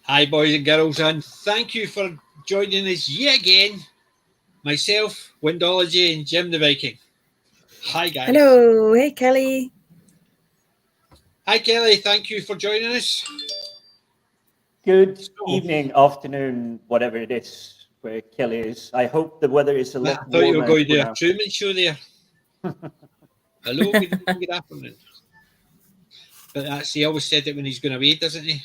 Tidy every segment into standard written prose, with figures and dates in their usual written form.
Hi, boys and girls, and thank you for joining us yet again. Myself, Windology, and Jim the Viking. Hi, guys. Hello. Hey, Kelly. Hi, Kelly. Thank you for joining us. Good evening, afternoon, whatever it is where Kelly is. I hope the weather is a lot I thought you were warmer going to do now. a Truman show there. Hello, good evening, good afternoon. But he always said it when he's going away, doesn't he?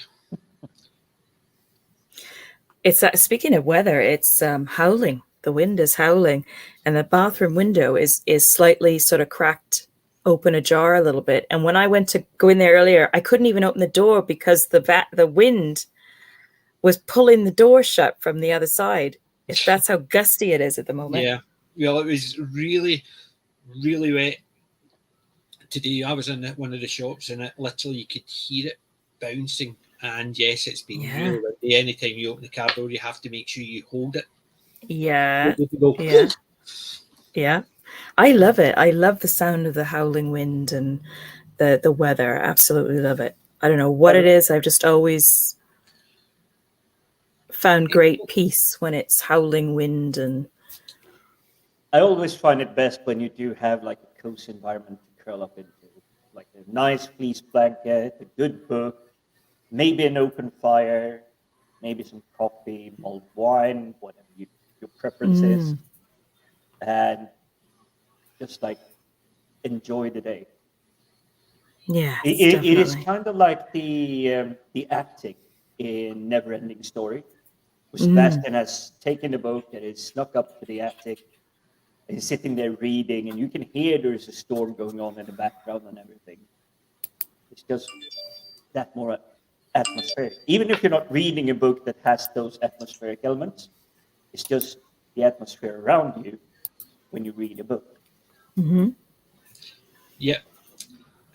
It's speaking of weather, it's howling. The wind is howling, and the bathroom window is slightly sort of cracked open ajar a little bit. And when I went to go in there earlier, I couldn't even open the door because the wind was pulling the door shut from the other side. That's how gusty it is at the moment. Yeah. Well, it was really, really wet today. I was in one of the shops, and it literally you could hear it bouncing. And yes, it's been really windy. Anytime you open the car door, you have to make sure you hold it. Yeah. Yeah. I love it. I love the sound of the howling wind and the weather. I absolutely love it. I don't know what it is. I've just always found great peace when it's howling wind. And I always find it best when you do have like a cozy environment to curl up into, like a nice fleece blanket, a good book, maybe an open fire, maybe some coffee, mulled wine, whatever your preference is, and just like enjoy the day. Yeah, it is kind of like the attic in Never-Ending Story. Sebastian has taken the boat and is snuck up to the attic. He's sitting there reading, and you can hear there's a storm going on in the background and everything. It's just that more atmospheric. Even if you're not reading a book that has those atmospheric elements, it's just the atmosphere around you when you read a book. Yeah.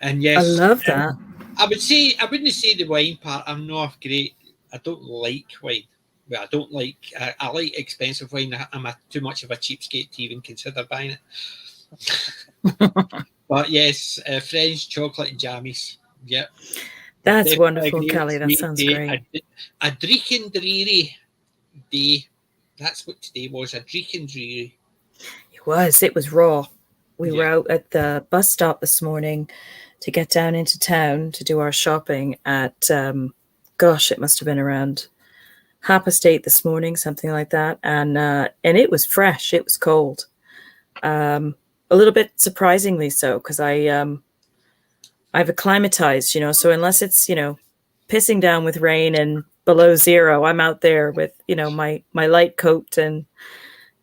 And yes, I love that. I wouldn't say the wine part. I'm not great. I don't like wine. Well, I don't like. I like expensive wine. I'm too much of a cheapskate to even consider buying it. But yes, French chocolate and jammies. Yeah, that's wonderful, Kelly. That sounds great. A Dreeken dreary day. That's what today was. A Dreeken dreary. It was raw. We were out at the bus stop this morning to get down into town to do our shopping at, it must have been around 8:30 this morning, something like that. And it was fresh. It was cold. A little bit surprisingly so, because I've acclimatized, so unless it's, pissing down with rain and below zero, I'm out there with, my light coat and,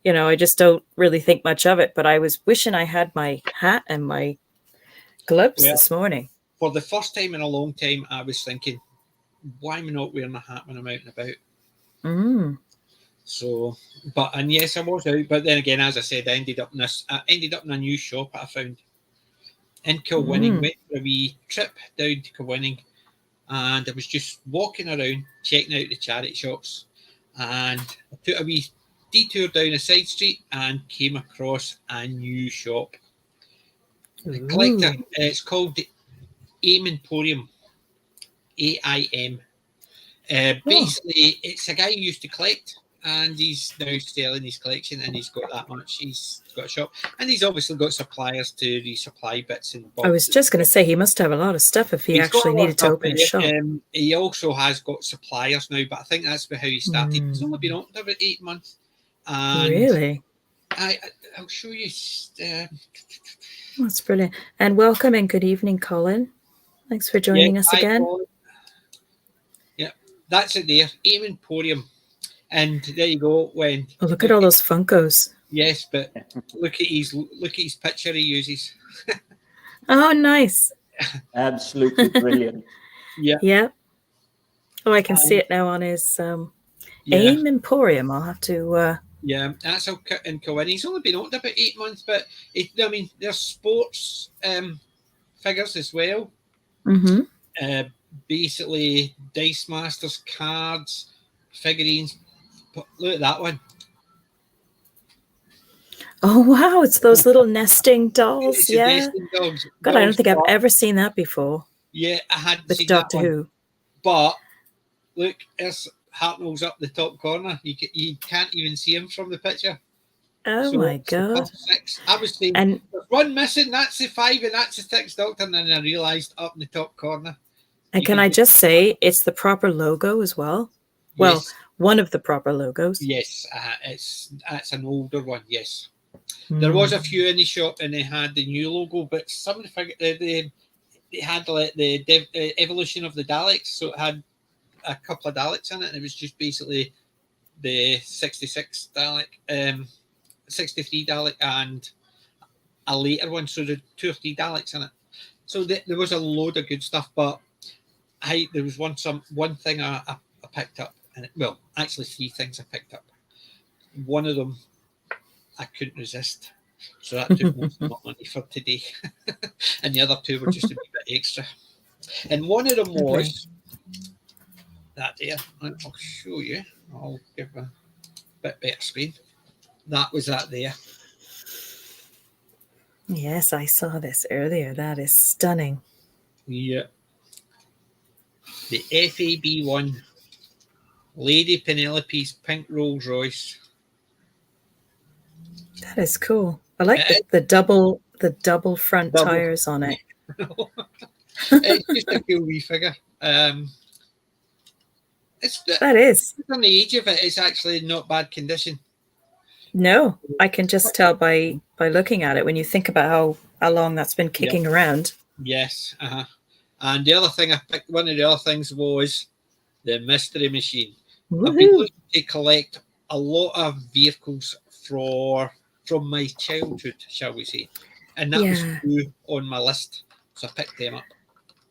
I just don't really think much of it. But I was wishing I had my hat and my gloves this morning. For the first time in a long time, I was thinking, why am I not wearing a hat when I'm out and about? So, and yes, I was out. But then again, as I said, I ended up in a new shop I found in Kilwinning. Went for a wee trip down to Kilwinning, and I was just walking around, checking out the charity shops, and I took a wee detour down a side street and came across a new shop. The collector, it's called the AIM Emporium. AIM. Basically, it's a guy who used to collect, and he's now selling his collection, and he's got that much. He's got a shop, and he's obviously got suppliers to resupply bits and bobs. I was just going to say, he must have a lot of stuff if he actually needed to open a shop. He also has got suppliers now, but I think that's how he started. He's only been open about 8 months. And really? I'll show you. That's brilliant. And welcome and good evening, Colin. Thanks for joining us again. Colin. Yeah, that's it there. AIM Emporium. And there you go. Look at all those Funkos. Yes, but look at his picture he uses. Oh, nice. Absolutely brilliant. Yeah. Oh, I can see it now on his AIM Emporium. I'll have to. Yeah, that's in Kilwinning. He's only been open about 8 months, but there's sports figures as well. Basically, Dice Masters cards, figurines. But look at that one. Oh wow! It's those little nesting dolls. Nesting dogs. God, I don't think I've ever seen that before. Yeah, I hadn't with seen Doctor that one. Who. But look, there's Hartnell's up the top corner. You can't even see him from the picture. Oh my God! 6. I was saying, and there's one missing. That's the 5, and that's the 6, Doctor. And then I realised up in the top corner. And can I just say, it's the proper logo as well? Well, Yes. one of the proper logos. Yes, that's an older one. Yes, there was a few in the shop, and they had the new logo, but some of the they had like the evolution of the Daleks, so it had a couple of Daleks in it, and it was just basically the 66 Dalek, 63 Dalek, and a later one, so there 2 or 3 Daleks in it. So there was a load of good stuff, but there was one thing I picked up, and well, actually 3 things I picked up. One of them I couldn't resist, so that took most of my money for today, and the other 2 were just a wee bit extra. And one of them was that there. I'll show you. I'll give a bit better screen. That was that there. Yes, I saw this earlier. That is stunning. Yeah. The FAB1 Lady Penelope's pink Rolls Royce. That is cool. I like the double front tires on it. It's just a cool wee figure. That is. On the age of it, it's actually not bad condition. No, I can just tell by looking at it when you think about how long that's been kicking around. Yes. And the other thing I picked, one of the other things was the mystery machine. Woo-hoo. I've been looking to collect a lot of vehicles from my childhood, shall we say, and that was 2 on my list, so I picked them up.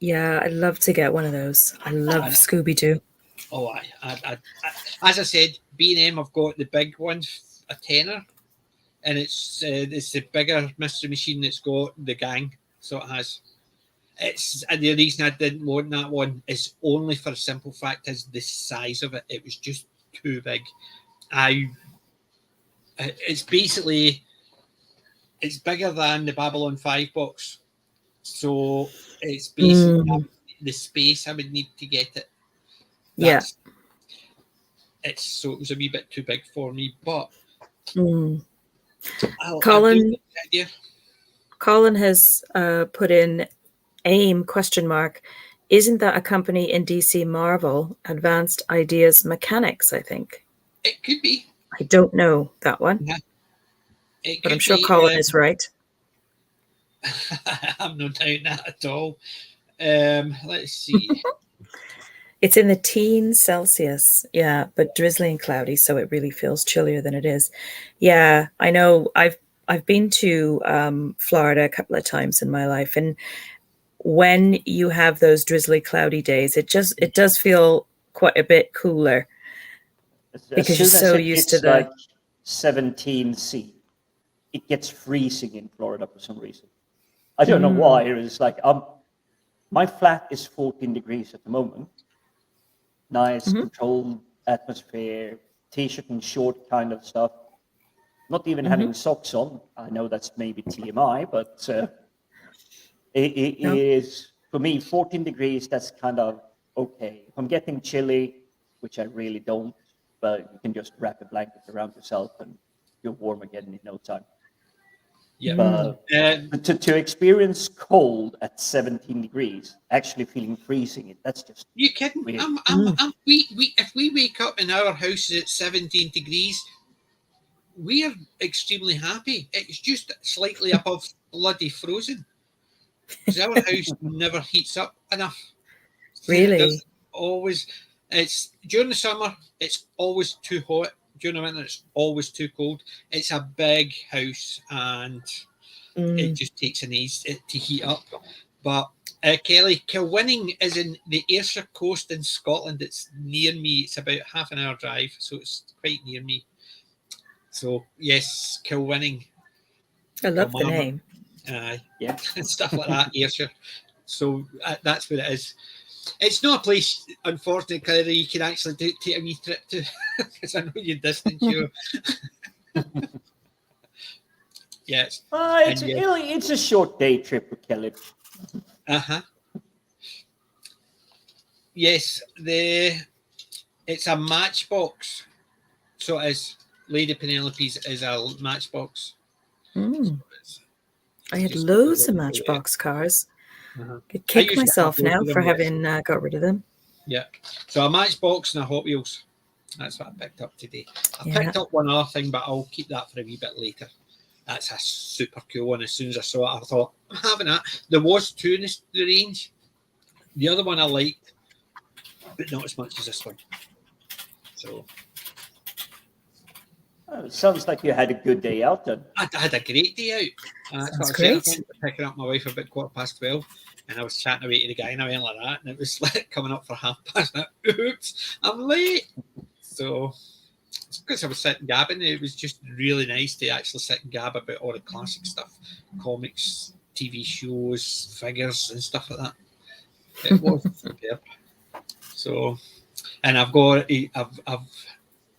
Yeah, I'd love to get one of those. I love Scooby-Doo. Oh, I as I said, B&M have got the big one, a tenner, and it's the bigger mystery machine that's got the gang, so it has. And the reason I didn't want that one is only for a simple fact is the size of it. It was just too big. It's basically bigger than the Babylon 5 box, so it's basically the space I would need to get it. It was a wee bit too big for me, but Colin has put in AIM ? Isn't that a company in DC Marvel? Advanced Ideas Mechanics, I think. It could be. I don't know that one. Yeah. But I'm sure Colin is right. I'm not doubting that at all. Let's see. It's in the teens Celsius, but drizzly and cloudy, so it really feels chillier than it is. Yeah, I know. I've been to Florida a couple of times in my life, and when you have those drizzly, cloudy days, it does feel quite a bit cooler because you're so used to like 17°C. It gets freezing in Florida for some reason. I don't know why. It's like my flat is 14 degrees at the moment. Nice, controlled atmosphere, t-shirt and short kind of stuff. Not even having socks on. I know that's maybe TMI, but it is, for me, 14 degrees, that's kind of okay. If I'm getting chilly, which I really don't, but you can just wrap a blanket around yourself and you're warm again in no time. Yeah. But to experience cold at 17 degrees, actually feeling freezing, that's just you kidding? Weird. If we wake up in our house at 17 degrees, we are extremely happy. It's just slightly above bloody frozen. Because our house never heats up enough. Really? It's during the summer, it's always too hot. During the winter, it's always too cold. It's a big house, and it just takes an age to heat up. But Kelly, Kilwinning is in the Ayrshire coast in Scotland. It's near me. It's about half an hour drive, so it's quite near me. So yes, Kilwinning. I love the name. Yeah, and stuff like that, Ayrshire. So that's what it is. It's not a place, unfortunately, Claire, you can actually take a wee trip to, because I know you're distant, you. Yes. It's a short day trip for Kelly. Yes, It's a Matchbox. So it is. Lady Penelope's is a Matchbox. Mm. So I had loads of Matchbox cars. Could kick myself now for having got rid of them. Yeah. So a Matchbox and a Hot Wheels. That's what I picked up today. I picked up one other thing, but I'll keep that for a wee bit later. That's a super cool one. As soon as I saw it, I thought, I'm having that. There was 2 in the range. The other one I liked, but not as much as this one. So. It sounds like you had a good day out then. I had a great day out. Sounds great. I went picking up my wife about 12:15, and I was chatting away to the guy, and I went like that, and it was like coming up for past. Oops, I'm late. So it's because I was sitting gabbing. It was just really nice to actually sit and gab about all the classic stuff, comics, TV shows, figures, and stuff like that. It was superb. So, and I've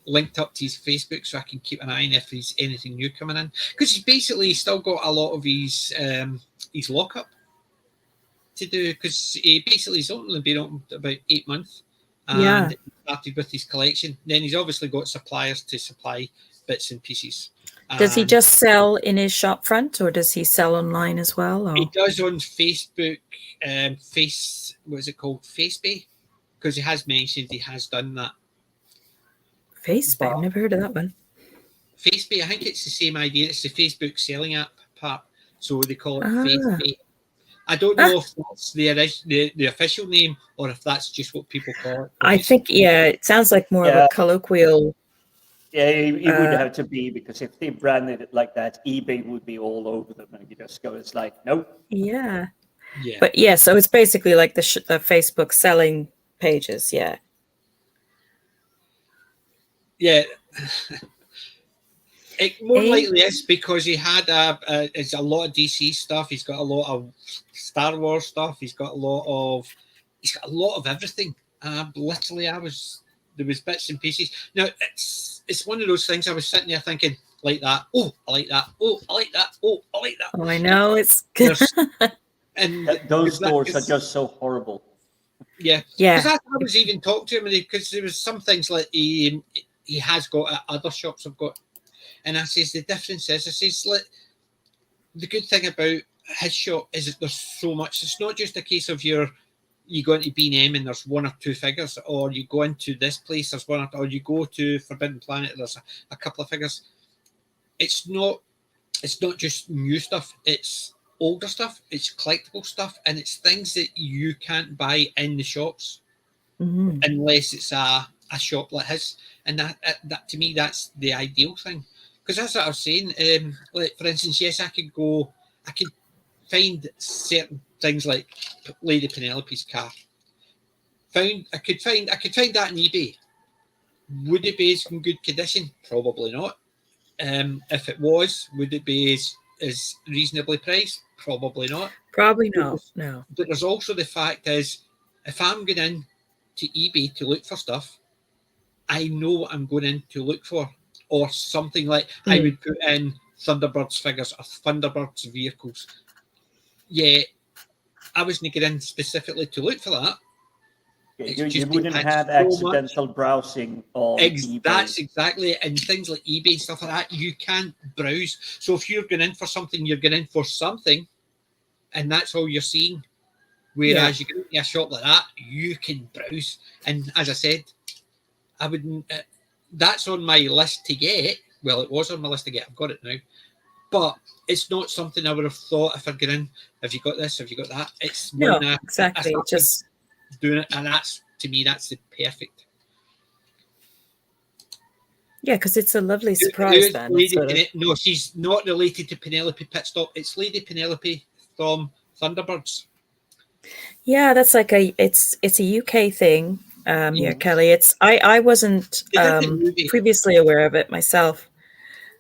linked up to his Facebook so I can keep an eye on if there's anything new coming in, because he's basically still got a lot of his lockup to do, because he basically he's only been open about 8 months, and he started with his collection. Then he's obviously got suppliers to supply bits and pieces. Does he just sell in his shop front, or does he sell online as well? Or? He does on Facebook. What is it called? Facebay, because he has mentioned he has done that. Facebook, I've never heard of that one. Facebay, I think it's the same idea. It's the Facebook selling app part, so they call it Facebay. I don't know if that's the official name or if that's just what people call it. I think, it sounds like more of a colloquial. Yeah, it would have to be, because if they branded it like that, eBay would be all over them, and you just go, it's like, nope. Yeah. But so it's basically like the Facebook selling pages, Yeah. It more likely is, because he had it's a lot of DC stuff. He's got a lot of Star Wars stuff. He's got a lot of everything. Literally, there was bits and pieces. Now it's one of those things. I was sitting there thinking, like that. Oh, I like that. Oh, I like that. Oh, I like that. Oh, I know, it's good. And those stores are just so horrible. Yeah. Because I was even talking to him, because there was some things like he has got other shops have got. And I says, the difference is, I says, like, the good thing about his shop is that there's so much. It's not just a case of you go into B&M and there's 1 or 2 figures, or you go into this place, there's one, or you go to Forbidden Planet, there's a couple of figures. It's not just new stuff. It's older stuff. It's collectible stuff, and it's things that you can't buy in the shops unless it's a shop like his. And that to me, that's the ideal thing. Because that's what I was saying. Like, for instance, yes, I could find certain things like Lady Penelope's car. I could find that on eBay. Would it be in good condition? Probably not. If it was, would it be as reasonably priced? Probably not. Probably not. No. But there's also the fact is, if I'm going in to eBay to look for stuff, I know what I'm going in to look for. Or something like I would put in Thunderbirds figures or Thunderbirds vehicles. Yeah, I wasn't getting in specifically to look for that. You wouldn't have accidental browsing on eBay. That's exactly it. And things like eBay and stuff like that, you can't browse. So if you're going in for something, you're going in for something, and that's all you're seeing. Whereas you go into a shop like that, you can browse. And as I said, I wouldn't. That's on my list to get. Well, it was on my list to get. I've got it now. But it's not something I would have thought if I get in. Have you got this? Have you got that? It's exactly. Just doing it, and to me, that's the perfect. Yeah, because it's a lovely surprise. No, she's not related to Penelope Pitstop. It's Lady Penelope from Thunderbirds. Yeah, that's like it's a UK thing. Kelly. I wasn't previously aware of it myself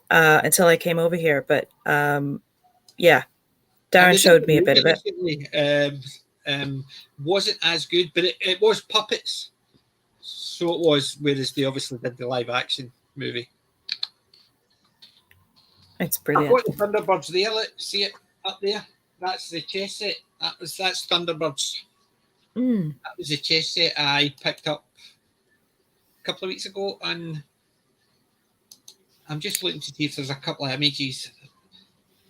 until I came over here. But Darren showed me a bit of it. Wasn't as good, but it was puppets. So it was, whereas they obviously did the live action movie. It's brilliant. I've got the Thunderbirds there. See it up there? That's the chess set. That's Thunderbirds. That was the chess set I picked up couple of weeks ago, and I'm just looking to see if there's a couple of images.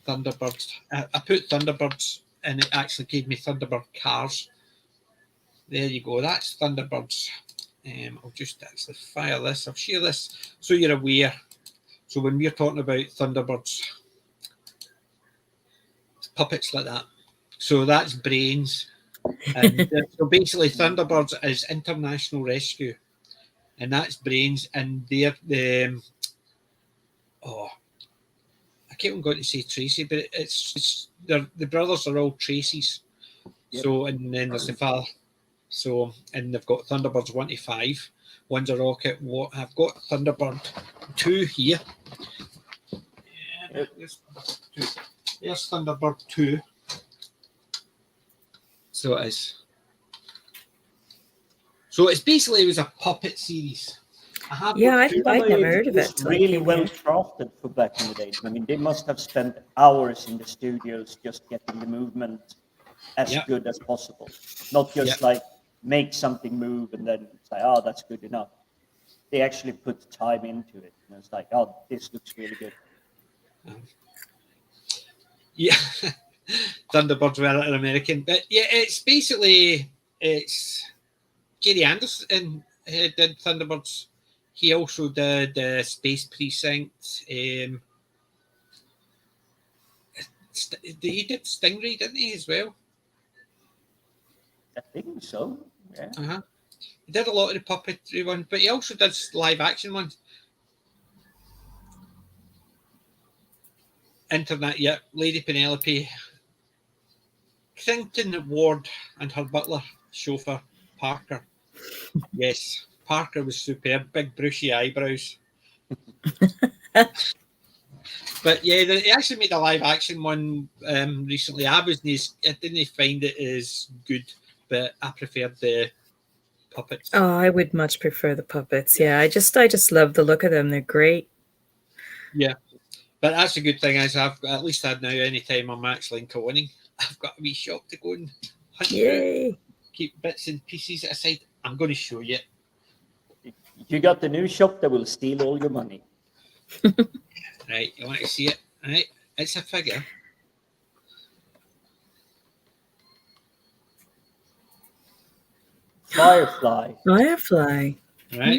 Thunderbirds. I put Thunderbirds, and it actually gave me Thunderbird cars. There you go. That's Thunderbirds. I'll just actually fire this. I'll share this so you're aware. So when we're talking about Thunderbirds, it's puppets like that. So that's brains. And so basically, Thunderbirds is International Rescue, and that's brains. And they're the I keep on going to say Tracy, but it's the brothers are all Tracy's. Yep. So and then there's the father. So and they've got Thunderbirds 1 to 5. One's a rocket. I've got Thunderbird 2 here. Yeah, there's Thunderbird 2. So it is. So it's basically it was a puppet series. I'd never heard of it. It's really well crafted for back in the day. I mean, they must have spent hours in the studios just getting the movement as good as possible. Not just like make something move and then say, oh, that's good enough. They actually put time into it. And it's like, oh, this looks really good. Yeah. Thunderbirds were an American. But yeah, it's basically, Gary Anderson did Thunderbirds. He also did Space Precinct. He did Stingray, didn't he, as well? I think so, yeah. He did a lot of the puppetry ones, but he also did live action ones. Internet, Lady Penelope, Clinton Ward, and her butler, chauffeur, Parker. Yes, Parker was superb, big brushy eyebrows. But yeah, they actually made a live action one recently. I didn't find it as good, but I preferred the puppets. Oh, I would much prefer the puppets. Yeah, I just love the look of them. They're great. Yeah, but that's a good thing. Is I've got, at least had now. Anytime I'm actually in Kilwinning, I've got a wee shop to go and hunt through. Keep bits and pieces aside. I'm going to show you. You got the new shop that will steal all your money. Right, you want to see it? Right, it's a figure. Firefly. Right.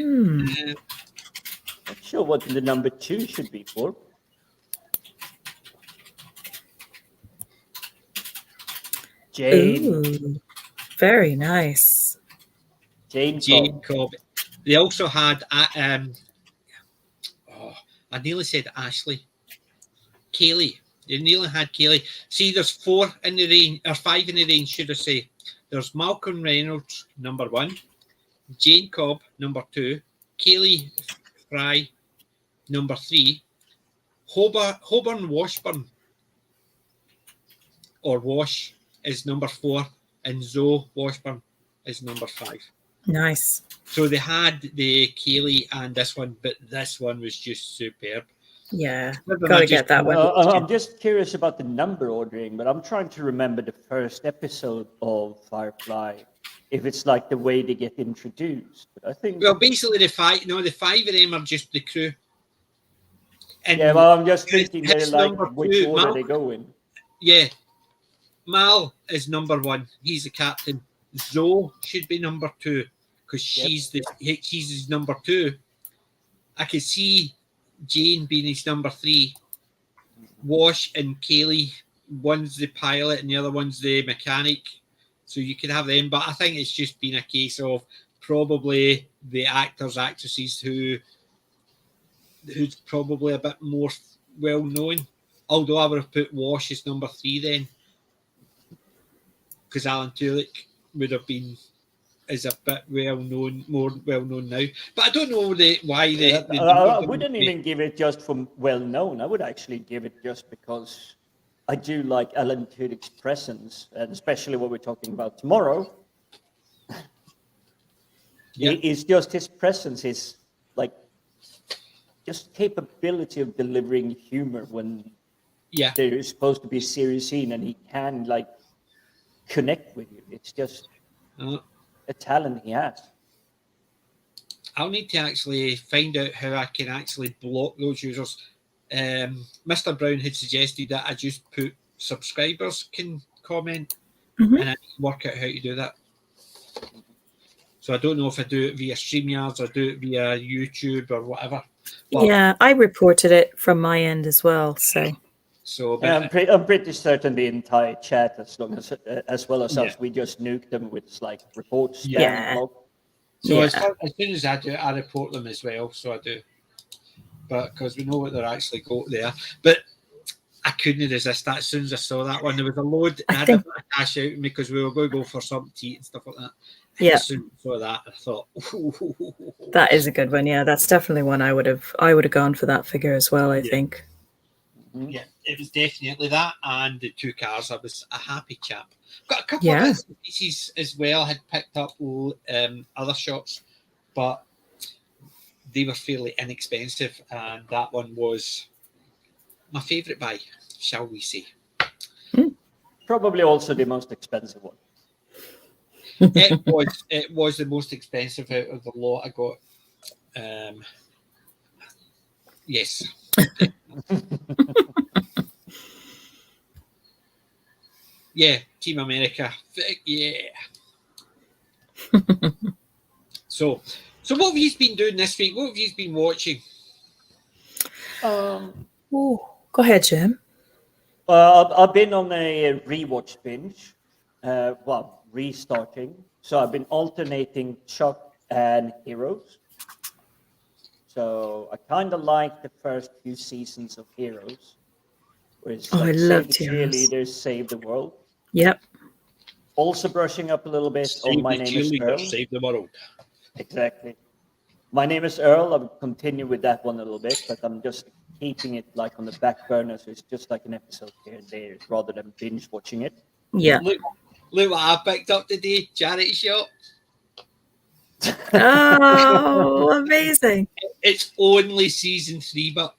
Not sure what the number 2 should be for. Jane. Ooh, very nice. Jane Cobb. They also had I nearly said Ashley. Kaylee. They nearly had Kaylee. See, there's 4 in the range, or 5 in the range, should I say. There's Malcolm Reynolds, number 1. Jane Cobb, number 2. Kaylee Fry, number 3. Holborn Washburn, or Wash, is number 4. And Zoe Washburn is number 5. Nice. So they had the Kaylee and this one, but this one was just superb. Yeah, gotta get that one. I'm just curious about the number ordering, but I'm trying to remember the first episode of Firefly, if it's like the way they get introduced. But I think basically the 5 of them are just the crew. And I'm just thinking they're like which order they go in. Yeah, Mal is number 1. He's the captain. Zoe should be number 2 because she's his number 2. I could see Jane being his number 3. Wash and Kaylee, one's the pilot and the other one's the mechanic. So you could have them, but I think it's just been a case of probably the actors, actresses who's probably a bit more well known. Although I would have put Wash as number 3 then, because Alan Tudyk would have been is a bit more well known now. But I don't know why they. I wouldn't even give it just from well known. I would actually give it just because I do like Alan Tudyk's presence, and especially what we're talking about tomorrow. Yeah. It's just his presence, his like just capability of delivering humor when there is supposed to be a serious scene, and he can like connect with you. It's just a talent he has. I'll need to actually find out how I can actually block those users. Mr. Brown had suggested that I just put subscribers can comment, and I work out how to do that. So I don't know if I do it via StreamYards or do it via YouTube or whatever. But, yeah, I reported it from my end as well. So but, I'm pretty certain the entire chat, as well as us, we just nuke them with like reports. So as soon as I do it, I report them as well. So I do, but because we know what they're actually got there. But I couldn't resist that as soon as I saw that one. There was a load. I had a bit of cash out in me because we were going to go for something to eat and stuff like that. Yeah. As soon as I saw that, I thought, that is a good one. Yeah, that's definitely one I would have gone for that figure as well. I think. Yeah, it was definitely that, and the 2 cars. I was a happy chap. Got a couple of bits and pieces as well. I had picked up other shops, but they were fairly inexpensive, and that one was my favourite buy, shall we say. Probably also the most expensive one. It was the most expensive out of the lot I got. Yes. Yeah, Team America. Yeah. So what have you been doing this week? What have you been watching? Go ahead, Jim. I've been on a rewatch binge. Restarting. So I've been alternating Chuck and Heroes. So I kind of like the first few seasons of Heroes. Where it's I love cheerleaders save the world. Yep. Also brushing up a little bit on My Name is Earl. Save the world. Exactly. My Name is Earl. I will continue with that one a little bit, but I'm just keeping it like on the back burner, so it's just like an episode here and there, rather than binge watching it. Yeah. Look what I picked up today. Charity shop. Oh, amazing! It's only season 3, but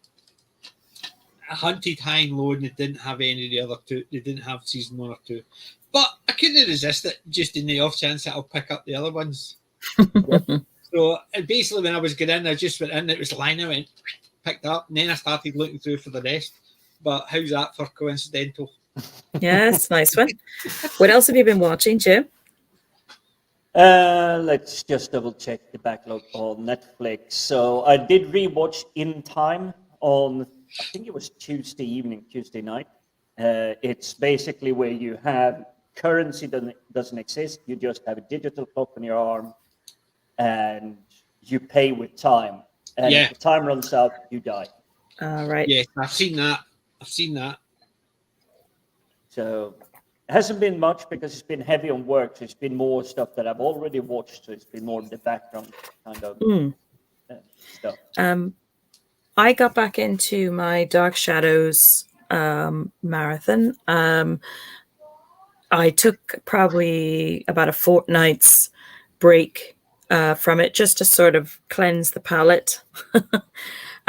I hunted high and low, and they didn't have any of the other 2. They didn't have season 1 or 2. But I couldn't resist it, just in the off chance that I'll pick up the other ones. So basically, when I was getting in, I just went in, it was lying, I went, picked up, and then I started looking through for the rest. But how's that for coincidental? Yes, nice one. What else have you been watching, Jim? Let's just double check the backlog on Netflix. So I did rewatch In Time on, I think it was Tuesday night. It's basically where you have currency that doesn't exist. You just have a digital clock on your arm, and you pay with time. And if the time runs out, you die. Right. Yes, I've seen that. So it hasn't been much because it's been heavy on work. So it's been more stuff that I've already watched. So it's been more in the background kind of stuff. I got back into my Dark Shadows marathon. I took probably about a fortnight's break from it just to sort of cleanse the palate.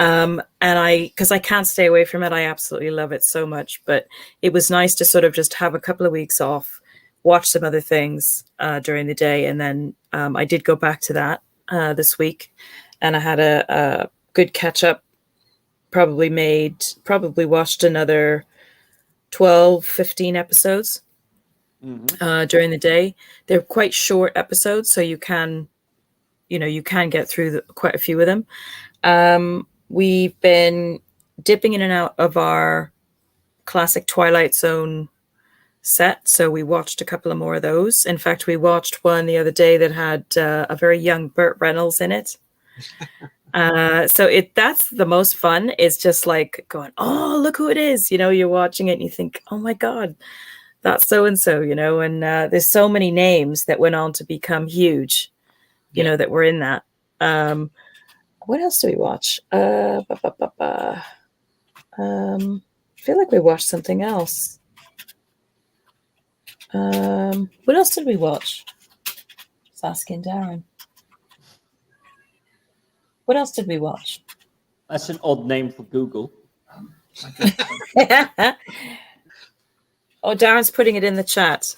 And because I can't stay away from it, I absolutely love it so much. But it was nice to sort of just have a couple of weeks off, watch some other things during the day. And then I did go back to that this week, and I had a good catch up. Probably watched another 12, 15 episodes during the day. They're quite short episodes, so you can get through quite a few of them. We've been dipping in and out of our classic Twilight Zone set, so we watched a couple of more of those. In fact, we watched one the other day that had a very young Burt Reynolds in it. So that's the most fun. It's just like going, oh, look who it is. You're watching it and you think, oh my God, that's so-and-so, and there's so many names that went on to become huge, that were in that. What else do we watch? I feel like we watched something else. What else did we watch? Just asking Darren. What else did we watch? That's an odd name for Google. Oh, Darren's putting it in the chat.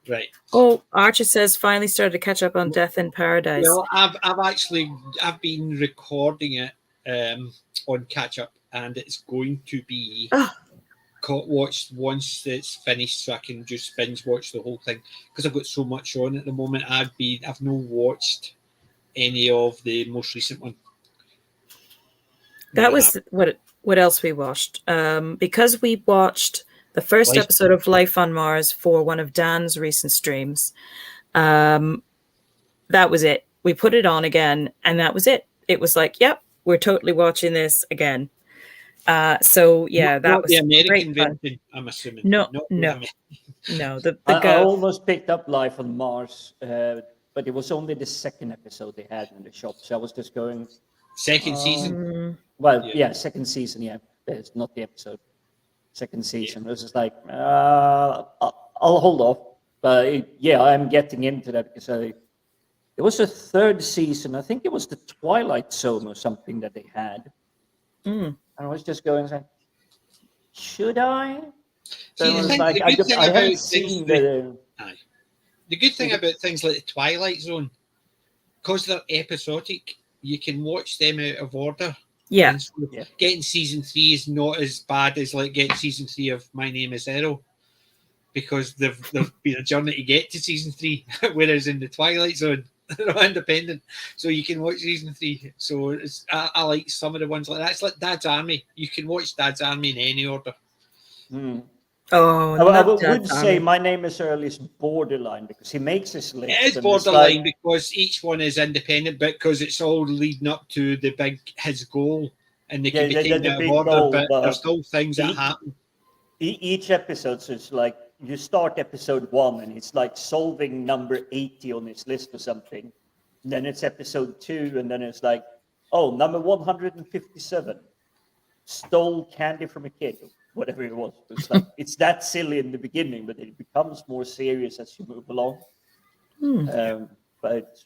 Right. Oh, Archer says finally started to catch up on Death in Paradise. Well, I've been recording it on catch up, and it's going to be watched once it's finished, so I can just binge watch the whole thing because I've got so much on at the moment. I've not watched any of the most recent one. That was what else we watched, because we watched the first episode of Life on Mars for one of Dan's recent streams. That was it. We put it on again, and that was it. It was like, yep, we're totally watching this again. So yeah, that was the American great fun. version, I'm assuming. No. I almost picked up Life on Mars, but it was only the second episode they had in the shop, so I was just going. Second season. Well, yeah, second season. Yeah, it's not the episode. Second season. Yeah. It was just like I'll hold off, but I'm getting into that because it was a third season. I think it was the Twilight Zone or something that they had. And I was just going like, should I? So I haven't seen the good thing about things like the Twilight Zone, because they're episodic, you can watch them out of order. Yeah. So getting season 3 is not as bad as like getting season 3 of My Name Is Earl, because there's been a journey to get to season 3, whereas in the Twilight Zone, they're not independent, so you can watch season 3. So I like some of the ones like that. It's like Dad's Army. You can watch Dad's Army in any order. Oh, I would say My Name Is Earl is borderline because he makes his list. It is borderline because each one is independent, but because it's all leading up to his goal, and they can be taken out of order, but there's still things that happen. Each episode, so it's like you start episode 1 and it's like solving number 80 on his list or something. And then it's episode 2, and then it's like, oh, number 157 stole candy from a kid. Whatever it was. It's like it's that silly in the beginning, but it becomes more serious as you move along. But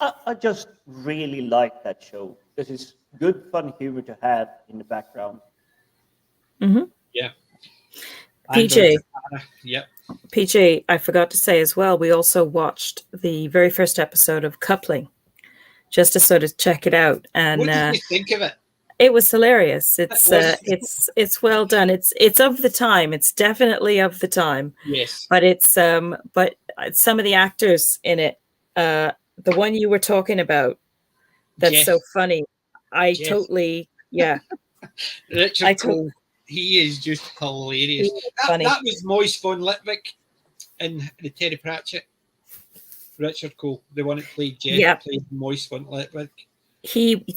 I just really like that show because it's good, fun humor to have in the background. Yeah. PJ. Yep. PJ, I forgot to say as well, we also watched the very first episode of Coupling just to sort of check it out. And what did you think of it? It was hilarious. It's well done. It's of the time. It's definitely of the time. Yes. But it's some of the actors in it. The one you were talking about, that's Jeff. So funny. Totally Richard Cole. He is just hilarious. That was Moise von Litwick in the Terry Pratchett. Richard Cole, the one that played Jeff, played Moise von Litwick.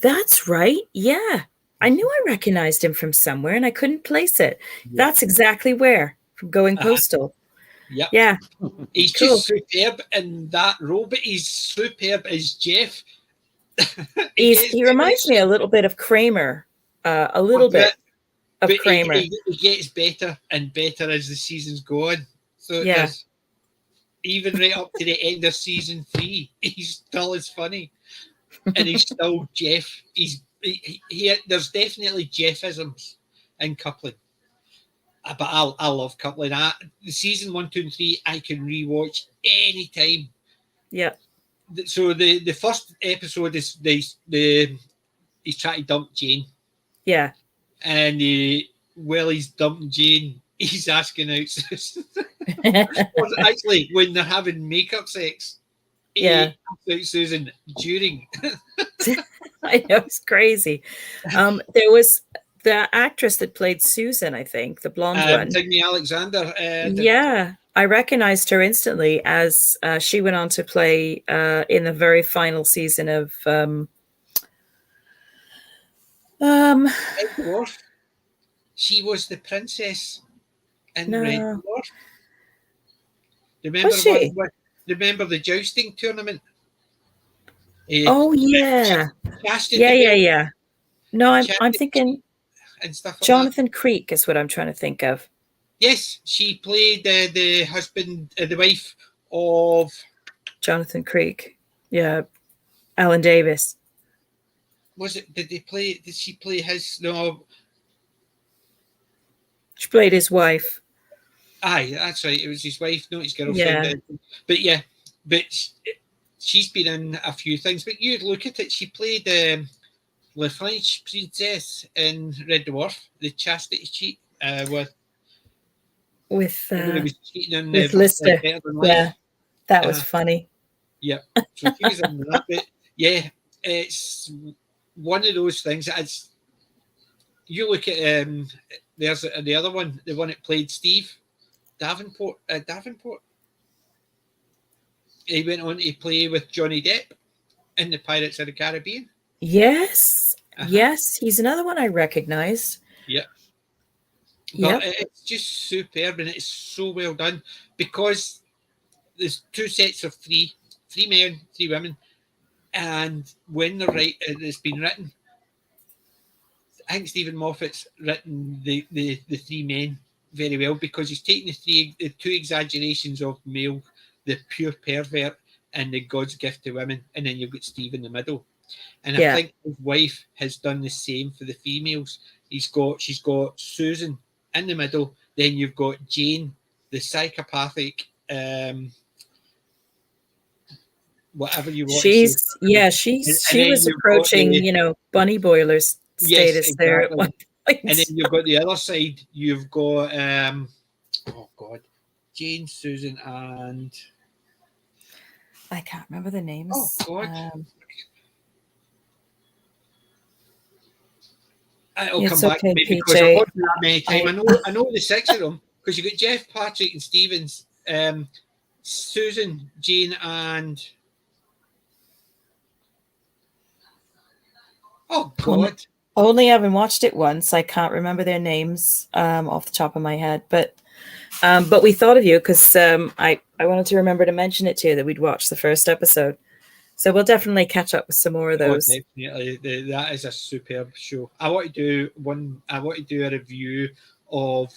That's right. Yeah. I knew I recognized him from somewhere and I couldn't place it. Yeah. That's exactly where, from Going Postal. Yep. Yeah. He's just superb in that role, but he's superb as Jeff. he reminds me a little bit of Kramer. A little bit of Kramer. He gets better and better as the seasons go on. So even right up to the end of season 3, he's still as funny. And he's still Jeff. There's definitely Jeffisms in Coupling, but I love Coupling. The season 1, 2, and 3 I can rewatch anytime. Yeah. So the first episode is he's trying to dump Jane. Yeah. And while he's dumping Jane, he's asking out Susan. Actually, when they're having makeup sex. Susan during. I know, it's crazy. There was the actress that played Susan, I think, the blonde one. Tigney Alexander. I recognized her instantly as she went on to play in the very final season of Red Dwarf. She was the princess in Red Dwarf. Remember the jousting tournament? Yeah. No, I'm thinking and stuff like Jonathan Creek is what I'm trying to think of. Yes, she played the husband, the wife of Jonathan Creek. Yeah, Alan Davis. Was it? Did she play his? No. She played his wife. Aye, that's right. It was his wife, not his girlfriend. Yeah. But she's been in a few things. But you look at it, she played the French princess in Red Dwarf, the chastity cheat with was cheating on Lister. Better Than Life. Yeah, that was funny. Yeah, so she was in that. But yeah, it's one of those things. As you look at, there's the other one, the one that played Steve Davenport. He went on to play with Johnny Depp in the Pirates of the Caribbean. Yes, yes, he's another one I recognize. Yeah. But it's just superb, and it's so well done because there's two sets of three men, three women, and when it's been written, I think Stephen Moffat's written the three men very well because he's taken the two exaggerations of male, the pure pervert and the God's gift to women, and then you've got Steve in the middle. And I think his wife has done the same for the females. She's got Susan in the middle. Then you've got Jane, the psychopathic, whatever you want. She was approaching, bunny boiler status there at one point. And then you've got the other side. You've got Jane, Susan, and I can't remember the names. Oh God. It'll come back to me because I've watched that many times. I know the six of them because you've got Jeff, Patrick, and Stevens, Susan, Jane, and oh God! Only having watched it once, I can't remember their names off the top of my head. But we thought of you because I wanted to remember to mention it to you that we'd watched the first episode. So we'll definitely catch up with some more of those. Oh, definitely. That is a superb show. I want to do a review of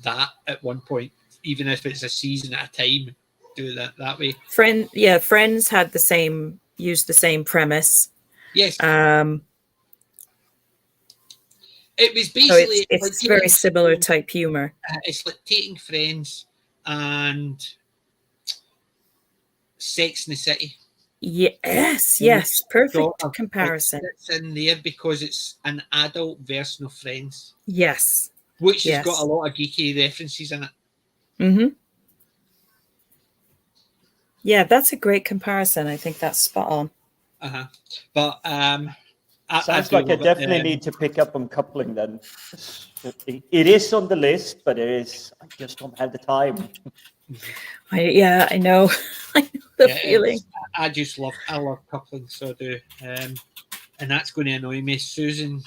that at one point, even if it's a season at a time. Do that way. Friends had used the same premise. Yes. It was basically so it's very similar type humor. It's like taking Friends and Sex in the City. Yes, perfect comparison. It's in there because it's an adult version of Friends. Yes, which has got a lot of geeky references in it. Mm-hmm. Yeah, that's a great comparison. I think that's spot on. But sounds like I definitely need to pick up on coupling then. It is on the list, but I just don't have the time. I know. I know the feeling. I love coupling, so I do. And that's going to annoy me. Susan,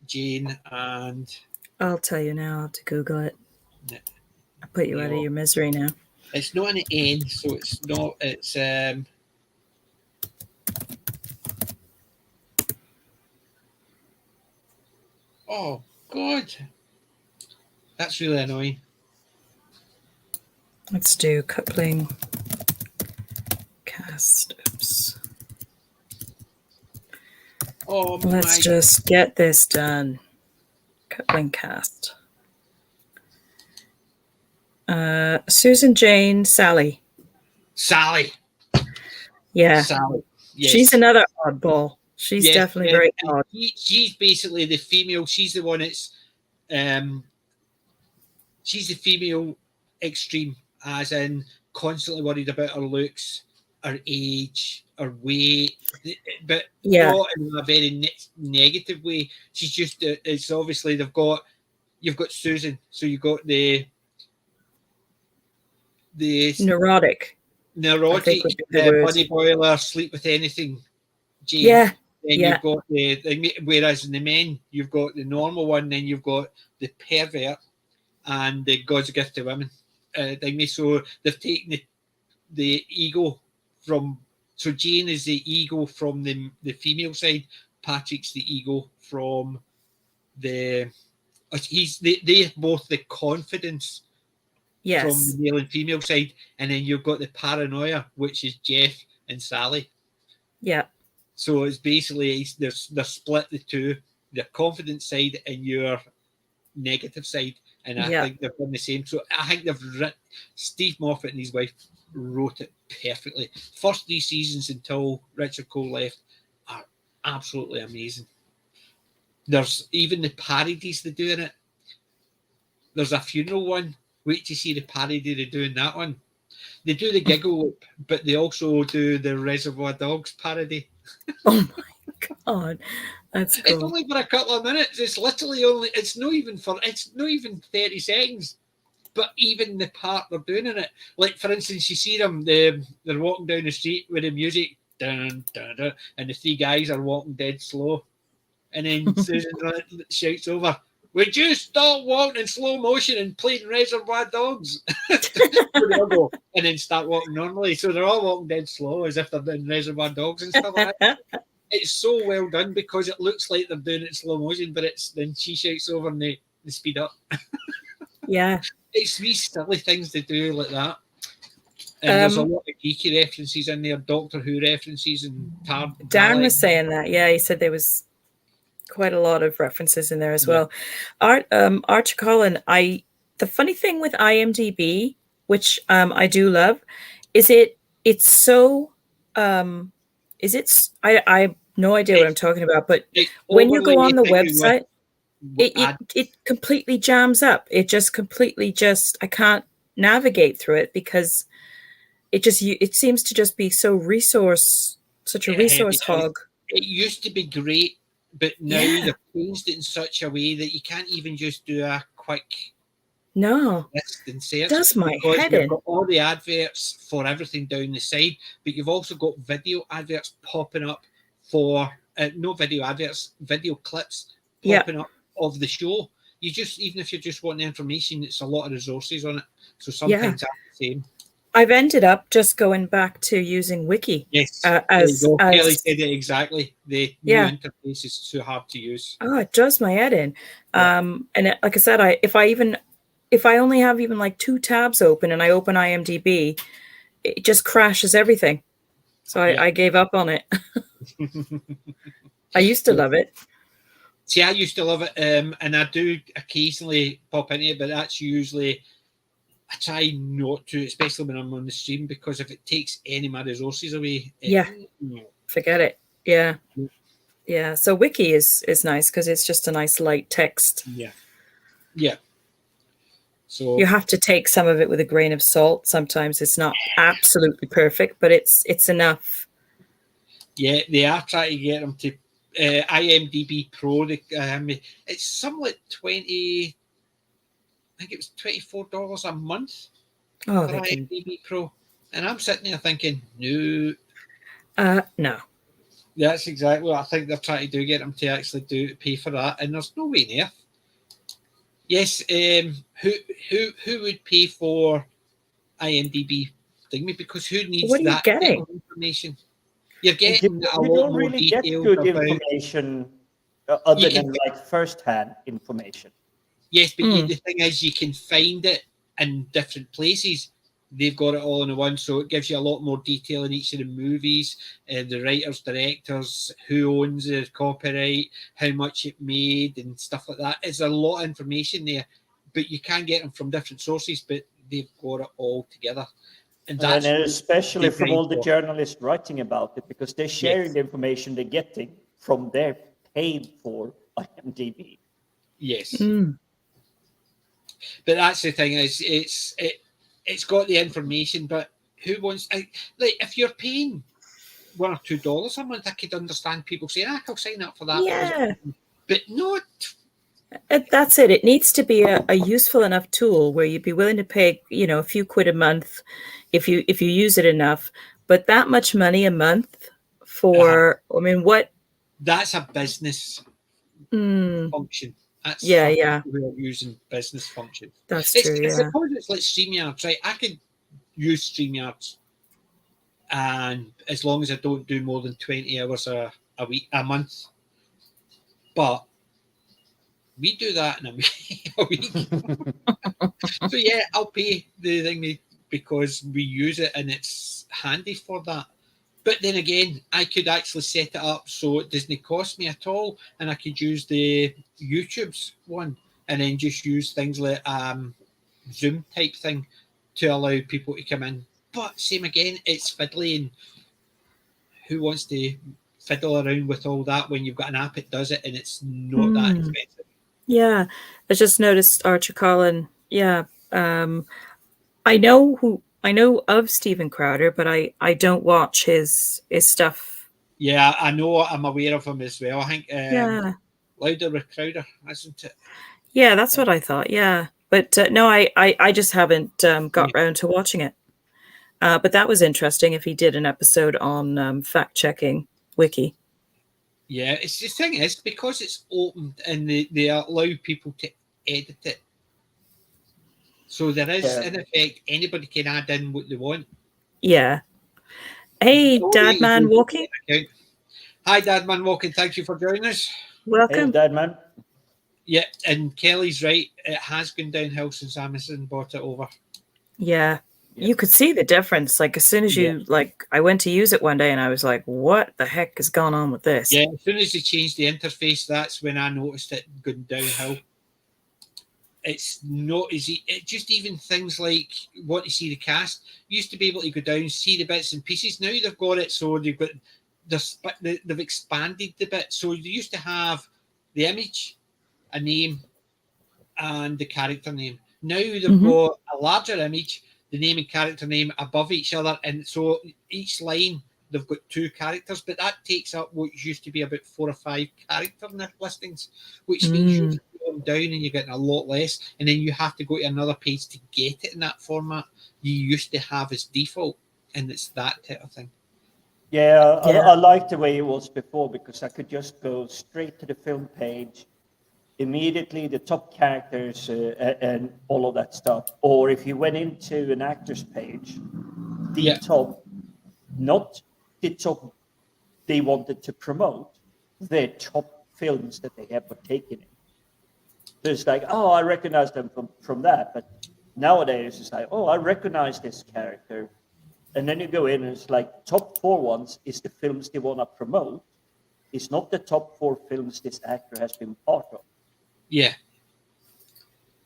Jane, and I'll tell you now. I'll have to Google it. I'll put you out of your misery now. It's not an N, so it's not. It's oh God, that's really annoying. Let's do coupling cast. Oops. Oh, let's just get this done. Coupling cast. Susan, Jane, Sally. Yeah. Sally. Yes. She's another oddball. She's definitely very odd. She's basically the female. She's the one that's she's the female extreme, as in constantly worried about her looks, her age, her weight, but not in a very negative way. She's just it's obviously you've got Susan, so you've got the neurotic body boiler, sleep with anything, Jane. Then you've got whereas in the men you've got the normal one, then you've got the pervert and the God's gift to women. So they've taken the ego from. So Jane is the ego from the female side. Patrick's the ego from the. They both the confidence. Yes. From the male and female side, and then you've got the paranoia, which is Jeff and Sally. Yeah. So it's basically they're split the two, the confident side and your negative side, And I think they've done the same. So I think Steve Moffat and his wife wrote it perfectly. First 3 seasons until Richard Cole left are absolutely amazing. There's even the parodies they do in it. There's a funeral one. Wait to see the parody they do in that one. They do the Giggle Loop, but they also do the Reservoir Dogs parody. Oh my God. That's cool. It's only for a couple of minutes. It's literally only, it's not even 30 seconds. But even the part they're doing in it, like for instance, you see them, they're walking down the street with the music, dun, dun, dun, and the 3 guys are walking dead slow. And then Susan shouts over, would you stop walking in slow motion and playing Reservoir Dogs? And then start walking normally. So they're all walking dead slow as if they're doing Reservoir Dogs and stuff like that. It's so well done because it looks like they're doing it in slow motion, but then she shouts over and they speed up. Yeah. It's these silly things they do like that. And there's a lot of geeky references in there, Doctor Who references, and Darren was saying that. Yeah, he said there was quite a lot of references in there as well. Archer Collin, the funny thing with IMDb, which I do love, is it's so I have no idea what I'm talking about, but when you go on the website, it completely jams up. It just completely I can't navigate through it because it seems to just be so such a resource hog. It used to be great, but now they've changed it in such a way that you can't even just do a quick list and search. Does my head in. You've got all the adverts for everything down the side, but you've also got video adverts popping up for no video adverts, video clips popping up of the show. Even if you're just wanting information, it's a lot of resources on it. So sometimes that's the same. I've ended up just going back to using Wiki. Yes, Kelly said it exactly. The new interface is too hard to use. Oh, it does my head in. And like I said, if I only have even like 2 tabs open and I open IMDb, it just crashes everything. So I gave up on it. I used to love it. See, I used to love it, and I do occasionally pop into it, but that's usually, I try not to, especially when I'm on the stream, because if it takes any of my resources away, forget it. Yeah. Yeah. So Wiki is nice because it's just a nice light text. Yeah. So you have to take some of it with a grain of salt. Sometimes it's not absolutely perfect, but it's enough. Yeah, they are trying to get them to IMDb Pro. It's something like 20. I think it was $24 a month for IMDb Pro, and I'm sitting there thinking, no. That's exactly what I think they're trying to do. Get them to actually pay for that, and there's no way there. Yes, who would pay for IMDb thingy? Because who needs that information? You're getting a lot more really get good information other than like first-hand information. Yes, but the thing is, you can find it in different places. They've got it all in one, so it gives you a lot more detail in each of the movies, the writers, directors, who owns the copyright, how much it made, and stuff like that. There's a lot of information there, but you can get them from different sources, but they've got it all together. And especially from all the journalists writing about it, because they're sharing the information they're getting from their paid for IMDb. Yes. But that's the thing, is it's got the information, but who wants, like, if you're paying $1 or $2 a month, I could understand people saying, I'll sign up for that. Yeah. But not. That's it. It needs to be a useful enough tool where you'd be willing to pay, a few quid a month if you use it enough. But that much money a month for, what? That's a business function. That's using business function. That's true. I suppose it's like StreamYard, right? I could use StreamYard, and as long as I don't do more than 20 hours a month, but we do that in a week. So I'll pay the thing because we use it and it's handy for that. But then again, I could actually set it up so it doesn't cost me at all, and I could use the YouTube's one and then just use things like Zoom type thing to allow people to come in. But same again, it's fiddly, and who wants to fiddle around with all that when you've got an app that does it and it's not that expensive? Yeah, I just noticed Archer Collin. Yeah, I know of Steven Crowder, but I don't watch his stuff. Yeah, I know. I'm aware of him as well. I think Louder with Crowder, isn't it? Yeah, that's what I thought. Yeah, but no, I just haven't got round to watching it. But that was interesting. If he did an episode on fact checking Wiki. Yeah, it's the thing is because it's open and they allow people to edit it. So there is, in effect, anybody can add in what they want. Yeah. Hey, Dadman Walking. Hi, Dadman Walking. Thank you for joining us. Welcome. Hey, Dadman. Yeah, and Kelly's right. It has gone downhill since Amazon bought it over. Yeah. You could see the difference. Like as soon as I went to use it one day and I was like, what the heck has gone on with this? Yeah, as soon as they changed the interface, that's when I noticed it going downhill. It's not easy. It just even things like want to see the cast. You used to be able to go down, see the bits and pieces. Now they've got it so they've expanded the bit. So they used to have the image, a name, and the character name. Now they've got a larger image, the name and character name above each other, and so each line they've got 2 characters, but that takes up what used to be about 4 or 5 character listings, which means you're going down and you're getting a lot less, and then you have to go to another page to get it in that format you used to have as default, and it's that type of thing. Yeah, I like the way it was before because I could just go straight to the film page, immediately the top characters and all of that stuff. Or if you went into an actor's page, the top, not the top they wanted to promote, their top films that they have partaken in. So it's like, oh, I recognize them from that. But nowadays it's like, oh, I recognize this character. And then you go in and it's like top 4 ones is the films they want to promote. It's not the top 4 films this actor has been part of. Yeah.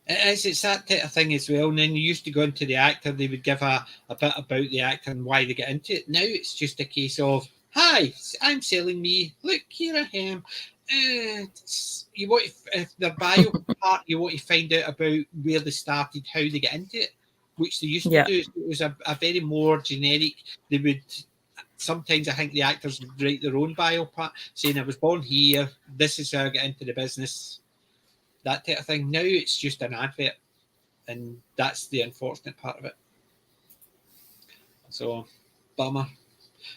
It's that type of thing as well. And then you used to go into the actor, they would give a bit about the actor and why they get into it. Now it's just a case of, hi, I'm selling me. Look, here I am. You want if their bio part, you want to find out about where they started, how they get into it, which they used to do. It was a very more generic. They would sometimes, I think the actors would write their own bio part, saying I was born here. This is how I get into the business. That type of thing. Now it's just an advert, and that's the unfortunate part of it. So, bummer.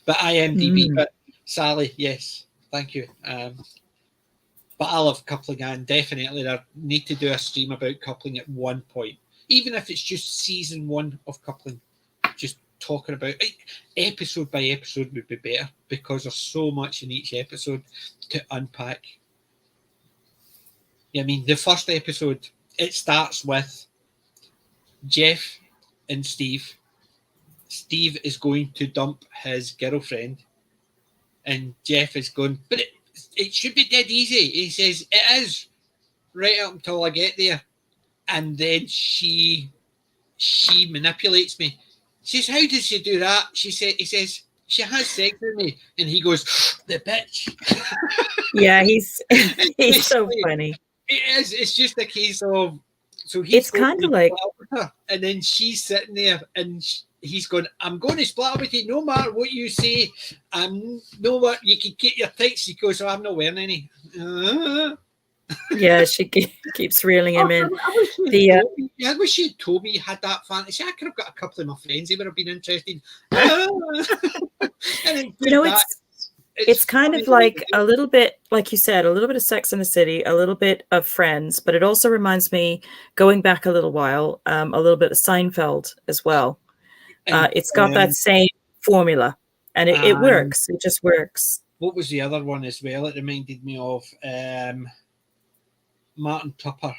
But IMDb, but Sally, yes, thank you. But I love coupling, and definitely I need to do a stream about coupling at one point, even if it's just season 1 of coupling. Just talking about it, episode by episode would be better because there's so much in each episode to unpack. I mean, the first episode, it starts with Jeff and Steve. Steve is going to dump his girlfriend, and Jeff is going, but it should be dead easy. He says, it is, right up until I get there. And then she manipulates me. She says, how does she do that? He says, she has sex with me. And he goes, the bitch. Yeah, he's so funny. It is. It's just a case of, so it's kind of like, her, and then she's sitting there, and he's going, I'm going to split with you no matter what you say. No what you can get your tights. He goes, so I'm not wearing any. Yeah, she keeps reeling him in. I wish you had told me you had that fantasy. I could have got a couple of my friends who would have been interested. It's kind of like a little bit, like you said, a little bit of Sex and the City, a little bit of Friends, but it also reminds me, going back a little while, a little bit of Seinfeld as well. It's got that same formula, and it works. It just works. What was the other one as well? It reminded me of Martin Tupper.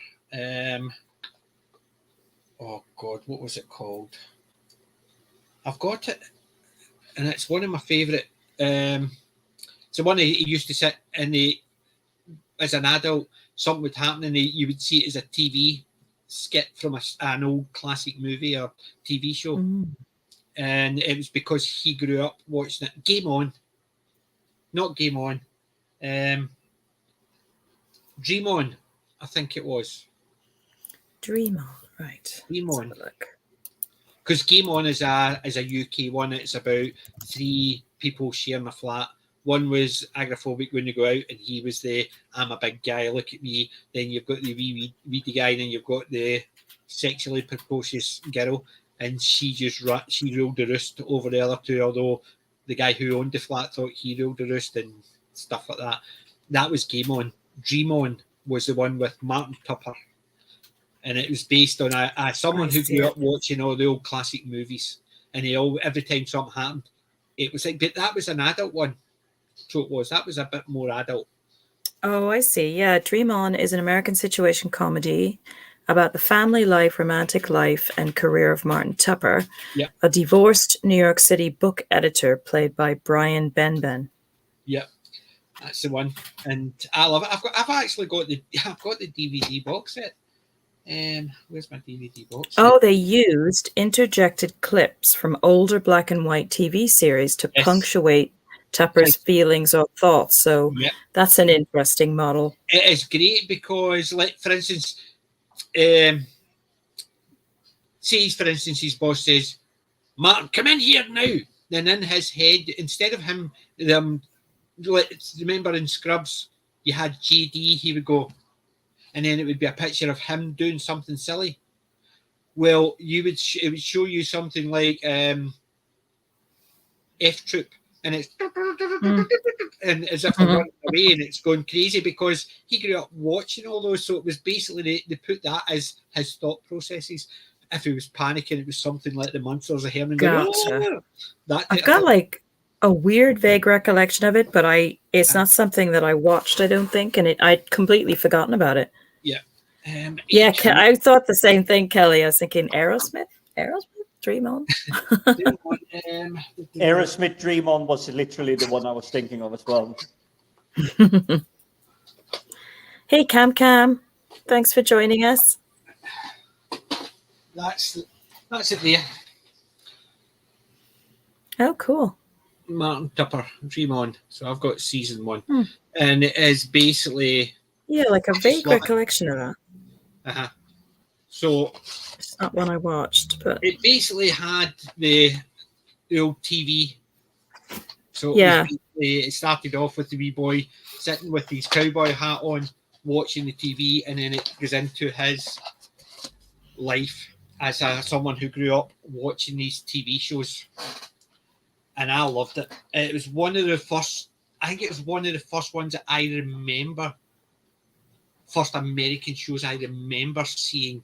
Oh God, what was it called? I've got it, and it's one of my favourite. It's the one he used to sit in as an adult, something would happen and you would see it as a TV skit from an old classic movie or TV show. And it was because he grew up watching it. Game On. Not Game On. Dream On, I think it was. Dream On, right. Dream On. Because Game On is a UK one. It's about 3 people sharing a flat. One was agoraphobic when you go out, and he was I'm a big guy, look at me. Then you've got the weedy guy, and then you've got the sexually precocious girl, and she ruled the roost over the other 2, although the guy who owned the flat thought he ruled the roost and stuff like that. That was Game On. Dream On was the one with Martin Tupper, and it was based on someone who grew up watching all the old classic movies, and every time something happened, it was like, but that was an adult one. So that was a bit more adult. Oh, I see. Yeah, Dream On is an American situation comedy about the family life, romantic life, and career of Martin Tupper, a divorced New York City book editor played by Brian Benben. Yeah, that's the one, and I love it. I've actually got the DVD box set. Where's my DVD box set? Oh, they used interjected clips from older black and white TV series to punctuate Tupper's feelings or thoughts. So that's an interesting model. It is great because, like, for instance, his boss says, "Martin, come in here now." Then in his head, instead of him, remember in Scrubs, you had JD, he would go, and then it would be a picture of him doing something silly. Well, it would show you something like F Troop, and it's and as if they're running away, and it's going crazy because he grew up watching all those. So it was basically they put that as his thought processes. If he was panicking, it was something like the Monsters of Herman. Gotcha. I've got like a weird, vague recollection of it, but it's not something that I watched, I don't think, and I'd completely forgotten about it. Yeah. I thought the same thing, Kelly. I was thinking Aerosmith, Dream On. Aerosmith Dream On was literally the one I was thinking of as well. Hey, Cam. Thanks for joining us. That's it there. Oh, cool. Martin Tupper, Dream On. So I've got season 1. And it is basically... Yeah, like a vague recollection of that. So... It's not one I watched, but... It basically had the old TV. So it started off with the wee boy sitting with his cowboy hat on, watching the TV, and then it goes into his life as someone who grew up watching these TV shows. And I loved it. It was one of the first ones that I remember, first American shows I remember seeing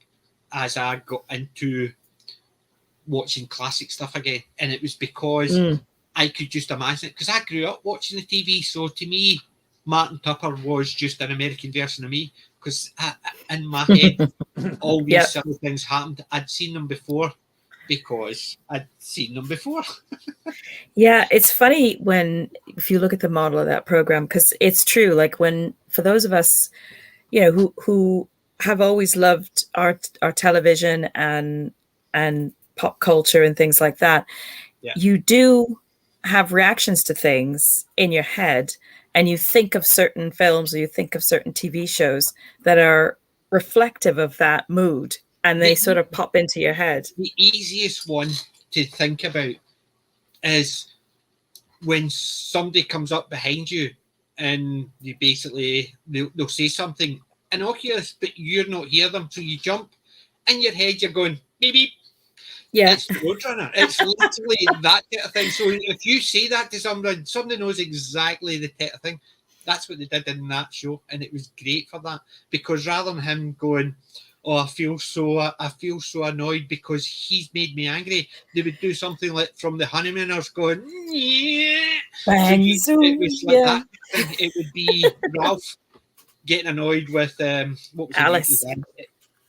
as I got into watching classic stuff again. And it was because I could just imagine it, because I grew up watching the TV. So to me, Martin Tupper was just an American version of me, because in my head, all these silly things happened. I'd seen them before because I'd seen them before. Yeah, it's funny if you look at the model of that program, because it's true. Like for those of us, who have always loved our television and pop culture and things like that, you do have reactions to things in your head, and you think of certain films or you think of certain TV shows that are reflective of that mood, and they sort of pop into your head. The easiest one to think about is when somebody comes up behind you and you basically, they'll say something innocuous, but you're not hear them, so you jump. In your head, you're going, beep, beep. Yeah. It's the Roadrunner. It's literally that type of thing. So if you say that to somebody knows exactly the type of thing. That's what they did in that show, and it was great for that, because rather than him going, "Oh, I feel so annoyed because he's made me angry," they would do something like from The Honeymooners, going, "Yeah." So it was like that. It would be Ralph getting annoyed with what was Alice.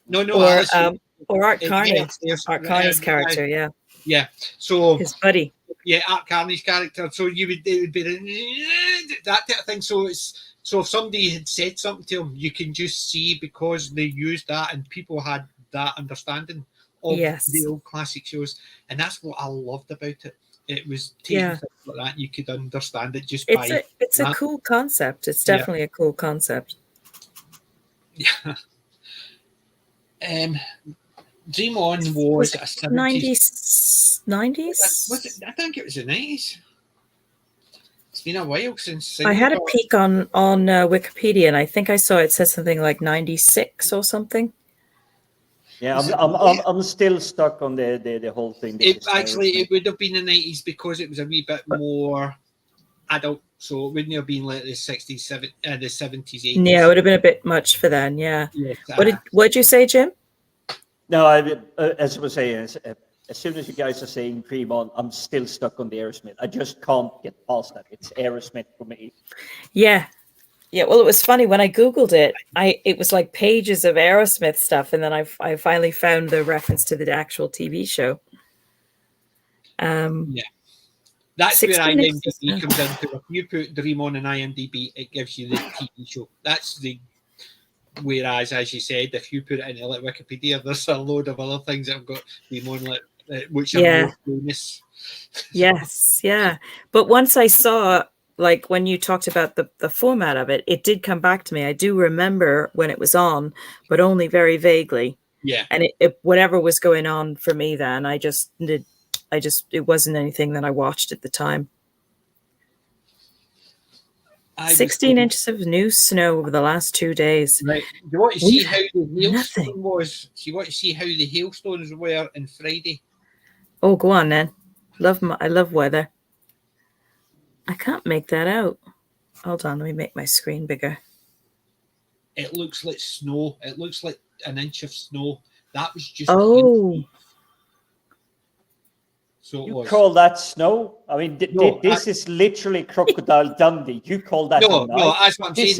No, Alice. Alice. Or Art Carney. Art Carney's character, yeah. So his buddy. Yeah, Art Carney's character. So it would be that type of thing. So if somebody had said something to them, you can just see because they used that and people had that understanding of the old classic shows, and that's what I loved about it. It was taking things like that. You could understand it just by. It's a cool concept. It's definitely a cool concept. Yeah. Dream On was a 70s. 90s? I think it was the 90s. It's been a while since. I had a peek on Wikipedia, and I think I saw it said something like 96 or something. Yeah, I'm still stuck on the whole thing. It would have been the 90s because it was a wee bit more adult, so it wouldn't have been like the 60s, the 70s, 80s. Yeah, it would have been a bit much for then. Yeah. Yes, what did you say, Jim? No, as I was saying, as soon as you guys are saying Dream On, I'm still stuck on the Aerosmith. I just can't get past that. It's Aerosmith for me. Yeah. Yeah, well, it was funny when I Googled it. It was like pages of Aerosmith stuff, and then I finally found the reference to the actual TV show. Yeah, that's where IMDb comes into. If you put Dream On in IMDb, it gives you the TV show. That's the. Whereas, as you said, if you put it into like Wikipedia, there's a load of other things that have got Dream On, like which are more famous. Yes, yeah. But once I saw. Like when you talked about the format of it, it did come back to me. I do remember when it was on, but only very vaguely. Yeah. And whatever was going on for me then, it wasn't anything that I watched at the time. 16 inches of new snow over the last 2 days. Right. Do you want to see how the hailstone was? Do you want to see how the hailstones were on Friday? Oh, go on then. I love weather. I can't make that out. Hold on, let me make my screen bigger. It looks like snow. It looks like an inch of snow. That was just. Oh. So you call that snow? I mean, this is literally Crocodile Dundee. You call that no? That's what I'm saying.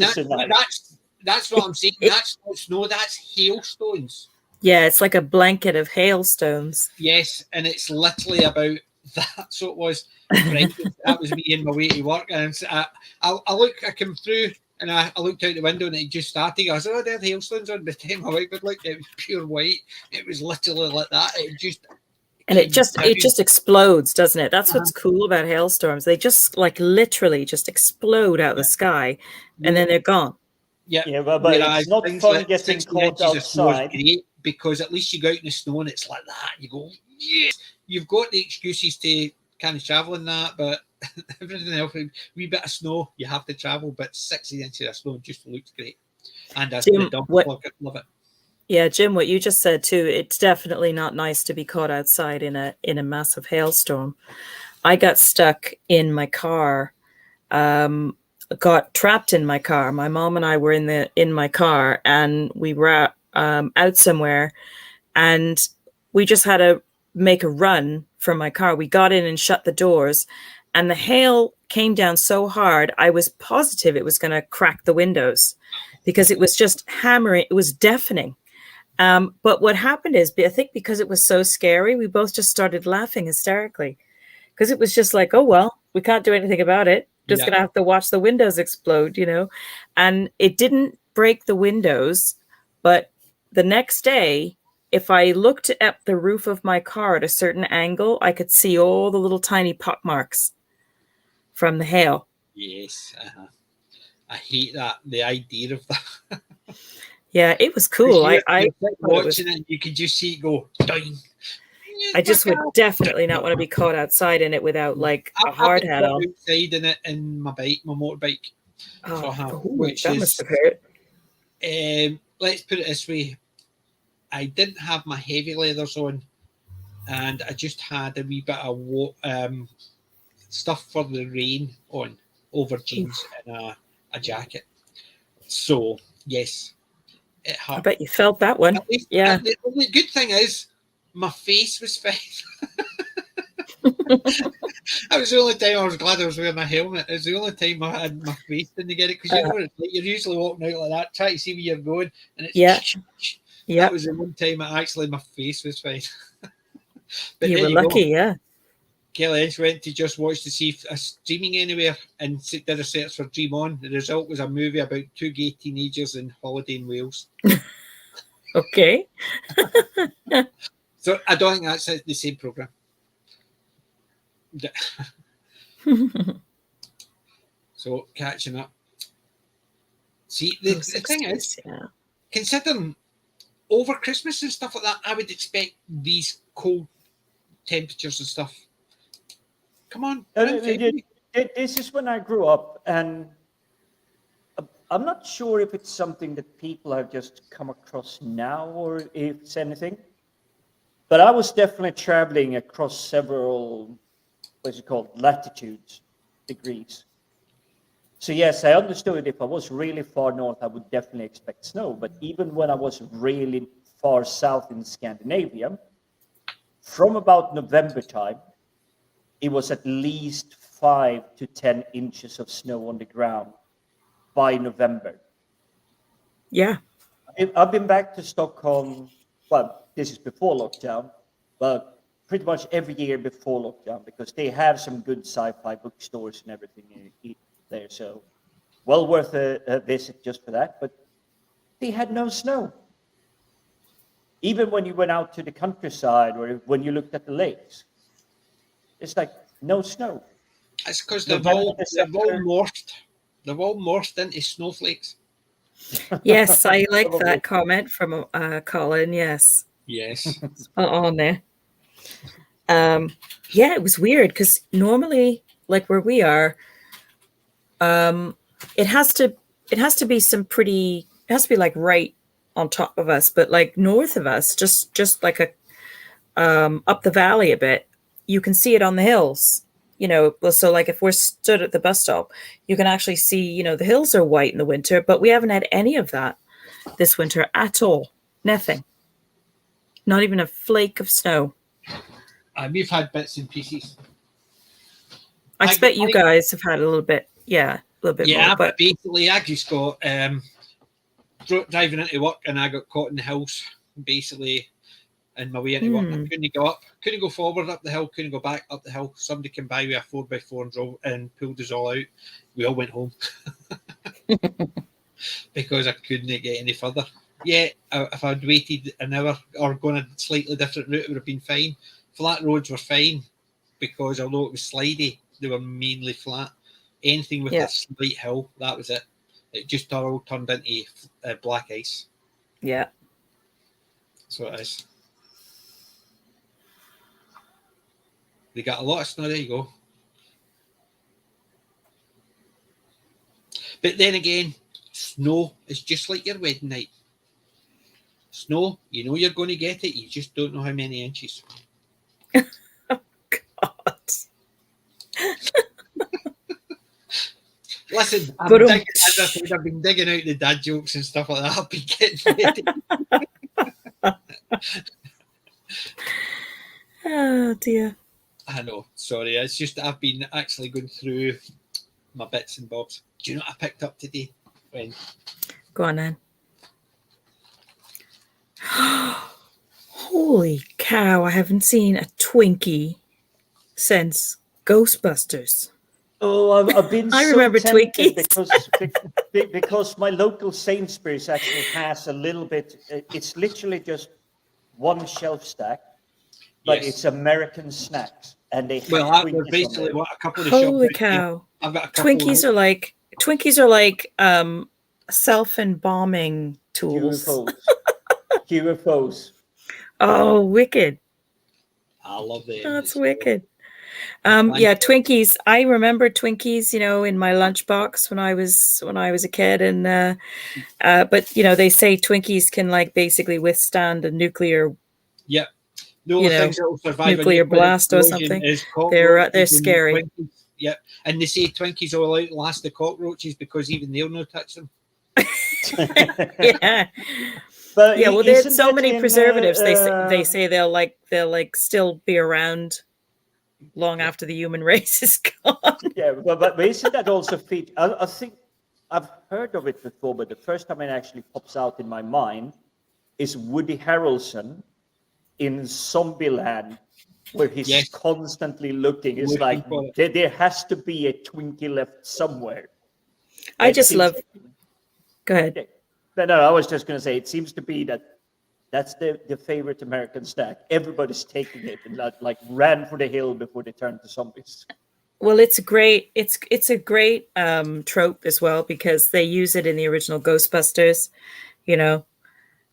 That's what I'm saying. That's not snow. That's hailstones. Yeah, it's like a blanket of hailstones. Yes, and it's literally about that. So it was. Right, that was me on my way to work, and I came through and I looked out the window and it just started. I was like, oh, there are hailstones on. By the time I looked, it was pure white. It was literally like that. It just explodes, doesn't it? That's what's cool about hailstorms. They just like literally just explode out of the sky, and then they're gone. Yeah, but it's not fun getting caught outside. Great because at least you go out in the snow and it's like that. You go, yes, you've got the excuses to kind of travel in that, but everything else, a wee bit of snow, you have to travel, but 60 inches of snow just looks great. And as the dog, love it. Yeah, Jim, what you just said too, it's definitely not nice to be caught outside in a massive hailstorm. I got stuck in my car, got trapped in my car. My mom and I were in my car, and we were out somewhere, and we just had to make a run from my car. We got in and shut the doors, and the hail came down so hard, I was positive it was going to crack the windows because it was just hammering. It was deafening. But what happened is, I think because it was so scary, we both just started laughing hysterically because it was just like, oh, well, we can't do anything about it. Just going to have to watch the windows explode, and it didn't break the windows. But the next day, if I looked at the roof of my car at a certain angle, I could see all the little tiny pock marks from the hail. Yes. I hate that. The idea of that. Yeah, it was cool. I watching it, you could just see it go down. I just would definitely not want to be caught outside in it without like a hard hat on. Outside in it in my motorbike. That must have hurt. Let's put it this way. I didn't have my heavy leathers on, and I just had a wee bit of stuff for the rain on over jeans and a jacket. So yes, it hurt. I bet you felt that one. Yeah. The only good thing is my face was fine. That was the only time I was glad I was wearing a helmet. It was the only time I had my face didn't get it, because you're usually walking out like that, trying to see where you're going, and it's That was the one time actually my face was fine. But you were lucky, yeah. Kelly went to Just Watch to see if a streaming anywhere and did a search for Dream On. The result was a movie about two gay teenagers in holiday in Wales. Okay. So I don't think that's the same program. So catching up. See, the thing is, considering over Christmas and stuff like that, I would expect these cold temperatures and stuff. Come on. This is when I grew up, and I'm not sure if it's something that people have just come across now or if it's anything. But I was definitely traveling across several, what's it called, latitudes, degrees. So yes, I understood if I was really far north, I would definitely expect snow. But even when I was really far south in Scandinavia, from about November time, it was at least 5 to 10 inches of snow on the ground by November. Yeah. I've been back to Stockholm, well, this is before lockdown, but pretty much every year before lockdown, because they have some good sci-fi bookstores and everything there. So well worth a visit just for that. But they had no snow. Even when you went out to the countryside or when you looked at the lakes, it's like no snow. It's because they've all morphed. They've all morphed into snowflakes. Yes, I like that comment from Colin. Yes. Yes. On there. Yeah, it was weird because normally, like where we are, it has to be some pretty. It has to be like right on top of us, but like north of us, just like a up the valley a bit, you can see it on the hills. You know, so like if we're stood at the bus stop, you can actually see, you know, the hills are white in the winter, but we haven't had any of that this winter at all. Nothing. Not even a flake of snow. We've had bits and pieces. I expect you guys have had a little bit, a little bit more. Yeah, but basically I just got driving into work and I got caught in the hills, basically. And my way into work, I couldn't go up, couldn't go forward up the hill, couldn't go back up the hill. Somebody came by with a 4x4 and drove and pulled us all out. We all went home because I couldn't get any further. Yeah, if I'd waited an hour or gone a slightly different route, it would have been fine. Flat roads were fine because although it was slidey, they were mainly flat. Anything with a slight hill, that was it. It just all turned into black ice. Yeah. So it is. They got a lot of snow. There you go. But then again, snow is just like your wedding night. Snow, you know you're going to get it. You just don't know how many inches. Oh, God. Listen, I've been digging out the dad jokes and stuff like that. I've been getting ready. Oh, dear. I know, sorry. It's just that I've been actually going through my bits and bobs. Do you know what I picked up today? When? Go on then. Holy cow, I haven't seen a Twinkie since Ghostbusters. Oh, I've been I remember Twinkies. because my local Sainsbury's actually has a little bit, it's literally just one shelf stack, but it's American snacks. And they have that was basically what a couple of Holy cow. I've got a couple Twinkies are like self-embalming tools. UFOs. Oh, wicked. I love them. That's wicked. Twinkies. I remember Twinkies, you know, in my lunchbox when I was a kid, and but you know, they say Twinkies can like basically withstand a nuclear nuclear blast or something. They're scary. Yeah, and they say Twinkies will outlast the cockroaches because even they'll not touch them. Yeah. But well, there's so many preservatives. They say they'll still be around long after the human race is gone. Yeah, but isn't that also feature? I think I've heard of it before, but the first time it actually pops out in my mind is Woody Harrelson in Zombieland where he's constantly looking. It's like there has to be a Twinkie left somewhere. I just love. Go ahead. No, I was just going to say it seems to be that's the favorite American snack. Everybody's taking it and like ran for the hill before they turned to zombies. Well, it's a great trope as well, because they use it in the original Ghostbusters, you know,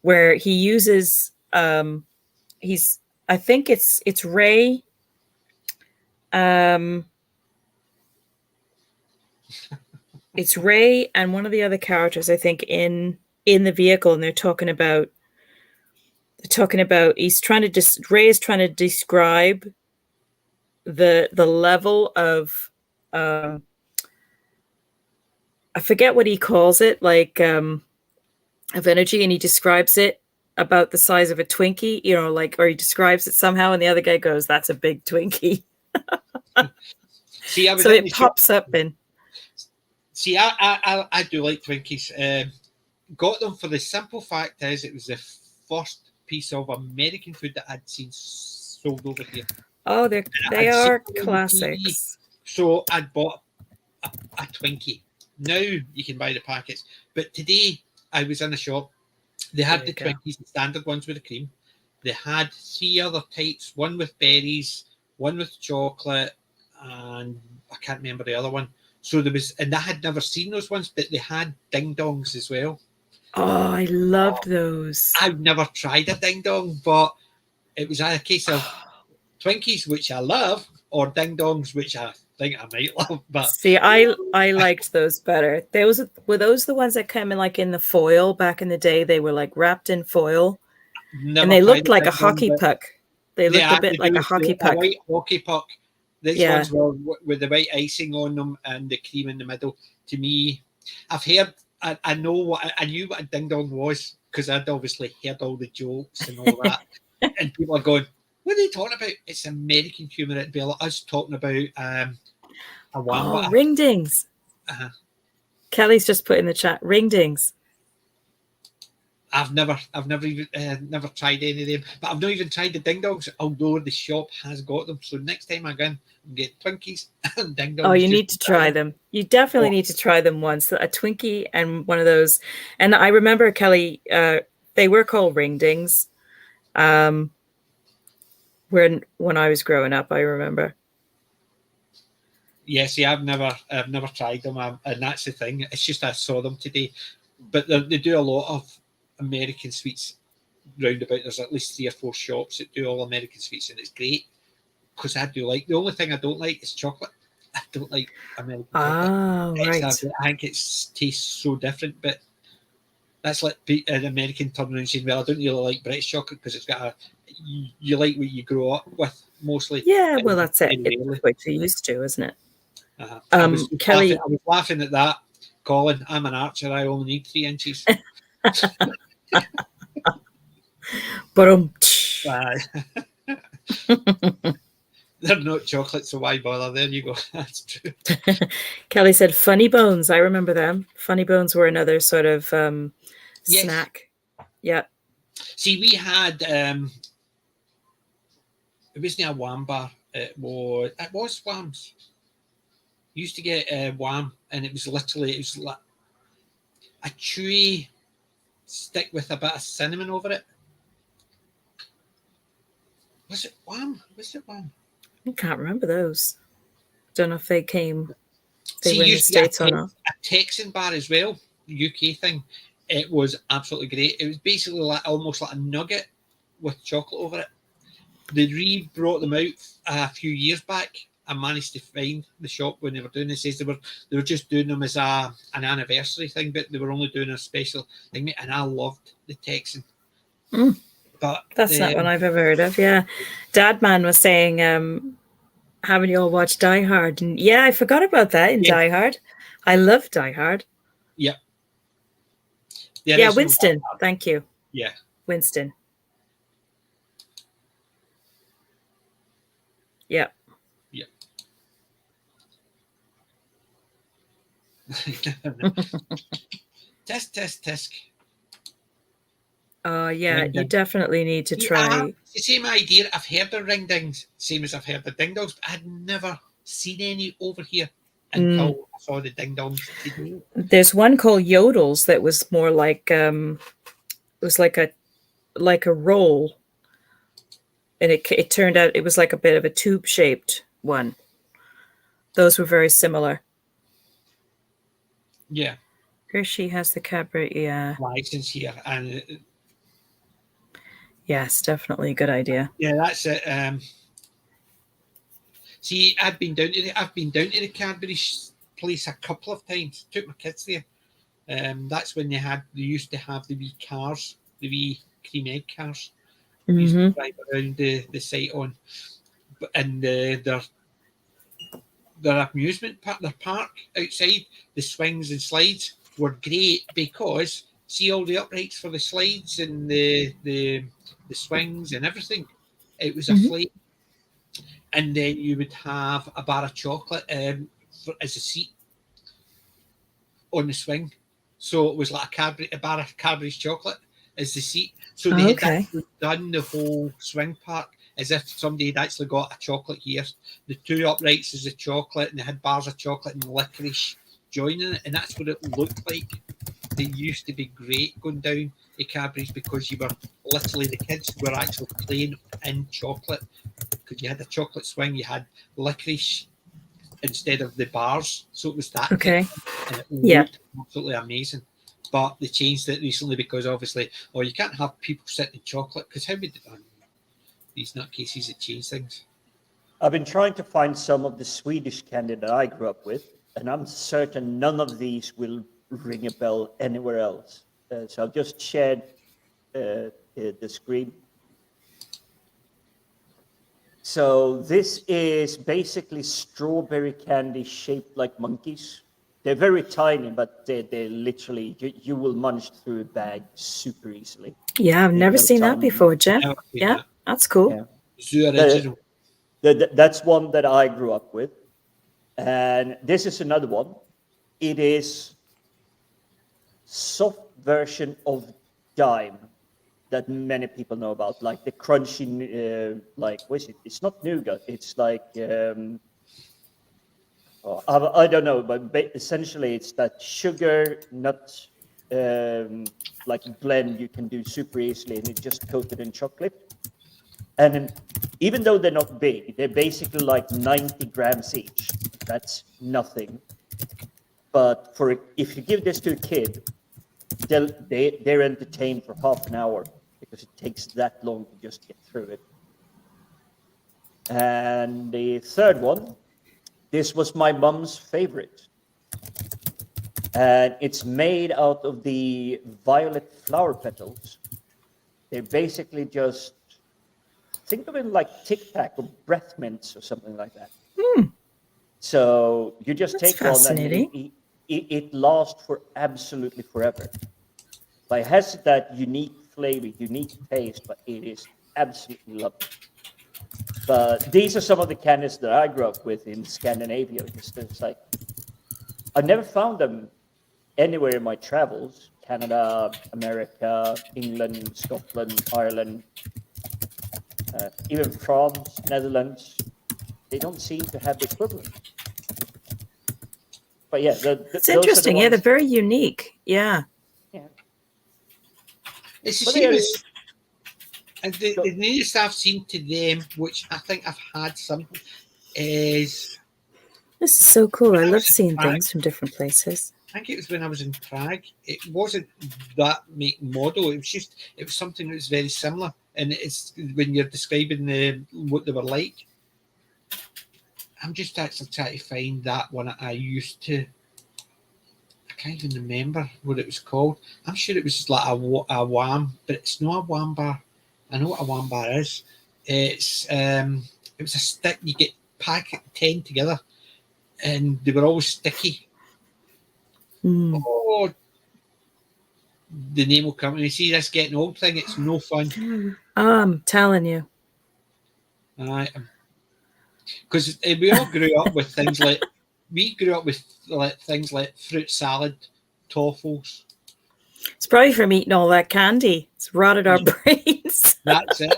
where he uses I think it's Ray. It's Ray and one of the other characters, I think, in the vehicle, and they're talking about Ray is trying to describe the level of I forget what he calls it, like of energy, and he describes it about the size of a Twinkie, you know, like, or he describes it somehow, and the other guy goes, "That's a big Twinkie." See, so it pops up in. See, I do like Twinkies. Got them for the simple fact is it was the first piece of American food that I'd seen sold over here. Oh, they are classics. So I'd bought a Twinkie. Now you can buy the packets. But today I was in a shop. They had the Twinkies, the standard ones with the cream. They had 3 other types, one with berries, one with chocolate, and I can't remember the other one. So there was, and I had never seen those ones, but they had ding dongs as well. Oh, I loved those. I've never tried a ding dong, but it was a case of Twinkies, which I love, or ding dongs, which I think I might love. But see, I liked those better. Were those the ones that came in like in the foil back in the day? They were like wrapped in foil, and they looked like a hockey puck. They looked a bit like a hockey puck. A white hockey puck. These ones were with the white icing on them and the cream in the middle. To me, I've heard, I knew what a ding dong was, because I'd obviously heard all the jokes and all that. And people are going, "What are they talking about?" It's American humour. It'd be like us talking about a wamba. Oh, ring dings. Kelly's just put in the chat, ring dings. I've never never tried any of them, but I've not even tried the ding dongs, although the shop has got them. So next time I go in, I'm get Twinkies and ding dongs. Oh, you need to try them. You definitely need to try them once. A Twinkie and one of those. And I remember, Kelly, they were called ring dings. When I was growing up, I remember. Yeah, see, I've never tried them, and that's the thing. It's just I saw them today, but they do a lot of American sweets roundabout. There's at least 3 or 4 shops that do all American sweets, and it's great because I do like. The only thing I don't like is chocolate. I don't like American chocolate. Right. I think it tastes so different, but that's like an American turning around and saying, "Well, I don't really like British chocolate because it's got you like what you grow up with mostly." Yeah, well, that's it. It's what you're used to, isn't it? Kelly, I was laughing at that. Colin, I'm an archer. I only need 3 inches. But they're not chocolate, so why bother? There you go. That's true. Kelly said funny bones. I remember them. Funny bones were another sort of snack. Yeah. See, we had it wasn't a wham bar. It was Whams. You used to get wham, and it was like a chewy stick with a bit of cinnamon over it. Was it wham? I can't remember those. Don't know if they came. They were in the States or not. A Texan bar as well, UK thing. It was absolutely great. It was basically almost like a nugget with chocolate over it. They brought them out a few years back. I managed to find the shop when they were doing this. They were just doing them as an anniversary thing, but they were only doing a special thing. And I loved the Texan. But that's not one I've ever heard of. Yeah, Dadman was saying, haven't you all watched Die Hard? And yeah, I forgot about that in Die Hard. I love Die Hard. Yeah. Yeah, Winston. Thank you. Yeah, Winston. Yeah. Tisk. Yeah, you definitely need to try. the same idea. I've heard of ring dings, same as I've heard of ding dongs, but I'd never seen any over here until I saw the ding dongs today. There's one called Yodels that was more like it was like a roll, and it turned out it was like a bit of a tube shaped one. Those were very similar. Yeah. Here she has the Cadbury license here, and yes, definitely a good idea. Yeah, that's it. See, I've been down to the Cadbury place a couple of times. Took my kids there. That's when they used to have the wee cars, the wee cream egg cars. We used to drive around the site on, and their amusement park, their park outside, the swings and slides were great because see all the uprights for the slides and the swings and everything. It was a flight, and then you would have a bar of chocolate as a seat on the swing. So it was like a bar of Cadbury's chocolate as the seat. So they had actually done the whole swing park as if somebody had actually got a chocolate here. The two uprights is the chocolate, and they had bars of chocolate and licorice joining it, and that's what it looked like. They used to be great going down the Cadbury's because you were literally, the kids were actually playing in chocolate because you had a chocolate swing, you had licorice instead of the bars, so it was that. Okay. And it looked absolutely amazing. But they changed it recently because obviously, you can't have people sitting in chocolate because how would these nutcases that change things? I've been trying to find some of the Swedish candy that I grew up with, and I'm certain none of these will ring a bell anywhere else. So I've just shared the screen. So this is basically strawberry candy shaped like monkeys. They're very tiny, but they're literally, you will munch through a bag super easily. Yeah, I've never seen that before, Jeff. Yeah, that's cool. Yeah. That's one that I grew up with. And this is another one. It is soft version of Dime that many people know about, like the crunchy, what is it? It's not nougat. It's like, I don't know, but essentially it's that sugar nut like blend you can do super easily, and it's just coated in chocolate. And even though they're not big, they're basically like 90 grams each. That's nothing. But if you give this to a kid, they're entertained for half an hour because it takes that long to just get through it. And the third one, this was my mom's favorite. And it's made out of the violet flower petals. They're basically just, think of it like Tic Tac or breath mints or something like that. So you just take one and it lasts for absolutely forever. But it has that unique flavor, unique taste, but it is absolutely lovely. But these are some of the candies that I grew up with in Scandinavia. It's like, I never found them anywhere in my travels. Canada, America, England, Scotland, Ireland, even France, Netherlands. They don't seem to have the equivalent. But yeah, it's interesting. Yeah, they're very unique. Yeah. It's the same as the nearest I've seen to them, which I think I've had some, is... This is so cool. I love seeing things from different places. I think it was when I was in Prague. It wasn't that make model. It was something that was very similar. And it's when you're describing what they were like. I'm just actually trying to find that one I used to... I can't even remember what it was called. I'm sure it was just like a Wham, but it's not a Wham bar. I know what a Wham bar is. It was a stick you get packed 10 together, and they were always sticky. Oh, the name will come. And you see this getting old thing, it's no fun. I'm telling you. Because we all grew up with things like, things like fruit salad, toffles. It's probably from eating all that candy. It's rotted our brains. That's it.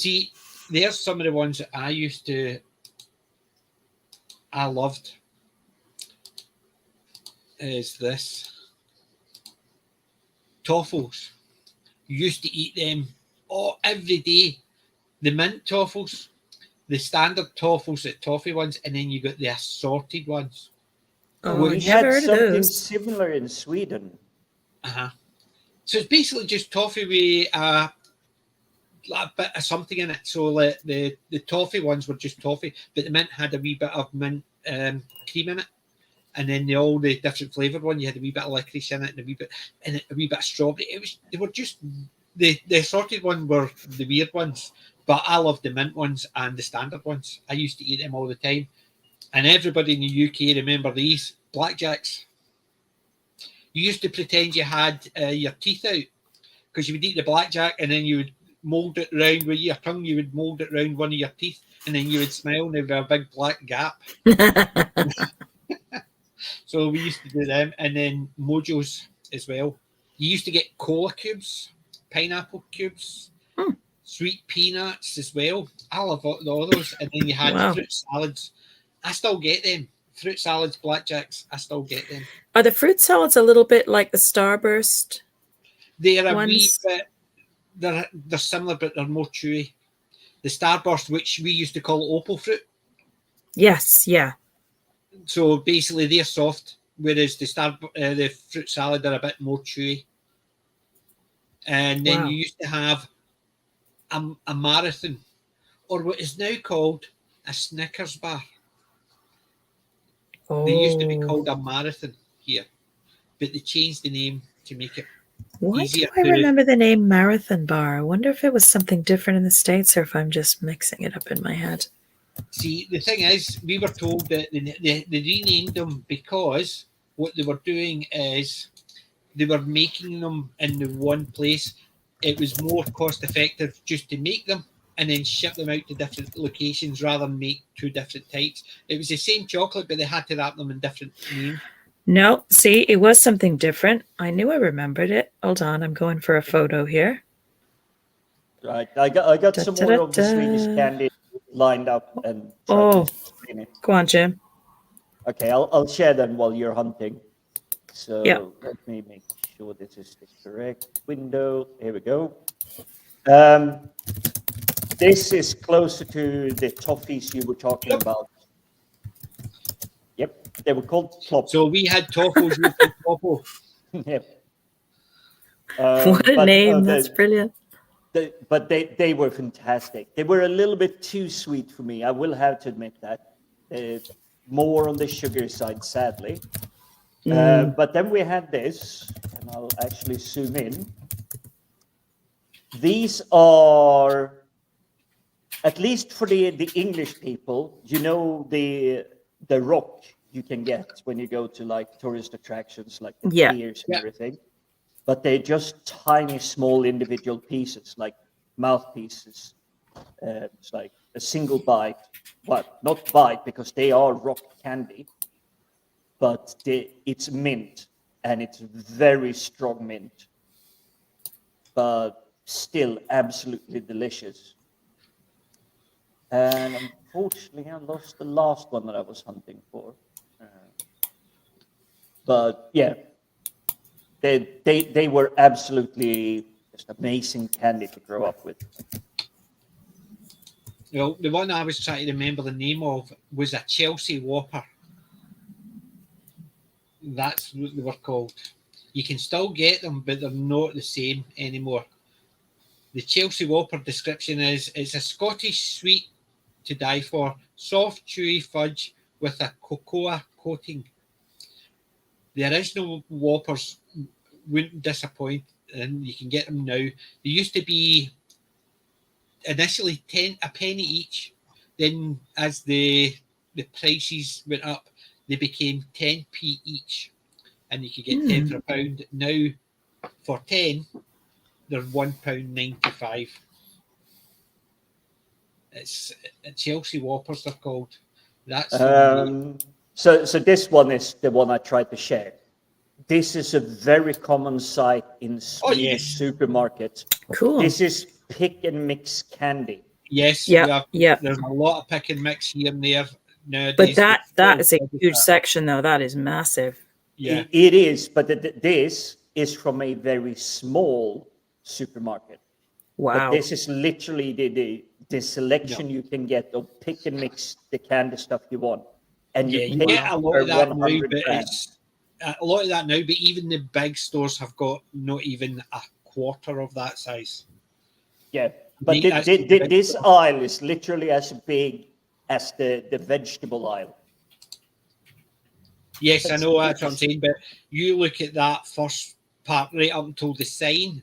See, there's some of the ones that I loved. Is this Toffles? You used to eat them every day. The mint Toffles, the standard Toffles, the toffee ones, and then you got the assorted ones. Oh, we never had heard of something those. similar in Sweden. So it's basically just toffee with a bit of something in it. So like the toffee ones were just toffee, but the mint had a wee bit of mint cream in it. And then all the different flavoured one, you had a wee bit of licorice in it and a wee bit of strawberry. They were just the assorted one were the weird ones, but I love the mint ones and the standard ones. I used to eat them all the time, and everybody in the UK remember these blackjacks. You used to pretend you had your teeth out because you would eat the blackjack and then you would mould it round with your tongue. You would mould it round one of your teeth, and then you would smile, and there would be a big black gap. So we used to do them, and then Mojos as well. You used to get cola cubes, pineapple cubes, sweet peanuts as well. I love all those. And then you had fruit salads. I still get them. Fruit salads, blackjacks, I still get them. Are the fruit salads a little bit like the Starburst? They're a wee bit, they're similar, but they're more chewy. The Starburst, which we used to call opal fruit. Yes, yeah. So basically, they're soft, whereas the fruit salad are a bit more chewy. And then you used to have a marathon, or what is now called a Snickers bar. Oh. They used to be called a marathon here, but they changed the name to make it easier. Why do I remember the name Marathon Bar? I wonder if it was something different in the States or if I'm just mixing it up in my head. See, the thing is, we were told that they renamed them because what they were doing is they were making them in the one place. It was more cost effective just to make them and then ship them out to different locations rather than make two different types. It was the same chocolate, but they had to wrap them in different names. No, see, it was something different. I knew I remembered it. Hold on, I'm going for a photo here. Right, I got some more of the Swedish candy lined up and go on, Jim. Okay, I'll share them while you're hunting. So let me make sure this is the correct window. Here we go. This is closer to the toffees you were talking about. Yep, they were called Plop. So we had Toffles with Toffle. Yep. What a name! That's brilliant. But they were fantastic. They were a little bit too sweet for me. I will have to admit that. More on the sugar side, sadly. But then we had this, and I'll actually zoom in. These are, at least for the English people, you know, the rock you can get when you go to like tourist attractions like the piers and everything. But they're just tiny, small individual pieces, like mouthpieces. It's like a single bite. Well, not bite because they are rock candy, but it's mint, and it's very strong mint, but still absolutely delicious. And unfortunately, I lost the last one that I was hunting for. But yeah. They were absolutely just amazing candy to grow up with. Well, the one I was trying to remember the name of was a Chelsea Whopper. That's what they were called. You can still get them, but they're not the same anymore. The Chelsea Whopper description is it's a Scottish sweet to die for, soft, chewy fudge with a cocoa coating. The original Whoppers wouldn't disappoint, and you can get them now. They used to be initially a penny each. Then, as the prices went up, they became 10p each, and you could get 10 for £1. Now, for 10, they're £1.95. It's Chelsea Whoppers. They're called. That's so this one is the one I tried to share. This is a very common sight in Swedish supermarkets. Cool. This is pick and mix candy. Yes, yeah. There's a lot of pick and mix here and there nowadays. But that is a huge section, though. That is massive. Yeah, it is. But this is from a very small supermarket. Wow. But this is literally the selection you can get of pick and mix the candy stuff you want. And you get a lot of that now, but it's a lot of that now. But even the big stores have got not even a quarter of that size. Yeah, but this aisle is literally as big as the vegetable aisle. Yes, I know that's what I'm saying. But you look at that first part right up until the sign.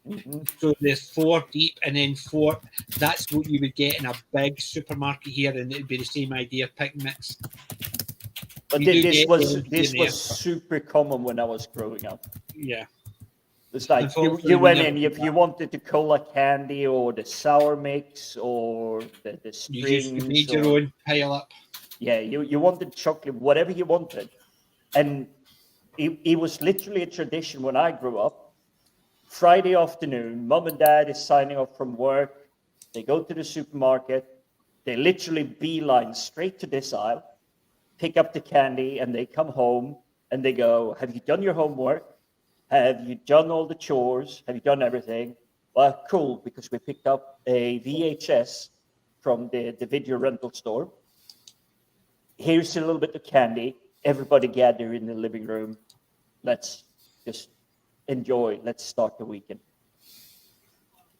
Mm-hmm. So there's 4 deep and then 4. That's what you would get in a big supermarket here, and it'd be the same idea, pick and mix. But this was super common when I was growing up. Yeah, it's like you went in if you wanted the cola candy or the sour mix or the strings. You made your own pile up. Yeah, you wanted chocolate, whatever you wanted, and it was literally a tradition when I grew up. Friday afternoon, mom and dad is signing off from work. They go to the supermarket. They literally beeline straight to this aisle, pick up the candy, and they come home and they go, have you done your homework? Have you done all the chores? Have you done everything? Well, cool, because we picked up a VHS from the video rental store. Here's a little bit of candy. Everybody gather in the living room. Let's just enjoy. Let's start the weekend.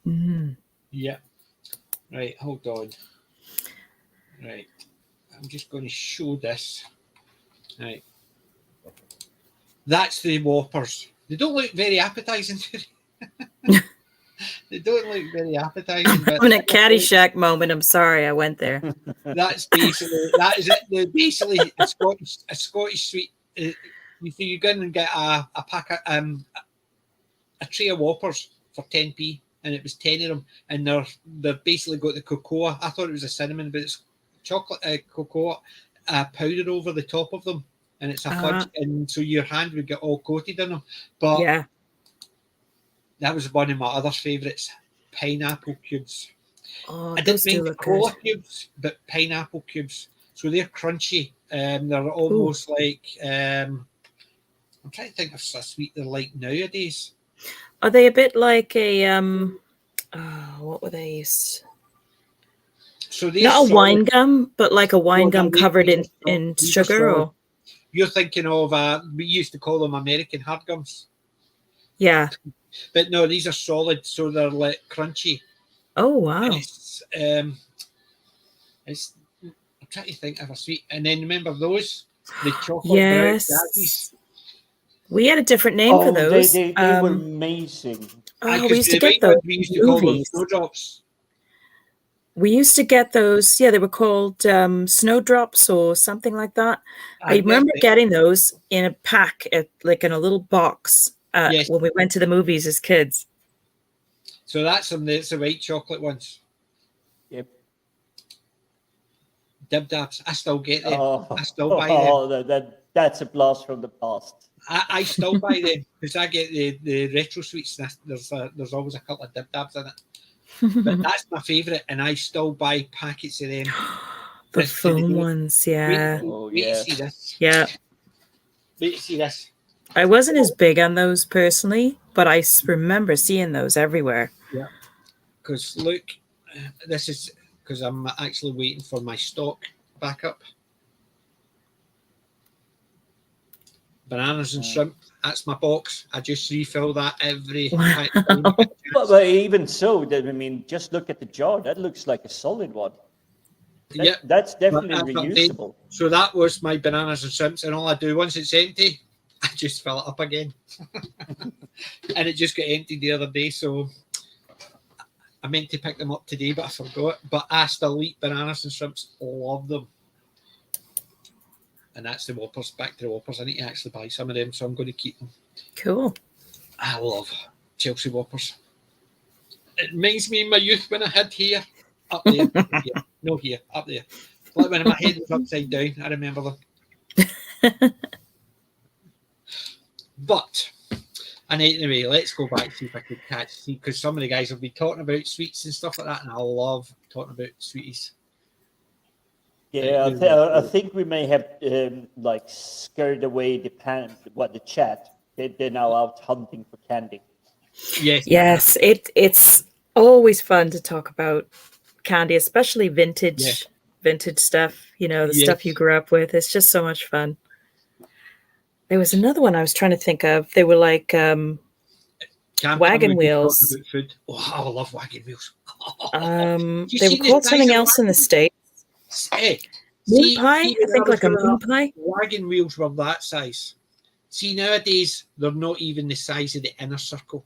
Mm-hmm. Yeah. Right, hold on. Right. I'm just going to show this. Right. That's the Whoppers. They don't look very appetizing. They don't look very appetizing. But I'm in a Caddyshack moment. I'm sorry I went there. That's basically, that is it. They're basically a Scottish sweet. You go in and get a pack of, a tray of Whoppers for 10p, and it was 10 of them, and they've basically got the cocoa. I thought it was a cinnamon, but it's chocolate cocoa powder over the top of them, and it's a fudge, and so your hand would get all coated in them. But yeah, that was one of my other favourites, pineapple cubes. Oh, I didn't mean cola cubes, but pineapple cubes. So they're crunchy. They're almost like I'm trying to think of a sweet they're like nowadays. Are they a bit like a what were they? So not a wine gum, but like a wine gum covered in sugar. Or you're thinking of we used to call them American hard gums. Yeah, but no, these are solid, so they're like crunchy. Oh wow! I'm trying to think of a sweet, and then remember those the chocolate brown daddies. We had a different name for those. They were amazing. We used to get those. We used to call them snowdrops. We used to get those. Yeah, they were called snowdrops or something like that. I remember getting those in a pack, like in a little box, when we went to the movies as kids. So that's them. It's the white chocolate ones. Yep. Dib dabs. I still get them. I still buy them. That's a blast from the past. I still buy them because I get the retro sweets. There's always a couple of dib dabs in it. But that's my favourite, and I still buy packets of them. The foam ones, yeah. Wait to see this. Yeah. Wait to see this. I wasn't as big on those personally, but I remember seeing those everywhere. Yeah. Because look, this is because I'm actually waiting for my stock back up. Bananas and shrimp. That's my box. I just refill that every time. But even so, I mean, just look at the jar. That looks like a solid one. That's definitely reusable. So that was my bananas and shrimps, and all I do once it's empty, I just fill it up again. And it just got emptied the other day, so I meant to pick them up today, but I forgot. But I still eat bananas and shrimps. Love them. And that's the Whoppers. Back to the Whoppers. I need to actually buy some of them, so I'm going to keep them. Cool. I love Chelsea Whoppers. It reminds me of my youth when I had hair. Up there. Here. No, here. Up there. Like when my head was upside down. I remember them. But And anyway, let's go back to see if I could see, because some of the guys have been talking about sweets and stuff like that, and I love talking about sweeties. Yeah, I think we may have like scared away the chat. They're now out hunting for candy. Yes, it's always fun to talk about candy, especially vintage stuff. You know, the stuff you grew up with. It's just so much fun. There was another one I was trying to think of. They were like wagon wheels. Food. Oh, I love wagon wheels. They were called something else in the States. Moon pie? I think like a moon pie. Wagon wheels were that size. See, nowadays they're not even the size of the inner circle.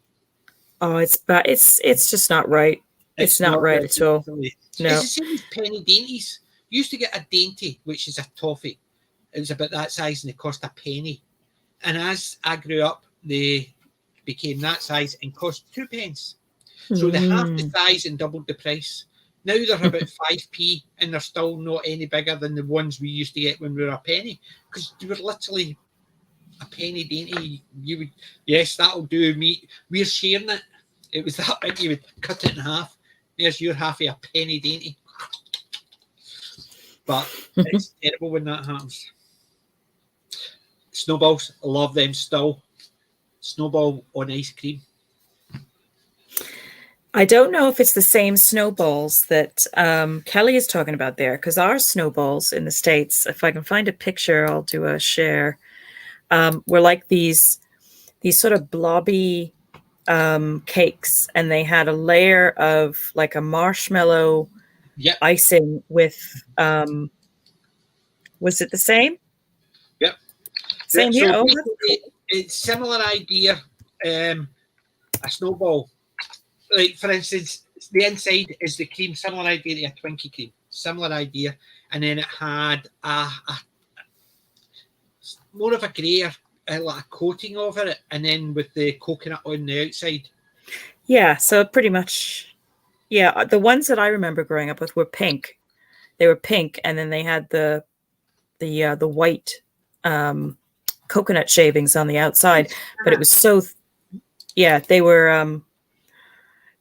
Oh, it's bad. It's just not right. It's not right at all. No. It's the same as penny dainties. You used to get a dainty, which is a toffee. It was about that size and it cost a penny. And as I grew up, they became that size and cost 2 pence. So they halved the size and doubled the price. Now they're about 5p and they're still not any bigger than the ones we used to get when we were a penny. Because they were literally a penny dainty. You would, yes, that'll do me. We're sharing it. It was that big, you would cut it in half. There's your half of a penny dainty. But it's terrible when that happens. Snowballs, I love them still. Snowball on ice cream. I don't know if it's the same snowballs that Kelly is talking about there, because our snowballs in the States, if I can find a picture, I'll do a share, were like these sort of blobby cakes, and they had a layer of like a marshmallow icing with, was it the same? Yep. Same here. So it's similar idea. A snowball. Like, for instance, the inside is the cream, similar idea to a Twinkie cream, similar idea. And then it had a more of a grey, like a coating over it, and then with the coconut on the outside. Yeah, so pretty much, yeah. The ones that I remember growing up with were pink. They were pink, and then they had the white coconut shavings on the outside. But it was so, they were.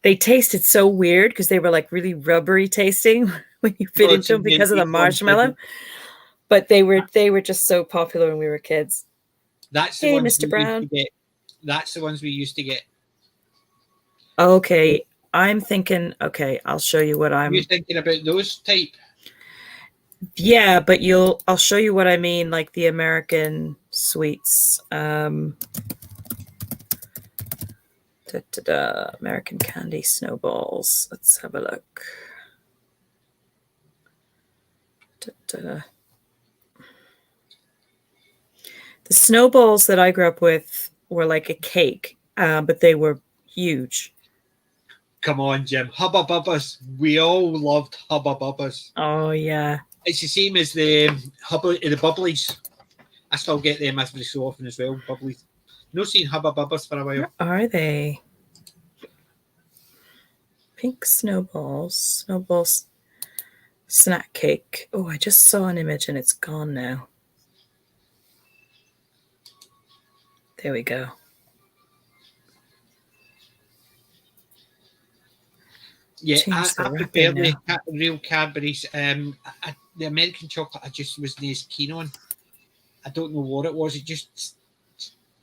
They tasted so weird because they were like really rubbery tasting when you bit into them because of the marshmallow. But they were just so popular when we were kids. That's the ones Mr. Brown. That's the ones we used to get. Okay, I'm thinking. Okay, I'll show you what I'm. You're thinking about those type. Yeah, but I'll show you what I mean, like the American sweets. American candy snowballs. Let's have a look. The snowballs that I grew up with were like a cake, but they were huge. Come on, Jim. Hubba Bubbas. We all loved Hubba Bubbas. Oh, yeah. It's the same as the Bubblies. I still get them every so often as well, Bubblies. No seen Hubba Bubbas for a while. Where are they? Pink snowballs. Snowballs. Snack cake. Oh, I just saw an image and it's gone now. There we go. Yeah, I prefer the real Cadbury's. The American chocolate I just wasn't as keen on. I don't know what it was.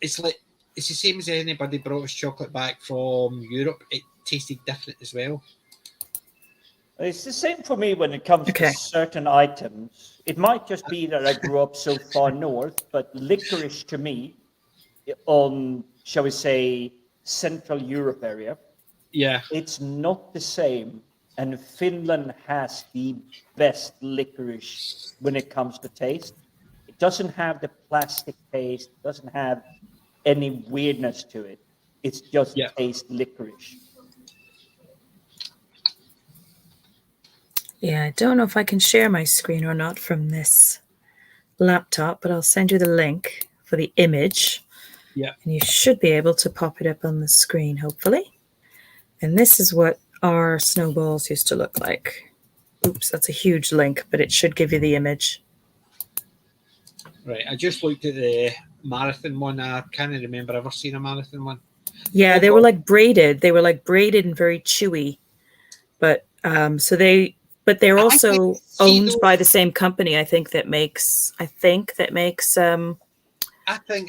It's like, it's the same as anybody brought us chocolate back from Europe. It tasted different as well. It's the same for me when it comes to certain items. It might just be that I grew up so far north, but licorice to me, on, shall we say, Central Europe area, it's not the same. And Finland has the best licorice when it comes to taste. It doesn't have the plastic taste, it doesn't have any weirdness to it. It's just taste licorice. Yeah, I don't know if I can share my screen or not from this laptop, but I'll send you the link for the image. Yeah. And you should be able to pop it up on the screen, hopefully. And this is what our snowballs used to look like. Oops, that's a huge link, but it should give you the image. Right, I just looked at the marathon one. I can't remember ever seen a marathon one. Yeah, they were like braided. They were like braided and very chewy. But they're also owned by the same company, I think that makes I think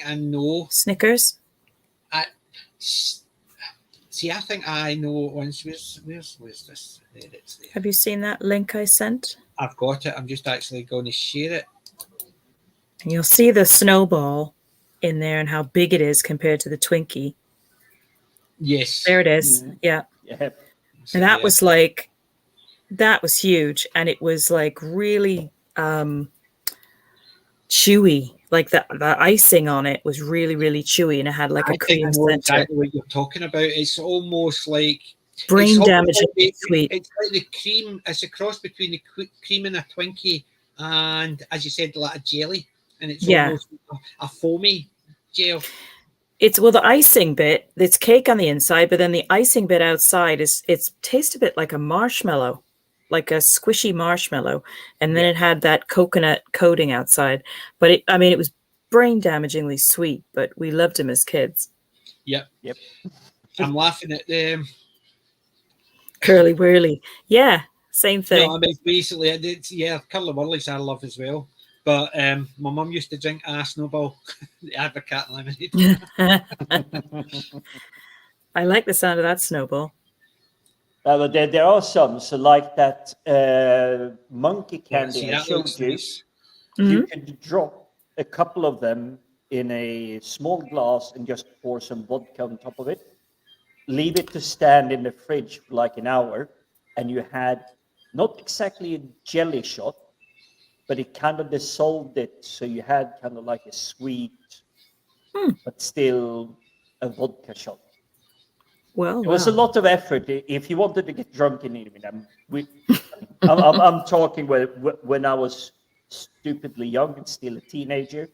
I know Snickers. I think I know once. Where's this? There, it's there. Have you seen that link I sent? I've got it. I'm just actually going to share it. And you'll see the snowball in there and how big it is compared to the Twinkie. Yes. There it is. Mm-hmm. Yeah. And that was huge. And it was like really chewy. Like the icing on it was really, really chewy. And it had like a cream center. Exactly what you're talking about. It's almost like brain damaging sweet. It's like the cream. It's a cross between the cream and a Twinkie, and as you said, like a jelly, and it's almost a foamy gel. The icing bit. It's cake on the inside, but then the icing bit outside tastes a bit like a marshmallow, like a squishy marshmallow, and then it had that coconut coating outside. But it was brain damagingly sweet. But we loved them as kids. Yep. I'm laughing at them. Curly Whirly. Yeah, same thing. No, basically, Curly Whirlies I love as well. But my mum used to drink Snowball, the Advocate lemonade. I like the sound of that Snowball. But there are some, so like that monkey candy I showed you. Nice. You could drop a couple of them in a small glass and just pour some vodka on top of it. Leave it to stand in the fridge for like an hour, and you had not exactly a jelly shot, but it kind of dissolved it, so you had kind of like a sweet, but still a vodka shot. Well, it was a lot of effort. If you wanted to get drunk in the evening, I'm talking when I was stupidly young and still a teenager.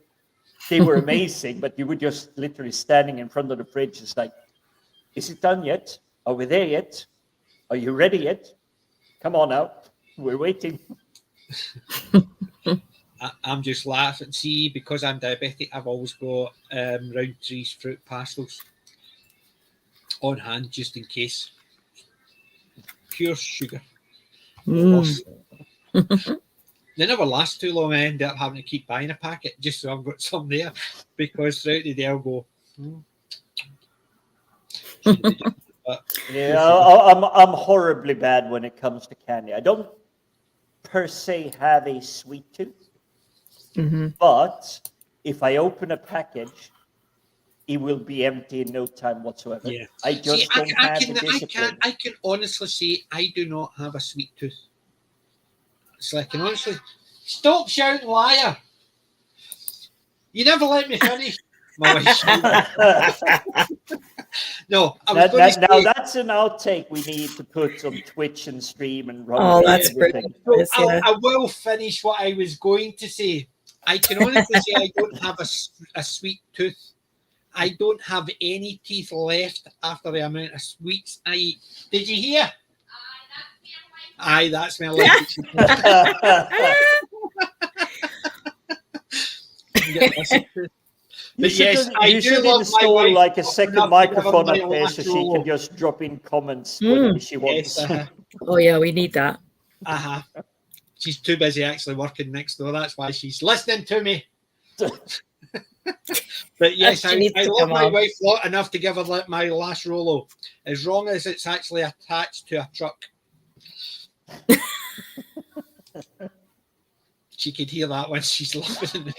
They were amazing, but you were just literally standing in front of the fridge, just like, is it done yet? Are we there yet? Are you ready yet? Come on out. We're waiting. I'm just laughing. See, because I'm diabetic, I've always got Roundtree's fruit pastels on hand just in case. Pure sugar. They never last too long. I end up having to keep buying a packet just so I've got some there, because throughout the day I'll go, I'm horribly bad when it comes to candy. I don't per se have a sweet tooth, but if I open a package, it will be empty in no time whatsoever. Yeah. I just don't have the discipline. I can honestly say I do not have a sweet tooth. So I can honestly stop shouting, liar! You never let me finish. My wife. No, now that's an outtake we need to put on Twitch and stream and run. Oh, that's brilliant. So I will finish what I was going to say. I can honestly say I don't have a sweet tooth. I don't have any teeth left after the amount of sweets I eat. Did you hear? Aye, that's my life. But yes, I do love install like a second microphone up there so she can just drop in comments whenever she wants. Yes, Oh yeah, we need that. She's too busy actually working next door. That's why she's listening to me. But yes, I love my wife a lot enough to give her my last Rolo, as long as it's actually attached to a truck. She could hear that when she's laughing in the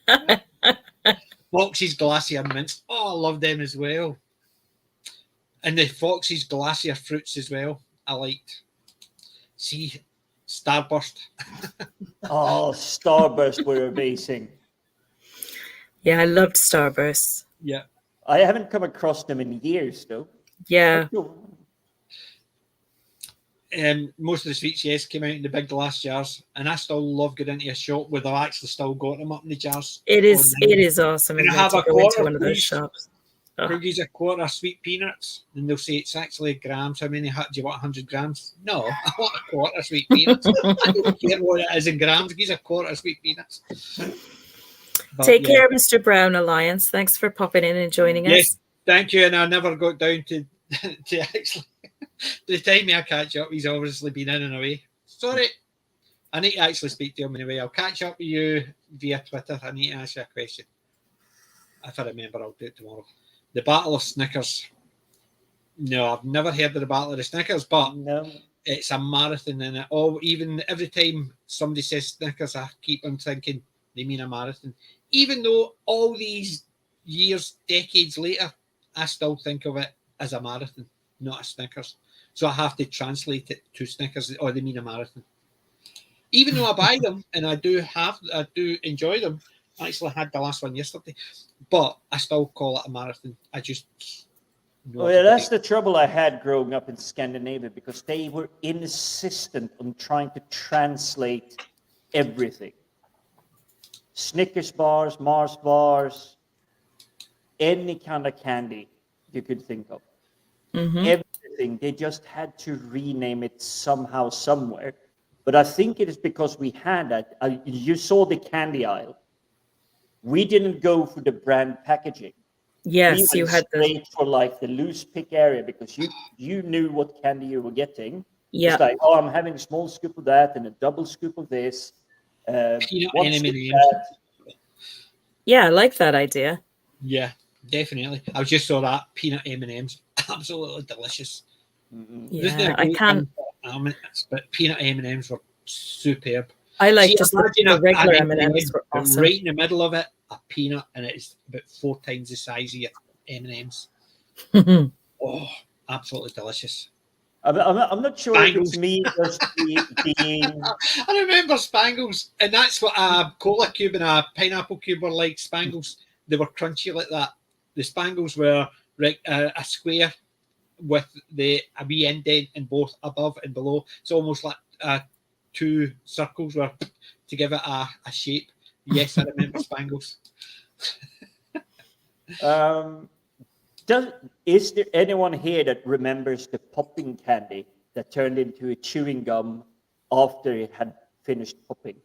background. Foxy's Glacier Mints. Oh, I love them as well. And the Foxy's Glacier Fruits as well. I liked. See, Starburst. Oh, Starburst were amazing. Yeah, I loved Starburst. Yeah. I haven't come across them in years, though. Yeah. Most of the sweets, yes, came out in the big glass jars, and I still love going into a shop where they've actually still got them up in the jars. It is awesome. And I have a quarter one of those shops. Use a quarter of sweet peanuts, and they'll say it's actually grams. How many do you want? 100 grams? No, I want a quarter of sweet peanuts. I don't care what it is in grams. Use a quarter of sweet peanuts. Take care, Mr. Brown Alliance. Thanks for popping in and joining us. Thank you, and I never got down to actually. The time I catch up, he's obviously been in and away. Sorry, I need to actually speak to him anyway. I'll catch up with you via Twitter. I need to ask you a question. If I remember, I'll do it tomorrow. The Battle of Snickers. No, I've never heard of the Battle of the Snickers, but it's a marathon, and even every time somebody says Snickers, I keep on thinking they mean a marathon. Even though all these years, decades later, I still think of it as a marathon, not a Snickers. So I have to translate it to Snickers, or they mean a marathon. Even though I buy them and I do enjoy them. I actually had the last one yesterday, but I still call it a marathon. I just. Well, yeah, that's the trouble I had growing up in Scandinavia, because they were insistent on trying to translate everything. Snickers bars, Mars bars, any kind of candy you could think of. Everything. They just had to rename it somehow, somewhere. But I think it is because we had that. You saw the candy aisle. We didn't go for the brand packaging. Yes, we you had straight for like the loose pick area, because you knew what candy you were getting. Yeah. It's like, oh, I'm having a small scoop of that and a double scoop of this. Peanut M&Ms. Yeah, I like that idea. Yeah, definitely. I just saw that peanut M&Ms, absolutely delicious. Yeah, I can't. But peanut M&Ms were superb. I like just the regular M&Ms. Awesome. Right in the middle of it, a peanut, and it's about 4 times the size of your M&Ms. Oh, absolutely delicious. I'm not sure Spangles. If it's me just being. I remember Spangles, and that's what a cola cube and a pineapple cube were like. Spangles, they were crunchy like that. The Spangles were a square with a wee indent in both above and below. It's almost like 2 circles were to give it a shape. Yes, I remember Spangles. Is there anyone here that remembers the popping candy that turned into a chewing gum after it had finished popping?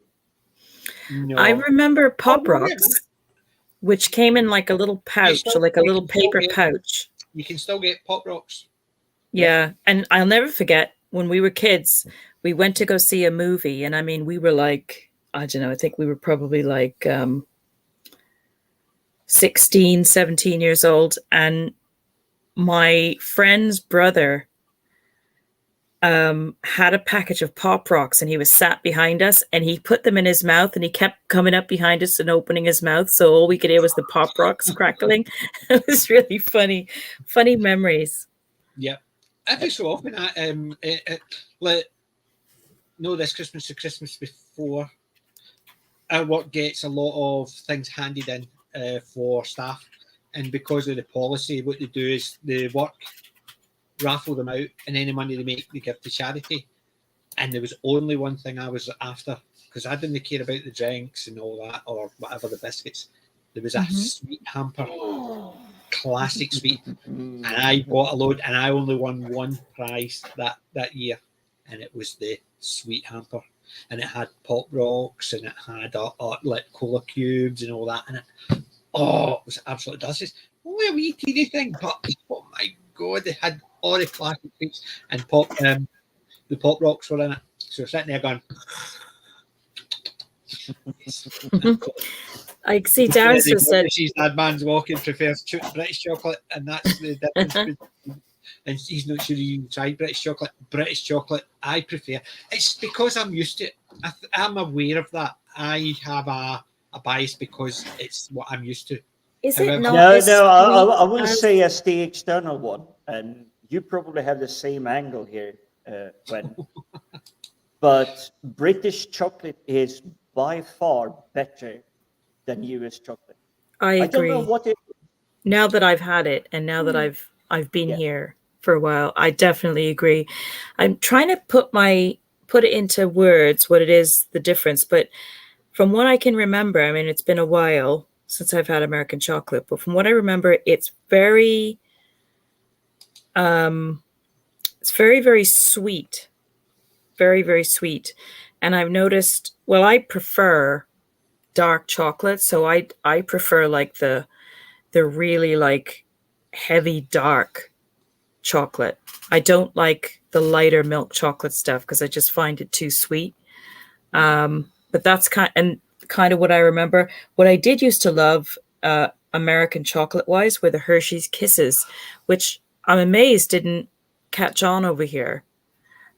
No. I remember Pop Rocks, which came in like a little pouch, like a little paper pouch. You can still get Pop Rocks. Yeah, and I'll never forget when we were kids, we went to go see a movie, and I mean, we were like, I don't know, I think we were probably like 16, 17 years old, and my friend's brother had a package of Pop Rocks, and he was sat behind us, and he put them in his mouth, and he kept coming up behind us and opening his mouth, so all we could hear was the Pop Rocks crackling. It was really funny memories. Yeah. Every so often, this Christmas to Christmas before, our work gets a lot of things handed in for staff, and because of the policy, what they do is they raffle them out, and any money they make, they give to charity. And there was only one thing I was after, because I didn't care about the drinks and all that, or whatever, the biscuits. There was a sweet hamper. Classic sweet, and I bought a load, and I only won one prize that year, and it was the sweet hamper, and it had Pop Rocks, and it had like cola cubes and all that, and it was absolutely delicious. Only a wee teeny thing, but oh my god, they had all the classic sweets, and the Pop Rocks were in it. So sitting there going. I see Darren just said that man's walking prefers British chocolate, and that's the difference. And he's not sure you tried British chocolate. British chocolate, I prefer. It's because I'm used to it. I'm aware of that. I have a bias because it's what I'm used to. Is it not? No, I will say as the external one, and you probably have the same angle here, when. But British chocolate is by far better than US chocolate. I agree. I don't know what it is. Now that I've had it, and now that I've been here for a while, I definitely agree. I'm trying to put it into words what it is, the difference, but from what I can remember, I mean, it's been a while since I've had American chocolate, but from what I remember, it's very very sweet, very, very sweet. And I've noticed, well, I prefer dark chocolate, so I prefer like the really like heavy, dark chocolate. I don't like the lighter milk chocolate stuff because I just find it too sweet. But that's kind of what I remember. What I did used to love, American chocolate wise, were the Hershey's Kisses, which I'm amazed didn't catch on over here.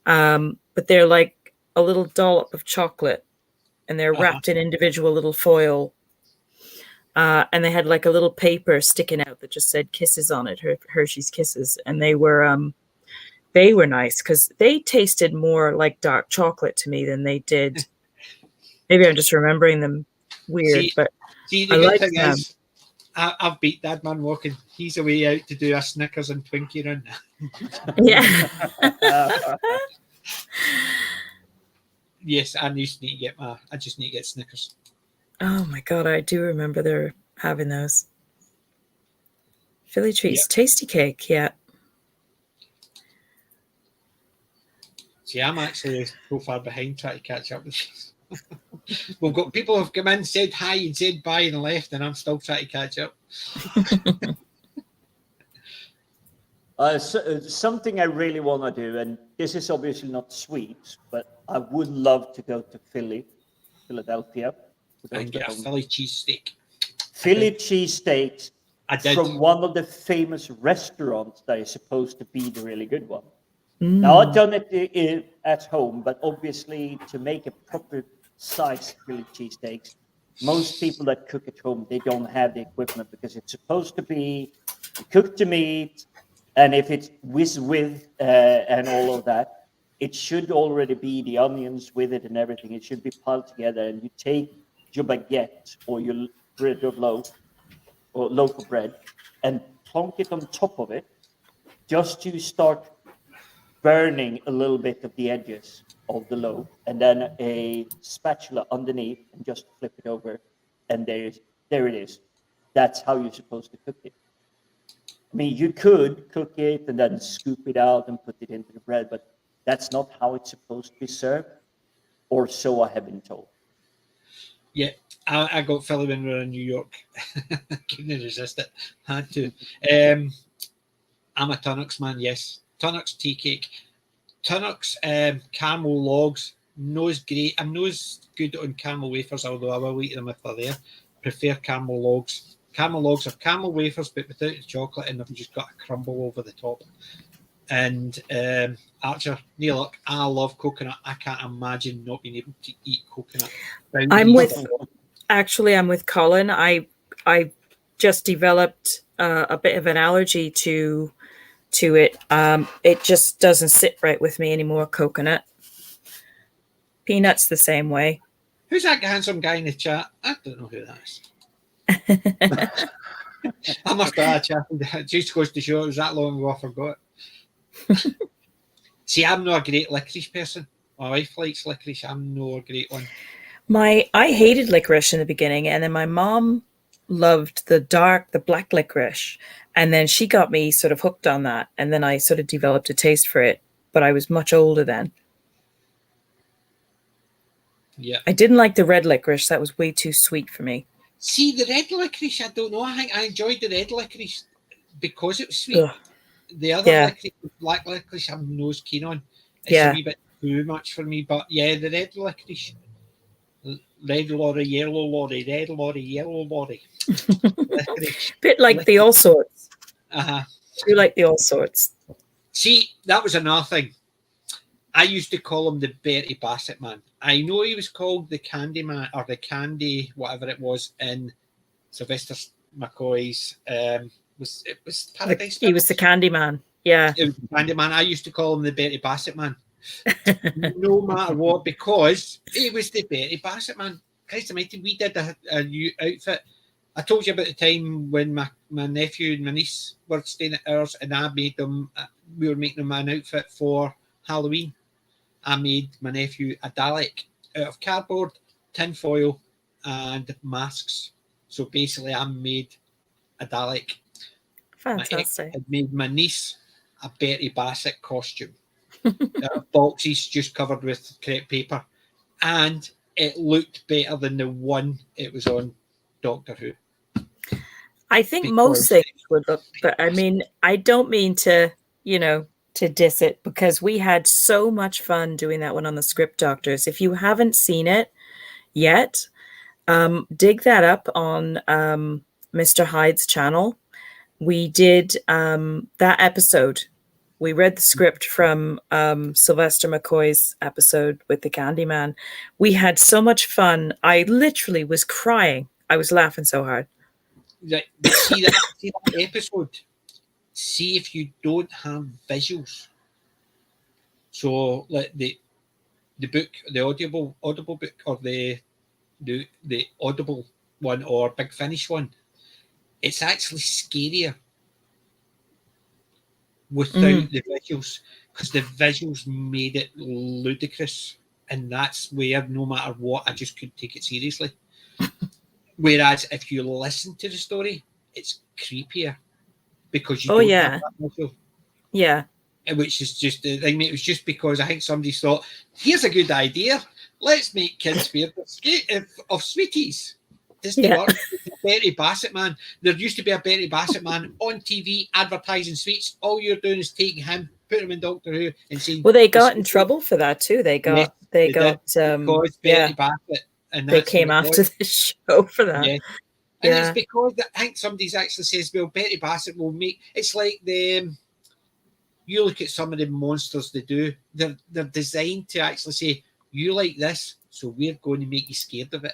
But they're like a little dollop of chocolate, and they're wrapped in individual little foil. And they had like a little paper sticking out that just said Kisses on it, Hershey's Kisses. And they were nice because they tasted more like dark chocolate to me than they did. Maybe I'm just remembering them weird, but the good thing is, I've beat Dad Man walking. He's away out to do a Snickers and Twinkie run. Yeah. Yes, I just need to get Snickers. Oh my God, I do remember they're having those. Philly Treats Tasty Cake, yeah. See, I'm actually so far behind trying to catch up with you. We've got people who've come in, said hi and said bye and left, and I'm still trying to catch up. Something I really want to do, and this is obviously not sweet, but I would love to go to Philadelphia. And get a Philly cheesesteak. Philly cheesesteaks from one of the famous restaurants that is supposed to be the really good one. Now, I've done it at home, but obviously to make a proper size Philly cheesesteaks, most people that cook at home, they don't have the equipment because it's supposed to be cooked to meat, and if it's with and all of that, it should already be the onions with it and everything. It should be piled together, and you take your baguette or your bread of loaf or loaf of bread and plonk it on top of it just to start burning a little bit of the edges of the loaf, and then a spatula underneath and just flip it over, and there it is. That's how you're supposed to cook it. I mean, you could cook it and then scoop it out and put it into the bread, but that's not how it's supposed to be served, or so I have been told. Yeah, I got Philly when we were in New York. Couldn't resist it. Had to. I'm a Tunnocks man, yes. Tunnocks tea cake. Tunnocks caramel logs. No's great. I'm not as good on caramel wafers, although I will eat them if they're there. Prefer caramel logs. Caramel logs are caramel wafers, but without the chocolate, and they've just got a crumble over the top. And Archer, Neil, I love coconut. I can't imagine not being able to eat coconut. I'm with Colin. I just developed a bit of an allergy to it. It just doesn't sit right with me anymore. Coconut, peanuts the same way. Who's that handsome guy in the chat? I don't know who that is. I must have chat. It just goes to show it was that long ago I forgot. See, I'm not a great licorice person. My wife likes licorice. I'm not a great one. I hated licorice in the beginning, and then my mom loved the black licorice, and then she got me sort of hooked on that, and then I sort of developed a taste for it, but I was much older then. Yeah, I didn't like the red licorice. That was way too sweet for me. See, the red licorice, I don't know. I think I enjoyed the red licorice because it was sweet. Ugh. The other licorice, black licorice, I'm not as keen on. It's a wee bit too much for me, but yeah, the red licorice. Red lorry, yellow lorry, red lorry, yellow lorry. Bit like the all sorts. You like the all sorts. See, that was another thing. I used to call him the Bertie Bassett man. I know he was called the Candy Man or the Candy, whatever it was, in Sylvester McCoy's. It was Paradise. He was the Candy Man. Yeah. It was the Candy Man. I used to call him the Bertie Bassett man. No matter what, because he was the Bertie Bassett man. Christ almighty, we did a new outfit. I told you about the time when my nephew and my niece were staying at ours, and I made them. We were making them an outfit for Halloween. I made my nephew a Dalek out of cardboard, tin foil, and masks. So basically, I made a Dalek. Fantastic. I made my niece a Bertie Bassett costume. Boxes just covered with crepe paper, and it looked better than the one it was on Doctor Who. I think most things would look, but I mean, I don't mean to, to diss it, because we had so much fun doing that one on the Script Doctors. If you haven't seen it yet, dig that up on Mr. Hyde's channel. We did that episode. We read the script from Sylvester McCoy's episode with the Candyman. We had so much fun. I literally was crying. I was laughing so hard. Right. See that episode. See if you don't have visuals. So, like the book, the audible book, or the audible one, or Big Finish one, it's actually scarier without the visuals, because the visuals made it ludicrous, and that's where, no matter what, I just couldn't take it seriously. Whereas if you listen to the story, it's creepier because you don't have that visual. Yeah. Which is just, I mean, it was just because I think somebody thought, here's a good idea. Let's make kids fear of sweeties. Disney work. Betty Bassett man. There used to be a Betty Bassett man on TV advertising sweets. All you're doing is taking him, putting him in Doctor Who, and saying. Well, they got in trouble for that too. They got Betty Bassett, and they came after the show for that. Yeah. And it's because I think somebody's actually says, well, Betty Bassett will make. It's like you look at some of the monsters they do. They're designed to actually say, you like this, so we're going to make you scared of it.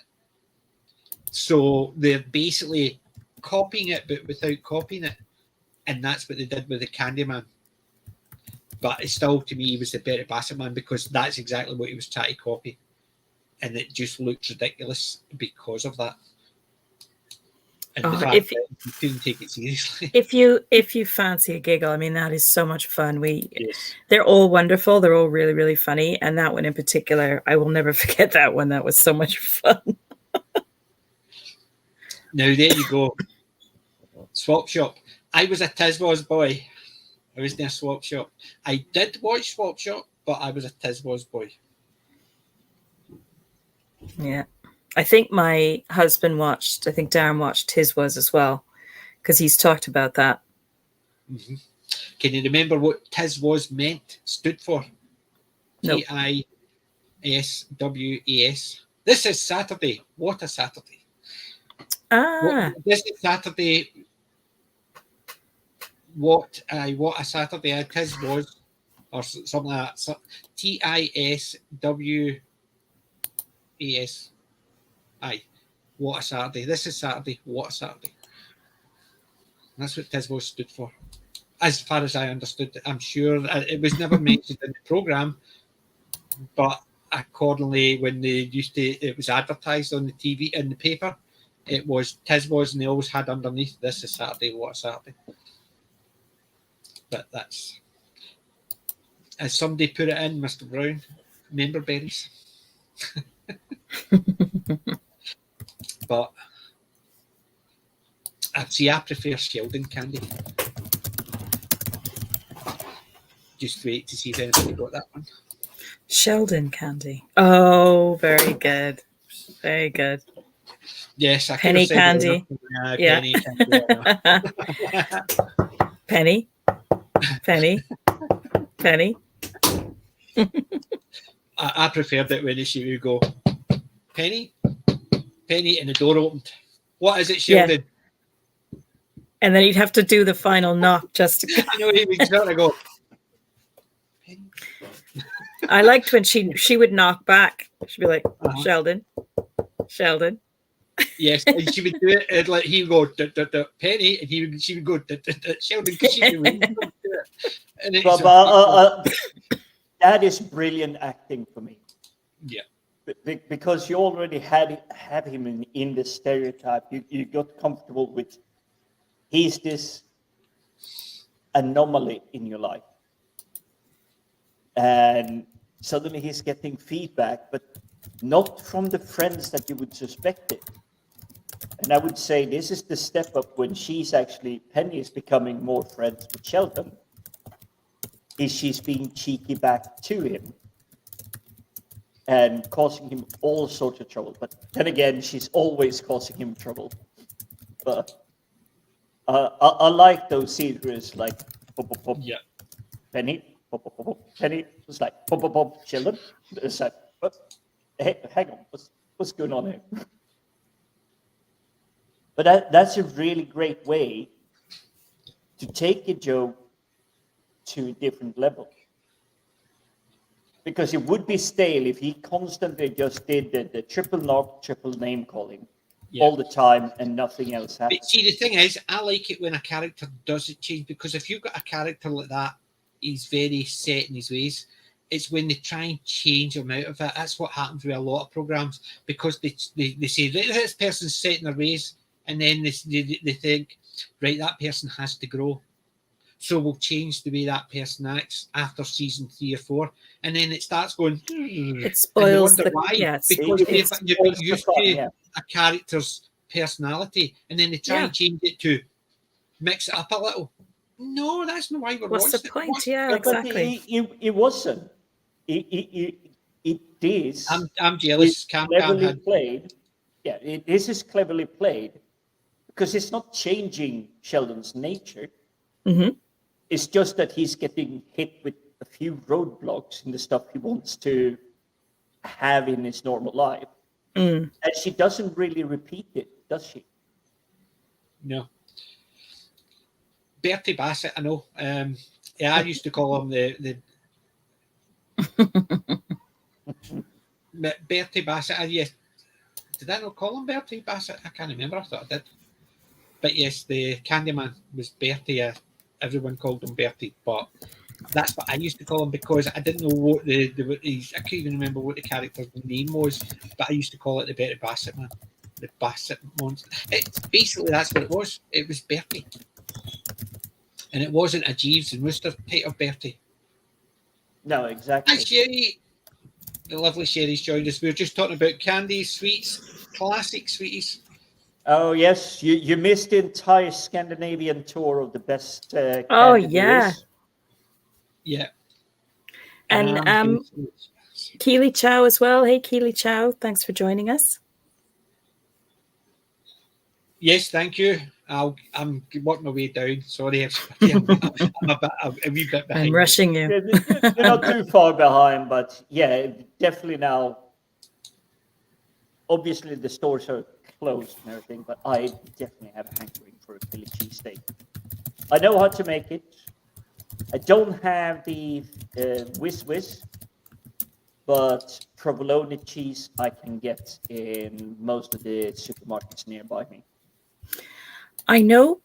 So they're basically copying it, but without copying it. And that's what they did with the Candyman. But it still, to me, was the Betty Bassett man, because that's exactly what he was trying to copy. And it just looks ridiculous because of that. And the fact that you couldn't take it seriously. If you fancy a giggle, I mean, that is so much fun. They're all wonderful. They're all really, really funny. And that one in particular, I will never forget that one. That was so much fun. Now, there you go. Swap Shop. I was a Tiswas boy. I was in a Swap Shop. I did watch Swap Shop, but I was a Tiswas boy. Yeah. I think my husband Darren watched Tiswas as well, because he's talked about that. Mm-hmm. Can you remember what Tiswas stood for? Nope. TISWAS. This is Saturday. What a Saturday. This is Saturday. What a Saturday. Tiswas, or something like that. TISWAS. Aye, what a Saturday. This is Saturday. What a Saturday. That's what Tiswas stood for, as far as I understood it. I'm sure it was never mentioned in the programme, but accordingly, when it was advertised on the TV, in the paper, it was Tiswas, and they always had underneath, this is Saturday, what a Saturday. But that's, as somebody put it in, Mr. Brown, member berries. But I prefer Sheldon candy. Just wait to see if anybody got that one. Sheldon candy. Oh, very good. Very good. Yes, I Penny candy. Yeah. Penny candy. Penny. I preferred it when she would go, Penny, and the door opened. What is it, Sheldon? Yeah. And then he'd have to do the final knock just to. I know, he would try to go, Penny. I liked when she would knock back. She'd be like, Sheldon. Yes, and she would do it, and like he would go, Penny, and she would go, Sheldon, because she would do it. That is brilliant acting for me. Yeah. Because you already have him in the stereotype. You got comfortable with, he's this anomaly in your life. And suddenly he's getting feedback, but not from the friends that you would suspect it. And I would say this is the step up when Penny is becoming more friends with Sheldon. She's being cheeky back to him and causing him all sorts of trouble. But then again, she's always causing him trouble. But I like those series like pop, pop, pop, Yeah. Penny, pop, pop, pop, pop, Penny. It's like pop, pop, pop, Sheldon. It's like, hey, hang on, what's going on here? But that's a really great way to take a joke to a different level. Because it would be stale if he constantly just did the triple knock, triple name calling all the time and nothing else happened. But see, the thing is, I like it when a character doesn't change, because if you've got a character like that, he's very set in his ways. It's when they try and change him out of it. That's what happens with a lot of programs, because they say, this person's set in their ways, and then they think, right, that person has to grow. So we'll change the way that person acts after season 3 or 4, and then it starts going. It spoils the why, because you've been used to a character's personality, and then they try and change it to mix it up a little. No, that's not why we're watching. What's the point? Yeah, but exactly. It wasn't. It is. I'm jealous. Cleverly played. Yeah, this is cleverly played because it's not changing Sheldon's nature. Mm-hmm. It's just that he's getting hit with a few roadblocks in the stuff he wants to have in his normal life. And she doesn't really repeat it, does she? No. Bertie Bassett, I know. Yeah, I used to call him the Bertie Bassett. Yes. Did I not call him Bertie Bassett? I can't remember. I thought I did. But yes, the Candyman was Bertie. Everyone called him Bertie, but that's what I used to call him because I didn't know what I couldn't even remember what the character's name was, but I used to call it the Bertie Bassett man, the Bassett monster. Basically, that's what it was. It was Bertie, and it wasn't a Jeeves and Wooster type of Bertie. No, exactly. Hi, Sherry. The lovely Sherry's joined us. We were just talking about candies, sweets, classic sweeties. Oh yes, you missed the entire Scandinavian tour of the best. Oh yeah, yeah. And Keely Chow as well. Hey Keely Chow, thanks for joining us. Yes, thank you. I'm working my way down. Sorry, I'm a wee bit behind. I'm rushing you. You're not too far behind, but yeah, definitely now. Obviously, the stores are closed and everything, but I definitely have a hankering for a Philly cheesesteak. I know how to make it. I don't have the whiz, but provolone cheese I can get in most of the supermarkets nearby me. I know,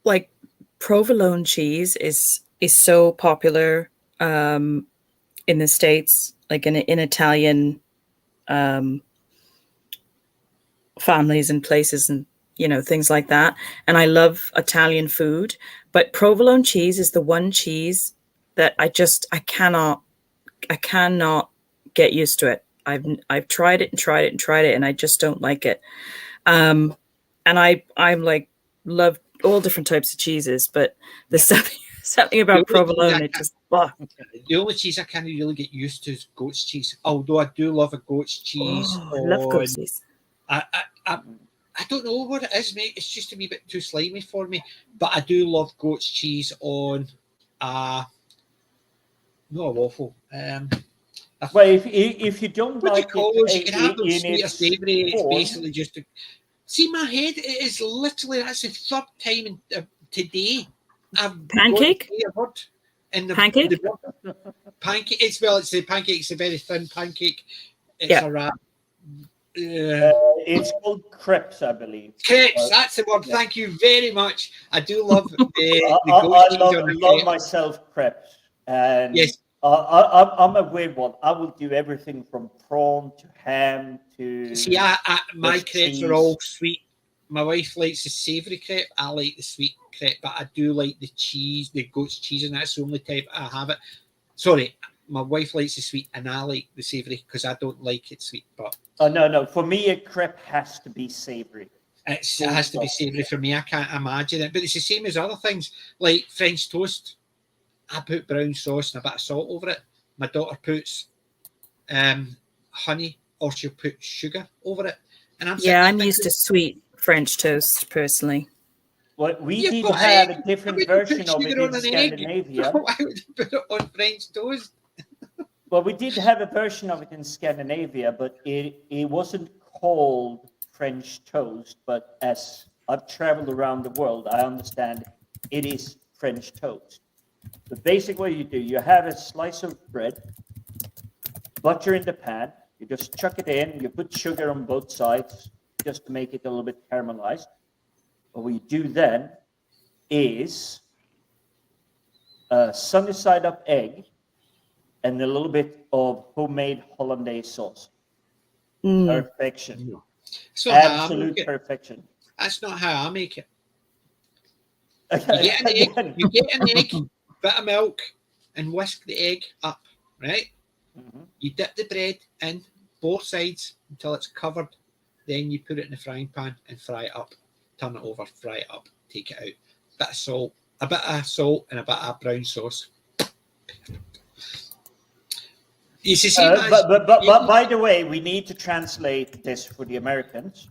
like provolone cheese is so popular in the States, like in Italian families and places and things like that. And I love Italian food, but provolone cheese is the one cheese that I cannot get used to it. I've tried it and tried it and tried it, and I just don't like it. And I'm like love all different types of cheeses, but there's something about provolone. It just the only cheese I can't really get used to is goat's cheese. Although I do love a goat's cheese. I love goat's cheese. I don't know what it is, mate. It's just a wee bit too slimy for me. But I do love goat's cheese on not a waffle. Well, if you don't like it, you can have them sweet or savoury. It's basically just to see my head. It is literally that's the third time today. Pancake. And pancake. Pancake. It's the pancake. It's a very thin pancake. It's a wrap. It's called crepes, I believe. Crepes, that's the word. Yeah. Thank you very much. I do love the I love myself crepes. And yes. I'm a weird one. I will do everything from prawn to ham to. See, my crepes are all sweet. My wife likes the savoury crepe. I like the sweet crepe, but I do like the cheese, the goat's cheese, and that's the only type I have it. Sorry, my wife likes the sweet, and I like the savoury because I don't like it sweet. But no, for me, a crepe has to be savoury. It has to be savoury for me. I can't imagine it, but it's the same as other things like French toast. I put brown sauce and a bit of salt over it. My daughter puts honey, or she'll put sugar over it. And I'm I'm used to sweet French toast personally. Well, we did have a different version of it in Scandinavia. Why would you put it on French toast? Well, we did have a version of it in Scandinavia, but it wasn't called French toast. But as I've traveled around the world, I understand it is French toast. The basic way you do, you have a slice of bread, butter in the pan, you just chuck it in, you put sugar on both sides just to make it a little bit caramelized. What you do then is a sunny side up egg and a little bit of homemade hollandaise sauce. Perfection. No. Absolute perfection. That's not how I make it. You get an egg, bit of milk, and whisk the egg up, right? Mm-hmm. You dip the bread in both sides until it's covered. Then you put it in the frying pan and fry it up. Turn it over, fry it up, take it out. A bit of salt and a bit of brown sauce. You see, but by the way, we need to translate this for the Americans.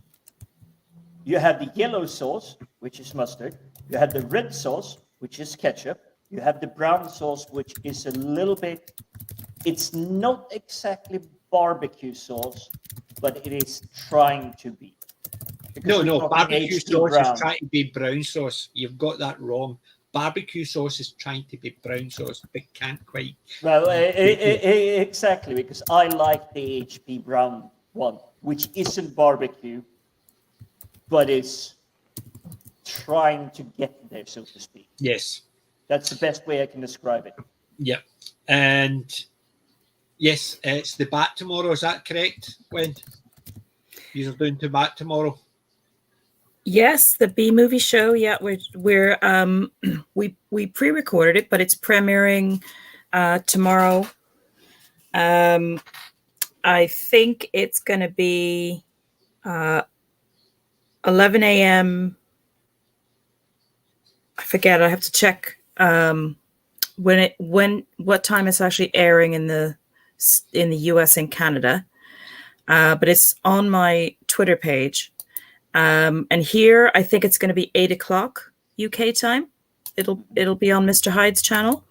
You have the yellow sauce, which is mustard. You have the red sauce, which is ketchup. You have the brown sauce, which is a little bit, it's not exactly barbecue sauce, but it is trying to be. No, barbecue sauce is trying to be brown sauce. You've got that wrong. Barbecue sauce is trying to be brown sauce, but can't quite. Well, exactly, because I like the HP brown one, which isn't barbecue, but is trying to get there, so to speak. Yes. That's the best way I can describe it. Yep. And yes, it's the Bat tomorrow. Is that correct, Gwen? You're doing to Bat tomorrow? Yes, the B movie show. Yeah, we pre-recorded it, but it's premiering tomorrow. I think it's going to be 11 a.m. I forget. I have to check what time it's actually airing in the US and Canada. But it's on my Twitter page. And here, I think it's going to be 8 o'clock UK time. It'll be on Mr. Hyde's channel,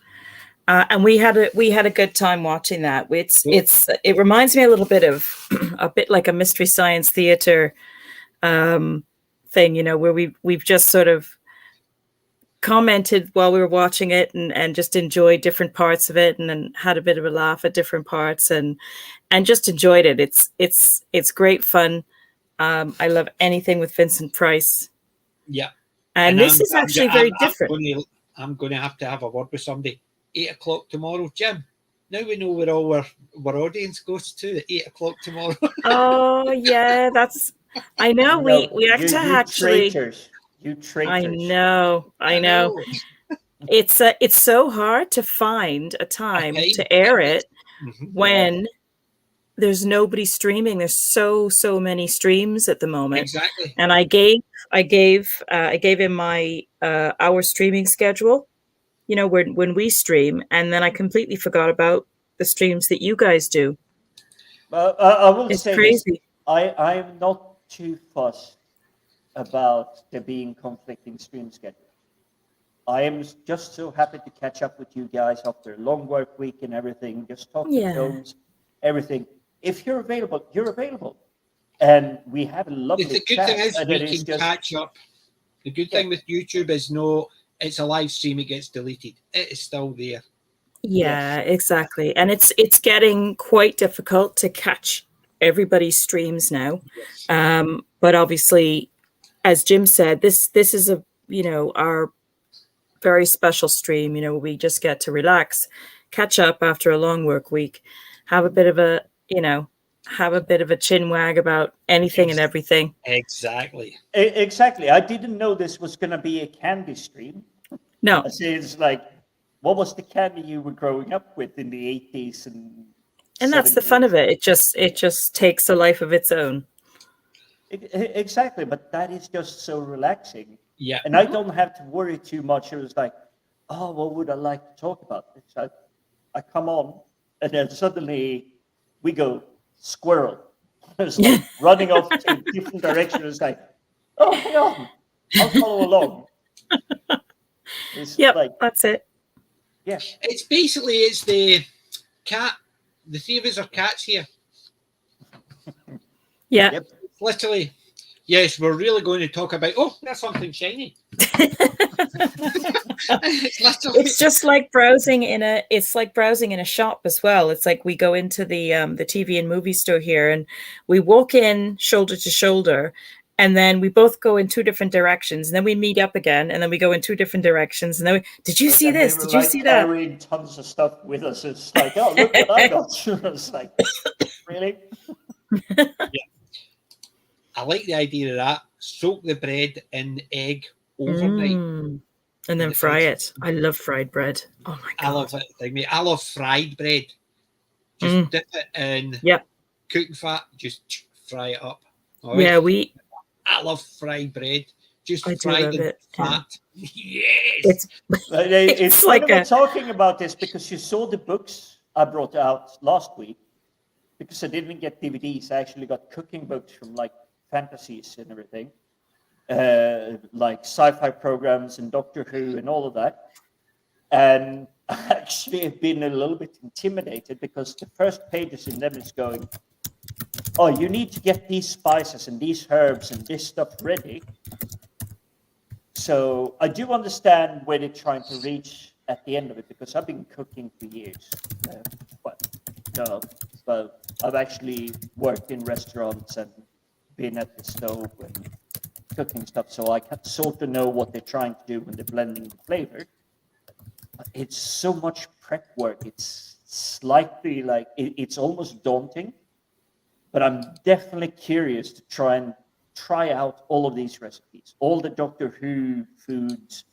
and we had a good time watching that. It reminds me a little bit of a bit like a Mystery Science Theater thing, where we've just sort of commented while we were watching it and just enjoyed different parts of it and then had a bit of a laugh at different parts and just enjoyed it. It's great fun. I love anything with Vincent Price. Yeah. And this is actually very different. I'm going to have a word with somebody. 8 o'clock tomorrow, Jim. Now we know where all our audience goes to at 8 o'clock tomorrow. Oh yeah, I know. We actually. You traitors. I know. It's so hard to find a time to air it when there's nobody streaming. There's so many streams at the moment. Exactly. And I gave him my our streaming schedule, when we stream, and then I completely forgot about the streams that you guys do. I will say crazy. This. I'm not too fussed about there being conflicting stream schedules. I am just so happy to catch up with you guys after a long work week and everything, just talking films, everything. If you're available, you're available. And we have a lovely The good chat. thing is we can catch up. The good thing with YouTube is it's a live stream, it gets deleted. It is still there. Yeah, exactly. And it's getting quite difficult to catch everybody's streams now. Yes. But obviously, as Jim said, this is our very special stream. We just get to relax, catch up after a long work week, have a bit of a chin wag about anything and everything. Exactly. I didn't know this was going to be a candy stream. No. It's like, what was the candy you were growing up with in the 80s and 70s? That's the fun of it. It just takes a life of its own. Exactly, but that is just so relaxing. Yeah. And I don't have to worry too much. It was like, oh, what would I like to talk about? I come on, and then suddenly we go squirrel. It's like running off to different directions. It's like, oh, hang on, I'll follow along. That's it. Yeah. It's the cat. The three of us are cats here. Yeah. Yep. Literally. Yes, we're really going to talk about. Oh, there's something shiny. It's just like browsing in a. It's like browsing in a shop as well. It's like we go into the TV and movie store here, and we walk in shoulder to shoulder, and then we both go in two different directions, and then we meet up again, and then we go in two different directions, and then did you see this? Did you see that? Carrying tons of stuff with us. It's like, oh, look what I got. It's like, really? Yeah. I like the idea of that. Soak the bread in egg overnight. And then fry it. I love fried bread. Oh my God. I love it. I love fried bread. Just dip it in cooking fat. Just fry it up. Right? Yeah, I love fried bread. Just fried in fat. Yeah. Yes. It's like talking about this because you saw the books I brought out last week. Because I didn't get DVDs, I actually got cooking books from like fantasies and everything, like sci-fi programs and Doctor Who and all of that. And I actually have been a little bit intimidated because the first pages in them is going, oh, you need to get these spices and these herbs and this stuff ready. So I do understand where they're trying to reach at the end of it because I've been cooking for years. But I've actually worked in restaurants and been at the stove and cooking stuff, so I can sort of know what they're trying to do when they're blending the flavor. It's so much prep work. It's slightly like it's almost daunting, but I'm definitely curious to try out all of these recipes, all the Doctor Who foods,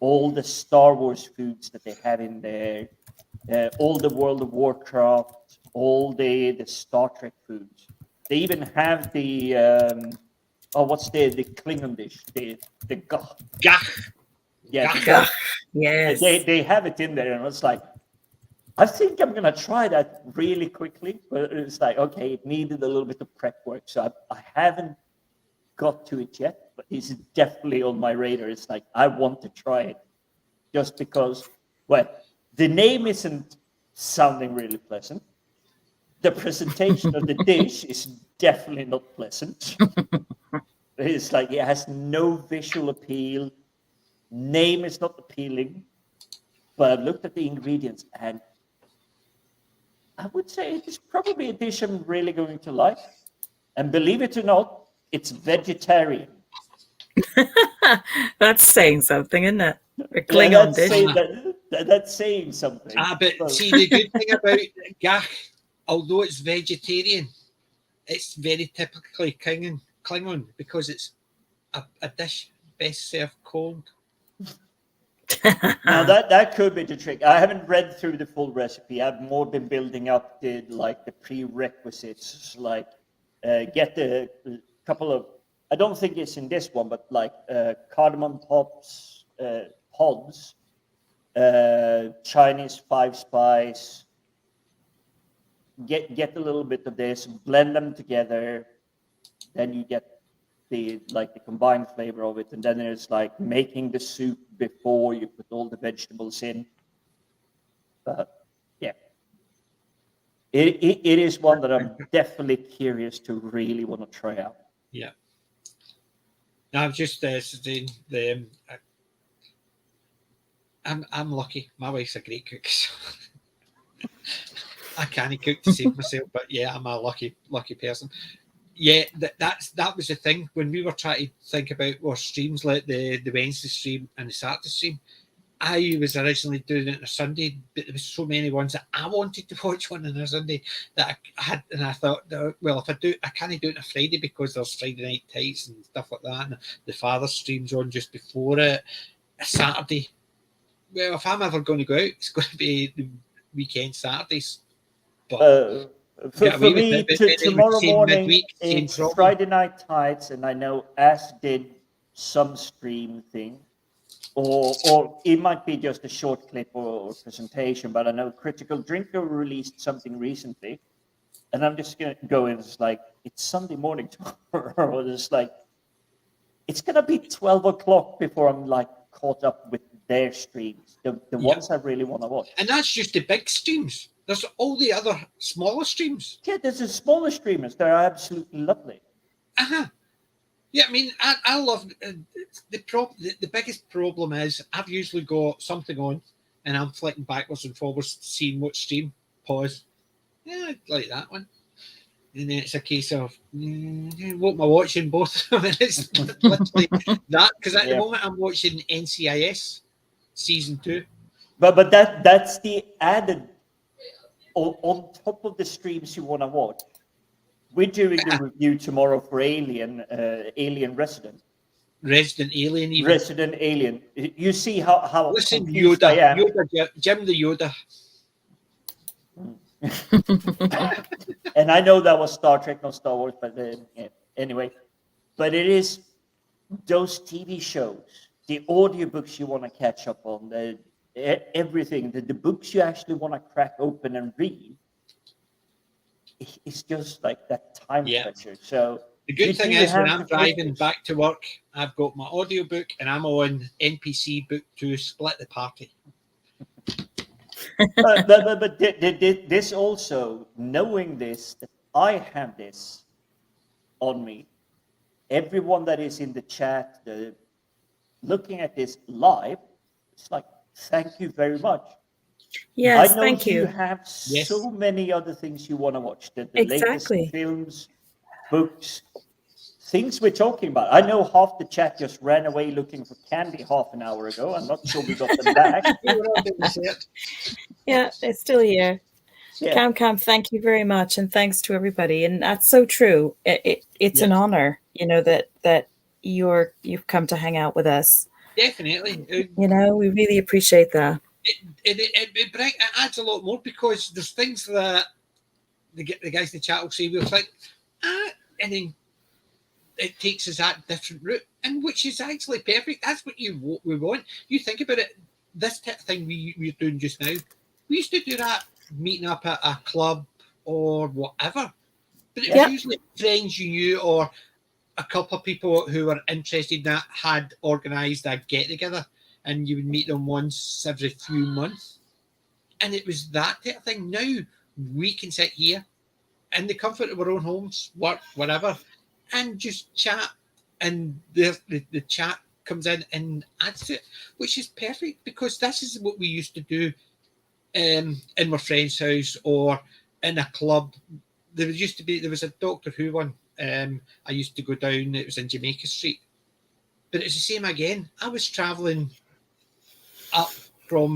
all the Star Wars foods that they have in there, all the World of Warcraft, all the Star Trek foods. They even have the what's the Klingon dish? The gach. Gach. Yeah, gach. Yes. They have it in there, and it's like, I think I'm gonna try that really quickly. But it's like, okay, it needed a little bit of prep work, so I haven't got to it yet. But it's definitely on my radar. It's like I want to try it, just because. Well, the name isn't sounding really pleasant. The presentation of the dish is definitely not pleasant. It's like it has no visual appeal. Name is not appealing. But I've looked at the ingredients and I would say it is probably a dish I'm really going to like. And believe it or not, it's vegetarian. That's saying something, isn't it? A Klingon dish. That's saying something. But see, the good thing about gach, although it's vegetarian, it's very typically Klingon because it's a dish best served cold. Now that could be the trick. I haven't read through the full recipe. I've more been building up the prerequisites, like get a couple of. I don't think it's in this one, but like cardamom pods, Chinese 5-spice. Get a little bit of this, blend them together, then you get the combined flavor of it, and then there's like making the soup before you put all the vegetables in. But yeah, it is one that I'm definitely curious to really want to try out. Yeah. I've just saying I'm lucky. My wife's a great cook. So I can't cook to save myself, but yeah, I'm a lucky person. Yeah, that was the thing when we were trying to think about our streams, like the Wednesday stream and the Saturday stream. I was originally doing it on a Sunday, but there was so many ones that I wanted to watch one on a Sunday that I had, and I thought, well, if I can't do it on a Friday because there's Friday night tights and stuff like that, and the Father stream's on just before it. A Saturday, well, if I'm ever going to go out, it's going to be the weekend Saturdays. But for me, tomorrow morning it's Friday night tights, and I know Ash did some stream thing. Or it might be just a short clip or presentation, but I know Critical Drinker released something recently, and I'm just going to go in. It's like, it's Sunday morning tomorrow. It's like, it's going to be 12 o'clock before I'm like caught up with their streams, the ones I really want to watch. And that's just the big streams. There's all the other smaller streams. Yeah, there's the smaller streamers. They're absolutely lovely. Yeah, I mean, I love the biggest problem is I've usually got something on and I'm flicking backwards and forwards, seeing what stream, pause. Yeah, I like that one. And then it's a case of what am I watching? Both. It's literally that, because at the moment I'm watching NCIS season 2. But that's the added on top of the streams you want to watch. We're doing the review tomorrow for Alien Resident. Resident Alien, even. Resident Alien. You see how listen, confused I am. Yoda, Jim the Yoda. And I know that was Star Trek, not Star Wars, but anyway. But it is those TV shows, the audiobooks you want to catch up on, everything, the books you actually want to crack open and read. It's just like that time pressure. So the good thing is when I'm driving back to work, I've got my audiobook and I'm on NPC Book 2, Split the Party. but this also, knowing this, that I have this on me, everyone that is in the chat, looking at this live, it's like, thank you very much. Yes, I know thank you. You have so many other things you want to watch. The Exactly. latest films, books, things we're talking about. I know half the chat just ran away looking for candy half an hour ago. I'm not sure we got them back. Yeah, it's still here. Yeah. Cam, thank you very much, and thanks to everybody. And that's so true. It's an honor, that you've come to hang out with us. Definitely. We really appreciate that. It adds a lot more, because there's things that the guys in the chat will say, we're like, and then it takes us that different route, and which is actually perfect. That's what we want. You think about it, this type of thing we're doing just now, we used to do that meeting up at a club or whatever, but it was usually friends you knew or a couple of people who were interested in that had organised a get-together, and you would meet them once every few months. And it was that type of thing. Now we can sit here in the comfort of our own homes, work, whatever, and just chat. And the chat comes in and adds to it, which is perfect, because this is what we used to do in my friend's house or in a club. There was a Doctor Who one. I used to go down, it was in Jamaica Street. But it's the same again. I was travelling up from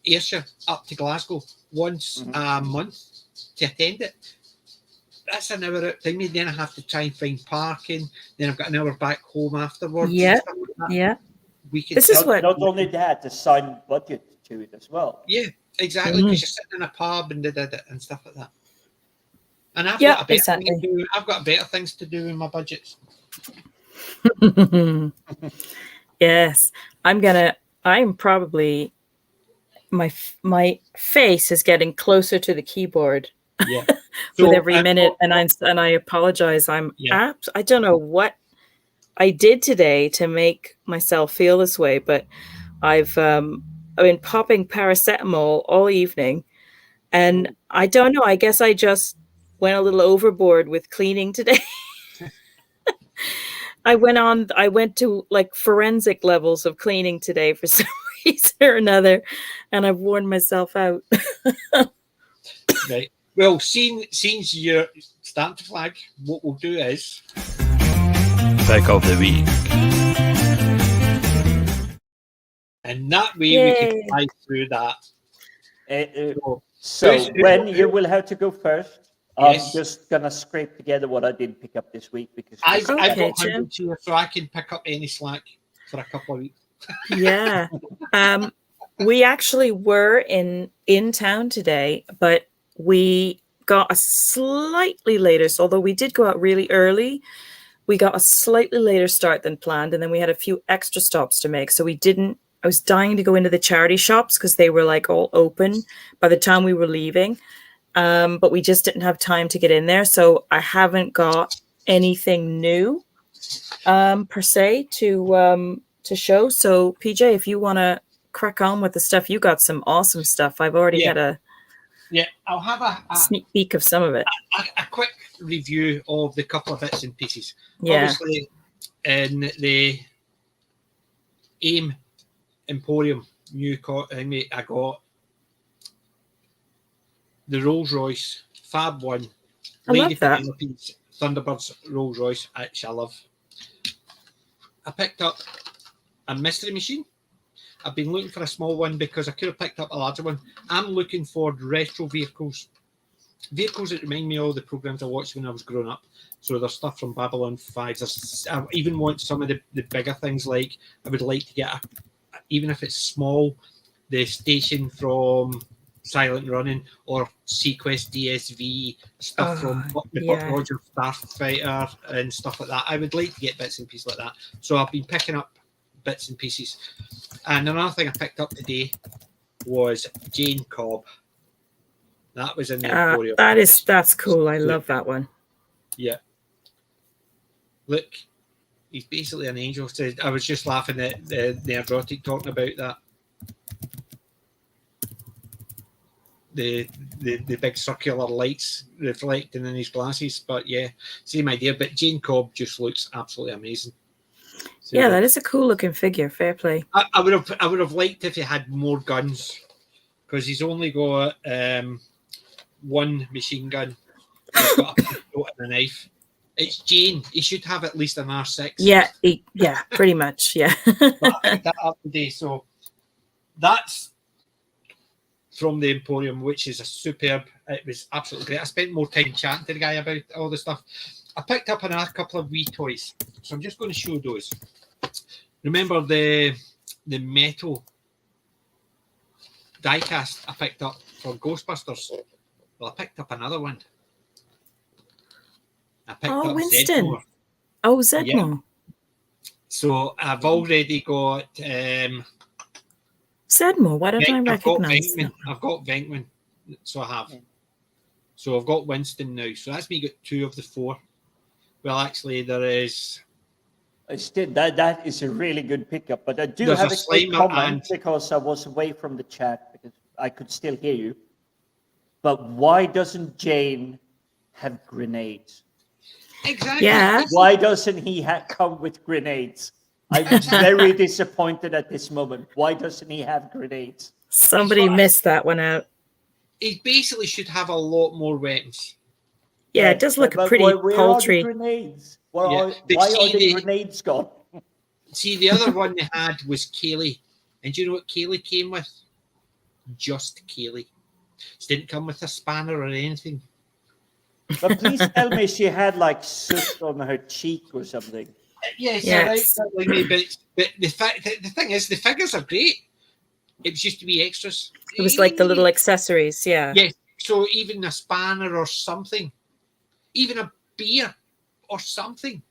Ayrshire up to Glasgow once a month to attend it. That's an hour out thing. Then I have to try and find parking. Then I've got an hour back home afterwards. Yeah, This is not only that, the signed budget to it as well. Yeah, exactly. Because you're sitting in a pub and and stuff like that. And I've got better things to do in my budgets. Yes, I'm probably, my face is getting closer to the keyboard with every minute, and I apologize. I don't know what I did today to make myself feel this way, but I've been popping paracetamol all evening, and I don't know. I guess I just went a little overboard with cleaning today. I went to like forensic levels of cleaning today for some reason or another, and I've worn myself out. Right. Well, since you're starting to flag, what we'll do is Pick of the week. And that way we can fly through that. So when you will have to go first. I'm just going to scrape together what I didn't pick up this week, because I've got 100 here, so I can pick up any slack for a couple of weeks. Yeah. We actually were in town today, but we got a slightly later, so although we did go out really early, we got a slightly later start than planned, and then we had a few extra stops to make. So I was dying to go into the charity shops because they were like all open by the time we were leaving. But we just didn't have time to get in there. So I haven't got anything new per se to to show. So, PJ, if you want to crack on with the stuff, you got some awesome stuff. I've already had a I'll have a sneak peek of some of it. A quick review of the couple of bits and pieces. Yeah. Obviously, in the AIM Emporium I got the Rolls Royce Fab 1 Lady Penelope's Thunderbirds Rolls Royce, which I love. I picked up a mystery machine. I've been looking for a small one because I could have picked up a larger one. I'm looking for retro vehicles that remind me of all the programs I watched when I was growing up. So there's stuff from Babylon 5. I even want some of the bigger things, like I would like to get, even if it's small, the station from Silent Running or Sequest DSV, stuff from the Buck Rogers Starfighter and stuff like that. I would like to get bits and pieces like that. So I've been picking up bits and pieces. And another thing I picked up today was Jane Cobb. That was in the Emporium. That's cool. I love that one. Yeah. Look, he's basically an angel. I was just laughing at the erotic talking about that. The big circular lights reflecting in his glasses, but yeah, same idea. But Jane Cobb just looks absolutely amazing. So, yeah, that is a cool looking figure. Fair play. I would have liked if he had more guns, because he's only got one machine gun. He's got a pistol and a knife. It's Jane. He should have at least an R6. Yeah, pretty much. Yeah. But I picked that up today, so that's from the Emporium, which is a superb. It was absolutely great. I spent more time chatting to the guy about all the stuff. I picked up another couple of wee toys, so I'm just going to show those. Remember the metal diecast I picked up for Ghostbusters? Well, I picked up another one. I picked up Winston. Zedmore. Oh, Zedmore. Yeah. So I've already got Zedmore. Why don't I recognize them? I've got Venkman, so I have. So I've got Winston now. So that's me got 2 of the 4. Well, actually, there is. That is a really good pickup, but I do have a quick comment because I was away from the chat because I could still hear you. But why doesn't Jane have grenades? Exactly. Yeah. Why doesn't he come with grenades? I'm very disappointed at this moment. Why doesn't he have grenades? Somebody missed that one out. He basically should have a lot more weapons. Yeah, it does look pretty paltry. Where are the grenades? Why are the grenades gone? See, the other one they had was Kaylee. And do you know what Kaylee came with? Just Kaylee. She didn't come with a spanner or anything. But please tell me she had like soot on her cheek or something. Yes. Right, but the thing is, the figures are great. It was just to be extras. It was like the little accessories, yeah. Yes. So even a spanner or something, even a beer or something.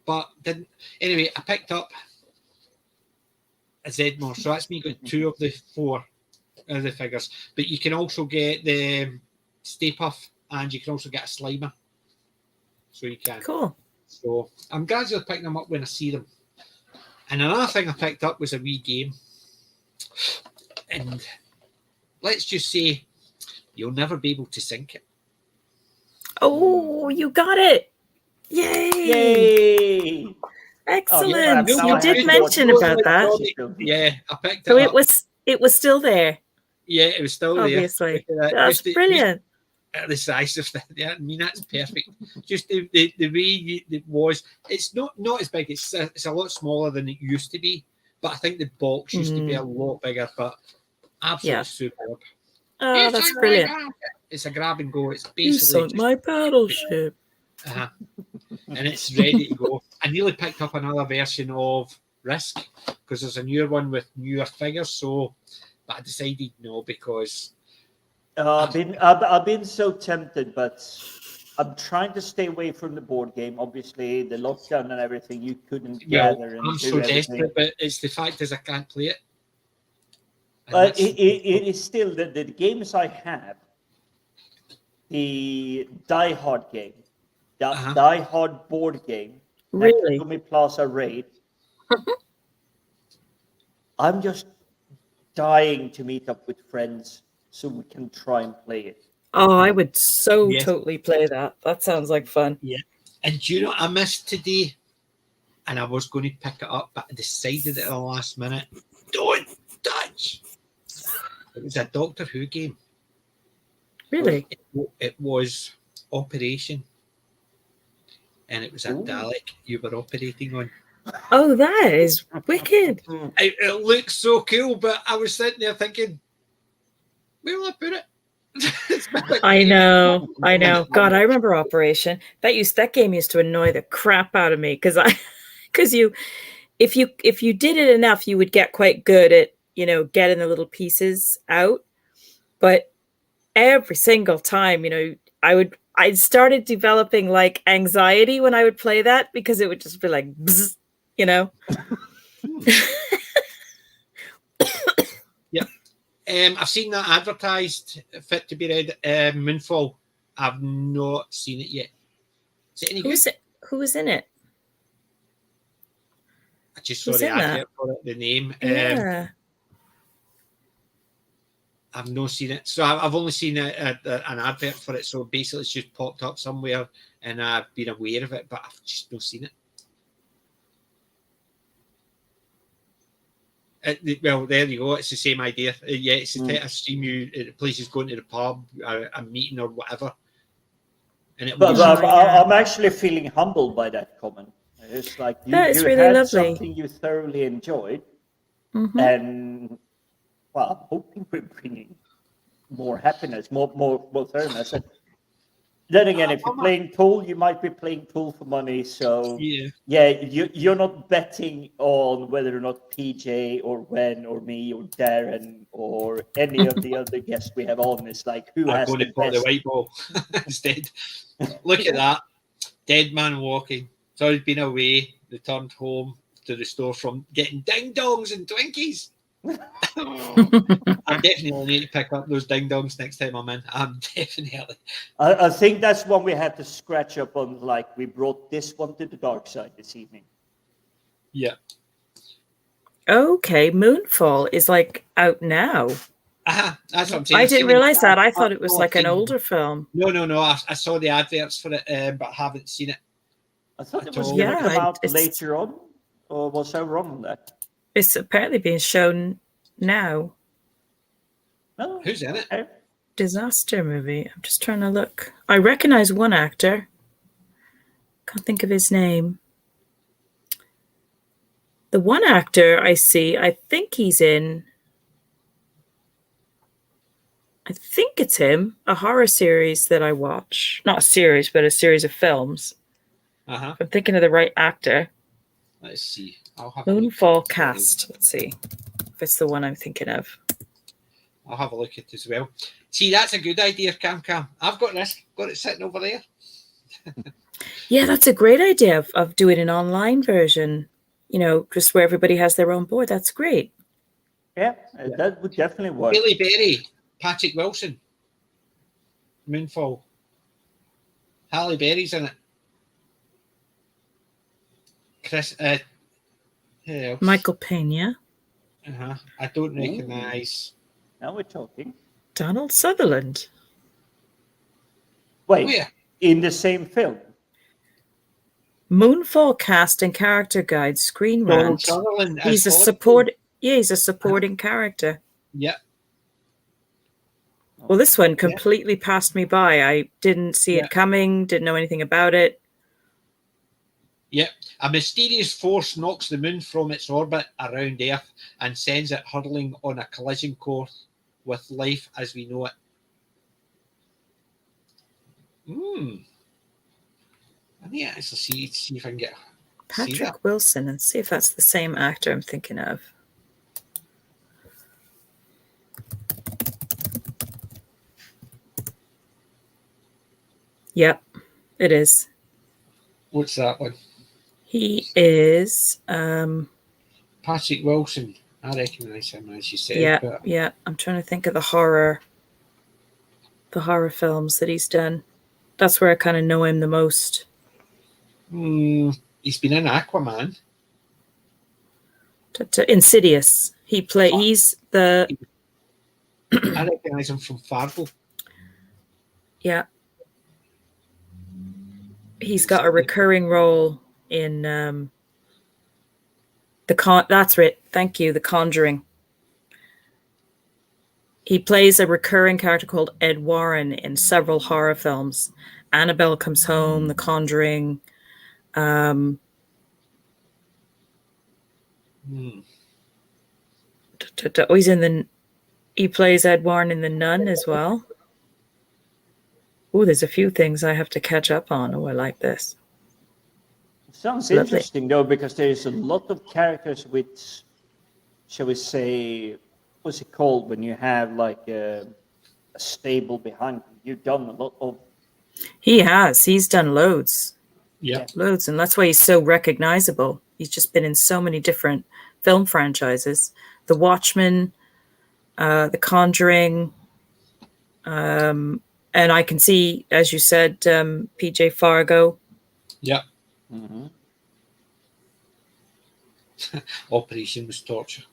But didn't. Anyway, I picked up a Zedmore, so that's me got 2 of the 4 of the figures. But you can also get the Stay Puff, and you can also get a Slimer. So you can. Cool. So I'm gradually picking them up when I see them. And another thing I picked up was a wee game. And let's just say you'll never be able to sink it. Oh, you got it. Yay. Yay. Excellent. You did mention about that. Yeah, I picked it so up. it was still there. Yeah, it was still Obviously. there. That's brilliant. The size of that. Yeah, I mean, that's perfect. Just the way it was. It's not as big. It's a lot smaller than it used to be. But I think the box used to be a lot bigger. But absolutely superb. Oh, that's brilliant. It's a grab and go. It's basically just my battleship. And it's ready to go. I nearly picked up another version of Risk because there's a newer one with newer figures. So, but I decided no because I've been so tempted, but I'm trying to stay away from the board game. Obviously, the lockdown and everything, you couldn't gather and I'm do so everything. desperate, but it's the fact is I can't play it. But it is still the games I have. The Die Hard game, Die Hard board game, Really? Nakatomi Plaza Raid, I'm just dying to meet up with friends so we can try and play it. Oh, I would totally play that. That sounds like fun. Yeah. And do you know what I missed today? And I was going to pick it up, but I decided at the last minute, don't touch. It was a Doctor Who game. Really? It was Operation. And it was a Ooh. Dalek you were operating on. Oh, that is wicked. It looks so cool, but I was sitting there thinking, where will I put it? I know. God, I remember Operation. That game used to annoy the crap out of me because if you did it enough, you would get quite good at getting the little pieces out. But every single time, I started developing like anxiety when I would play that because it would just be like, bzz, Yeah. I've seen that advertised, fit to be read, Moonfall. I've not seen it yet. Is it any good? Who was in it? I just saw the advert for it, the name. Yeah. I've not seen it. So I've only seen an advert for it. So basically it's just popped up somewhere and I've been aware of it, but I've just not seen it. Well, there you go. It's the same idea. Yeah, it's a stream the place is going to the pub, a meeting or whatever. And I'm actually feeling humbled by that comment. It's like you really had lovely. something you thoroughly enjoyed, and I'm hoping we're bringing more happiness, more thoroughness. And then again, if you're playing pool, you might be playing pool for money. So you're not betting on whether or not PJ or Wen or me or Darren or any of the other guests we have on. It's like who has going the to put best. the white ball instead. Look at that, dead man walking. So he's been away, returned home to the store from getting ding dongs and Twinkies. I definitely need to pick up those ding dongs next time I'm in. I'm definitely. I think that's one we had to scratch up on. Like we brought this one to the dark side this evening. Yeah. Okay, Moonfall is like out now. That's what I'm saying. I didn't realize that. I thought it was like an older film. No. I saw the adverts for it, but I haven't seen it. I thought it was going to come out later on, or was I wrong on that? It's apparently being shown now. Oh, who's in it? Disaster movie. I'm just trying to look. I recognize one actor. Can't think of his name. The one actor I see, I think he's in. I think it's him. A horror series that I watch. Not a series, but a series of films. If I'm thinking of the right actor. Let's see. I'll have Moonfall cast. Let's see if it's the one I'm thinking of. I'll have a look at it as well. See, that's a good idea, Cam. I've got this. Got it sitting over there. Yeah, that's a great idea of doing an online version. Just where everybody has their own board. That's great. Yeah, that would definitely work. Haley Berry, Patrick Wilson, Moonfall. Halle Berry's in it. Chris, Michael Pena. I don't recognise. Now we're talking. Donald Sutherland. Wait, where? In the same film? Moonfall cast and character guide, Screen Rant. He's a support. Yeah, he's a supporting character. Yeah. Well, this one completely passed me by. I didn't see it coming. Didn't know anything about it. Yep. A mysterious force knocks the moon from its orbit around Earth and sends it hurtling on a collision course with life as we know it. I need to actually see if I can get Patrick Wilson and see if that's the same actor I'm thinking of. Yep, it is. What's that one? He is Patrick Wilson. I recognise him, as you said. Yeah. I'm trying to think of the horror films that he's done. That's where I kind of know him the most. He's been in Aquaman. Insidious. He's the. I recognise him from Fargo. Yeah. He's got a recurring role in that's it. Thank you. The Conjuring. He plays a recurring character called Ed Warren in several horror films. Annabelle Comes Home, The Conjuring. He plays Ed Warren in The Nun as well. Oh, there's a few things I have to catch up on. Oh, I like this. Sounds interesting, though, because there's a lot of characters with, shall we say, what's it called when you have like a stable behind you? You've done a lot of. He's done loads. Yeah. Loads. And that's why he's so recognizable. He's just been in so many different film franchises. The Watchmen, The Conjuring, and I can see, as you said, PJ Fargo. Yeah. Mm-hmm. Operation was torture.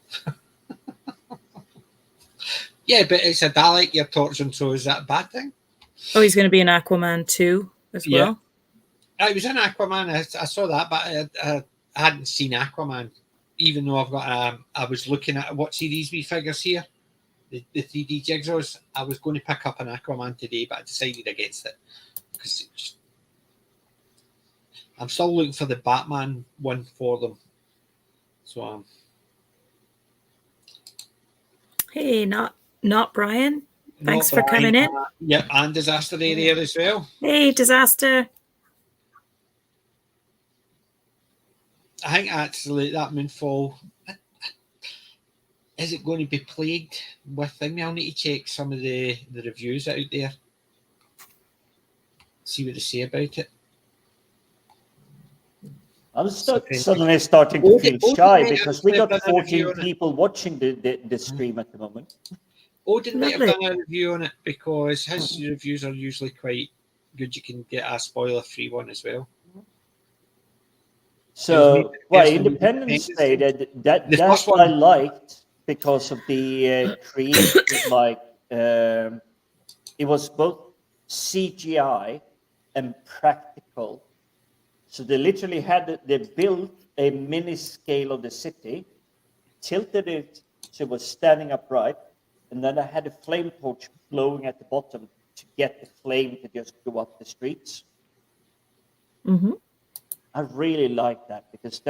Yeah, but it's a Dalek you're torturing, so is that a bad thing? Oh, he's going to be in Aquaman 2 as well? I was in Aquaman. I saw that, but I hadn't seen Aquaman, even though I've got. I was looking at what series we figures here, the 3D jigsaws. I was going to pick up an Aquaman today, but I decided against it because I'm still looking for the Batman one for them. So hey, not Brian. Thanks for coming in. Yep, and Disaster Area as well. Hey, Disaster. I think actually that Moonfall, is it going to be plagued with thing? I'll need to check some of the reviews out there. See what they say about it. I'm suddenly starting to feel shy because we got 14 people watching the stream at the moment. Odin might have done a review on it because his reviews are usually quite good. You can get a spoiler-free one as well. So, Independence Day, that's what I liked because of the creation. Like, it was both CGI and practical. So they literally they built a mini scale of the city, tilted it so it was standing upright, and then I had a flame torch blowing at the bottom to get the flame to just go up the streets. Mm-hmm. I really like that because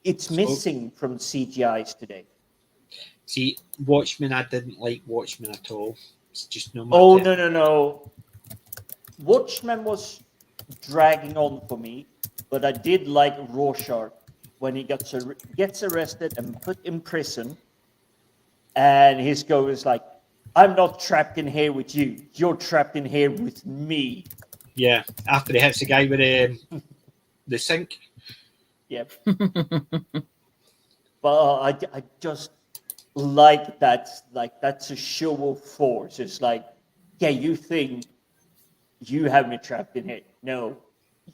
it's missing from CGIs today. See, Watchmen, I didn't like Watchmen at all. It's just no. Oh, no. Watchmen was dragging on for me, but I did like Rorschach when he gets arrested and put in prison, and his goal is like, I'm not trapped in here with you. You're trapped in here with me. Yeah, after he hits the guy with the sink. Yep. But I just like that. Like, that's a show of force. It's like, yeah, you think you have me trapped in here. No,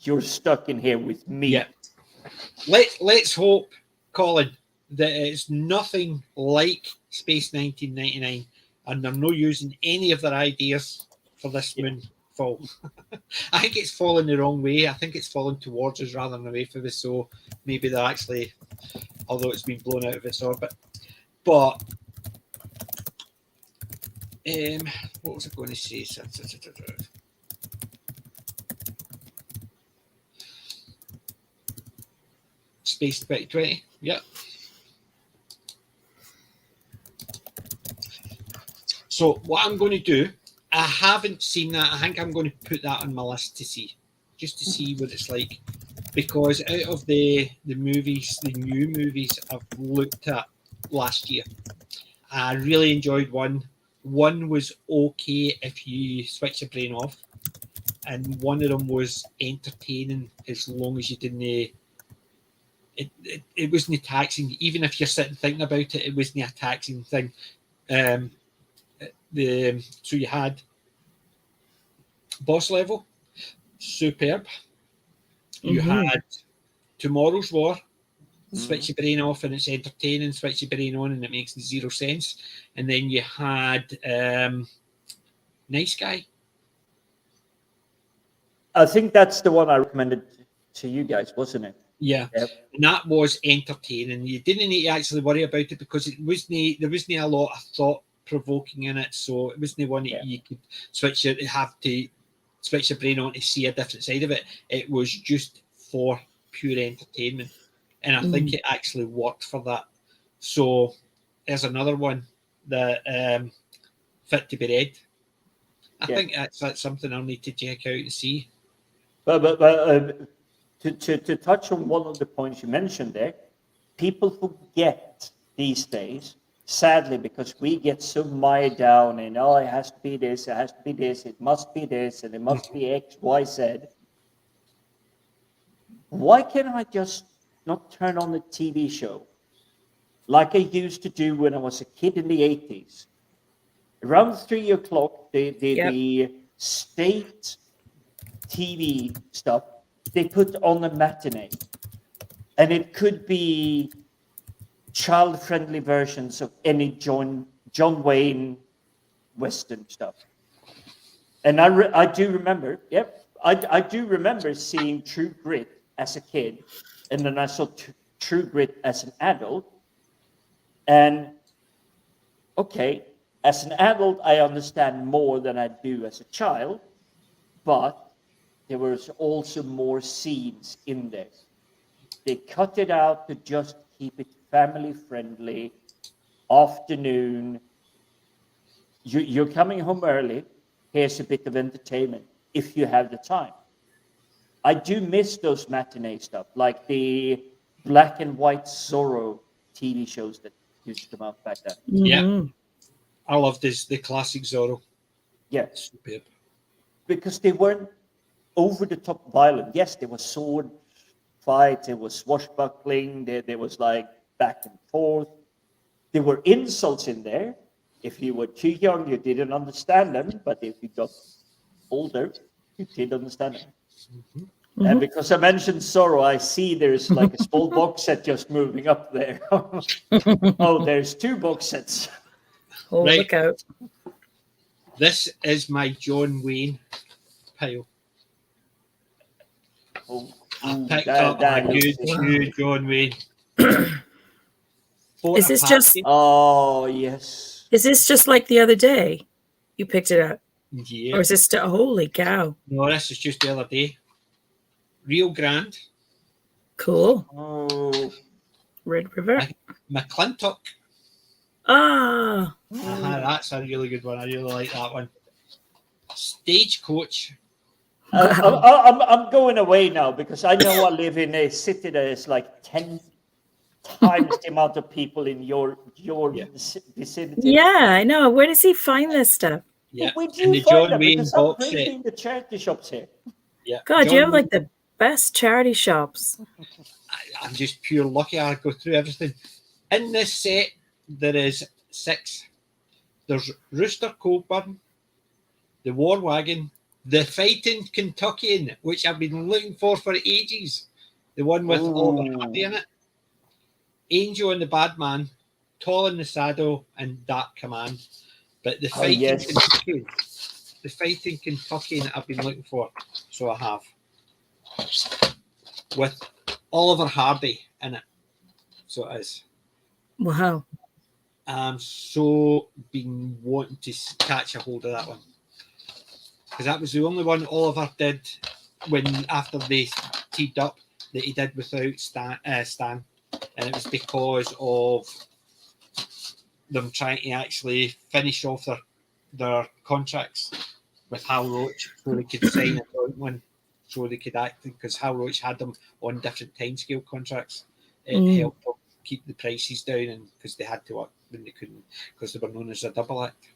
you're stuck in here with me. Yeah. Let's hope, Colin, that it's nothing like Space 1999 and they're not using any of their ideas for this Moonfall. I think it's fallen the wrong way. I think it's fallen towards us rather than away from us. So maybe they're actually, although it's been blown out of its orbit. But what was I going to say? Space 2020, yeah. So what I'm going to do, I haven't seen that. I think I'm going to put that on my list to see, just to see what it's like. Because out of the movies, the new movies I've looked at last year, I really enjoyed one. One was okay if you switch your brain off, and one of them was entertaining as long as you didn't. It wasn't taxing. Even if you're sitting thinking about it, it wasn't a taxing thing. So you had Boss Level, superb. You had Tomorrow's War, switch your brain off and it's entertaining, switch your brain on and it makes zero sense. And then you had Nice Guy. I think that's the one I recommended to you guys, wasn't it? Yeah. Yep. And that was entertaining. You didn't need to actually worry about it because there wasn't a lot of thought provoking in it. So it wasn't one that you could have to switch your brain on to see a different side of it. It was just for pure entertainment. And I think it actually worked for that. So there's another one that Fit to be Read. I think that's something I'll need to check out and see. But to touch on one of the points you mentioned there, people forget these days, sadly, because we get so mired down in, it has to be this, it has to be this, it must be this, and it must be X, Y, Z. Why can't I just not turn on the TV show like I used to do when I was a kid in the 80s? Around 3 o'clock, the state TV stuff, they put on a matinee. And it could be child-friendly versions of any John Wayne Western stuff. And I do remember, I do remember seeing True Grit as a kid. And then I saw True Grit as an adult. And, okay, as an adult, I understand more than I do as a child. But there was also more scenes in there. They cut it out to just keep it family friendly. Afternoon, you're coming home early. Here's a bit of entertainment if you have the time. I do miss those matinee stuff, like the black and white Zorro TV shows that used to come out back then. Yeah, I love the classic Zorro. Yeah, superb. Because they weren't over the top violent. Yes, there was sword fights, there was swashbuckling, there was like back and forth. There were insults in there. If you were too young, you didn't understand them, but if you got older, you did understand them. Mm-hmm. And because I mentioned Zorro, I see there's like a small box set just moving up there. Oh, there's 2 box sets. Oh, right. Look out. This is my John Wayne pile. I picked up a good John Wayne. Is this just? Oh yes. Is this just like the other day? You picked it up. Yeah. Or is this still? Holy cow! No, this is just the other day. Real grand. Cool. Oh. Red River. McClintock. Ah. That's a really good one. I really like that one. Stagecoach. I'm going away now because I know I live in a city that is like 10 times the amount of people in your vicinity. Yeah, I know. Where does he find this stuff? Yeah, where do you find them? Because I'm reading the charity shops here. Yeah, God, you have like the best charity shops. I'm just pure lucky. I go through everything. In this set, there is 6. There's Rooster Coburn, the War Wagon, the Fighting Kentuckian, which I've been looking for ages. The one with Oliver Hardy in it. Angel and the Bad Man, Tall in the Saddle, and Dark Command. But the Fighting Kentuckian, the Fighting Kentuckian I've been looking for, so I have. With Oliver Hardy in it. So it is. Wow. I'm so been wanting to catch a hold of that one. Because that was the only one Oliver did after they teamed up that he did without Stan. And it was because of them trying to actually finish off their contracts with Hal Roach so they could sign a joint one so they could act, because Hal Roach had them on different timescale contracts. It helped them keep the prices down, and because they had to work when they couldn't, because they were known as a double act.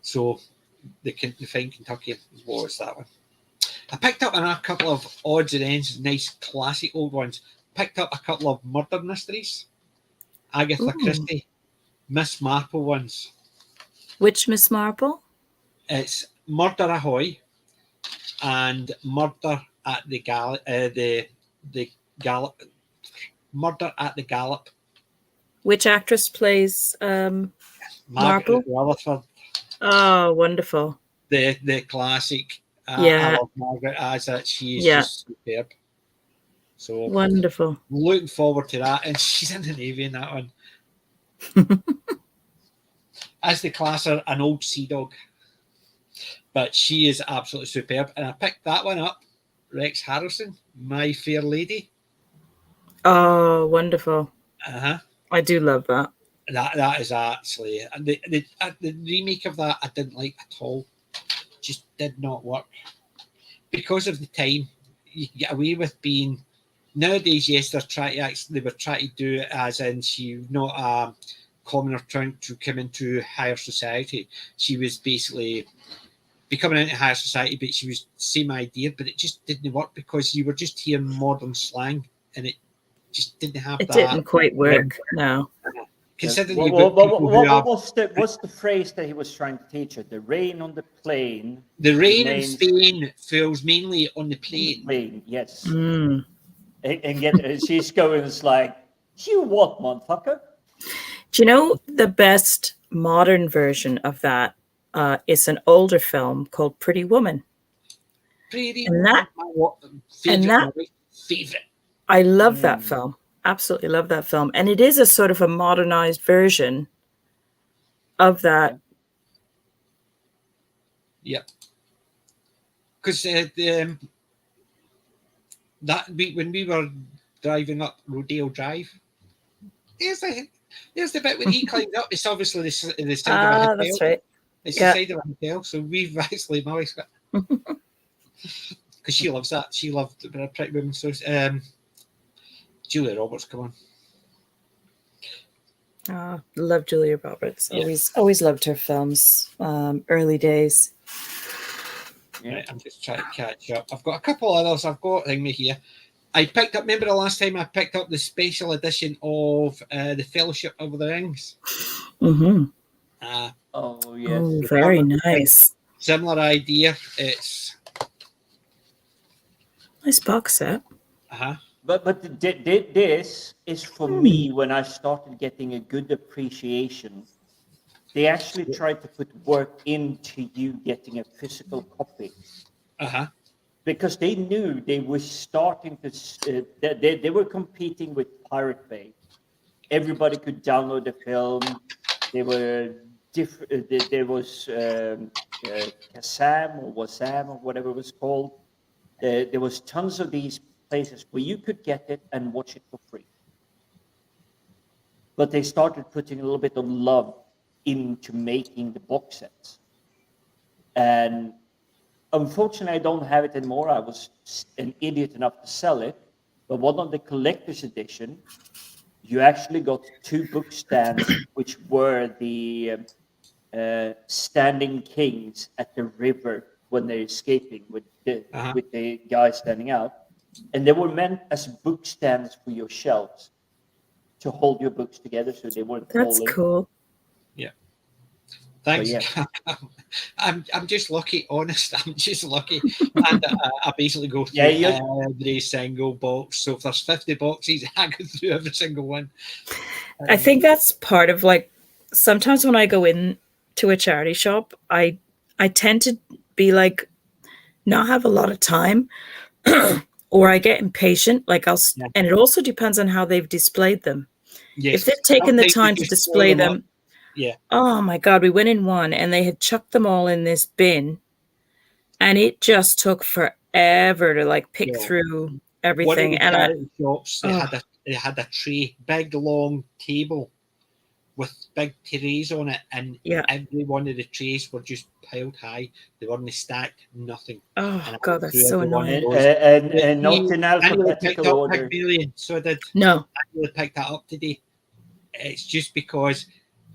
So the Fine Kentucky was that one. I picked up a couple of odds and ends, nice classic old ones. Picked up a couple of murder mysteries. Agatha Christie, Miss Marple ones. Which Miss Marple? It's Murder Ahoy and Murder at the Murder at the Gallop. Which actress plays Margaret Marple? Rutherford. Oh, wonderful. The classic. Yeah. I love Margaret as that. She is just superb. So wonderful. Looking forward to that. And she's in the Navy in that one. As they class her, an old sea dog. But she is absolutely superb. And I picked that one up. Rex Harrison, My Fair Lady. Oh, wonderful. Uh-huh. I do love that. That is actually the remake of that I didn't like at all. Just did not work. Because of the time, you get away with being nowadays, yes, they were trying to do it as in she not a commoner trying to come into higher society. She was basically becoming into higher society, but she was the same idea, but it just didn't work because you were just hearing modern slang and it just didn't have It that. didn't quite work, no. Considering what's the phrase that he was trying to teach her? The rain on the plane. The rain in Spain falls mainly on the plane. Plane, yes. Mm. And yet she's going, it's like, you what, motherfucker? Do you know the best modern version of that is an older film called Pretty Woman? Pretty Woman. Favorite. I love that film. Absolutely love that film. And it is a sort of a modernized version of that. Yeah. Because when we were driving up Rodeo Drive, there's the bit where he climbed up. It's obviously the side of a hotel. That's right. It's the side of a hotel. So we've actually, my wife's got, because she loves that. She loved Pretty Woman. So Julia Roberts, come on. Love Julia Roberts. Always loved her films. Early days. Yeah. Right, I'm just trying to catch up. I've got a couple others. I've got me here. I picked up. Remember the last time I picked up the special edition of the Fellowship of the Rings. Mm-hmm. Oh yes. Oh, very nice. Similar idea. It's nice box set. But this is for me when I started getting a good appreciation. They actually tried to put work into you getting a physical copy. Because they knew they were starting to. They were competing with Pirate Bay. Everybody could download the film. They were different. There was Kazam or Wasam or whatever it was called. There was tons of these places where you could get it and watch it for free. But they started putting a little bit of love into making the box sets. And unfortunately, I don't have it anymore. I was an idiot enough to sell it. But one of the collector's edition, you actually got 2 book stands, which were the standing kings at the river when they're escaping with the guy standing out. And they were meant as book stands for your shelves to hold your books together so they weren't falling. That's cool. Yeah. Thanks. Yeah. I'm just lucky, honest. I'm just lucky. And I basically go through every single box. So if there's 50 boxes, I go through every single one. I think that's part of sometimes when I go in to a charity shop, I tend to be not have a lot of time or I get impatient. And it also depends on how they've displayed them. Yes. If they've taken the time to display them. Yeah. Oh my God, we went in one and they had chucked them all in this bin and it just took forever to pick through everything. And shops, they had a tray, big long table with big trays on it, and every one of the trays were just piled high. They weren't stacked, nothing. Oh God, that's so annoying. And not in alphabetical order. So I did. No, I really picked that up today. It's just because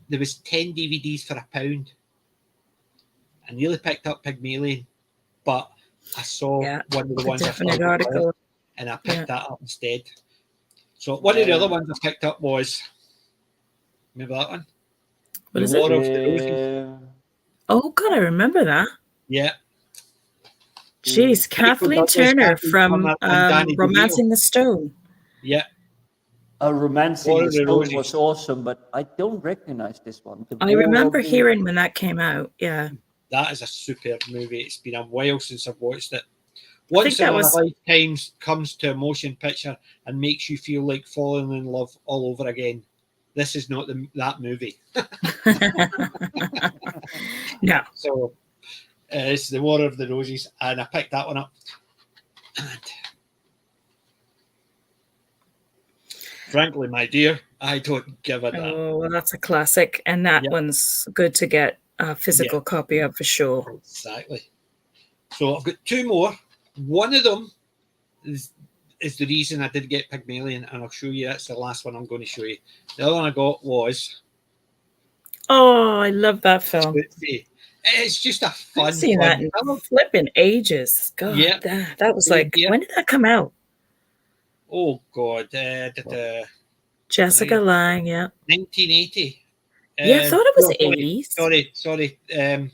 there was 10 DVDs for £1. I nearly picked up Pygmalion, but I saw one of the ones article, and I picked that up instead. So one of the other ones I picked up was, remember that one? What is it? War of the Roses. Oh God, I remember that. Yeah. Jeez, Kathleen Turner from Romancing the Stone. Yeah. A Romance in War the of the Stone Roses. was awesome, but I don't recognize this one. I remember hearing when that came out. Yeah. That is a superb movie. It's been a while since I've watched it. I think Once in that a was lifetime comes to a motion picture and makes you feel like falling in love all over again. This is not that movie. no. So it's the War of the Roses, and I picked that one up. And frankly, my dear, I don't give a damn. Oh, well, that's a classic, and that one's good to get a physical copy of for sure. Exactly. So I've got two more. One of them is the reason I did get Pygmalion, and I'll show you. That's the last one I'm going to show you. The other one I got was... Oh, I love that film. It's just a fun. I've seen that in flipping ages. God, Yeah. that was like, when did that come out? Oh, God. Jessica Lange, 1980. Yeah, I thought it was 80s. Sorry.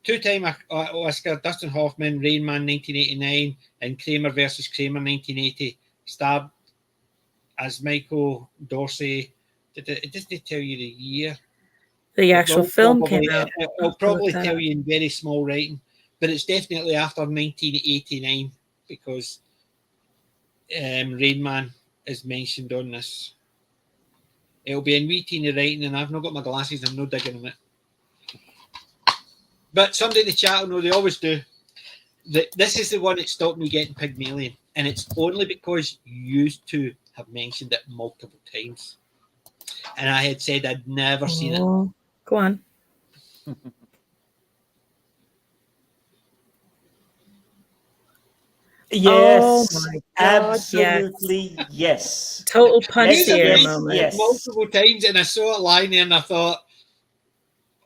Two-time Oscar, Dustin Hoffman, Rain Man 1989, and Kramer versus Kramer 1980. Starred as Michael Dorsey. It doesn't tell you the year. The actual film came out. I'll probably tell you in very small writing, but it's definitely after 1989 because Rain Man is mentioned on this. It'll be in wee teeny writing, and I've not got my glasses. I'm not digging in it. But somebody in the chat will know, they always do. This is the one that stopped me getting Pygmalion, and it's only because you used to have mentioned it multiple times. And I had said I'd never seen it. Go on. Yes, oh my God, absolutely, yes. Total punch here moment. Yes. Multiple times, and I saw it lying there, and I thought,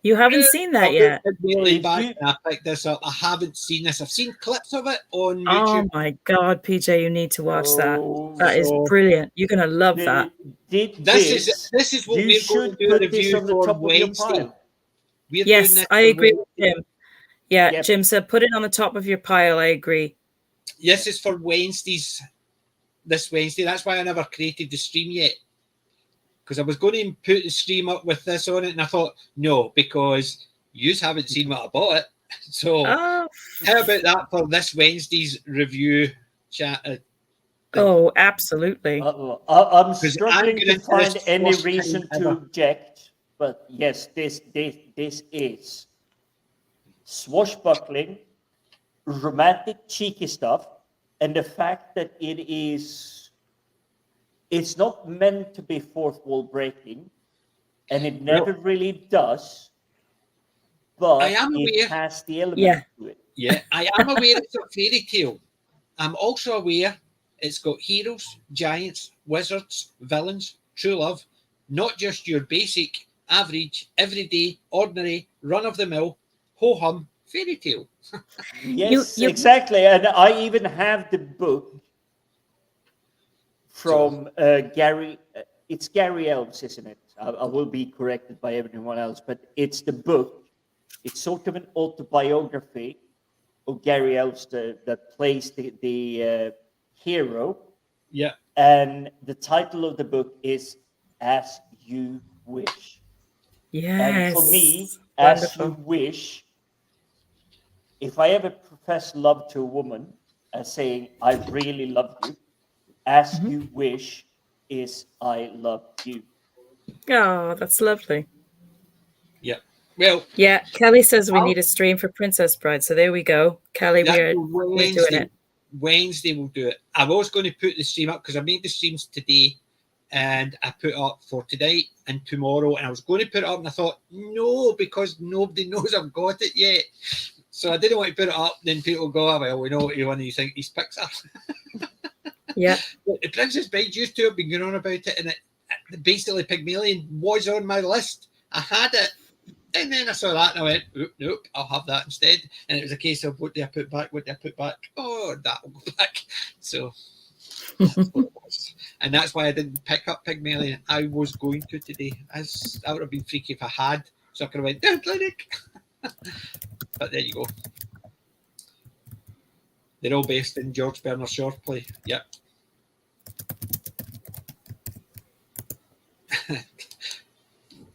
you haven't seen that yet. I picked this up. I haven't seen this. I've seen clips of it on YouTube. Oh my God, PJ, you need to watch that. That is brilliant. You're gonna love that. This is what we're going to do a review for Wednesday. Yes, I agree with Jim. Yeah, yep. Jim said put it on the top of your pile. I agree. This is for Wednesdays. This Wednesday. That's why I never created the stream yet. Because I was going to put the stream up with this on it, and I thought, no, because you haven't seen what I bought. So how about that for this Wednesday's review chat? Oh, absolutely. I'm struggling to find any reason to object, but yes, this is swashbuckling, romantic, cheeky stuff, and the fact that it's not meant to be fourth wall breaking, and it never really does, but it has the element to it. Yeah, I am aware it's a fairy tale. I'm also aware it's got heroes, giants, wizards, villains, true love, not just your basic, average, everyday, ordinary, run-of-the-mill, ho-hum fairy tale. Yes, exactly. And I even have the book from Gary. It's Gary Elves, isn't it? I will be corrected by everyone else, but it's the book. It's sort of an autobiography of Gary Elves that plays the hero. Yeah. And the title of the book is As You Wish. Yes. And for me, wonderful. As You Wish, if I ever profess love to a woman as saying, I really love you, As You Wish is I love you. Oh, that's lovely. Yeah. Well, yeah, Kelly says we need a stream for Princess Bride. So there we go. Kelly, we're doing it. Wednesday we'll do it. I was going to put the stream up because I made the streams today and I put up for today and tomorrow, and I was going to put it up and I thought, no, because nobody knows I've got it yet. So I didn't want to put it up, then people go, oh, well, we know what one of you think these picks are. Yeah. But the Princess Bride used to have been going on about it, and basically Pygmalion was on my list. I had it. And then I saw that and I went, nope, I'll have that instead. And it was a case of what do I put back? What do I put back? Oh, that will go back. So that's what it was. And that's why I didn't pick up Pygmalion. I was going to today. That would have been freaky if I had. So I could have went, down clinic. But there you go. They're all based in George Bernard Shaw's play. Yep.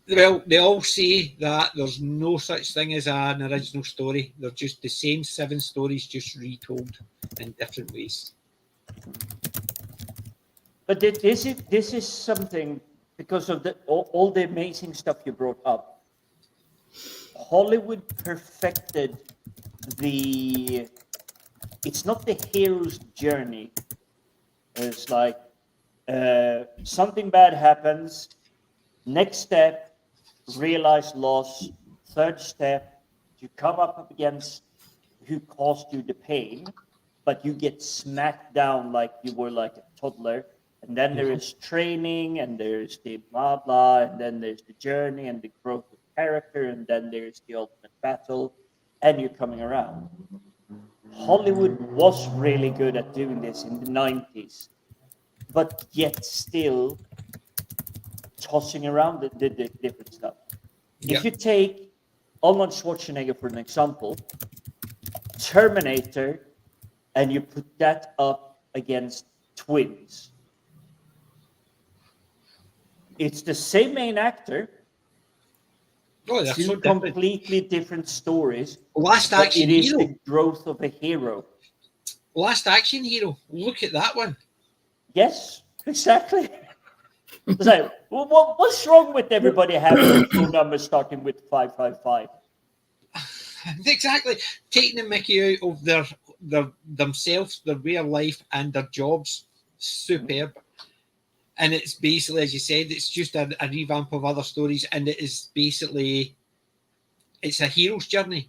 Well, they all say that there's no such thing as an original story. They're just the same 7 stories, just retold in different ways. But this is something, because of all the amazing stuff you brought up. Hollywood perfected it's not the hero's journey. It's like something bad happens. Next step, realize loss. Third step, you come up against who caused you the pain, but you get smacked down like you were like a toddler. And then there is training, and there's the blah blah, and then there's the journey and the growth of character, and then there's the ultimate battle, and you're coming around. Hollywood was really good at doing this in the 90s, but yet still tossing around the different stuff. If you take Arnold Schwarzenegger for an example, Terminator, and you put that up against Twins, it's the same main actor. Oh, that's so completely different stories. Last Action Hero. It is Hero. the growth of a hero. Last Action Hero. Look at that one. Yes, exactly. It's like, what's wrong with everybody having phone numbers starting with 555? Exactly. Taking the mickey out of their themselves, their way of life, and their jobs. Superb. And it's basically, as you said, it's just a revamp of other stories, and it is basically, it's a hero's journey,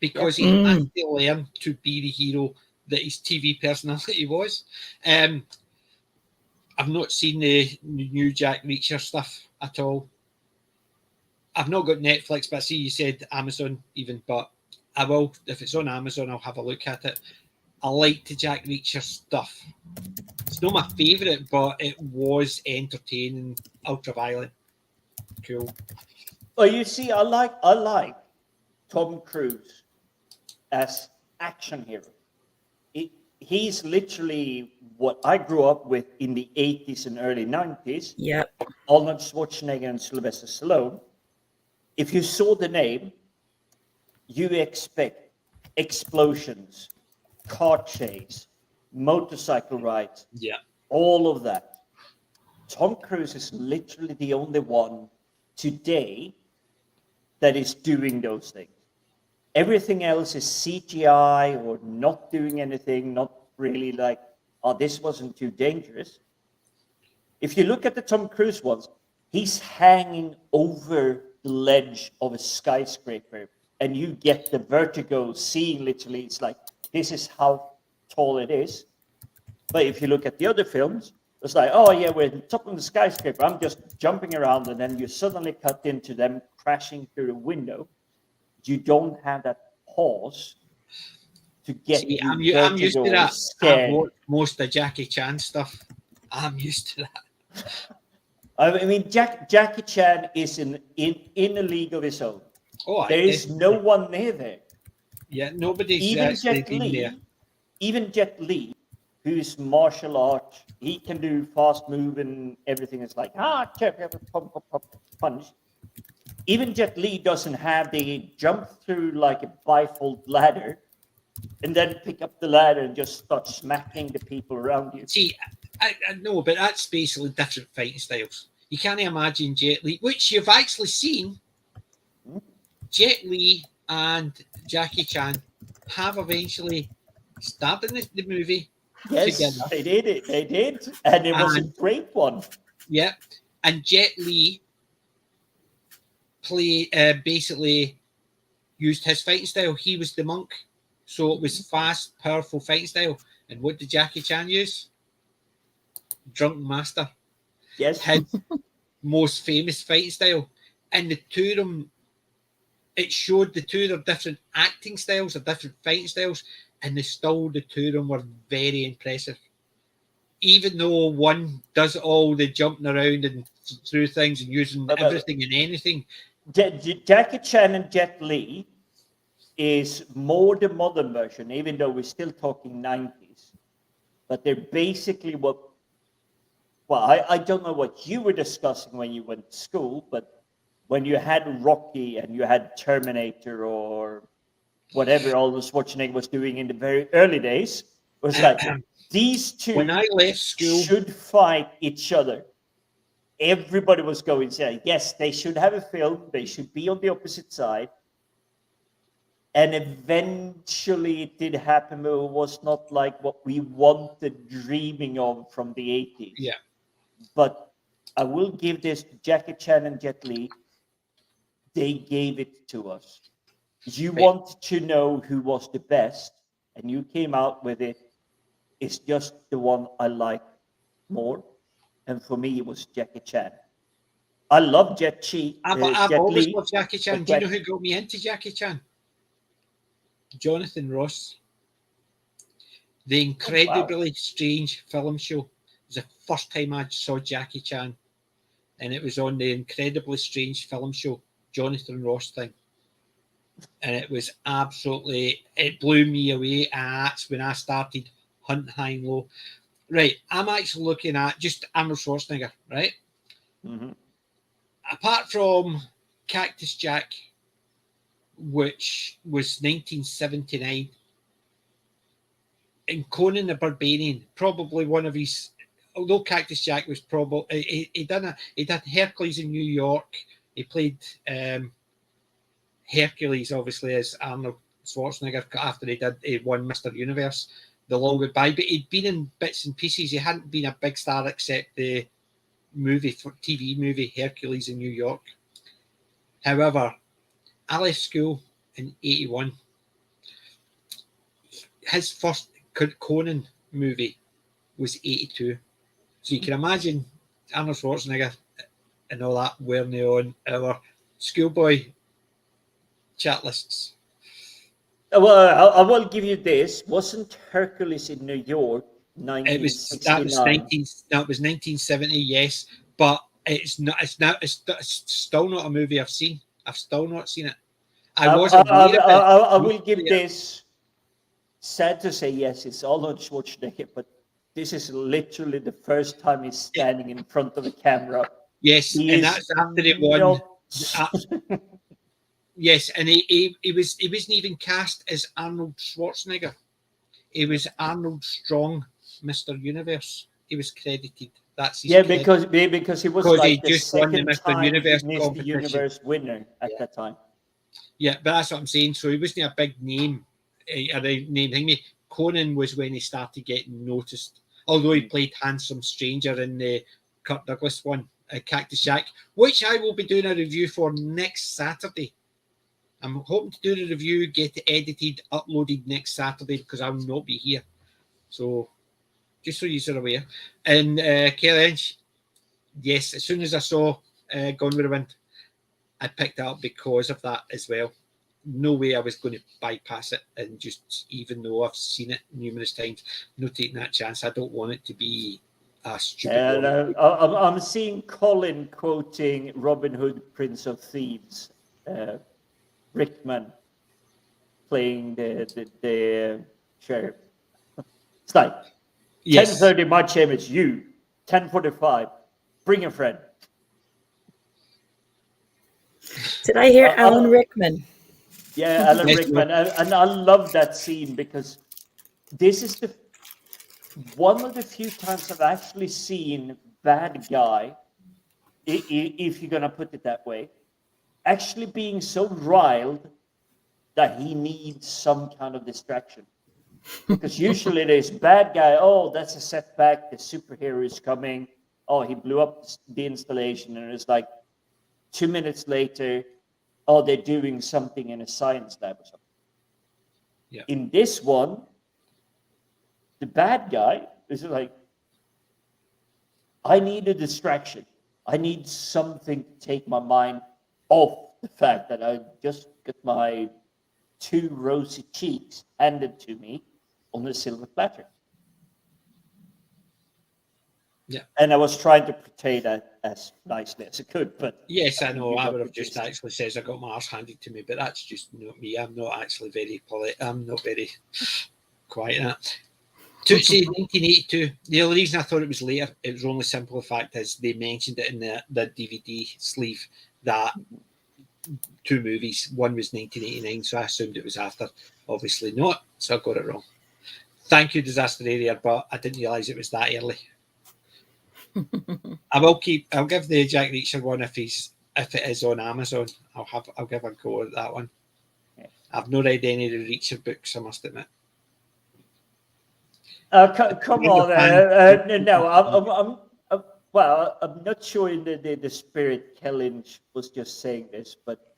because he has to learn to be the hero that his TV personality was. I've not seen the new Jack Reacher stuff at all. I've not got Netflix, but I see you said Amazon even, but I will, if it's on Amazon, I'll have a look at it. I like the Jack Reacher stuff. It's not my favourite, but it was entertaining, ultra-violent. Cool. Well, you see, I like Tom Cruise as action hero. He's literally what I grew up with in the 80s and early 90s. Yep. Arnold Schwarzenegger and Sylvester Stallone. If you saw the name, you expect explosions, car chase, motorcycle rides, all of that. Tom Cruise is literally the only one today that is doing those things. Everything else is CGI or not doing anything, not really like, oh, this wasn't too dangerous. If you look at the Tom Cruise ones, he's hanging over the ledge of a skyscraper, and you get the vertigo, seeing literally, it's like, this is how tall it is. But if you look at the other films, it's like, oh yeah, we're at the top of the skyscraper, I'm just jumping around, and then you suddenly cut into them crashing through a window. You don't have that pause to get. See, I'm used to that. I've watched most of Jackie Chan stuff. I'm used to that. I mean, Jackie Chan is in a league of his own. Oh, there is no one near there. Yeah, nobody's even Jet Li. There. Even Jet Li, who's martial art, he can do fast move and everything. It's like punch. Even Jet Li doesn't have the jump through like a bifold ladder and then pick up the ladder and just start smacking the people around you. See, I know, but that's basically different fighting styles. You can't imagine Jet Li, which you've actually seen. Jet Li and Jackie Chan have eventually starred in the movie. Yes, together. They did. They did. And it was a great one. Yeah. And Jet Li basically used his fighting style. He was the monk, so it was fast, powerful fighting style. And what did Jackie Chan use? Drunken Master. Yes. His most famous fighting style. And the two of them, it showed the two of their different acting styles, or different fighting styles, and the two of them were very impressive. Even though one does all the jumping around and through things and using everything and anything. Jackie Chan and Jet Li is more the modern version, even though we're still talking 90s. But they're basically I don't know what you were discussing when you went to school, but when you had Rocky and you had Terminator or whatever Arnold Schwarzenegger was doing in the very early days, it was like these two when I left school should fight each other. Everybody was going to say, yes, they should have a film. They should be on the opposite side. And eventually it did happen, but it was not like what we wanted dreaming of from the 80s. Yeah. But I will give this to Jackie Chan and Jet Li. They gave it to us. You want to know who was the best, and you came out with it. It's just the one I like more. And for me, it was Jackie Chan. I love Jet Li. I've always loved Jackie Chan. Do you know who got me into Jackie Chan? Jonathan Ross. The Incredibly Strange Film Show. It was the first time I saw Jackie Chan. And it was on the Incredibly Strange Film Show, Jonathan Ross thing. And it was absolutely, it blew me away. And that's when I started hunting high and low. Right, I'm actually looking at just Arnold Schwarzenegger, right? Mm-hmm. Apart from Cactus Jack, which was 1979, and Conan the Barbarian, probably one of his. Although Cactus Jack was probably he did Hercules in New York. He played Hercules, obviously, as Arnold Schwarzenegger after he won Mr. Universe. The Long Goodbye, but he'd been in bits and pieces. He hadn't been a big star except the TV movie Hercules in New York. However, I left school in 81. His first Conan movie was 82. So you can imagine Arnold Schwarzenegger and all that wearing on our schoolboy chat lists. Well, I will give you this. Wasn't Hercules in New York 1969? That was 1970, yes. But it's still not a movie I've seen. I've still not seen it. I will give this. Sad to say, yes, it's Arnold Schwarzenegger, but this is literally the first time he's standing in front of a camera. Yes, and that's after it won. Yes, and he wasn't even cast as Arnold Schwarzenegger. He was Arnold Strong, Mr. Universe. He was credited. That's his because he was like the second time Mr. Universe winner at that time. Yeah, but that's what I'm saying. So he wasn't a big name, Conan was when he started getting noticed. Although he played Handsome Stranger in the Kirk Douglas one, Cactus Jack, which I will be doing a review for next Saturday. I'm hoping to do the review, get it edited, uploaded next Saturday because I will not be here. So, just so you're aware. And Kelly, yes, as soon as I saw Gone with the Wind, I picked it up because of that as well. No way I was going to bypass it, and just even though I've seen it numerous times, not taking that chance. I don't want it to be a stupid. I'm seeing Colin quoting Robin Hood, Prince of Thieves. Rickman playing the sheriff. It's like 10:30 my chamber, it's you. 10:45, bring a friend. Did I hear Alan Rickman? Yeah, Alan Rickman, and I love that scene because this is one of the few times I've actually seen bad guy, if you're gonna put it that way, actually being so riled that he needs some kind of distraction. Because usually there's bad guy, oh, that's a setback, the superhero is coming, oh, he blew up the installation, and it's like 2 minutes later, oh, they're doing something in a science lab or something. Yeah. In this one, the bad guy is like, I need a distraction. I need something to take my mind off the fact that I just got my 2 rosy cheeks handed to me on a silver platter. Yeah. And I was trying to portray that as nicely as I could, but yes, I know. I would have just actually says I got my arse handed to me, but that's just not me. I'm not actually very polite. I'm not very quiet in that. Tootsie 1982. The only reason I thought it was later, it was only simple fact is they mentioned it in the DVD sleeve that 2 movies. One was 1989, so I assumed it was after. Obviously not, so I got it wrong. Thank you, Disaster Area, but I didn't realise it was that early. I'll give the Jack Reacher one if it is on Amazon. I'll give a go at that one. I've not read any of the Reacher books, I must admit. Come on, no, I'm not sure in the spirit Kellynch was just saying this, but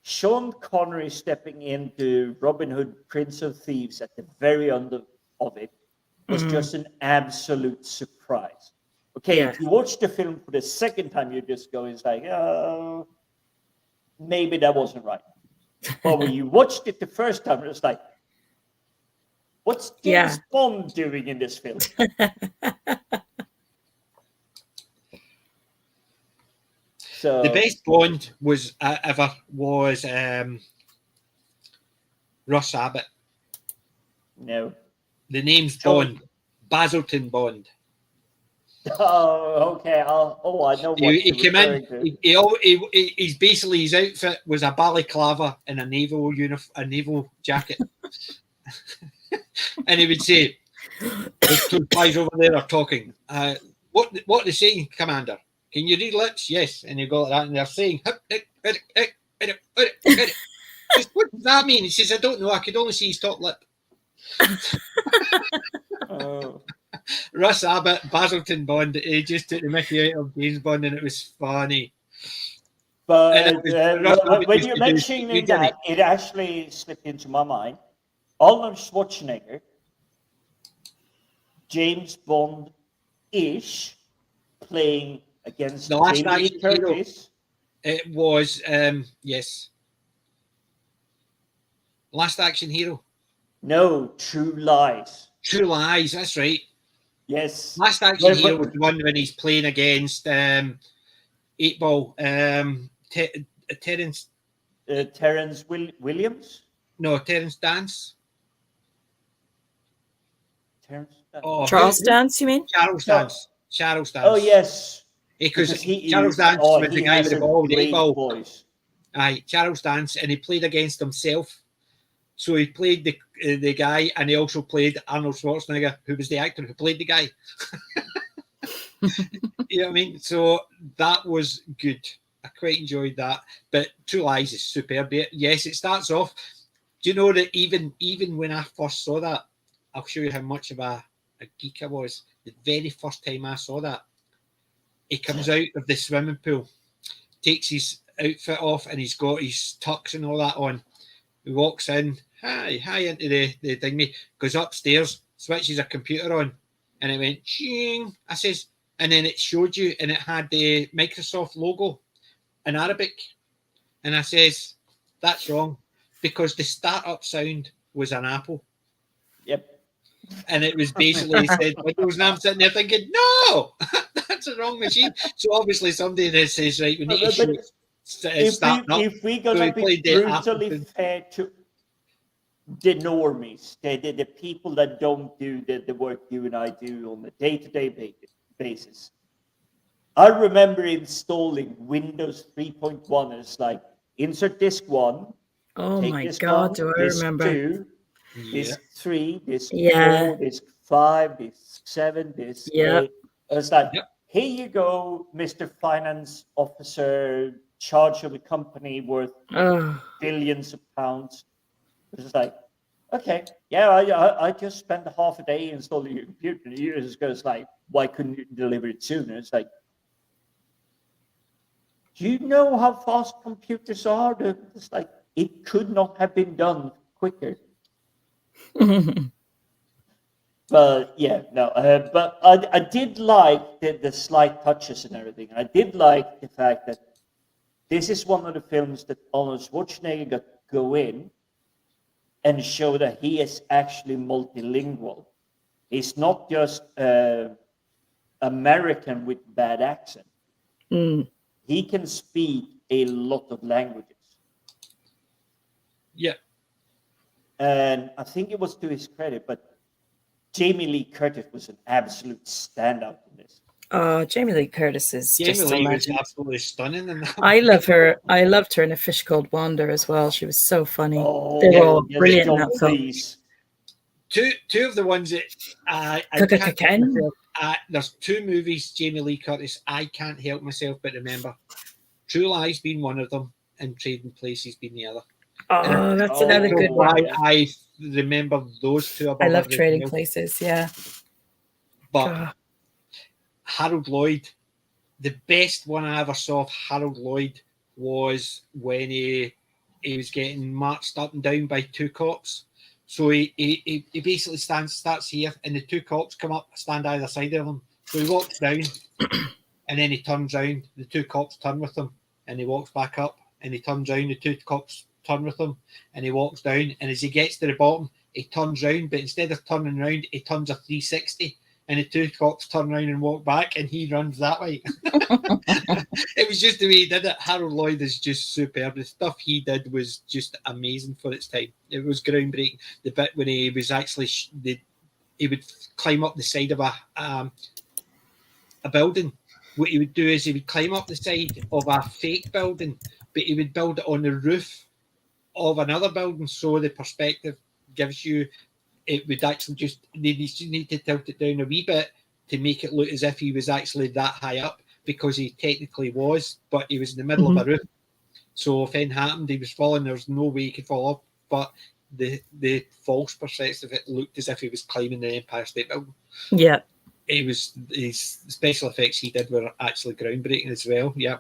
Sean Connery stepping into Robin Hood, Prince of Thieves at the very end of it was just an absolute surprise. Okay, if you watch the film for the second time, you're just going, it's like, oh, maybe that wasn't right. But when you watched it the first time, it's like, what's James Bond doing in this film? So the best Bond was ever was Russ Abbott. No. The name's Bond. Basilton Bond. Oh, okay. I know what he came in. He's basically his outfit was a balaclava and a naval jacket, and he would say, "Those 2 guys over there are talking. What are they saying, Commander? Can you read lips? Yes." And you go like that, and they're saying, "What does that mean?" He says, "I don't know. I could only see his top lip." Oh. Russ Abbott, Basilton Bond, he just took the Mickey out of James Bond, and it was funny. But when you're mentioning that, it actually slipped into my mind. Arnold Schwarzenegger, James Bond-ish, playing against the last Jamie Lee Curtis. It was, yes. Last Action Hero. No, True Lies. True Lies, that's right. Yes. Last Action Hero was the one when he's playing against 8 Ball. Terrence Williams? No, Terrence Dance. Charles Dance, you mean? Charles Dance. Charles Dance. Oh, yes. Because Charles Dance was the guy with the ball, the 8 Ball. Voice. Aye, Charles Dance, and he played against himself. So he played the guy, and he also played Arnold Schwarzenegger, who was the actor who played the guy. You know what I mean? So that was good. I quite enjoyed that. But True Lies is superb. Yes, it starts off. Do you know that even when I first saw that, I'll show you how much of a geek I was. The very first time I saw that, he comes out of the swimming pool, takes his outfit off, and he's got his tux and all that on. He walks in, hi into the thingy, goes upstairs, switches a computer on, and it went, ching. I says, and then it showed you, and it had the Microsoft logo in Arabic. And I says, that's wrong, because the startup sound was an Apple. Yep. And it was basically said Windows, and I'm sitting there thinking, no, that's the wrong machine. So obviously somebody that says, right, we need to show it. If we're gonna be brutally fair to the normies, the people that don't do the work you and I do on a day-to-day basis, I remember installing Windows 3.1. It's like insert disk 1. Oh my God, do I remember? 2, disk 3, disk 4, disk 5, disk 7, disk 8. It's like, here you go, Mr. Finance Officer, charge of a company worth billions of pounds. It's like, okay, I just spent half a day installing your computer. And you just goes like, why couldn't you deliver it sooner? It's like, do you know how fast computers are? It's like, it could not have been done quicker. But but I did like the slight touches and everything. I did like the fact that this is one of the films that Arnold Schwarzenegger got to go in and show that he is actually multilingual. He's not just American with bad accent. He can speak a lot of languages. Yeah. And I think it was to his credit, but Jamie Lee Curtis was an absolute standout in this. Jamie Lee Curtis is just a Jamie Lee was legend. absolutely stunning in that. I love her. I loved her in A Fish Called Wanda as well. She was so funny. Oh, they were all yes, brilliant in John that film. Cleese. Two of the ones that I can't help myself. There's two movies, Jamie Lee Curtis, I can't help myself but remember. True Lies being one of them, and Trading Places being the other. Oh, that's another good one. I remember those two. I love Trading Places, yeah. But Harold Lloyd, the best one I ever saw of Harold Lloyd was when he was getting marched up and down by two cops. So he basically starts here, and the two cops come up, stand either side of him. So he walks down, and then he turns round. The two cops turn with him, and he walks back up, and he turns round. The two cops turn with him, and he walks down. And as he gets to the bottom, he turns round, but instead of turning round, he turns a 360. And the two cops turn around and walk back, and he runs that way. It was just the way he did it. Harold Lloyd is just superb. The stuff he did was just amazing for its time. It was groundbreaking. The bit when he was actually, he would climb up the side of a building. What he would do is he would climb up the side of a fake building, but he would build it on the roof of another building, so the perspective gives you. It would actually just need to tilt it down a wee bit to make it look as if he was actually that high up, because he technically was, but he was in the middle of a roof. So if anything happened, he was falling. There was no way he could fall off. But the false perspective, it looked as if he was climbing the Empire State Building. Yeah, it was his special effects he did were actually groundbreaking as well. Yeah.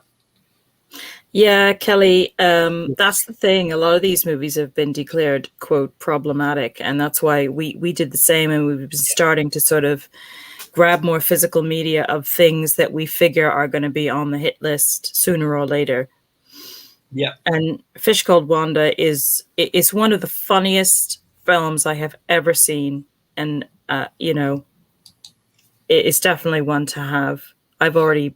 Yeah, Kelly, that's the thing. A lot of these movies have been declared, quote, problematic. And that's why we did the same. And we've been starting to sort of grab more physical media of things that we figure are going to be on the hit list sooner or later. Yeah. And Fish Called Wanda is one of the funniest films I have ever seen. And, it's definitely one to have. I've already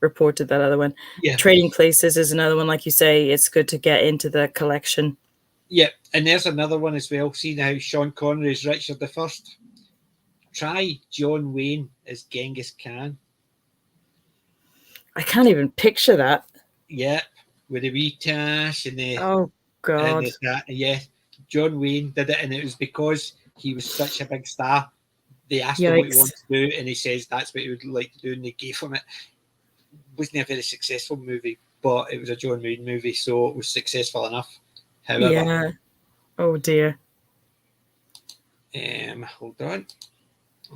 reported that other one. Yeah. Trading Places is another one, like you say. It's good to get into the collection. Yeah, and there's another one as well. See now, Sean Connery is Richard the First. Try John Wayne as Genghis Khan. I can't even picture that. Yeah, with the wee tash and the God. Yeah, John Wayne did it, and it was because he was such a big star. They asked him what he wanted to do, and he says that's what he would like to do, and they gave him it. Wasn't a very successful movie, but it was a John Wayne movie, so it was successful enough. However, yeah. Oh dear. Hold on.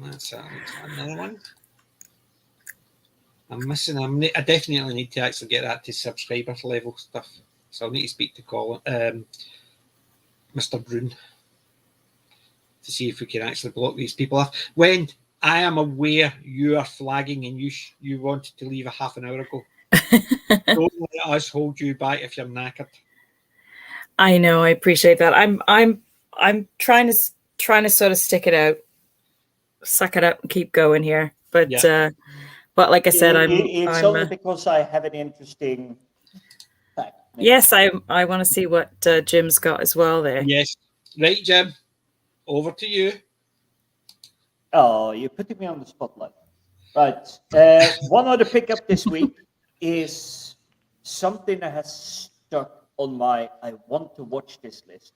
That's another one. I'm missing. I definitely need to actually get that to subscriber level stuff. So I'll need to speak to Mr. Brune, to see if we can actually block these people off. When I am aware you are flagging and you wanted to leave a half an hour ago. Don't let us hold you back if you're knackered. I know. I appreciate that. I'm trying to sort of stick it out, suck it up, and keep going here. But but like I said, it's only because I have an interesting fact. Yes, I want to see what Jim's got as well there. Yes, right, Jim. Over to you. Oh, you're putting me on the spotlight. Right. One other pickup this week is something that has stuck on my I want to watch this list,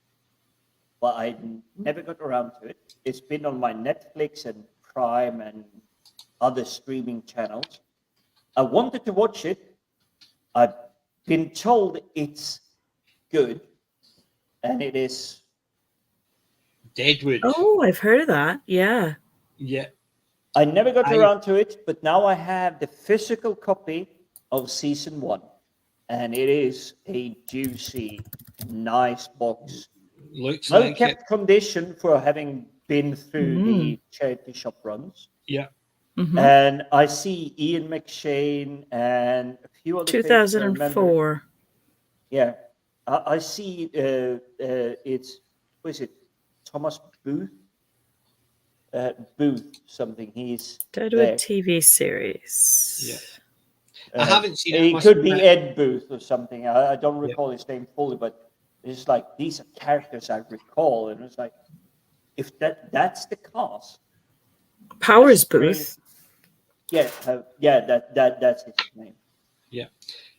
but I never got around to it. It's been on my Netflix and Prime and other streaming channels. I wanted to watch it. I've been told it's good, and it is Deadwood. Oh, I've heard of that. Yeah. Yeah. I never got around to it, but now I have the physical copy of season 1, and it is a juicy, nice box. Looks well like kept condition for having been through the charity shop runs. Yeah. Mm-hmm. And I see Ian McShane and a few other 2004. Yeah. I see it's, what is it? Thomas Booth? Booth something. He's Deadwood TV series. Yeah. I haven't seen it. It could be Ed Booth or something. I don't recall his name fully, but it's like these are characters I recall, and it's like if that's the cast. Powers Booth. Yeah, that's his name. Yeah.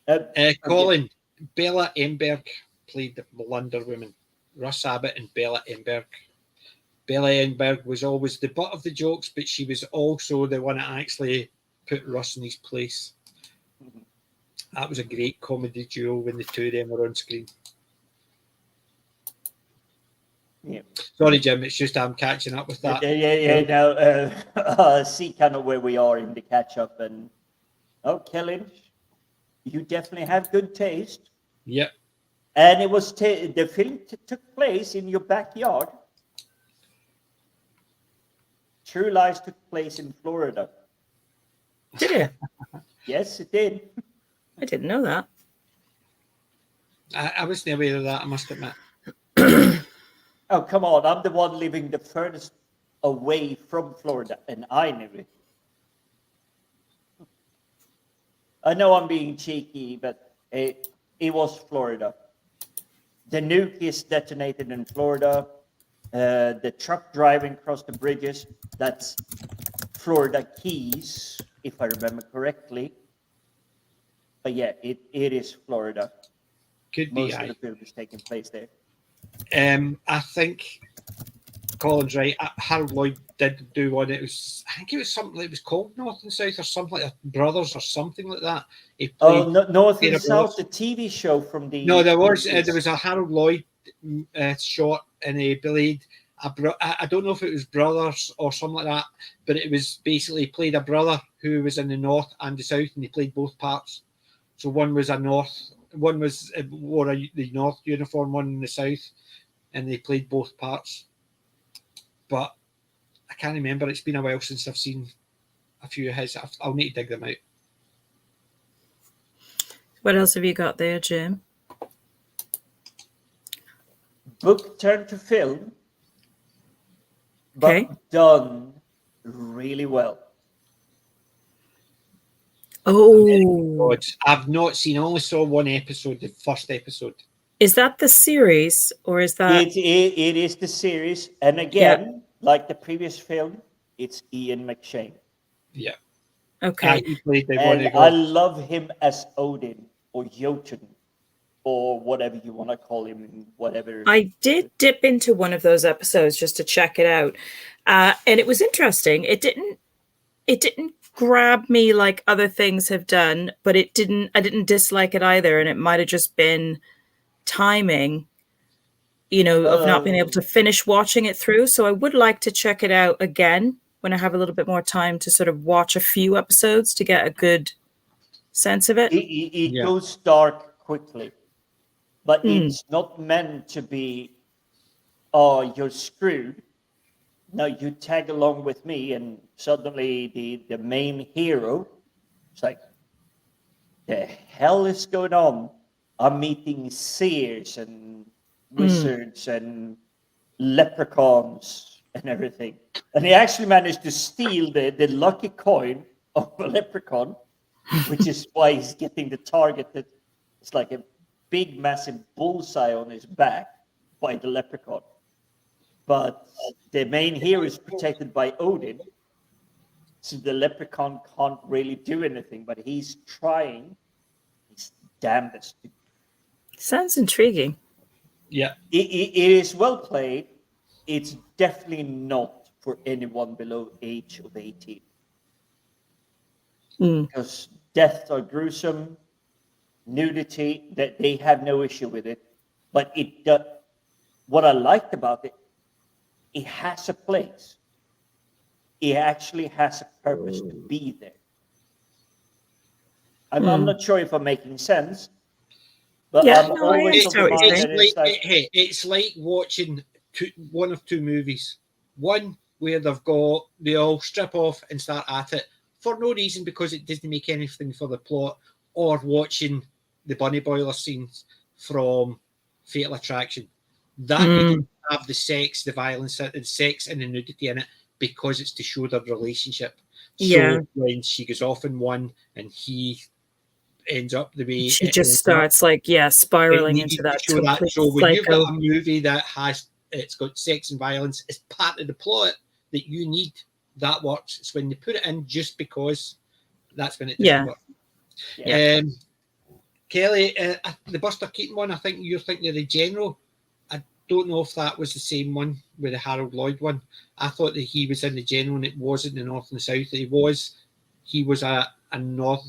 Okay. Colin, Bella Emberg played the Wonder Woman. Russ Abbott and Bella Emberg. Bella Emberg was always the butt of the jokes, but she was also the one that actually put Russ in his place. Mm-hmm. That was a great comedy duo when the two of them were on screen. Yeah. Sorry, Jim, it's just I'm catching up with that. Yeah. Now, see kind of where we are in the catch-up. And, Kellen, you definitely have good taste. Yep. And it was the film took place in your backyard. True Lies took place in Florida. Did it? Yes, it did. I didn't know that. I wasn't aware of that, I must admit. Oh, come on. I'm the one living the furthest away from Florida, and I knew it. I know I'm being cheeky, but it was Florida. The nuke is detonated in Florida. The truck driving across the bridges, that's Florida Keys, if I remember correctly. But yeah, it is Florida. Could be. Most of the film is taking place there. I think Colin's right. Harold Lloyd did do one. I think it was something that was called North and South or something like that, Brothers or something like that. North and South, the TV show from the... No, there was a Harold Lloyd shot in a Billy. I don't know if it was Brothers or something like that, but it was basically played a brother who was in the North and the South, and he played both parts. So one was wore the North uniform, one in the South, and they played both parts. But I can't remember. It's been a while since I've seen a few of his. I'll need to dig them out. What else have you got there, Jim? Book turned to film, but done really well. Oh, I've not seen. I only saw one episode, the first episode. Is that the series, or is that? It is the series, and again, like the previous film, it's Ian McShane. Yeah. Okay. I love him as Odin or Jotun, or whatever you want to call him. Whatever. I did dip into one of those episodes just to check it out, and it was interesting. It didn't grab me like other things have done, but I didn't dislike it either, and it might have just been timing, of not being able to finish watching it through. So I would like to check it out again when I have a little bit more time to sort of watch a few episodes to get a good sense of it. It goes dark quickly, but it's not meant to be, oh, you're screwed. No, you tag along with me, and suddenly the main hero, it's like, the hell is going on? I'm meeting seers and wizards and leprechauns and everything. And he actually managed to steal the lucky coin of a leprechaun, which is why he's getting the target that it's like a big, massive bullseye on his back by the leprechaun. But the main hero is protected by Odin, so the leprechaun can't really do anything, but he's trying his damnedest. Sounds intriguing. Yeah. It is well played. It's definitely not for anyone below age of 18. Because deaths are gruesome, nudity, that they have no issue with it. But what I liked about it, it has a place. It actually has a purpose to be there. I'm not sure if I'm making sense, but I'm always it's like watching one of two movies. One where they all strip off and start at it for no reason because it doesn't make anything for the plot, or watching the bunny boiler scenes from Fatal Attraction. That you don't have the sex, the violence, the sex and the nudity in it because it's to show their relationship. So when she goes off in one and he ends up the way, she just starts spiraling into that. So when you've got a movie that has it's got sex and violence. It's part of the plot that you need. That works. It's when they put it in just because that's when it doesn't work. Yeah. Kelly, the Buster Keaton one, I think you're thinking of the General. I don't know if that was the same one with the Harold Lloyd one. I thought that he was in the General and it wasn't the North and the South. He was a North.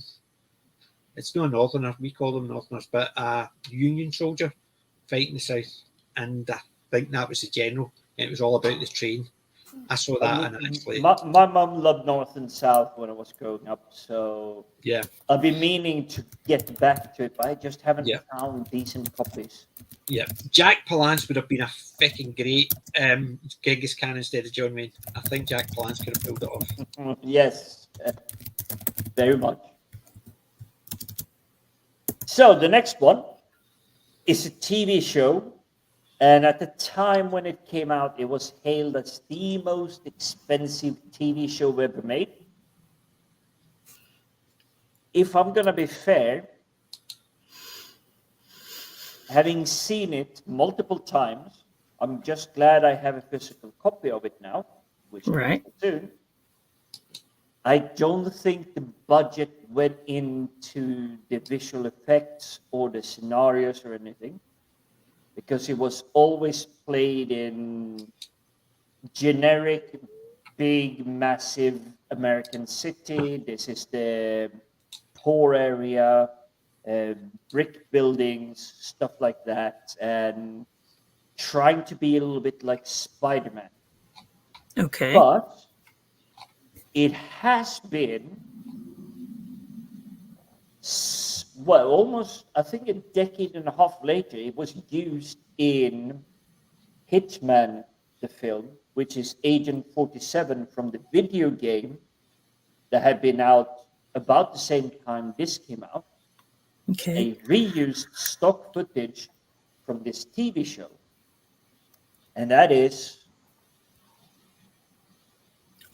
It's not a Northerner. We call them Northerners, but a Union soldier fighting the South. And I think that was the General. It was all about the train. I saw that, and actually, my mum loved North and South when I was growing up, so yeah, I've been meaning to get back to it, but I just haven't found decent copies. Yeah, Jack Palance would have been a fucking great Genghis Khan instead of John Wayne. I think Jack Palance could have pulled it off. Yes, very much. So the next one is a TV show. And at the time when it came out, it was hailed as the most expensive TV show ever made. If I'm going to be fair, having seen it multiple times, I'm just glad I have a physical copy of it now, which right. soon. I don't think the budget went into the visual effects or the scenarios or anything, because it was always played in generic, big, massive American city. This is the poor area, brick buildings, stuff like that, and trying to be a little bit like Spider-Man. Okay. But it has been, well, almost, I think a decade and a half later, it was used in Hitman, the film, which is Agent 47 from the video game that had been out about the same time this came out. Okay. They reused stock footage from this TV show. And that is...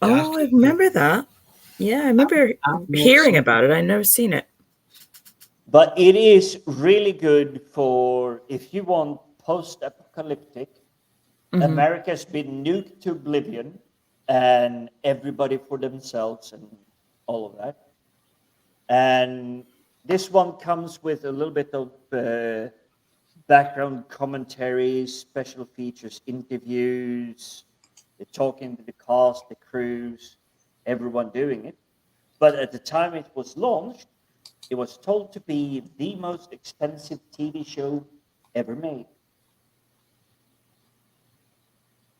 Oh, I remember that. Yeah, I remember hearing about it. I've never seen it. But it is really good for if you want post-apocalyptic. America's been nuked to oblivion and everybody for themselves and all of that. And this one comes with a little bit of background commentary, special features, interviews. They're talking to the cast, the crews, everyone doing it. But at the time it was launched, it was told to be the most expensive TV show ever made.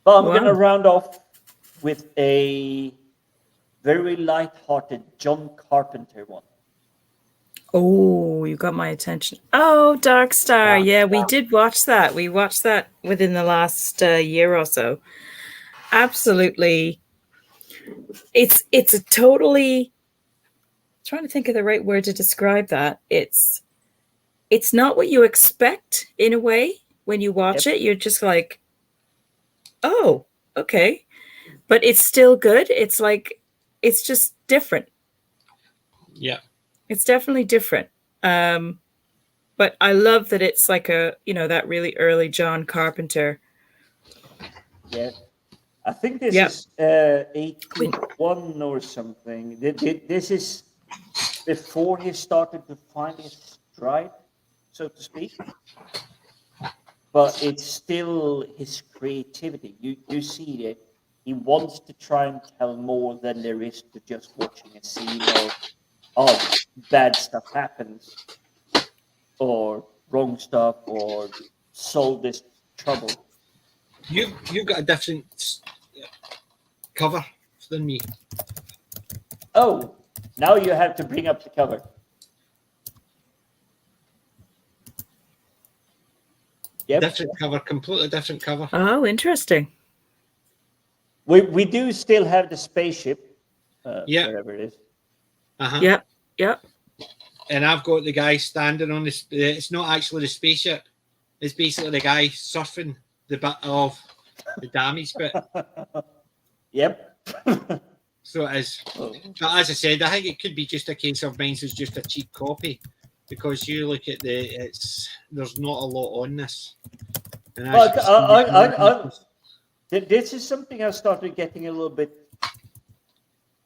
But I'm going to round off with a very light-hearted John Carpenter one. Oh, you got my attention. Oh, Dark Star. Yeah, we did watch that. We watched that within the last year or so. Absolutely. It's a totally... trying to think of the right word to describe that. It's not what you expect in a way when you watch it. You're just like, oh, okay. But it's still good. It's like, it's just different. Yeah. It's definitely different. But I love that it's like that really early John Carpenter. Yeah. I think this is 81 or something. This is before he started to find his stride, so to speak. But it's still his creativity. You see it. He wants to try and tell more than there is to just watching a scene of bad stuff happens, or wrong stuff, or solve this trouble. You've got a different cover than me. Oh, now you have to bring up the cover. Yep. Different cover, completely different cover. Oh, interesting. We do still have the spaceship, wherever it is. Yep. And I've got the guy standing on this. It's not actually the spaceship. It's basically the guy surfing the bit of the damage bit. Yep. So it is. But as I said, I think it could be just a case of mine's is just a cheap copy, because you look at there's not a lot on this. And But as this is something I started getting a little bit,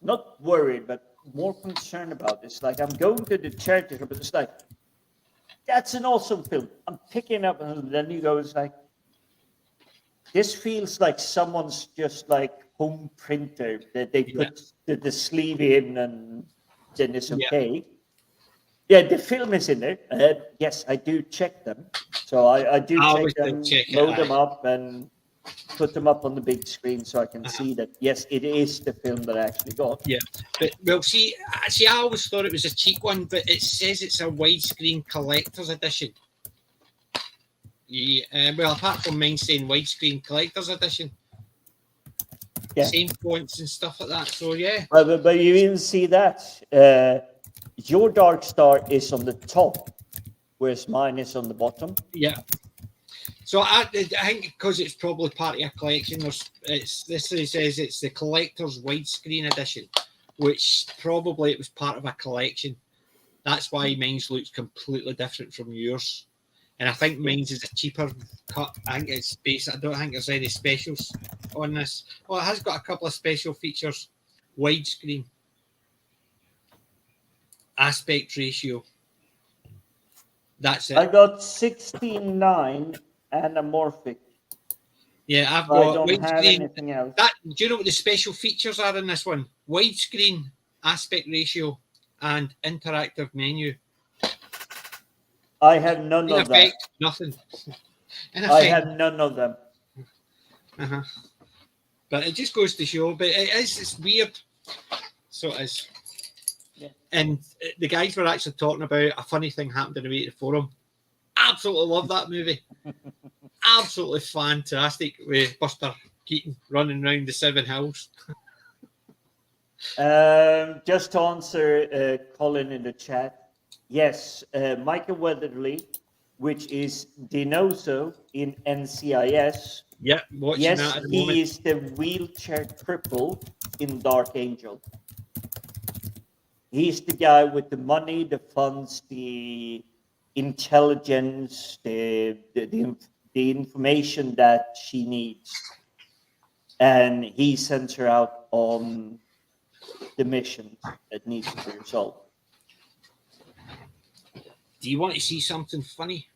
not worried, but more concerned about. It's like I'm going to the charity shop, but it's like, that's an awesome film. I'm picking up, and then you go, it's like, this feels like someone's just like home printer that they put the sleeve in and then it's okay. Yeah, the film is in there. Yes, I do check them. So I do check them, load them up, and put them up on the big screen so I can see that, yes, it is the film that I actually got. Yeah, but well, see, I always thought it was a cheap one, but it says it's a widescreen collector's edition. Yeah, well, apart from mine saying widescreen collector's edition, same points and stuff like that. So yeah, but you even see that your Dark Star is on the top, whereas mine is on the bottom. Yeah. So I think because it's probably part of a collection, this says it's the collector's widescreen edition, which probably it was part of a collection. That's why mine's looks completely different from yours. And I think mine's is a cheaper cut. I think it's I don't think there's any specials on this. Well, it has got a couple of special features. Widescreen. Aspect ratio. That's it. I got 16:9 anamorphic. Yeah, I've I got don't have widescreen. anything else. Do you know what the special features are in this one? Widescreen, aspect ratio, and interactive menu. I have none of that. Nothing. I have none of them. But it just goes to show. But it's weird. So it is. Yeah. And the guys were actually talking about a funny thing happened in the way to the forum. Absolutely love that movie. Absolutely fantastic with Buster Keaton running around the 7 Hills. Just to answer Colin in the chat. Yes, Michael Weatherly, which is Dinoso in NCIS. Yeah, watching that at the moment. He is the wheelchair cripple in Dark Angel. He's the guy with the money, the funds, the intelligence, the information that she needs. And he sends her out on the missions that needs to be resolved. Do you want to see something funny?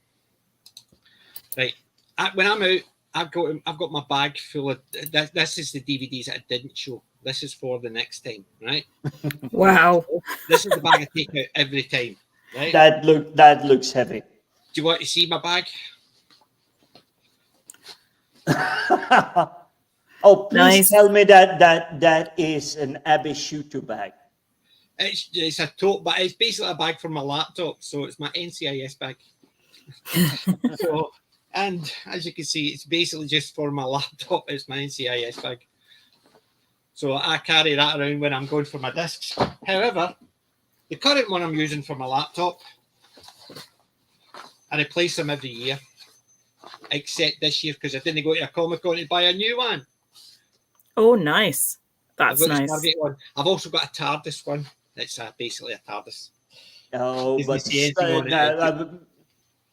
Right. When I'm out, I've got my bag full of. This is the DVDs that I didn't show. This is for the next time, right? Wow. This is the bag I take out every time. Right? That looks heavy. Do you want to see my bag? Oh, please tell me that is an Abbey Shooter bag. It's a tote, but it's basically a bag for my laptop, so it's my NCIS bag. So, and as you can see, it's basically just for my laptop. It's my NCIS bag. So I carry that around when I'm going for my discs. However, the current one I'm using for my laptop, I replace them every year, except this year because I didn't go to a Comic-Con to buy a new one. Oh, nice. That's nice. I've also got a TARDIS one. It's basically a TARDIS. Oh, but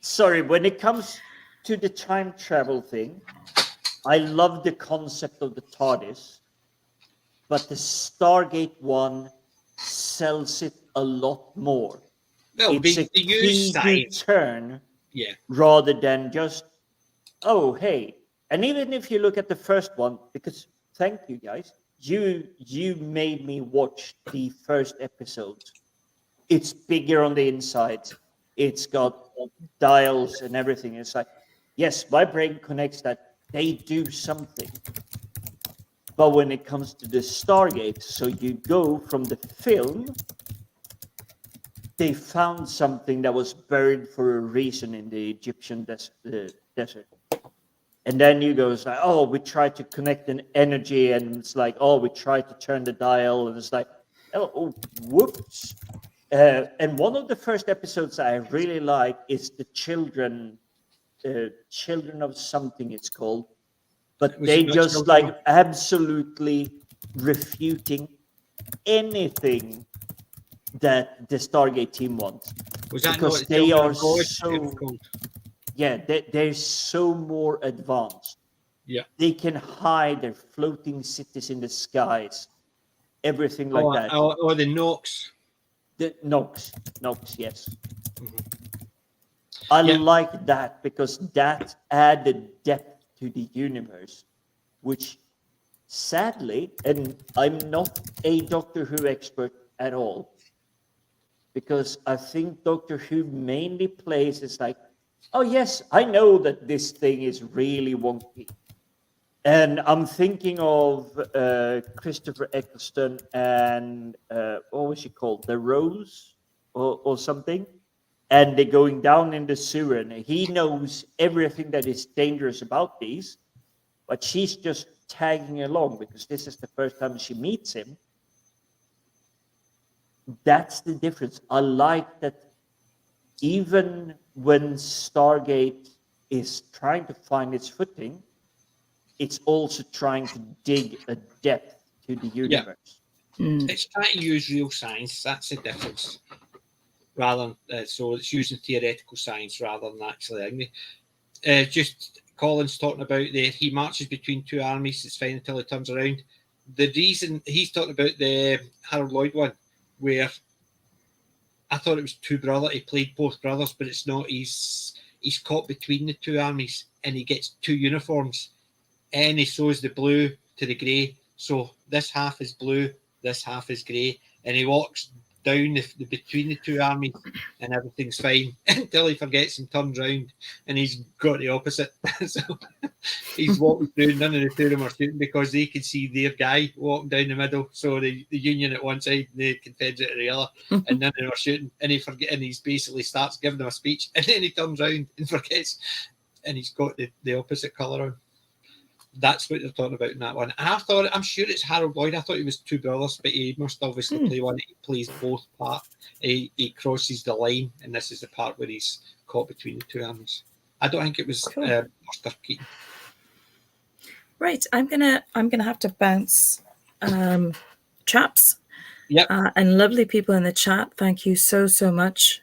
sorry, when it comes to the time travel thing, I love the concept of the TARDIS, but the Stargate one sells it a lot more. No, it's a key turn rather than just, oh, hey. And even if you look at the first one, because thank you guys, you made me watch the first episode. It's bigger on the inside. It's got dials and everything. It's like, yes, my brain connects that they do something. But when it comes to the Stargate, so you go from the film, they found something that was buried for a reason in the Egyptian desert. And then you go, it's like, oh, we try to connect an energy, and it's like, oh, we try to turn the dial, and it's like, oh whoops. And one of the first episodes I really like is the children of something it's called. But they just like absolutely refuting anything that the Stargate team wants. Was that because they are so... yeah, they're so more advanced. Yeah. They can hide their floating cities in the skies, everything like that. Or the Nox. The Nox, yes. Mm-hmm. I like that because that added depth to the universe, which sadly, and I'm not a Doctor Who expert at all, because I think Doctor Who mainly plays as like, oh yes, I know that this thing is really wonky. And I'm thinking of Christopher Eccleston and what was she called? The Rose or something? And they're going down in the sewer, and he knows everything that is dangerous about these, but she's just tagging along because this is the first time she meets him. That's the difference. I like that even when Stargate is trying to find its footing, it's also trying to dig a depth to the universe. It's trying to use real science. That's the difference. Rather than, so it's using theoretical science rather than actually. Just Colin's talking about he marches between two armies. It's fine until he turns around. The reason he's talking about the Harold Lloyd one, where I thought it was two brothers. He played both brothers, but it's not. He's caught between the two armies, and he gets two uniforms, and he sews the blue to the grey. So this half is blue, this half is grey, and he walks down between the two armies, and everything's fine until he forgets and turns round, and he's got the opposite. So he's walking through. None of the two of them are shooting because they can see their guy walking down the middle. So the Union at one side, the Confederate at the other, and none of them are shooting. And he's basically starts giving them a speech, and then he turns round and forgets, and he's got the opposite colour on. That's what they're talking about in that one. And I'm sure it's Harold Lloyd. I thought he was two brothers, but he must obviously play one. He plays both parts. He crosses the line, and this is the part where he's caught between the two armies. I don't think it was Buster Keaton. Right, I'm gonna have to bounce, chaps. Yep. And lovely people in the chat. Thank you so much.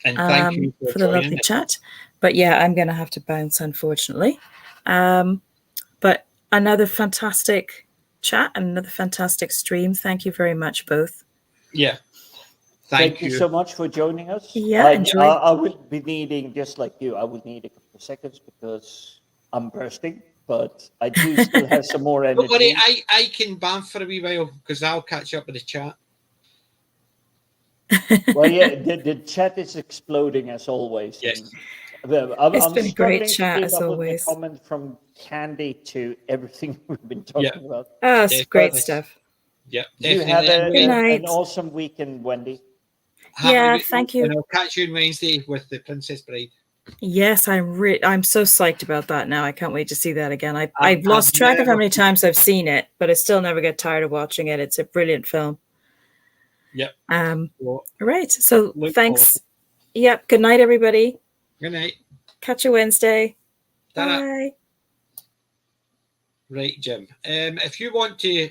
And thank you for the lovely chat. But yeah, I'm gonna have to bounce, unfortunately. But another fantastic chat and another fantastic stream. Thank you very much, both. Yeah. Thank you so much for joining us. Yeah, I would be needing, just like you, I would need a couple of seconds because I'm bursting, but I do still have some more energy. Don't worry, I can bamf for a wee while because I'll catch up with the chat. Well, yeah, the chat is exploding as always. Yes. It's been a great chat as always. The comment from Candy to everything we've been talking about. Oh, it's great stuff. Yeah. You have an awesome weekend, Wendy. Thank you. And I'll catch you on Wednesday with the Princess Bride. Yes, I'm so psyched about that now. I can't wait to see that again. I've lost track of how many times I've seen it, but I still never get tired of watching it. It's a brilliant film. Yep. Right. So thanks. Yep. Good night, everybody. Good night. Catch you Wednesday. Ta-da. Bye. Right, Jim. If you want to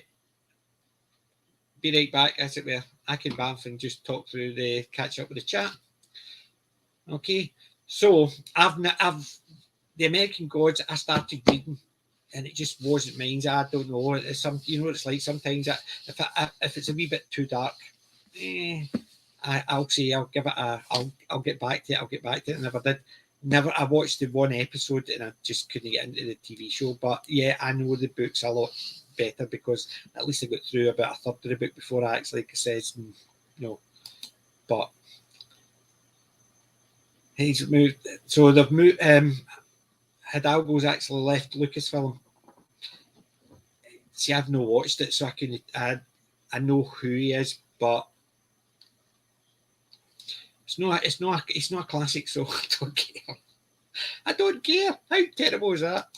be right back, as it were, I can bamf and just talk through catch up with the chat. Okay. So I've the American Gods. I started reading, and it just wasn't mine. I don't know. It's what it's like. Sometimes if it's a wee bit too dark, I'll say I'll give it I'll get back to it. I'll get back to it. I never did. I watched the one episode and I just couldn't get into the TV show. But yeah, I know the book's a lot better because at least I got through about a third of the book before I actually says no. But he's moved. So they've moved. Hidalgo's actually left Lucasfilm. See, I've not watched it, so I know who he is, but it's not a classic, so I don't care. I don't care. How terrible is that?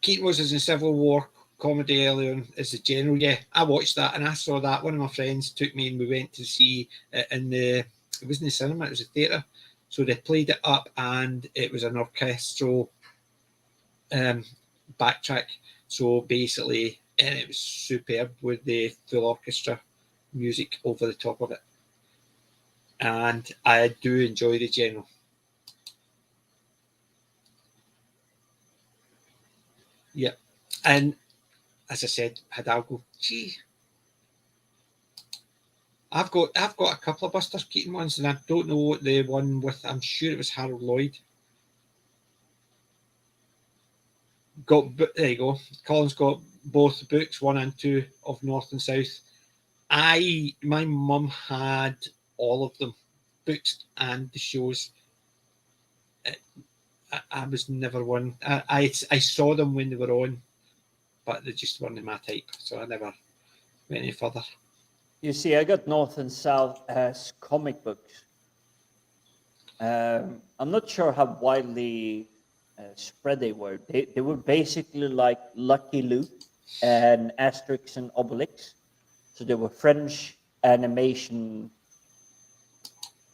Keaton was in Civil War comedy earlier on as the general. Yeah, I watched that and I saw that. One of my friends took me and we went to see it it wasn't the cinema, it was a theatre. So they played it up and it was an orchestral backtrack. So basically, and it was superb with the full orchestra music over the top of it. and I do enjoy the general. Yeah, and as I said, Hidalgo. Gee, I've got a couple of Buster Keaton ones, and I don't know what the one with. I'm sure it was Harold Lloyd. There you go. Colin's got both books, 1 and 2 of North and South. My mum had all of them, books and the shows. I was never one. I saw them when they were on, but they just weren't my type, so I never went any further. You see, I got North and South as comic books. I'm not sure how widely spread they were. They were basically like Lucky Luke and Asterix and Obelix. So they were French animation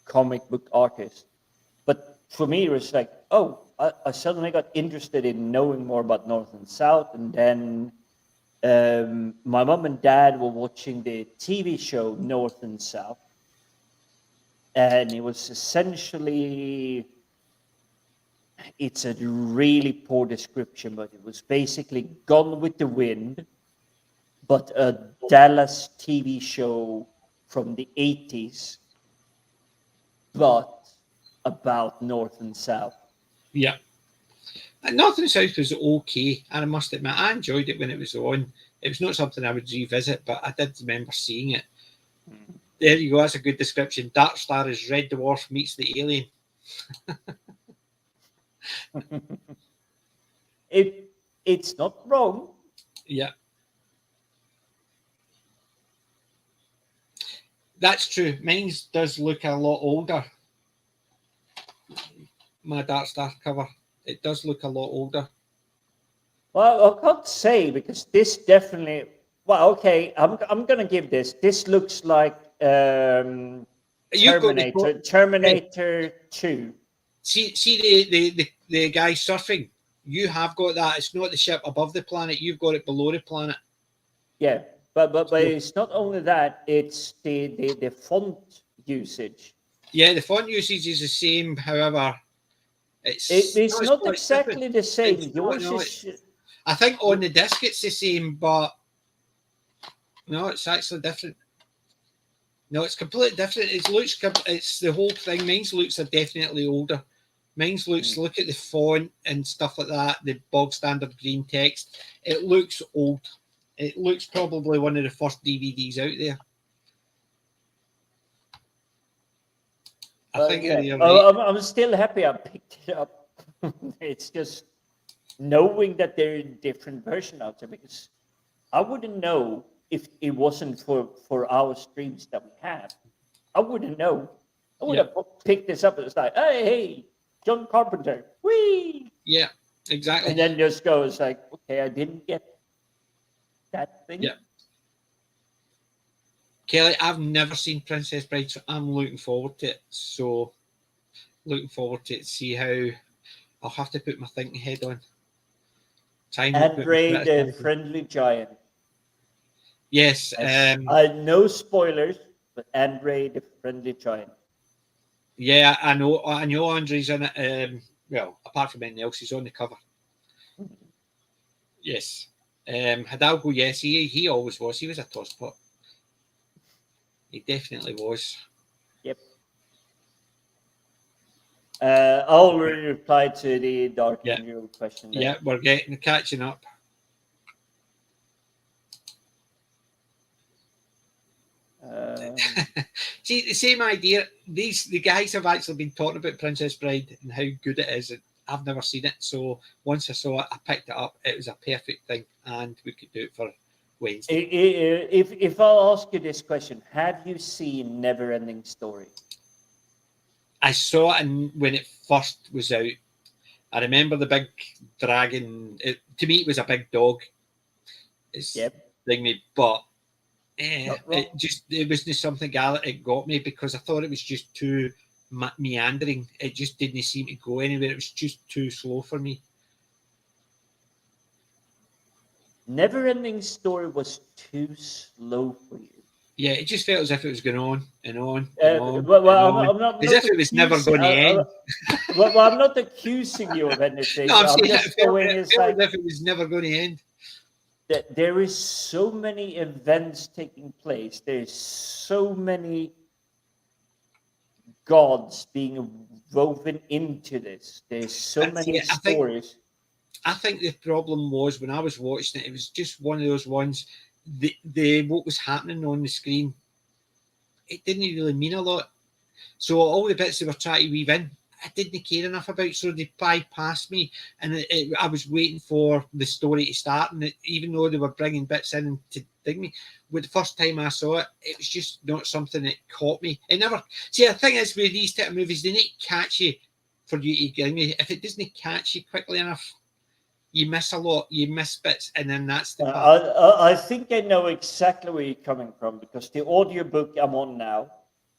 comic book artists. But for me, it was like, oh, I suddenly got interested in knowing more about North and South. And then my mom and dad were watching the TV show North and South. And it was essentially, it's a really poor description, but it was basically Gone with the Wind, but a Dallas TV show from the 80s, but about North and South. Yeah. North and South was okay, and I must admit, I enjoyed it when it was on. It was not something I would revisit, but I did remember seeing it. There you go, that's a good description. Dark Star is Red Dwarf meets the alien. It's not wrong. Yeah. That's true. Mine does look a lot older. My Dark Star cover. It does look a lot older. Well, I can't say because this definitely. Well, okay, I'm going to give this. This looks like Terminator 2. See the guy surfing. You have got that. It's not the ship above the planet. You've got it below the planet. Yeah, but it's not only that. It's the font usage. Yeah, the font usage is the same. However, it's not exactly the same. I think on the disc it's the same, but no, it's actually different. No, it's completely different. It's the whole thing. Mine's looks are definitely older. Mine's looks, look at the font and stuff like that, the bog standard green text. It looks old. It looks probably one of the first DVDs out there. I think you're right. I'm still happy I picked it up. It's just knowing that there are different versions out there, because I wouldn't know if it wasn't for our streams that we have. I wouldn't know. I would have picked this up and it's like, hey, John Carpenter, whee! Yeah, exactly. And then just goes like, okay, I didn't get that thing. Yeah. Kelly, I've never seen Princess Bride, so I'm looking forward to it. See how I'll have to put my thinking head on. Andre the Friendly Giant. Yes. No spoilers, but Andre the Friendly Giant. Yeah, I know Andre's in it. Well, apart from anything else, he's on the cover. Yes. Hidalgo, yes, he always was. He was a tosspot. He definitely was. Yep. I'll reply to the Dark Angel question. There. Yeah, we're catching up. See, the same idea. The guys have actually been talking about Princess Bride and how good it is. I've never seen it, so once I saw it, I picked it up. It was a perfect thing, and we could do it for Wednesday. If I'll ask you this question, have you seen Neverending Story? I saw it when it first was out. I remember the big dragon. To me, it was a big dog. It's thingy, but it wasn't something it got me because I thought it was just too meandering. It just didn't seem to go anywhere. It was just too slow for me. Neverending Story was too slow for you. Yeah, it just felt as if it was going on and on I'm not as if it was never going to end. I'm not accusing you of anything. No, I'm saying just it felt as if it was never going to end. That there is so many events taking place. There's so many gods being woven into this. There's so many stories. I think the problem was when I was watching it, it was just one of those ones. The what was happening on the screen, it didn't really mean a lot. So all the bits they were trying to weave in, I didn't care enough about. So they bypassed me, and I was waiting for the story to start. And even though they were bringing bits in to dig me, with the first time I saw it, it was just not something that caught me. It never. See, the thing is with these type of movies, they need to catch you for you to get me. If it doesn't catch you quickly enough, you miss a lot. You miss bits, and then that's the part. I think I know exactly where you're coming from, because the audiobook I'm on now,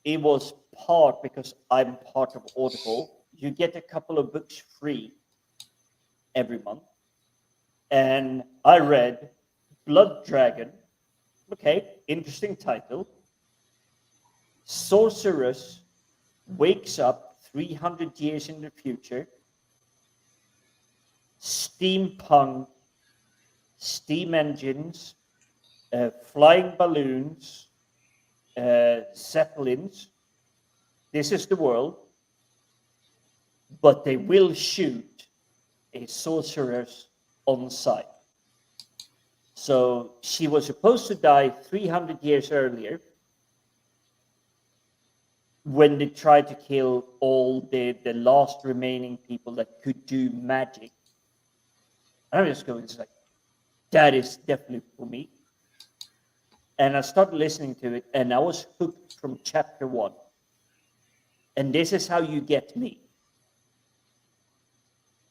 it was part, because I'm part of Audible. You get a couple of books free every month. And I read Blood Dragon. Okay, interesting title. Sorceress wakes up 300 years in the future. Steampunk, steam engines, flying balloons, zeppelins. This is the world. But they will shoot a sorceress on sight. So she was supposed to die 300 years earlier when they tried to kill all the last remaining people that could do magic. And I'm just going, it's like, that is definitely for me. And I started listening to it, and I was hooked from chapter 1. And this is how you get me.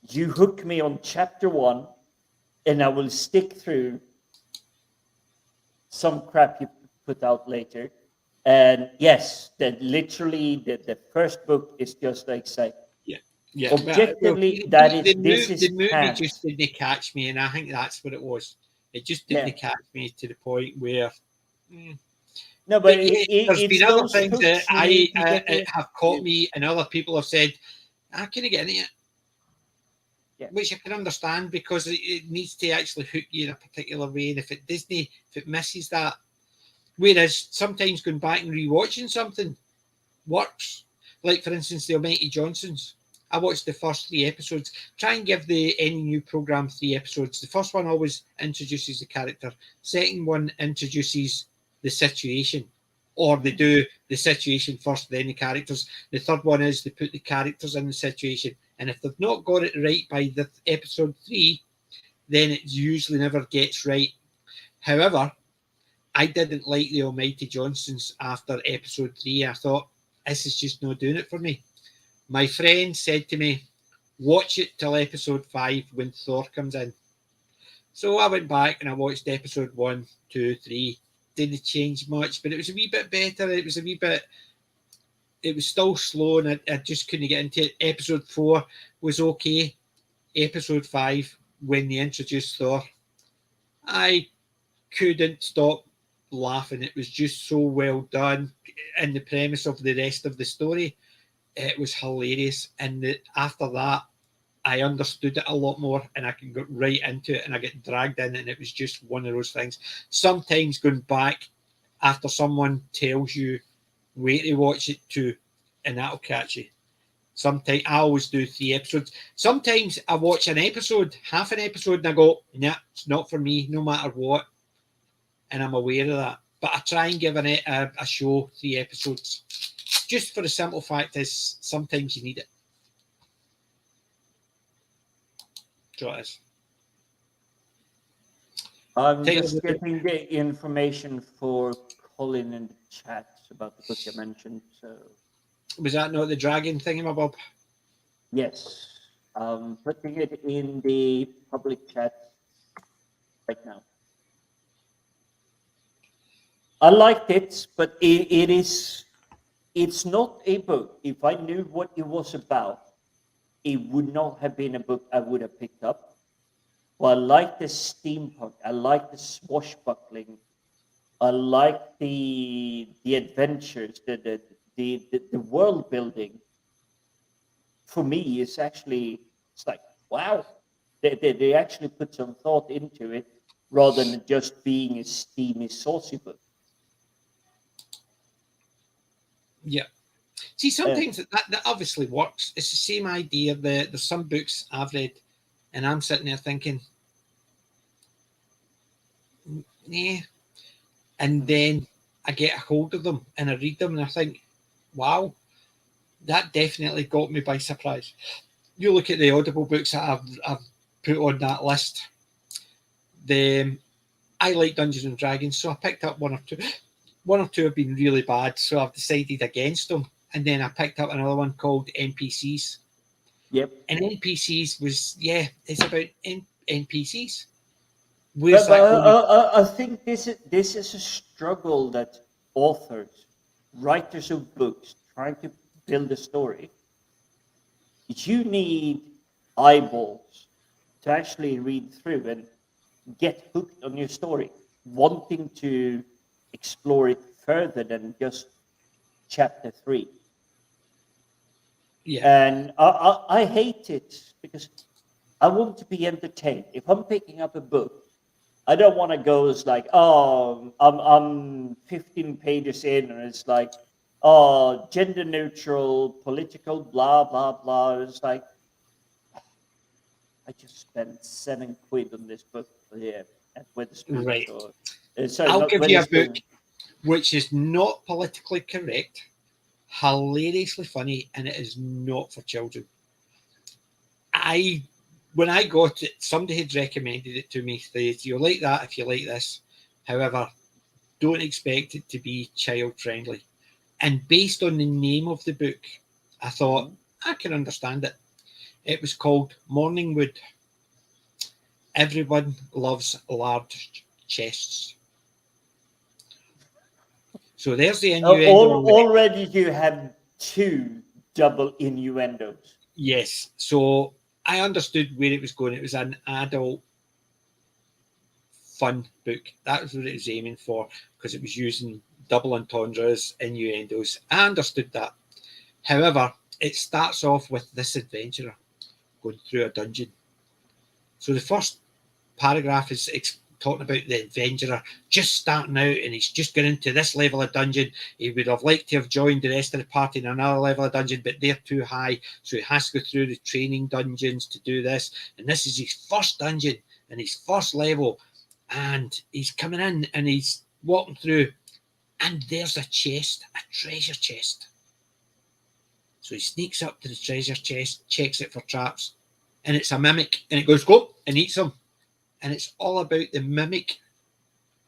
You hook me on chapter 1, and I will stick through some crap you put out later. And yes, that literally the first book is just like say, yeah. Objectively, the movie pants. just didn't catch me, and I think that's what it was. It just didn't catch me to the point where. No, but there's been other things that I have caught me, and other people have said, I couldn't get into it. Yeah. Which I can understand, because it needs to actually hook you in a particular way, and if it misses that, whereas sometimes going back and rewatching something works. Like for instance, the Almighty Johnsons. I watched the first 3 episodes. Try and give any new program 3 episodes. The first one always introduces the character. Second one introduces the situation, or they do the situation first, then the characters. The third one is they put the characters in the situation. And if they've not got it right by the episode 3, then it usually never gets right. However, I didn't like the Almighty Johnsons after episode 3. I thought, this is just not doing it for me. My friend said to me, watch it till episode 5 when Thor comes in. So I went back and I watched episode 1, 2, 3. Didn't change much, but it was a wee bit better. It was still slow, and I just couldn't get into it. Episode 4 was okay. Episode 5, when they introduced Thor, I couldn't stop laughing. It was just so well done, and the premise of the rest of the story, it was hilarious. And after that, I understood it a lot more, and I can go right into it, and I get dragged in, and it was just one of those things. Sometimes going back after someone tells you where to watch it to, and that'll catch you. Sometimes I always do 3 episodes. Sometimes I watch an episode, half an episode, and I go, nah, it's not for me, no matter what. And I'm aware of that. But I try and give a show 3 episodes, just for the simple fact is sometimes you need it. So it is. I'm just getting the information for Colin in the chat about the book I mentioned. So was that not the dragon thingamabob? Yes, I'm putting it in the public chat right now. I liked it, but it's not a book. If I knew what it was about, it would not have been a book I would have picked up. Well, I like the steampunk. I like the swashbuckling I like the adventures, the world building. For me, is actually, it's like, wow, they actually put some thought into it rather than just being a steamy, saucy book. Yeah. See, sometimes that obviously works. It's the same idea. There's some books I've read, and I'm sitting there thinking, nah. And then I get a hold of them and I read them and I think, wow, that definitely got me by surprise. You look at the Audible books that I've put on that list. I like Dungeons and Dragons, so I picked up one or two. One or two have been really bad, so I've decided against them. And then I picked up another one called NPCs. Yep. And NPCs was, it's about NPCs. But I think this is a struggle that authors, writers of books, trying to build a story. You need eyeballs to actually read through and get hooked on your story, wanting to explore it further than just chapter 3. Yeah. And I hate it because I want to be entertained. If I'm picking up a book, I don't want to go as like, oh, I'm 15 pages in, and it's like, oh, gender neutral, political, blah blah blah. It's like, I just spent £7 on this book here at Witherspoon. Right. Sorry, I'll not give you a Witherspoon. book which is not politically correct, hilariously funny, and it is not for children. When I got it, somebody had recommended it to me. They said, you'll like that if you like this. However, don't expect it to be child friendly. And based on the name of the book, I thought, I can understand it. It was called Morningwood. Everyone loves large chests. So there's the innuendo. Already you have 2 double innuendos. Yes. So I understood where it was going. It was an adult fun book. That was what it was aiming for because it was using double entendres, innuendos. I understood that. However, it starts off with this adventurer going through a dungeon. So the first paragraph is talking about the adventurer just starting out and he's just going into this level of dungeon. He would have liked to have joined the rest of the party in another level of dungeon, but they're too high. So he has to go through the training dungeons to do this. And this is his first dungeon and his first level. And he's coming in and he's walking through and there's a chest, a treasure chest. So he sneaks up to the treasure chest, checks it for traps, and it's a mimic, and it goes, go, and eats him. And it's all about the mimic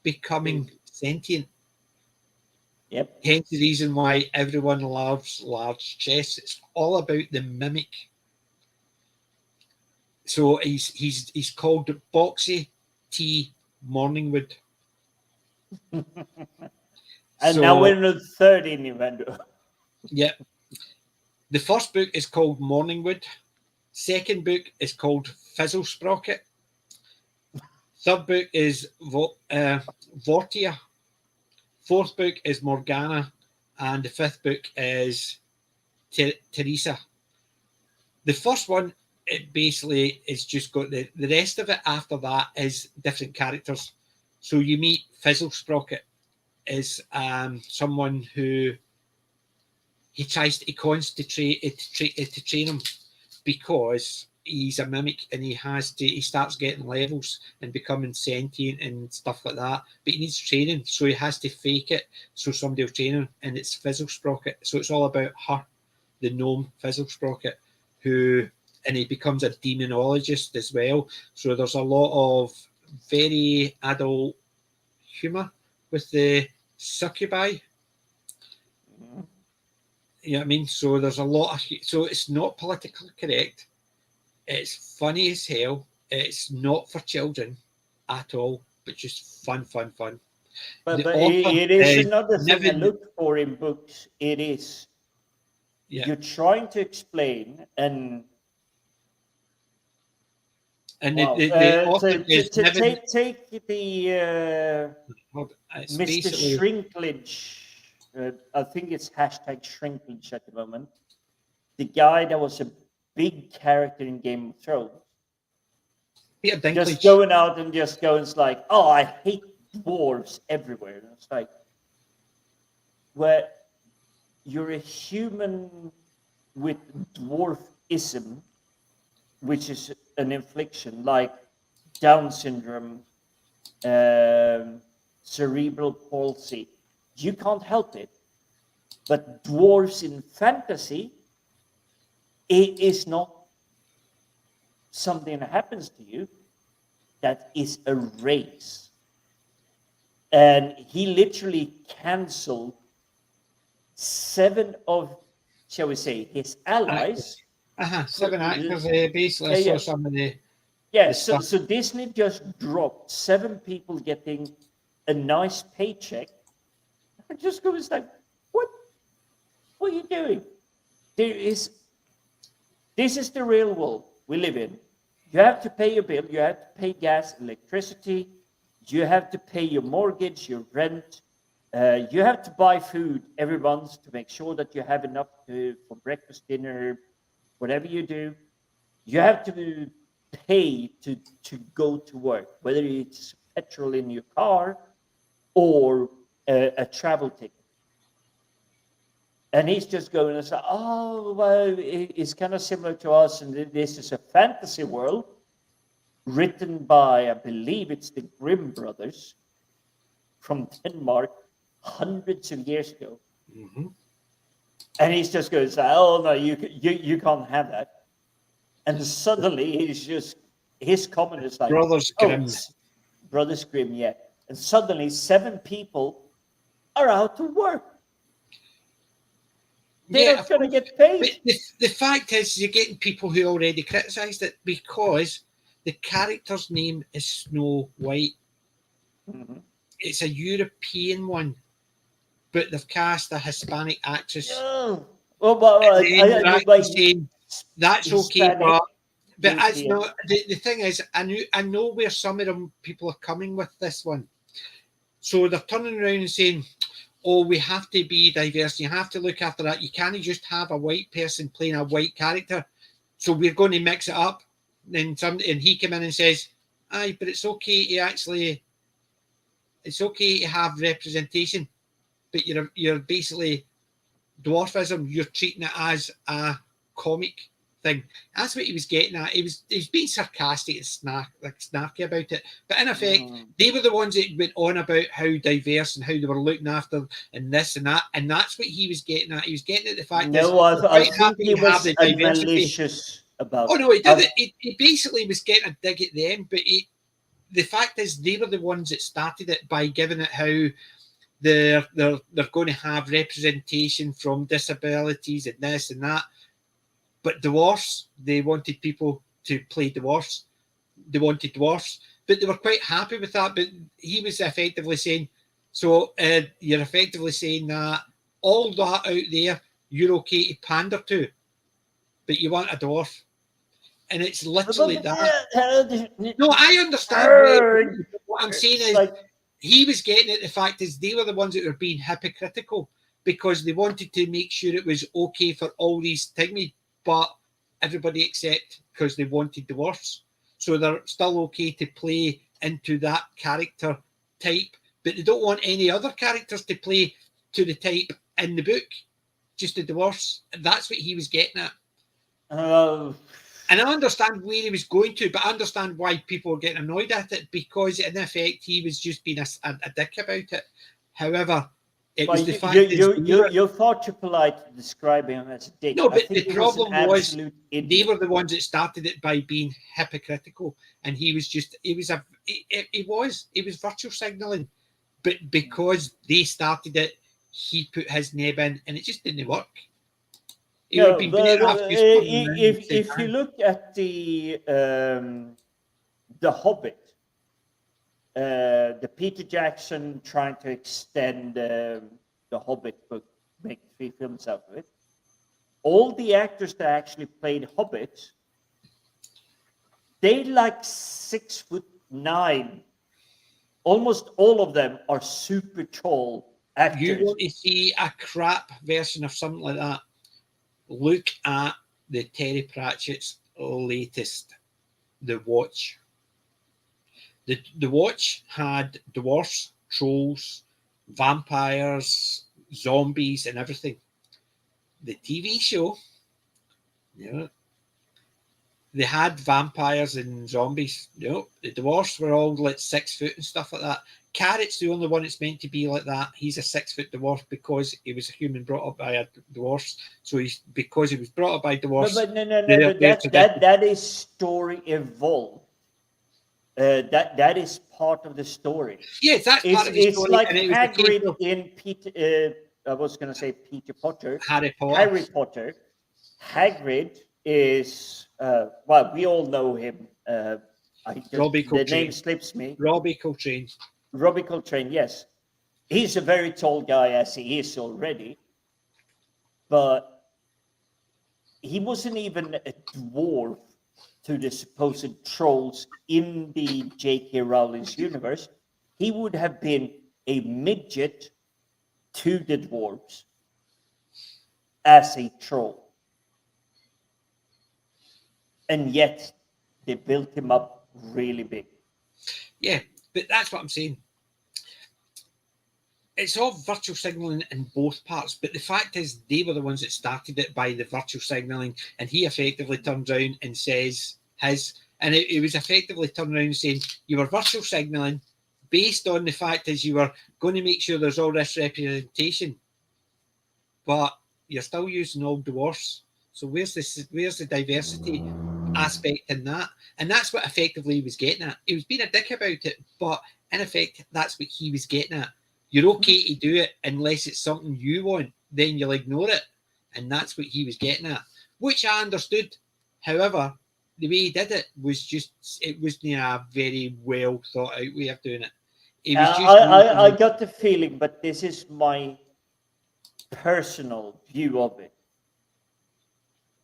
becoming sentient. Yep. Hence the reason why everyone loves large chests. It's all about the mimic. So he's called Boxy T. Morningwood. And now we're in the 3rd innuendo. Yeah. The first book is called Morningwood. Second book is called Fizzle Sprocket. Third book is Vortia. Fourth book is Morgana. And the fifth book is Teresa. The first one, it basically is just got the rest of it after that is different characters. So you meet Fizzle Sprocket is someone who he constantly to train him because he's a mimic and he starts getting levels and becoming sentient and stuff like that. But he needs training, so he has to fake it so somebody will train him. And it's Fizzle Sprocket, so it's all about her, the gnome Fizzle Sprocket, and he becomes a demonologist as well. So there's a lot of very adult humour with the succubi. You know what I mean? So there's a lot of... So it's not politically correct. It's funny as hell. It's not for children at all, but just fun. But it is another thing I look for in books. It is... Yeah. You're trying to explain, and And Wow. the author is to never. take the It's Mr. basically Shrinkage. I think it's hashtag Shrinkage at the moment. The guy that was a big character in Game of Thrones. Peter Dinklage. Just going out and just going like, oh, I hate dwarves everywhere. And it's like, where you're a human with dwarfism, which is an infliction like Down syndrome, cerebral palsy. You can't help it. But dwarves in fantasy, it is not something that happens to you. That is a race. And he literally canceled 7 of, shall we say, his allies. 7 actors, basically. I saw some of the. Yeah, so Disney just dropped 7 people getting a nice paycheck. I just goes like, what are you doing? This is the real world we live in. You have to pay your bill, you have to pay gas, electricity, you have to pay your mortgage, your rent, you have to buy food every month to make sure that you have enough for breakfast, dinner, whatever you do. You have to pay to go to work, whether it's petrol in your car or a travel ticket. And he's just going and saying, oh, well, it's kind of similar to us, and this is a fantasy world written by, I believe it's the Grimm brothers from Denmark hundreds of years ago. Mm-hmm. And he's just going to say, oh, no, you can't have that. And suddenly his comment is like, Brothers Grimm. Brothers Grimm, yeah. And suddenly 7 people are out of work. They're not going to get paid. But the fact is, you're getting people who already criticised it because the character's name is Snow White. Mm-hmm. It's a European one, but they've cast a Hispanic actress. Oh. Well, saying that's Hispanic, okay, but as European. not, the thing is, I know where some of them people are coming with this one. So they're turning around and saying, oh, we have to be diverse. You have to look after that. You can't just have a white person playing a white character. So we're going to mix it up. And he came in and says, aye, but it's okay to have representation. But you're basically dwarfism. You're treating it as a comic thing. That's what he was getting at. He was being sarcastic and snarky about it. But in effect, they were the ones that went on about how diverse and how they were looking after and this and that. And that's what he was getting at. He was getting at the fact that I think he was malicious about it. Oh no, he did it. He basically was getting a dig at them, but the fact is they were the ones that started it by giving it how they're going to have representation from disabilities and this and that. But dwarfs, they wanted people to play dwarfs. They wanted dwarfs, but they were quite happy with that. But he was effectively saying, so you're effectively saying that all that out there, you're okay to pander to, but you want a dwarf. And it's literally that. No, I understand. What I'm saying is he was getting at the fact is they were the ones that were being hypocritical because they wanted to make sure it was okay for all these things, but everybody except because they wanted dwarfs. So they're still okay to play into that character type, but they don't want any other characters to play to the type in the book, just the dwarfs. And that's what he was getting at. And I understand where he was going to, but I understand why people were getting annoyed at it because, in effect, he was just being a dick about it. However, it was the fact that you're far too polite to describe him as a dick. No, but the problem was they were the ones that started it by being hypocritical, and he was virtue signaling, but because they started it, he put his name in, and it just didn't work. If you look at the Hobbit, the Peter Jackson trying to extend the Hobbit book, make 3 films out of it, all the actors that actually played Hobbit, they like 6'9". Almost all of them are super tall actors. You want to see a crap version of something like that? Look at the Terry Pratchett's latest, The Watch. The Watch had dwarfs, trolls, vampires, zombies, and everything. The TV show, they had vampires and zombies. The dwarfs were all like 6 foot and stuff like that. Carrot's the only one that's meant to be like that. He's a 6 foot dwarf because he was a human brought up by a dwarf. So because he was brought up by dwarfs. No, that is story evolved. That is part of the story. Yes, that's part of the story. It's like Hagrid in Peter. I was going to say Peter Potter. Harry Potter. Hagrid is well, we all know him. The name slips me. Robbie Coltrane. Robbie Coltrane, yes. He's a very tall guy as he is already, but he wasn't even a dwarf to the supposed trolls in the J.K. Rowling's universe. He would have been a midget to the dwarves as a troll. And yet they built him up really big. Yeah, but that's what I'm saying. It's all virtual signaling in both parts, but the fact is they were the ones that started it by the virtual signaling, and he effectively turns around and says it was effectively turning around and saying you were virtual signaling based on the fact is you were going to make sure there's all this representation, but you're still using all dwarfs. So where's the diversity aspect in that? And that's what effectively he was getting at. He was being a dick about it, but in effect, that's what he was getting at. You're okay to do it unless it's something you want, then you'll ignore it. And that's what he was getting at, which I understood. However, the way he did it was it wasn't a very well thought out way of doing it. It was I got the feeling, but this is my personal view of it.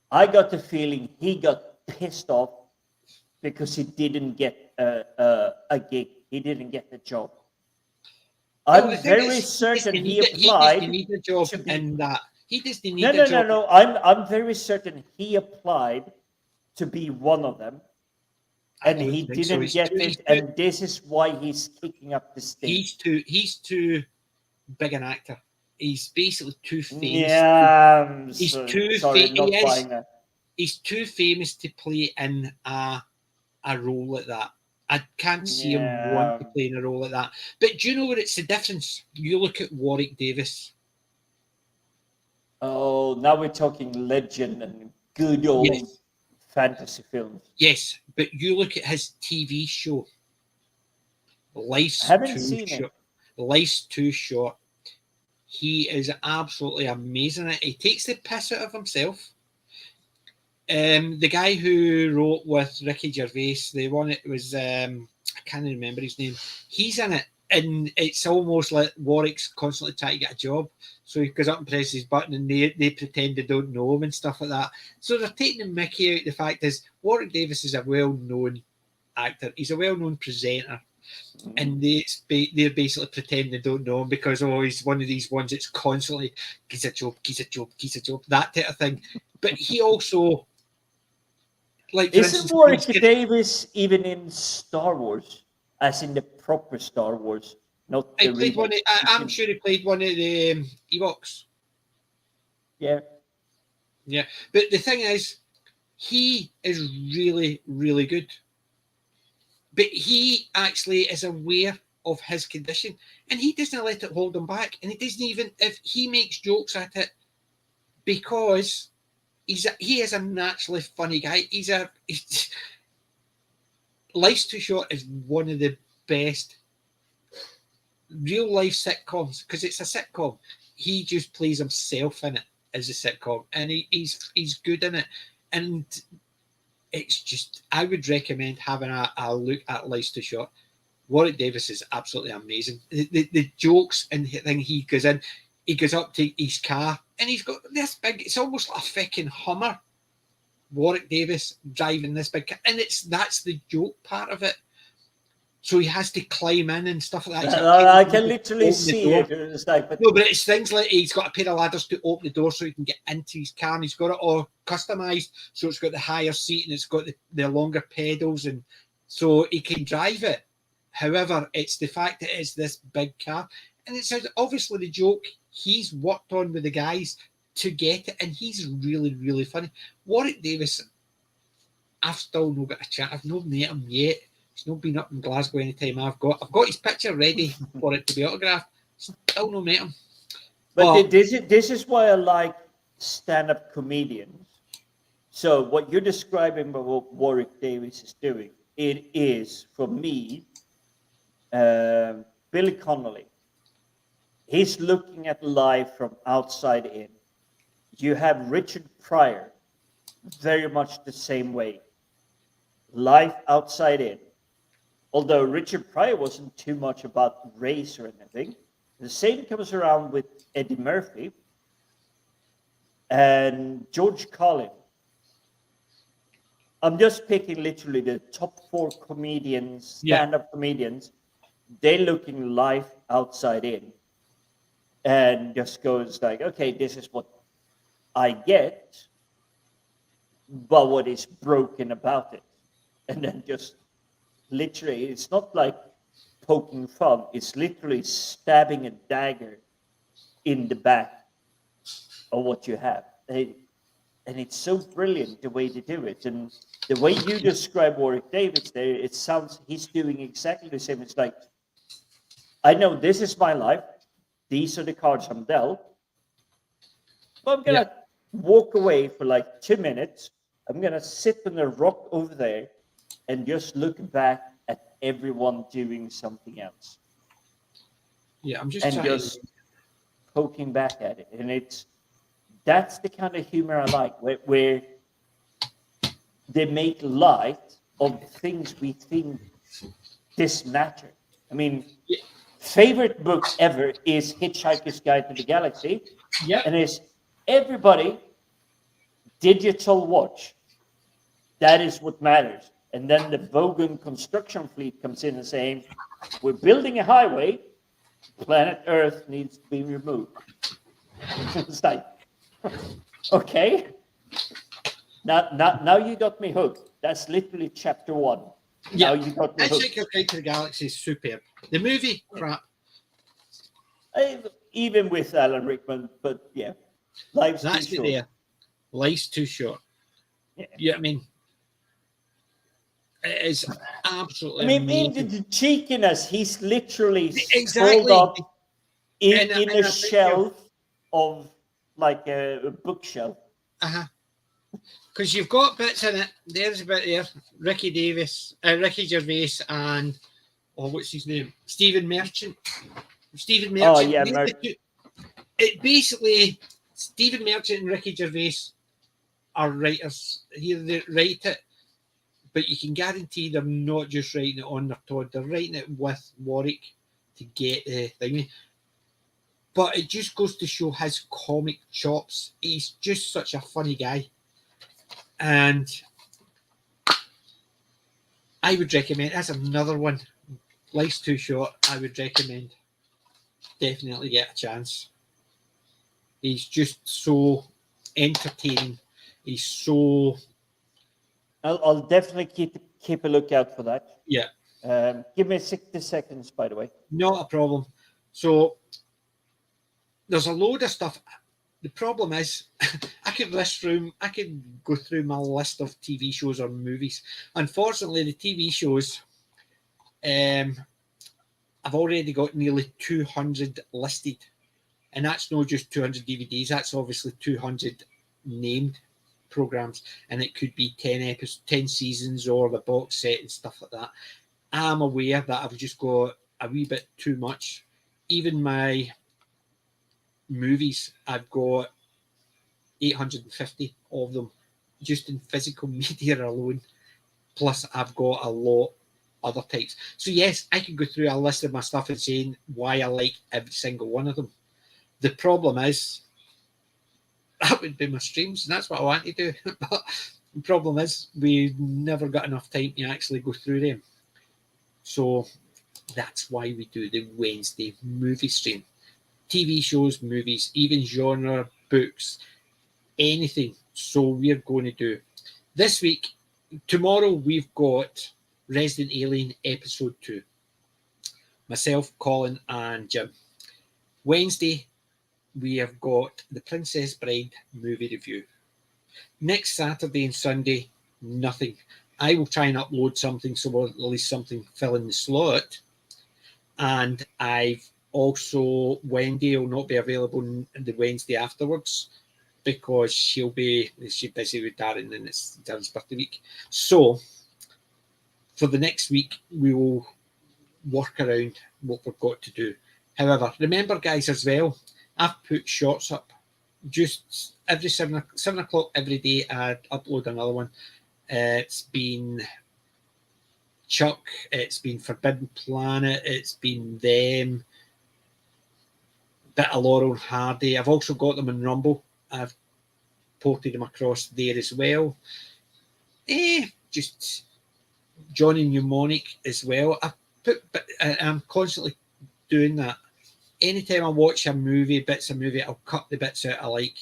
I got the feeling he got pissed off because he didn't get a gig. He didn't get the job. I'm very certain he applied. He doesn't need a job in that. He doesn't need a job. No. I'm very certain he applied to be one of them, and he didn't get it. And this is why he's kicking up the stink. He's too big an actor. He's basically too famous. Yeah, he's too famous to play in a role like that. I can't see him want to play in a role like that. But do you know what it's the difference? You look at Warwick Davis. Oh, now we're talking legend and good old fantasy films. Yes, but you look at his TV show. Life's too short. He is absolutely amazing. He takes the piss out of himself. The guy who wrote with Ricky Gervais, the one that was I can't remember his name. He's in it, and it's almost like Warwick's constantly trying to get a job. So he goes up and presses his button, and they pretend they don't know him and stuff like that. So they're taking the mickey out. The fact is, Warwick Davis is a well-known actor. He's a well-known presenter. And they're basically pretending they don't know him because he's one of these ones that's constantly he's a job, that type of thing. But he also isn't Warwick Davis even in Star Wars, as in the proper Star Wars? Not the played one. I'm sure he played one of the Ewoks. Yeah. But the thing is, he is really, really good. But he actually is aware of his condition, and he doesn't let it hold him back. And he doesn't even if he makes jokes at it because he is a naturally funny guy. Life's Too Short is one of the best real life sitcoms because it's a sitcom. He just plays himself in it as a sitcom, and he's good in it. And it's just, I would recommend having a look at Life's Too Short. Warwick Davis is absolutely amazing. The jokes and the thing he goes in, he goes up to his car and he's got this big, it's almost like a fucking Hummer Warwick Davis driving this big car, and that's the joke part of it. So he has to climb in and stuff like that. I can literally see it. It's like, no, but it's things like he's got a pair of ladders to open the door so he can get into his car, and he's got it all customized. So it's got the higher seat and it's got the longer pedals, and so he can drive it. However, it's the fact that it's this big car, and it's obviously the joke he's worked on with the guys to get it, and he's really, really funny. Warwick Davis, I've still not got a chat. I've not met him yet. He's not been up in Glasgow any time I've got his picture ready for it to be autographed. Still not met him. But this is why I like stand-up comedians. So what you're describing about what Warwick Davis is doing, it is, for me, Billy Connolly. He's looking at life from outside in. You have Richard Pryor, very much the same way. Life outside in. Although Richard Pryor wasn't too much about race or anything. The same comes around with Eddie Murphy and George Carlin. I'm just picking literally the top 4 comedians, stand-up comedians. They're looking life outside in. And just goes like, okay, this is what I get, but what is broken about it? And then just literally, it's not like poking fun, it's literally stabbing a dagger in the back of what you have. And it's so brilliant the way they do it. And the way you describe Warwick Davis there, it sounds he's doing exactly the same. It's like, I know this is my life. These are the cards I'm dealt. But I'm going to walk away for like 2 minutes. I'm going to sit on a rock over there and just look back at everyone doing something else. Yeah, I'm just poking back at it. And that's the kind of humor I like, where they make light of things we think this matter. I mean, favorite book ever is Hitchhiker's Guide to the Galaxy. Yeah. And it's everybody digital watch. That is what matters. And then the Vogan construction fleet comes in and saying, we're building a highway, planet Earth needs to be removed. It's like, okay. Now you got me hooked. That's literally chapter 1. Yeah, now you got me hooked. Hitchhiker's Guide to the Galaxy is superb. The movie, crap. Even with Alan Rickman, but yeah. Life's That's too short. there. Life's too short. Yeah, I mean, it is absolutely amazing. The cheekiness, he's literally exactly pulled up in and a shelf of like a bookshelf. Because you've got bits in it. There's a bit there. Ricky Gervais, and what's his name? Stephen Merchant. Oh yeah, it basically Stephen Merchant and Ricky Gervais are writers. They write it, but you can guarantee they're not just writing it on their Todd. They're writing it with Warwick to get the thing. But it just goes to show his comic chops. He's just such a funny guy. And I would recommend, that's another one. Life's Too Short, I would recommend. Definitely get a chance. He's just so entertaining. He's so... I'll definitely keep a lookout for that. Yeah. Give me 60 seconds, by the way. Not a problem. So there's a load of stuff. The problem is, I could go through my list of TV shows or movies. Unfortunately, the TV shows, I've already got nearly 200 listed. And that's not just 200 DVDs. That's obviously 200 named programs. And it could be 10 episodes, 10 seasons, or the box set and stuff like that. I'm aware that I've just got a wee bit too much. Even my movies, I've got 850 of them just in physical media alone. Plus, I've got a lot other types. So yes, I can go through a list of my stuff and saying why I like every single one of them. The problem is that would be my streams, and that's what I want to do. But The problem is we never got enough time to actually go through them. So that's why we do the Wednesday movie stream. TV shows, movies, even genre, books, anything. So we're going to do. This week, tomorrow, we've got Resident Alien Episode 2. Myself, Colin, and Jim. Wednesday, we have got The Princess Bride movie review. Next Saturday and Sunday, nothing. I will try and upload something, so we'll at least something fill in the slot. And I've also, Wendy will not be available the Wednesday afterwards because she's busy with Darren and it's Darren's birthday week. So for the next week, we will work around what we've got to do. However, remember, guys, as well, I've put shorts up just every 7 o'clock every day. I upload another one. It's been Chuck, it's been Forbidden Planet, it's been them, bit of Laurel and Hardy. I've also got them in Rumble. I've ported them across there as well. Just Johnny Mnemonic as well. I'm constantly doing that. Anytime I watch a movie, I'll cut the bits out I like.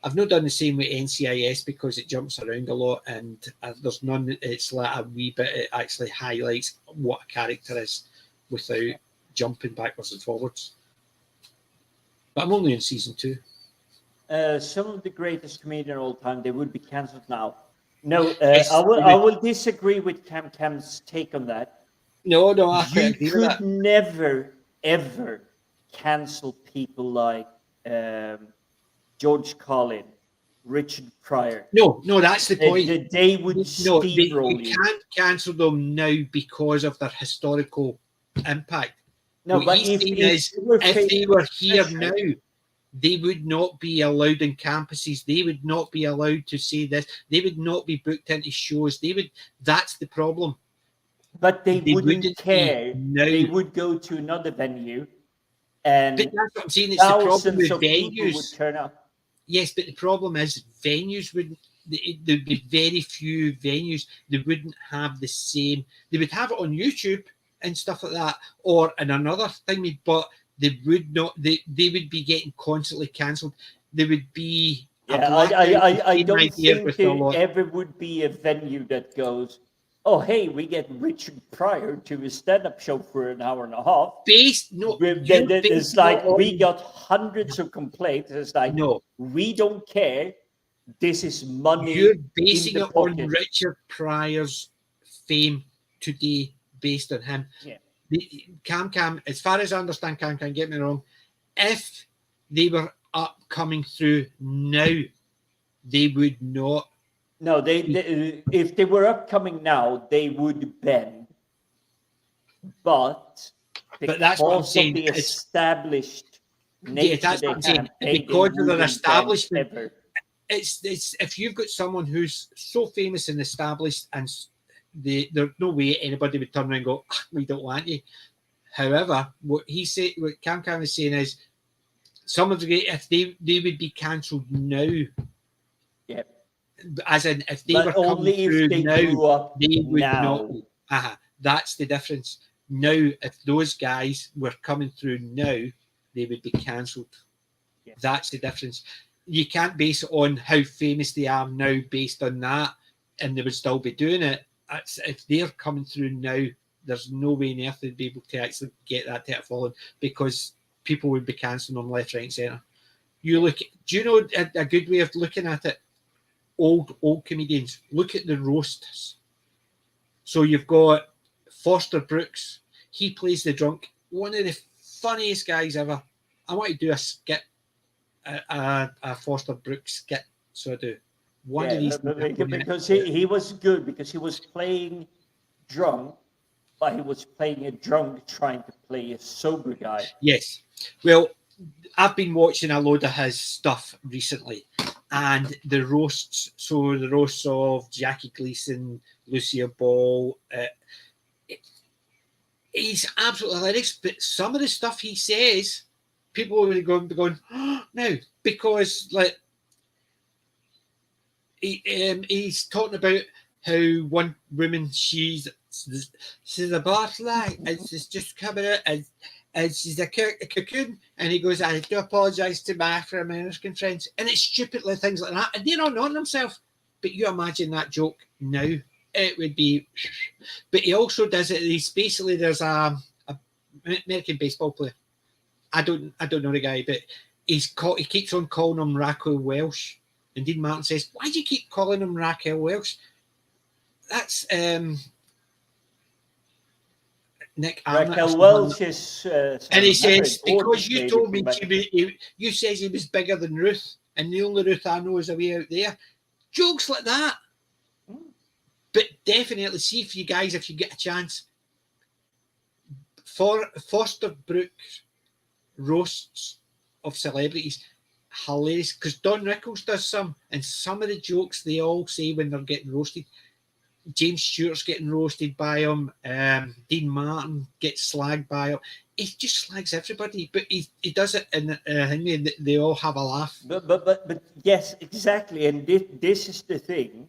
I've not done the same with NCIS because it jumps around a lot and there's none. It's like a wee bit. It actually highlights what a character is without jumping backwards and forwards. But I'm only in season 2. Some of the greatest comedians of all time, they would be cancelled now. No, I will disagree with Cam's take on that. No, I you agree with that. Could never ever cancel people like George Carlin, Richard Pryor. No, that's the point. They would steamroll you. Can't cancel them now because of their historical impact. No, what but if they were here now, they would not be allowed in campuses. They would not be allowed to say this. They would not be booked into shows. That's the problem. But they wouldn't care. They would go to another venue, and but that's what I'm saying. It's the problem with venues. Would turn up. Yes, but the problem is venues wouldn't. There'd be very few venues. They wouldn't have the same. They would have it on YouTube and stuff like that, or in another thing, but they would not. They would be getting constantly cancelled. They would be. Yeah, I don't think there ever would be a venue that goes, oh, hey, we get Richard Pryor to a stand-up show for an hour and a half. It's like we got hundreds of complaints. It's like, no, we don't care. This is money. You're basing it on Richard Pryor's fame today, based on him. Yeah. Cam, as far as I understand, Cam, get me wrong. If they were up coming through now, they would not. No, they if they were upcoming now, they would bend. But that's what I'm saying. The established nature that's what I'm saying. Because of their establishment, it's if you've got someone who's so famous and established, and there's no way anybody would turn around and go, we don't want you. However, what Cam is saying is, some of the if they would be cancelled now. Yeah. As in, if they were coming through now, they would not. That's the difference. Now, if those guys were coming through now, they would be cancelled. Yeah. That's the difference. You can't base it on how famous they are now based on that, and they would still be doing it. If they're coming through now, there's no way on earth they'd be able to actually get that type of following because people would be cancelling them left, right, and centre. Do you know a good way of looking at it? Old comedians, look at the roasters. So you've got Foster Brooks. He plays the drunk. One of the funniest guys ever. I want to do a skit, a Foster Brooks skit. So I do. One of these because he was good because he was playing drunk, but he was playing a drunk trying to play a sober guy. Yes. Well, I've been watching a load of his stuff recently. And the roasts, so the roasts of Jackie Gleason, Lucia Ball, he's absolutely hilarious. But some of the stuff he says, people will be going, oh, no, because like he's talking about how one woman she's a butterfly and she's just coming out and she's a cocoon, and he goes, I do apologise to my Afro-American friends, and it's stupidly things like that, and they're not knowing themselves. But you imagine that joke now, it would be. But he also does it. He's basically there's a American baseball player. I don't know the guy, but he keeps on calling him Raquel Welsh, and Dean Martin says, "Why do you keep calling him Raquel Welsh?" That's Nick Arnott. Raquel Welch is, and he says, because you told me you says he was bigger than Ruth, and the only Ruth I know is away out there. Jokes like that. But definitely see if you guys, if you get a chance, Foster Brooks roasts of celebrities, hilarious, because Don Rickles does some, and some of the jokes they all say when they're getting roasted. James Stewart's getting roasted by him. Dean Martin gets slagged by him. He just slags everybody, but he does it, and they all have a laugh. But yes, exactly. And this is the thing.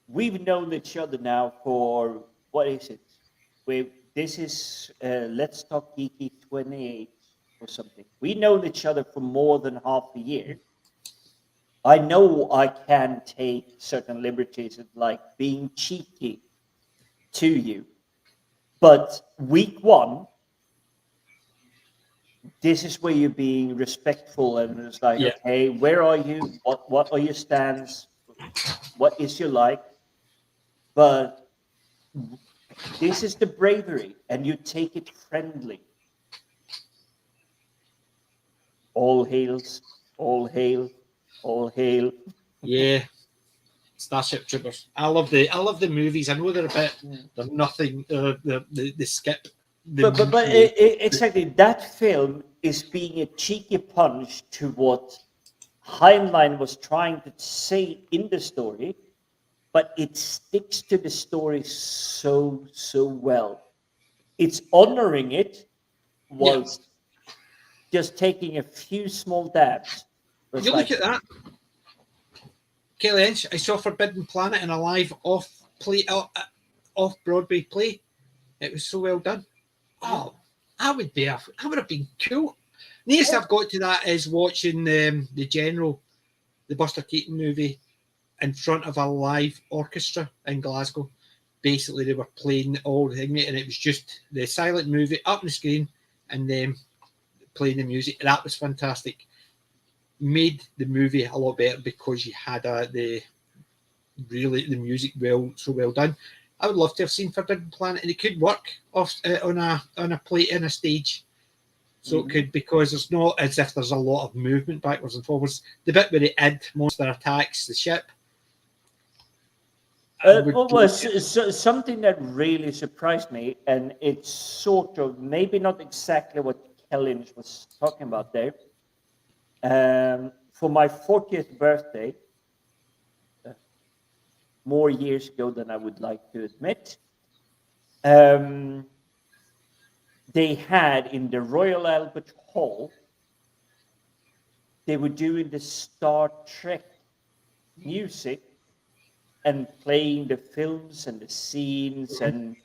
We've known each other now for what is it? This is Let's Talk Geeky 28 or something. We've known each other for more than half a year. I know I can take certain liberties, like being cheeky to you. But week one, this is where you're being respectful, and it's like, okay, where are you? What are your stands? What is your like? But this is the bravery, and you take it friendly. All hails, all hail. All hail. Yeah. Starship Troopers. I love the movies. I know they're nothing. They skip. Exactly, that film is being a cheeky punch to what Heinlein was trying to say in the story, but it sticks to the story so well. It's honoring it whilst just taking a few small dabs. You look at that. Kelly Inch, I saw Forbidden Planet in a live off-Broadway play. It was so well done. Oh, I would have been cool. Nearest I've got to that is watching the General, the Buster Keaton movie, in front of a live orchestra in Glasgow. Basically, they were playing all the thing, and it was just the silent movie up on the screen and them playing the music. That was fantastic. Made the movie a lot better because you had the music so well done. I would love to have seen Forbidden Planet, and it could work off on a plate in a stage. So it could, because there's not as if there's a lot of movement backwards and forwards. The bit where the id monster attacks the ship. Something that really surprised me, and it's sort of maybe not exactly what Kelly was talking about there. For my 40th birthday, more years ago than I would like to admit, they had in the Royal Albert Hall, they were doing the Star Trek music and playing the films and the scenes and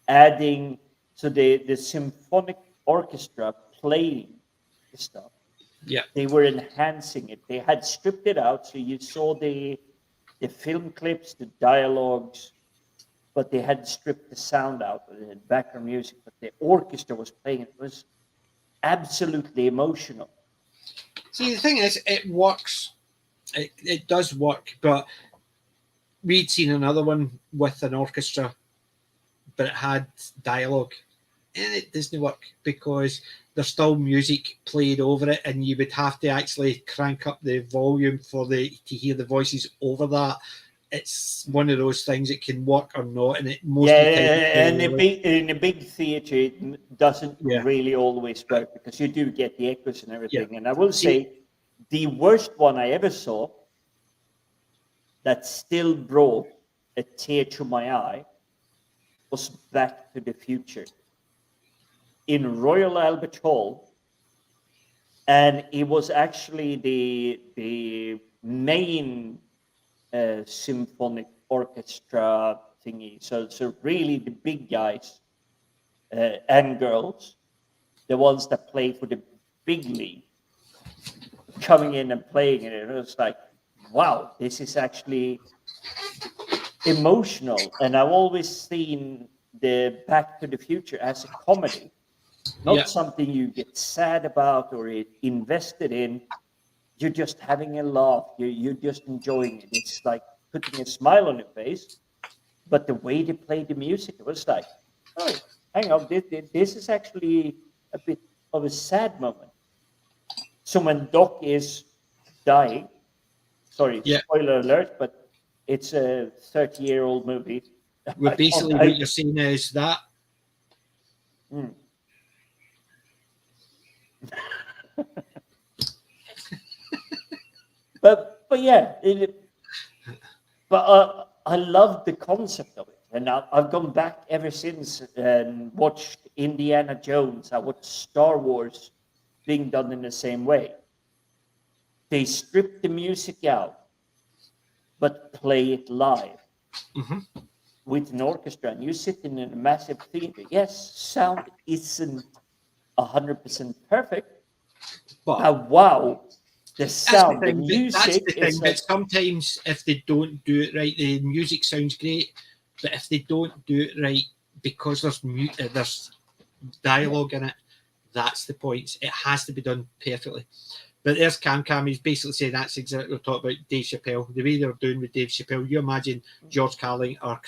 adding, so the symphonic orchestra playing the stuff. Yeah, they were enhancing it. They had stripped it out, so you saw the film clips, the dialogues, but they had stripped the sound out, the background music. But the orchestra was playing. It was absolutely emotional. See, the thing is, it works. It does work, but we'd seen another one with an orchestra, but it had dialogue, and it doesn't work because there's still music played over it, and you would have to actually crank up the volume to hear the voices over that. It's one of those things that can work or not, and it most in a big theater it doesn't really always work, because you do get the echoes and everything. And I will say, the worst one I ever saw that still brought a tear to my eye was Back to the Future in Royal Albert Hall, and it was actually the main symphonic orchestra thingy. So really the big guys and girls, the ones that play for the big league, coming in and playing it. And it was like, wow, this is actually emotional. And I've always seen the Back to the Future as a comedy, not something you get sad about or invested in. You're just having a laugh. You're just enjoying it. It's like putting a smile on your face. But the way they played the music, it was like, oh, hang on, this is actually a bit of a sad moment. So when Doc is dying, sorry, spoiler alert, but it's a 30-year-old movie. Well, basically, what you're saying is that. But yeah, I love the concept of it, and I've gone back ever since and watched Indiana Jones. I watched Star Wars being done in the same way. They strip the music out, but play it live with an orchestra, and you sit in a massive theater. Yes, sound isn't 100% perfect, but wow. The sound, the music. That's the thing. But sometimes, if they don't do it right, the music sounds great. But if they don't do it right, because there's dialogue in it, that's the point. It has to be done perfectly. But there's Cam. He's basically saying that's exactly what we're talking about Dave Chappelle. The way they're doing with Dave Chappelle, you imagine George Carlin or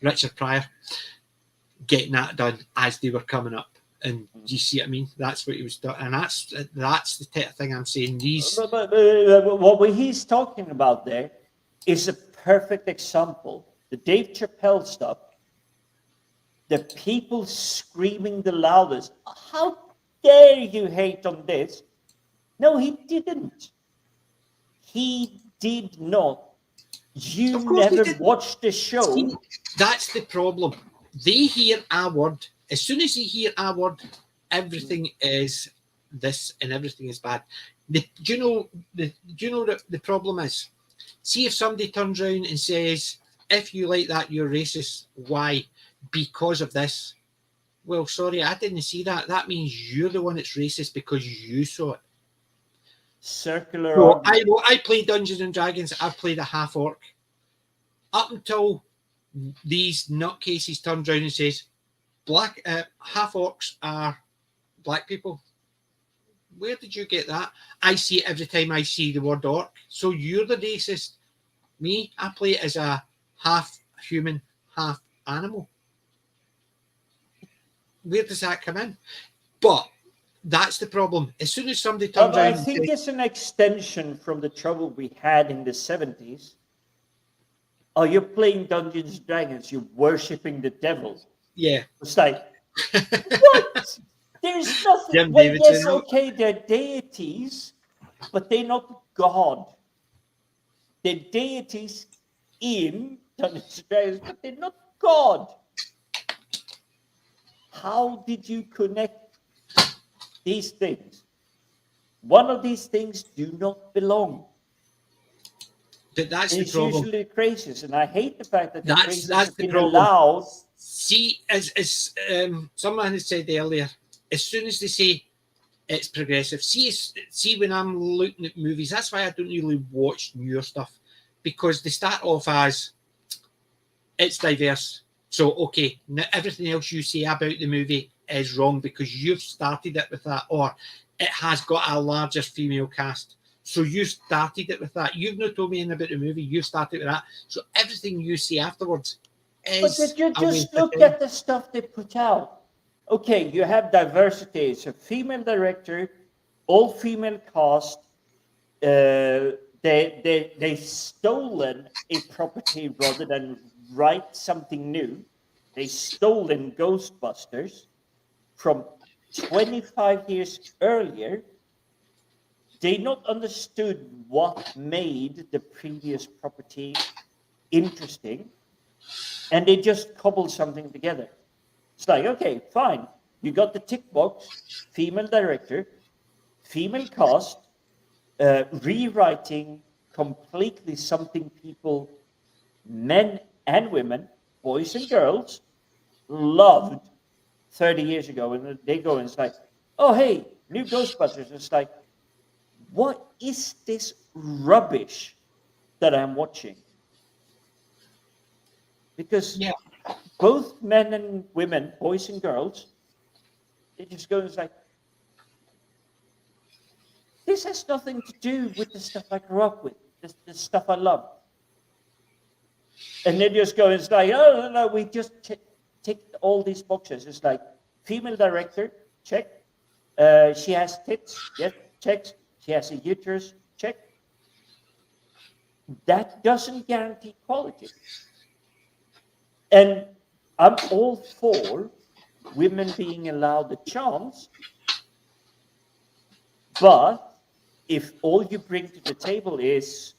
Richard Pryor getting that done as they were coming up. And do you see what I mean? That's what he was doing. And that's the type of thing I'm saying. What he's talking about there is a perfect example. The Dave Chappelle stuff, the people screaming the loudest. How dare you hate on this? No, he didn't. He did not. You never watched the show. See, that's the problem. They hear a word. As soon as you hear a word, everything is this and everything is bad. Do you know what the problem is? See, if somebody turns around and says, if you like that, you're racist. Why? Because of this. Well, sorry, I didn't see that. That means you're the one that's racist because you saw it. Circular. So I play Dungeons and Dragons. I've played a half orc. Up until these nutcases turns around and says, half orcs are black people. Where did you get that? I see it every time I see the word orc. So you're the racist. Me, I play it as a half human, half animal. Where does that come in? But that's the problem. As soon as somebody turns around, I think it's an extension from the trouble we had in the 70s. Oh, you're playing Dungeons and Dragons. You're worshipping the devil. Yeah. It's like, what? There's nothing. Well, yes, okay, they're deities, but they're not God. They're deities in Dungeons and Dragons, but they're not God. How did you connect these things? One of these things do not belong. That's the problem. It's usually crazies, and I hate the fact that that's the problem. Allowed. See, as someone has said earlier, as soon as they say it's progressive, see when I'm looking at movies, that's why I don't really watch newer stuff, because they start off as it's diverse. So, okay, everything else you say about the movie is wrong because you've started it with that, or it has got a larger female cast. So you started it with that. You've not told me anything about the movie. You started with that. So everything you say afterwards is... But you just look at the stuff they put out. Okay, you have diversity. It's a female director, all-female cast. They stolen a property rather than write something new. They stolen Ghostbusters from 25 years earlier. They not understood what made the previous property interesting, and they just cobbled something together. It's like, okay, fine. You got the tick box, female director, female cast, rewriting completely something people, men and women, boys and girls, loved 30 years ago. And they go and it's like, oh, hey, new Ghostbusters. It's like, what is this rubbish that I'm watching? Because both men and women, boys and girls, they just go and it's like, this has nothing to do with the stuff I grew up with, the stuff I love. And they just go and it's like, oh, no, we just tick all these boxes. It's like, female director, check. She has tits, yes, checks. She has a uterus, check. That doesn't guarantee quality. And I'm all for women being allowed the chance, but if all you bring to the table is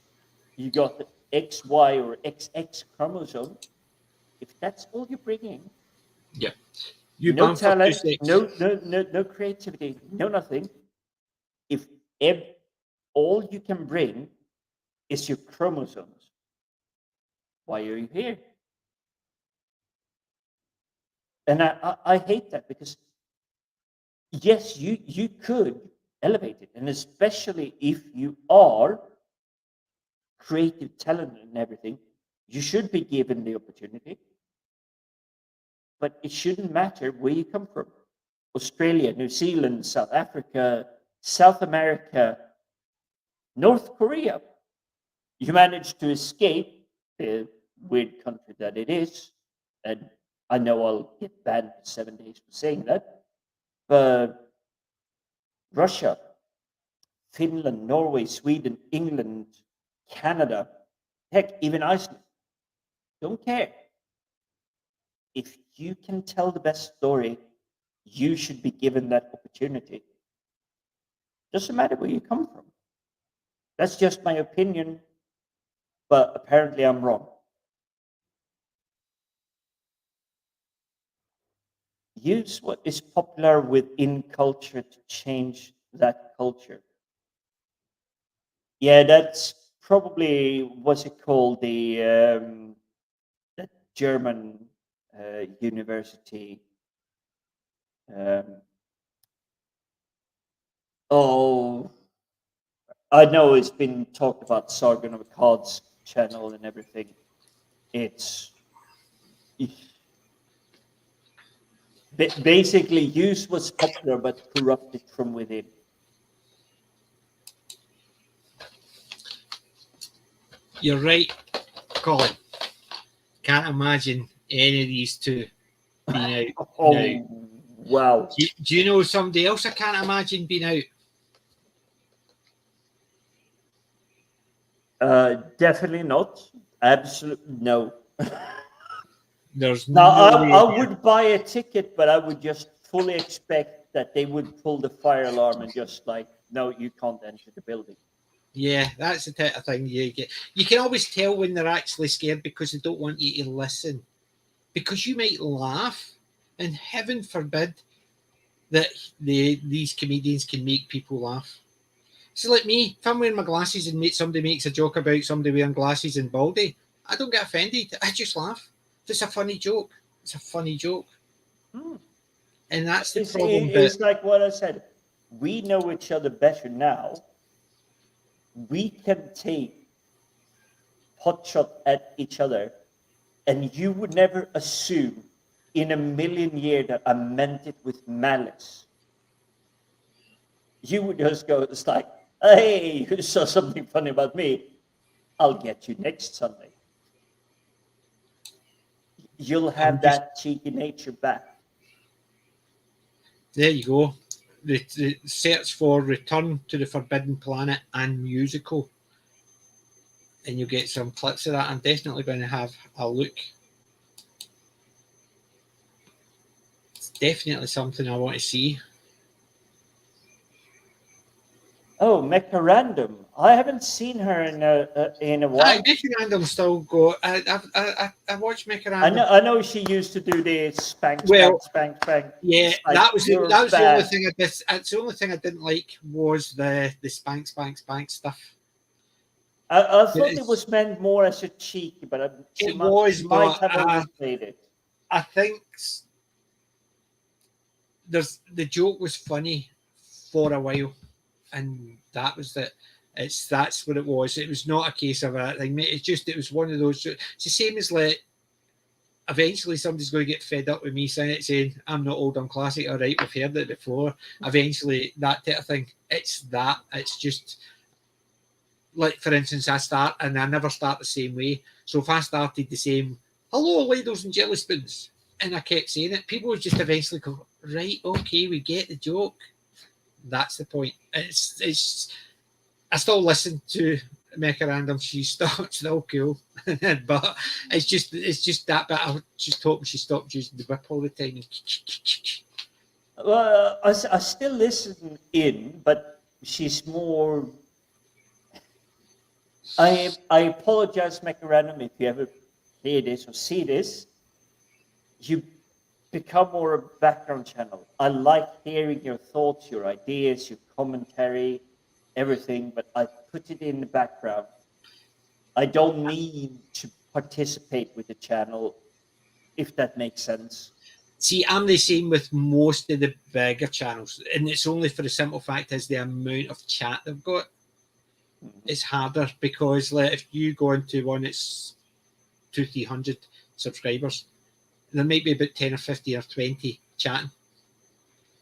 you got the XY or XX chromosome, if that's all you're bringing, no talent, no creativity, no nothing. If all you can bring is your chromosomes, why are you here? And I hate that because yes, you could elevate it, and especially if you are creative talent and everything, you should be given the opportunity. But it shouldn't matter where you come from. Australia, New Zealand, South Africa, South America, North Korea. You managed to escape the weird country that it is. And I know I'll get banned for 7 days for saying that. But Russia, Finland, Norway, Sweden, England, Canada, heck, even Iceland, don't care. If you can tell the best story, you should be given that opportunity. Doesn't matter where you come from. That's just my opinion, but apparently I'm wrong. Use what is popular within culture to change that culture. Yeah, that's probably what's it called, the German university. Oh, I know it's been talked about Sargon of Akkad's channel and everything. It's basically use what's popular but corrupt it from within. You're right, Colin. Can't imagine any of these two being out. Oh, now. Wow. Do you know somebody else I can't imagine being out? Definitely not. Absolutely no. There's now no I would buy a ticket, but I would just fully expect that they would pull the fire alarm and just like, no, you can't enter the building. Yeah, that's the type of thing you get. You can always tell when they're actually scared because they don't want you to listen. Because you might laugh, and heaven forbid that these comedians can make people laugh. So like me, if I'm wearing my glasses and somebody makes a joke about somebody wearing glasses and baldy, I don't get offended. I just laugh. If it's a funny joke, it's a funny joke. And that's the problem. It's like what I said. We know each other better now. We can take potshot at each other, and you would never assume in a million years that I meant it with malice. You would just go, it's like, hey, you saw something funny about me. I'll get you next Sunday. You'll have that cheeky nature back. There you go. The search for Return to the Forbidden Planet and musical. And you'll get some clips of that. I'm definitely going to have a look. It's definitely something I want to see. Oh, Mecha Random. I haven't seen her in a while. Mickey Random still go. I watched Mickey Random. I know she used to do the spank, Well, spank, spank, spank. Yeah, It's like, that was you're the only bad. thing that's the only thing I didn't like was the spank stuff. I thought it was meant more as a cheeky, but she It was, might but have overplayed it. I think the joke was funny for a while, and that was it. That's what it was. It was not a case of a thing, mate. It was one of those. It's the same as like. Eventually, somebody's going to get fed up with me saying I'm not old, I'm classic. All right, we've heard it before. Eventually, that type of thing. It's that. It's just like, for instance, I start and I never start the same way. So if I started the same, hello, ladles and jelly spoons, and I kept saying it, people would just eventually go, right, okay, we get the joke. That's the point. It's. I still listen to Mecha Random. She's still cool, but it's just that bit. I just hope she stopped using the whip all the time. Well, I still listen in, but she's more. I apologize, Mecha Random, if you ever hear this or see this. You become more a background channel. I like hearing your thoughts, your ideas, your commentary, everything, but I put it in the background. I don't need to participate with the channel, if that makes sense. See, I'm the same with most of the bigger channels, and it's only for the simple fact is the amount of chat they've got. It's harder because like, if you go into one that's 200-300 subscribers, there might be about 10 or 50 or 20 chatting.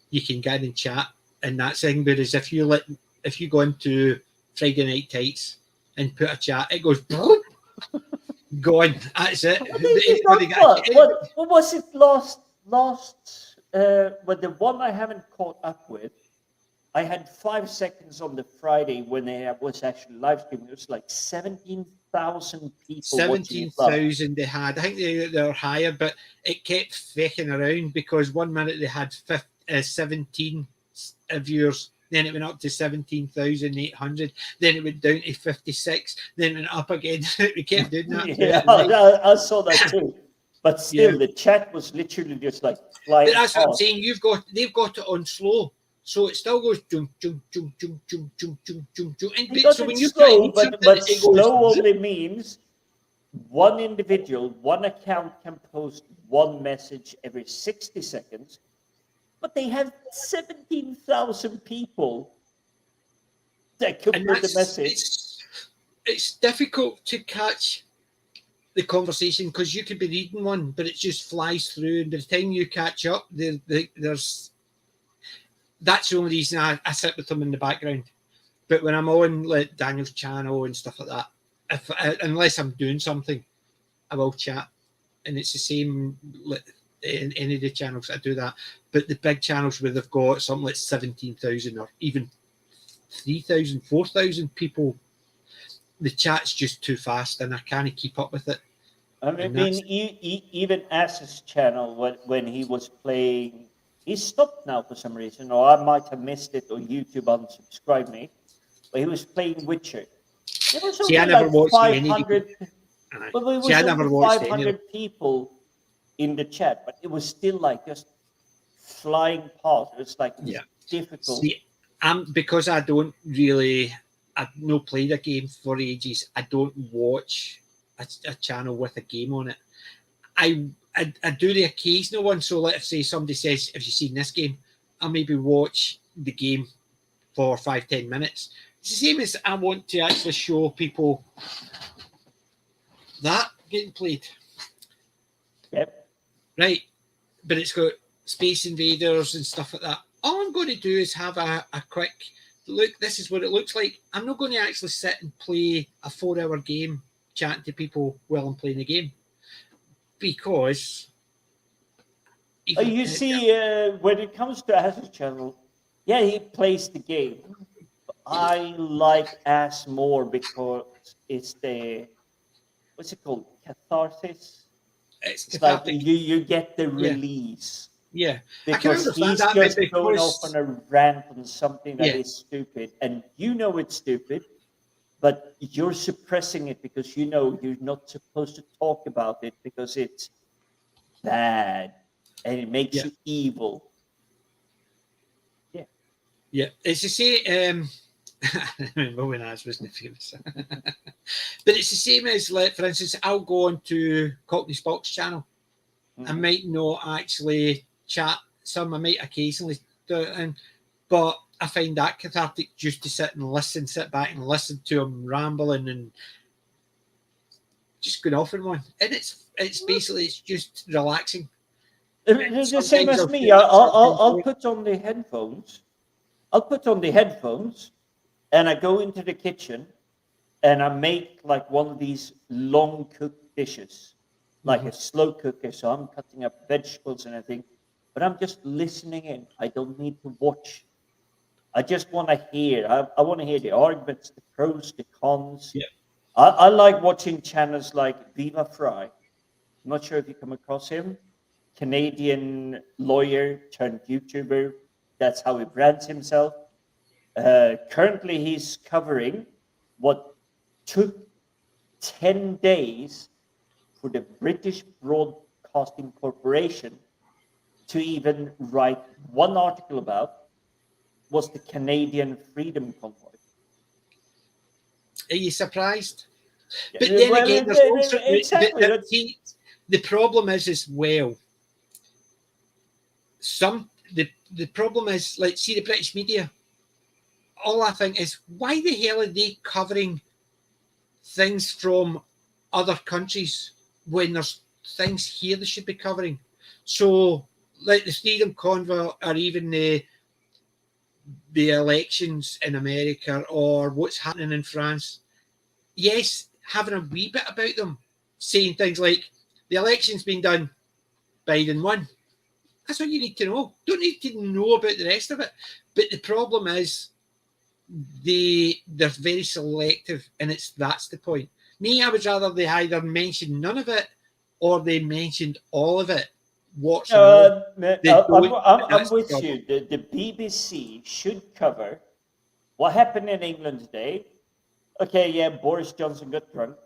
You can get in and chat and that thing. Whereas if you go into Friday Night Tights and put a chat, it goes gone. That's it. What was it last? But the one I haven't caught up with, I had 5 seconds on the Friday when they was actually live streaming. It was like 17,000 people. 17,000 they had. I think they were higher, but it kept faking around because 1 minute they had 17 viewers, then it went up to 17,800, then it went down to 56, then it went up again. We kept doing that. Yeah, I saw that too. But still, the chat was literally just like flying. But that's what I'm saying. They've got it on slow. So it still goes jump, jump, jump, jump, jump, jump, jump, jump, jump. So when you slow, but slow only means one individual, one account can post one message every 60 seconds, but they have 17,000 people that could put the message. It's difficult to catch the conversation because you could be reading one, but it just flies through, and by the time you catch up, there's. That's the only reason I sit with them in the background. But when I'm on like Daniel's channel and stuff like that, unless I'm doing something, I will chat. And it's the same in any of the channels I do that. But the big channels where they've got something like 17,000 or even 3,000, 4,000 people, the chat's just too fast and I can't keep up with it. I mean, even Ass's channel, when he was playing, he stopped now for some reason, or I might have missed it, or YouTube unsubscribed me. But he was playing Witcher. There was only like 500. But it was only 500 people in the chat, but it was still like just flying past. It was like difficult. See, because I don't really, I've not played a game for ages. I don't watch a channel with a game on it. I do the occasional one. So let's say somebody says, have you seen this game? I'll maybe watch the game for 5-10 minutes. It's the same as I want to actually show people that getting played. Yep. Right. But it's got Space Invaders and stuff like that. All I'm going to do is have a quick look. This is what it looks like. I'm not going to actually sit and play a 4-hour game chatting to people while I'm playing the game. Because you see, when it comes to Ass's channel, he plays the game. I like Ass more because it's the what's it called, catharsis. It's like you get the release. Yeah, because he's just going off on a rant on something that is stupid, and you know it's stupid, but you're suppressing it because you know you're not supposed to talk about it because it's bad and it makes you evil. Yeah, it's the same. I remember when I was famous, but it's the same as, like, for instance, I'll go on to Cockney Spock's channel. I might not actually chat. Some I might occasionally do it, but I find that cathartic just to sit back and listen to him rambling and just going off on one. And it's basically it's just relaxing. It's the same as me. I'll put on the headphones. And I go into the kitchen and I make like one of these long cooked dishes, like a slow cooker. So I'm cutting up vegetables and everything, but I'm just listening in. I don't need to watch. I just want to hear. I want to hear the arguments, the pros, the cons. Yeah. I like watching channels like Viva Fry. I'm not sure if you come across him. Canadian lawyer turned YouTuber. That's how he brands himself. Currently, he's covering what took 10 days for the British Broadcasting Corporation to even write one article about was the Canadian Freedom Convoy. Are you surprised? But then again, there's also, exactly. The problem is as well. The problem is, like, see the British media. All I think is, why the hell are they covering things from other countries when there's things here they should be covering? So, like the Freedom Convoy, or even the elections in America, or what's happening in France. Yes, having a wee bit about them, saying things like, the election's been done, Biden won. That's what you need to know. Don't need to know about the rest of it. But the problem is, they're very selective, and that's the point. Me, I would rather they either mention none of it or they mentioned all of it. I'm with you. The BBC should cover what happened in England today. Okay, yeah, Boris Johnson got drunk.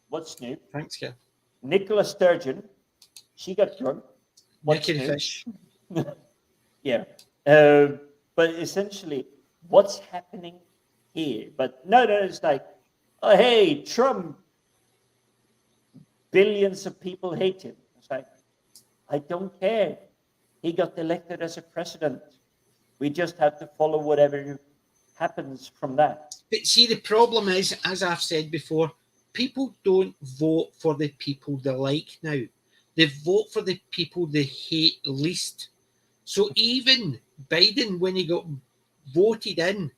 What's new? Thanks, Kev. Nicola Sturgeon, she got drunk. What's Naked new? fish. Yeah. But essentially, what's happening here? But no, it's like, oh, hey, Trump, billions of people hate him. It's like, I don't care. He got elected as a president. We just have to follow whatever happens from that. But see, the problem is, as I've said before, people don't vote for the people they like now. They vote for the people they hate least. So even Biden, when he got voted in,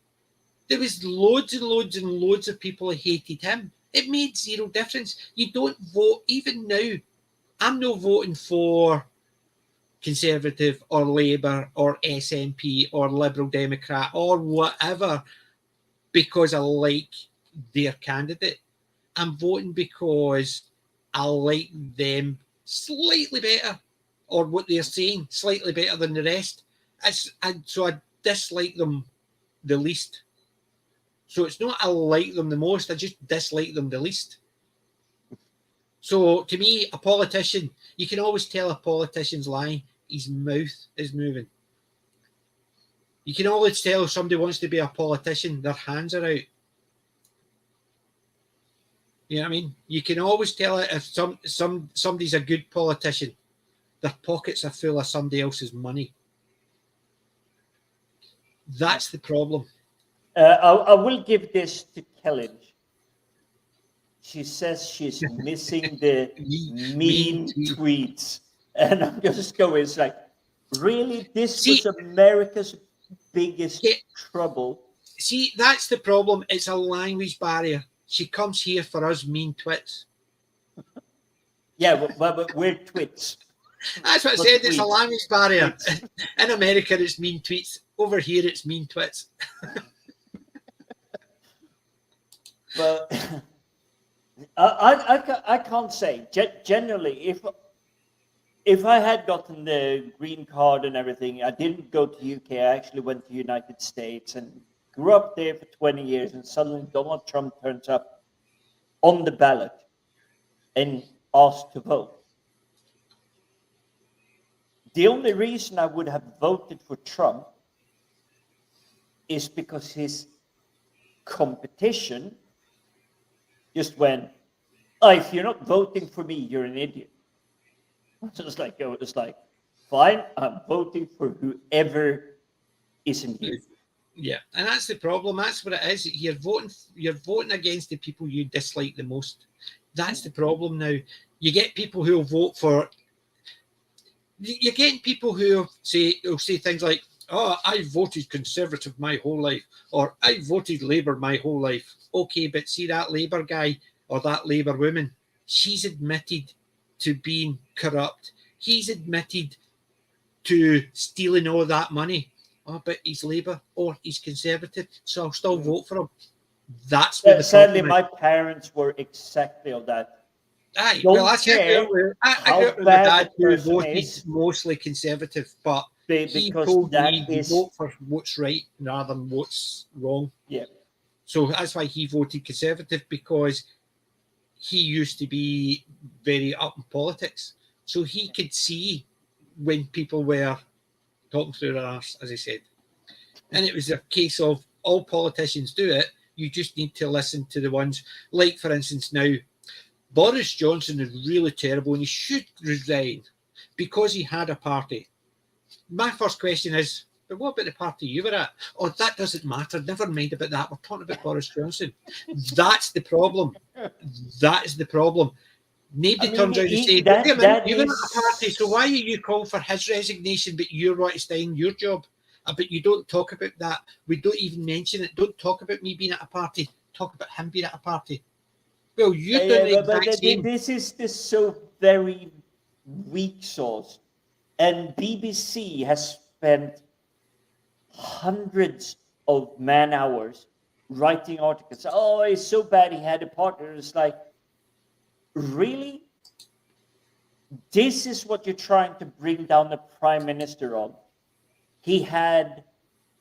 there was loads and loads and loads of people who hated him. It made zero difference. You don't vote, even now. I'm not voting for Conservative or Labour or SNP or Liberal Democrat or whatever because I like their candidate. I'm voting because I like them slightly better, or what they're saying slightly better than the rest. So I dislike them the least. So it's not I like them the most, I just dislike them the least. So to me, a politician, you can always tell a politician's lying. His mouth is moving. You can always tell if somebody wants to be a politician, their hands are out. You know what I mean? You can always tell it if somebody's a good politician. Their pockets are full of somebody else's money. That's the problem. I will give this to Kelly. She says she's missing the mean tweets. And I'm just going, it's like, really? This was America's biggest trouble? See, that's the problem. It's a language barrier. She comes here for us mean twits. Yeah, but we're twits. That's what I said. It's a language barrier. In America, it's mean tweets. Over here, it's mean twits. Well, I can't say. Generally, if I had gotten the green card and everything, I didn't go to UK. I actually went to United States and grew up there for 20 years. And suddenly Donald Trump turns up on the ballot and asked to vote. The only reason I would have voted for Trump is because his competition just went, oh, if you're not voting for me, you're an idiot. So it's like, fine, I'm voting for whoever isn't you. Yeah, and that's the problem. That's what it is. You're voting against the people you dislike the most. That's the problem now. You get people who will vote for. You're getting people who will say things like, "Oh, I voted Conservative my whole life," or "I voted Labour my whole life." Okay, but see that Labour guy or that Labour woman, she's admitted to being corrupt. He's admitted to stealing all that money. Oh, but he's Labour or he's Conservative, so I'll still vote for him. That's where the sadly, problem my parents were exactly of that. Aye, well, that's it. I grew up with a dad who voted mostly Conservative, but he told me to vote for what's right rather than what's wrong. Yeah. So that's why he voted Conservative, because he used to be very up in politics. So he could see when people were talking through their arse, as I said. And it was a case of all politicians do it. You just need to listen to the ones, like, for instance, now, Boris Johnson is really terrible and he should resign because he had a party. My first question is, but what about the party you were at? Oh, that doesn't matter. Never mind about that. We're talking about Boris Johnson. That's the problem. That is the problem. Nobody turns out to say, you were at a party, so why are you calling for his resignation, but you're right to stay in your job? But you don't talk about that. We don't even mention it. Don't talk about me being at a party. Talk about him being at a party. Well, you've done the exact same. This is so very weak sauce. And BBC has spent hundreds of man hours writing articles. Oh, it's so bad he had a partner. It's like, really? This is what you're trying to bring down the prime minister on. He had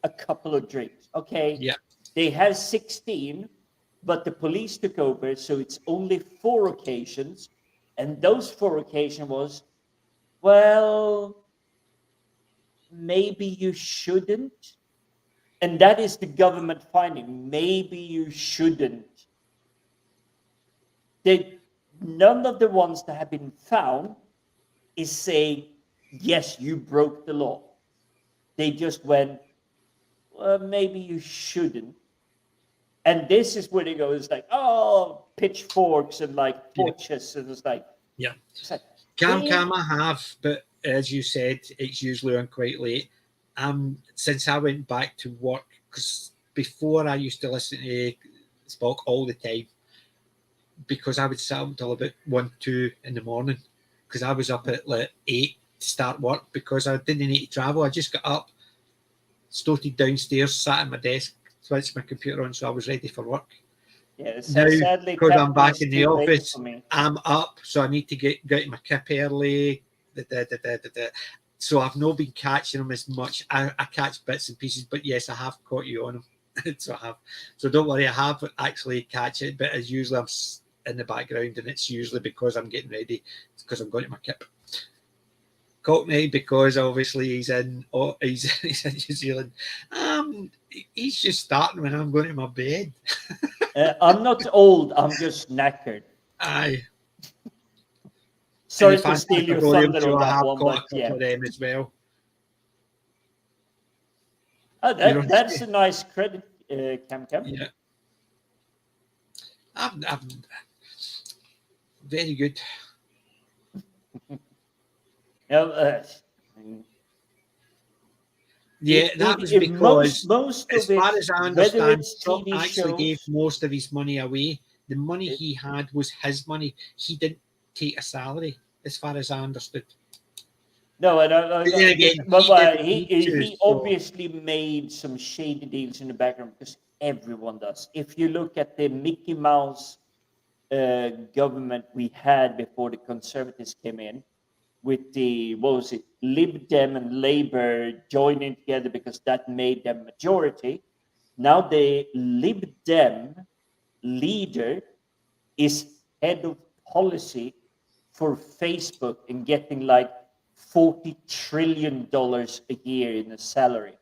a couple of drinks. Okay. Yeah. They had 16, but the police took over, so it's only 4 occasions. And those 4 occasions was, well, maybe you shouldn't. And that is the government finding. Maybe you shouldn't. None of the ones that have been found is saying, yes, you broke the law. They just went, well, maybe you shouldn't. And this is where they go, it's like, oh, pitchforks and like torches. And it's like, Cam I have, but as you said, it's usually on quite late. Since I went back to work, because before I used to listen to Spock all the time, because I would sit up until about 1, 2 in the morning, because I was up at like 8 to start work, because I didn't need to travel. I just got up, stoated downstairs, sat at my desk, switched my computer on, so I was ready for work. Yeah, now, sadly, because I'm back in the office, I'm up, so I need to get to my kip early. So I've not been catching them as much. I catch bits and pieces, but yes, I have caught you on them. So I have. So don't worry, I have actually catch it, but as usually I'm in the background, and it's usually because I'm getting ready. It's because I'm going to my kip. Caught me because obviously he's in New Zealand. He's just starting when I'm going to my bed. I'm not old. I'm just knackered. Aye. Sorry to steal your thunder on that one, but yeah. For them as well. That's a nice credit, Cam. Yeah. I'm very good. Yeah, that was because, most as far as I understand, Trump actually gave most of his money away. The money he had was his money. He didn't take a salary, as far as I understood. No, he obviously made some shady deals in the background, because everyone does. If you look at the Mickey Mouse government we had before the Conservatives came in, with the, what was it, Lib Dem and Labour joining together because that made them majority. Now the Lib Dem leader is head of policy for Facebook and getting like $40 trillion a year in a salary.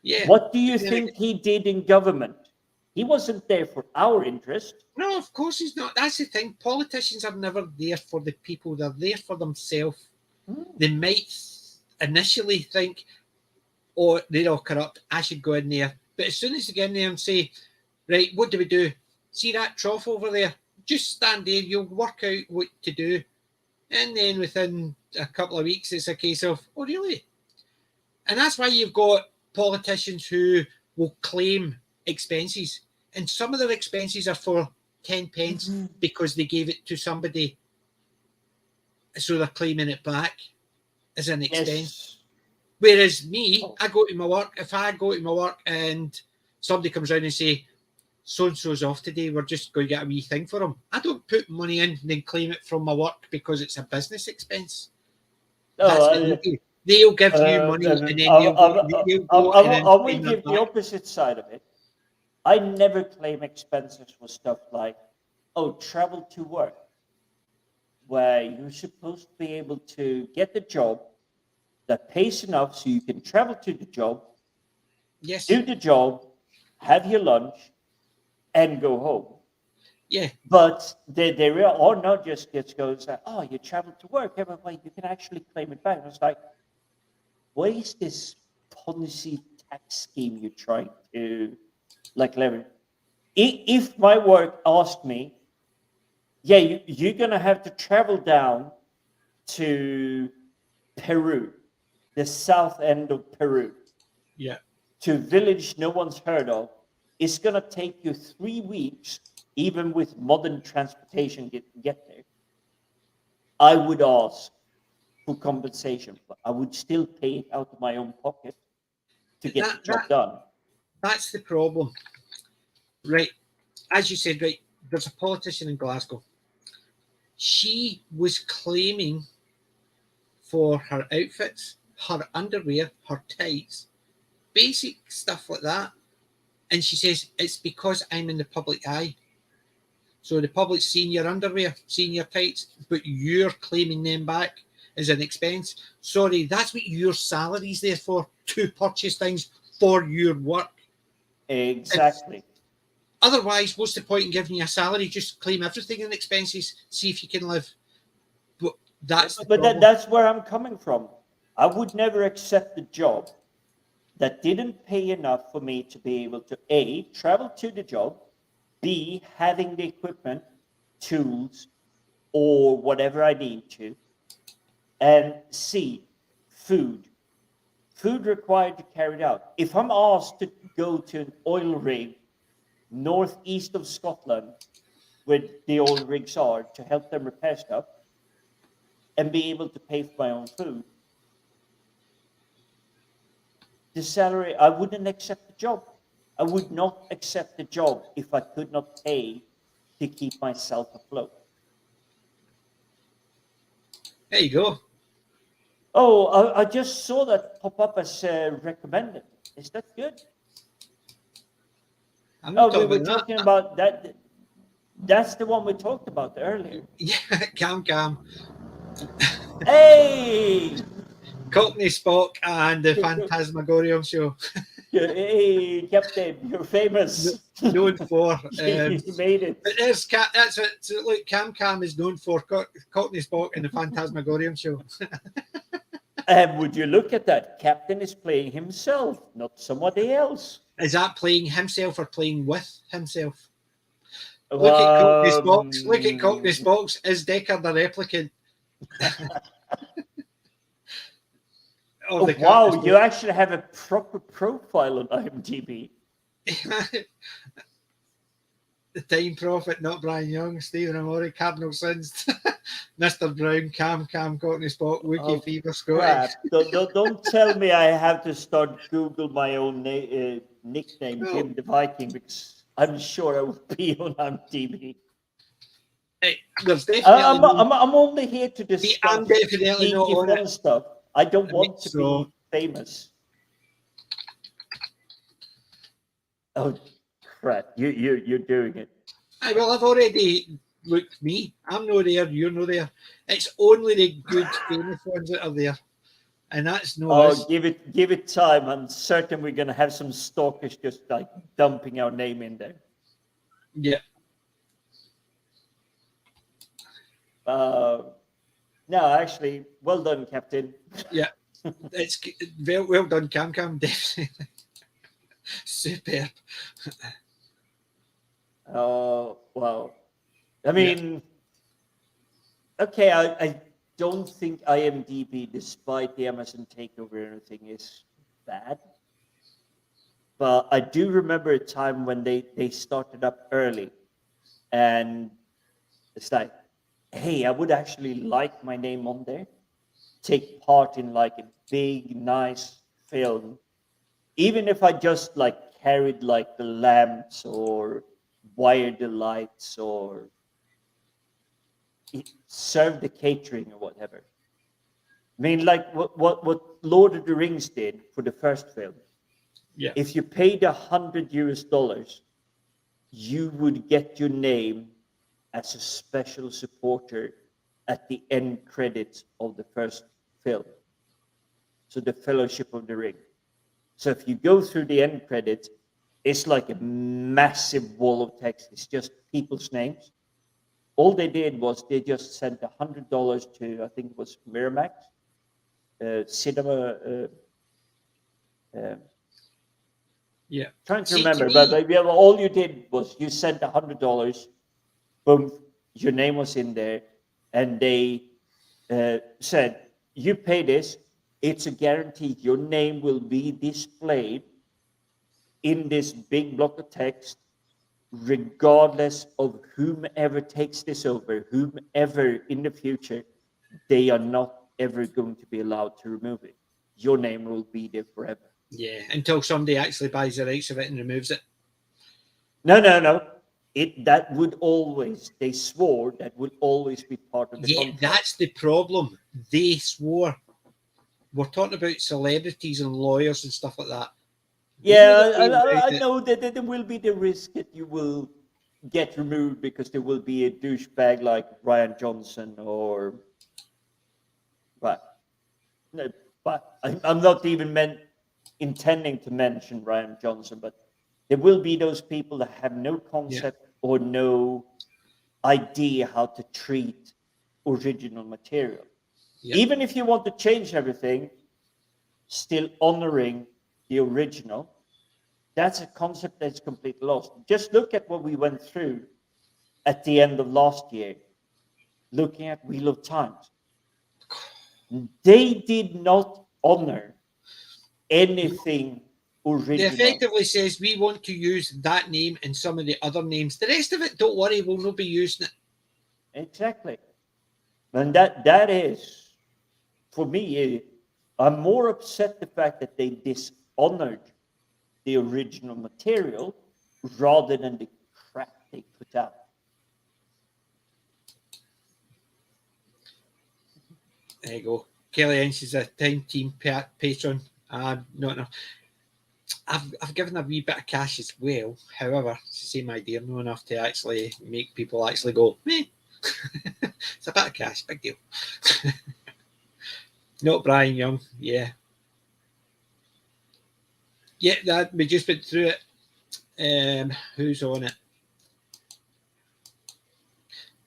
Yeah. What do you think he did in government? He wasn't there for our interest. No, of course he's not. That's the thing. Politicians are never there for the people. They're there for themselves. They might initially think, oh, they're all corrupt. I should go in there. But as soon as they get in there and say, right, what do we do? See that trough over there? Just stand there. You'll work out what to do. And then within a couple of weeks, it's a case of, oh, really? And that's why you've got politicians who will claim expenses. And some of their expenses are for 10 pence because they gave it to somebody. So they're claiming it back as an expense. Yes. Whereas me, I go to my work. If I go to my work and somebody comes around and say, so-and-so's off today, we're just going to get a wee thing for him. I don't put money in and then claim it from my work because it's a business expense. They'll give you money and then you'll go I will give the opposite side of it. I never claim expenses for stuff like, travel to work, where you're supposed to be able to get the job that pays enough so you can travel to the job, do the job, have your lunch, and go home. Yeah. But there are not just goes, you travel to work, everybody, you can actually claim it back. And it's like, what is this Ponzi tax scheme you're trying to leverage? If my work asked me, you're going to have to travel down to Peru, the south end of Peru, to a village no one's heard of, it's going to take you 3 weeks, even with modern transportation, to get there. I would ask for compensation, but I would still pay it out of my own pocket to get the job done. That's the problem. Right. As you said, right, there's a politician in Glasgow. She was claiming for her outfits, her underwear, her tights, basic stuff like that. And she says, it's because I'm in the public eye. So the public's seeing your underwear, seeing your tights, but you're claiming them back as an expense. Sorry, that's what your salary's there for, to purchase things for your work. Exactly. Otherwise, what's the point in giving you a salary? Just claim everything in expenses, see if you can live. But that's that's where I'm coming from. I would never accept a job that didn't pay enough for me to be able to A, travel to the job, B, having the equipment, tools, or whatever I need to, and C, food. Food required to carry it out. If I'm asked to go to an oil rig northeast of Scotland, where the oil rigs are, to help them repair stuff, and be able to pay for my own food, the salary, I wouldn't accept the job. I would not accept the job if I could not pay to keep myself afloat. There you go. Oh, I just saw that pop up as recommended. Is that good? I'm not we were talking about that. That's the one we talked about earlier. Yeah, Cam. Hey! Cockney Spock and the Phantasmagorium show. Hey, Captain, you're famous. Known for. You made it. But that's it. So look, Cam is known for Cockney Spock and the Phantasmagorium show. And would you look at that? Captain is playing himself, not somebody else. Is that playing himself or playing with himself? Look at Cockney Spock. Look at Cockney Spock. Is Deckard the replicant? Oh, wow, you actually have a proper profile on IMDb. The Time Prophet, not Brian Young, Stephen Amore, Cardinal Sins, Mr. Brown, Cam, Cockney Spock, Wookiee, Fever, Scotty. Don't tell me I have to start Google my own nickname, Jim the Viking, because I'm sure I will be on IMDb. There's definitely. I'm only here to discuss I'm definitely not on fun it. stuff. I don't want to be famous. Oh crap! You're doing it. Well, I've already looked. Me, I'm not there. You're not there. It's only the good famous ones that are there, and that's no us. Give it time. I'm certain we're gonna have some stalkers just like dumping our name in there. Yeah. No, actually, well done, Captain. Yeah, it's well done, Cam. Definitely superb. Oh well, I mean, okay. I don't think IMDb, despite the Amazon takeover and everything, is bad. But I do remember a time when they started up early, and it's like, hey, I would actually like my name on there, take part in like a big, nice film, even if I just like carried like the lamps or wired the lights or served the catering or whatever. I mean, like what Lord of the Rings did for the first film. Yeah. If you paid $100, you would get your name as a special supporter at the end credits of the first film. So the Fellowship of the Ring. So if you go through the end credits, it's like a massive wall of text. It's just people's names. All they did was they just sent $100 to, I think it was Miramax, cinema. Yeah. Trying to remember, but all you did was you sent $100. Boom, your name was in there, and they said, "You pay this. It's a guarantee. Your name will be displayed in this big block of text, regardless of whomever takes this over, whomever in the future, they are not ever going to be allowed to remove it. Your name will be there forever." Yeah, until somebody actually buys the rights of it and removes it. No. That would always, they swore that would always be part of the contract. That's the problem. They swore. We're talking about celebrities and lawyers and stuff like that. Yeah, I know that there will be the risk that you will get removed because there will be a douchebag like Ryan Johnson or, but I'm not even intending to mention Ryan Johnson, but there will be those people that have no concept or no idea how to treat original material. Yep. Even if you want to change everything, still honoring the original, that's a concept that's completely lost. Just look at what we went through at the end of last year, looking at Wheel of Times. They did not honor anything original. They effectively says we want to use that name and some of the other names. The rest of it, don't worry, we'll not be using it. Exactly. And that is, for me, I'm more upset the fact that they dishonored the original material rather than the crap they put out. There you go. Kelly Ince is a Time Team patron. Not enough. I've given a wee bit of cash as well. However, it's the same idea. Not enough to actually make people actually go, meh. It's a bit of cash, big deal. Not Brian Young, yeah. Yeah, that we just went through it. Who's on it?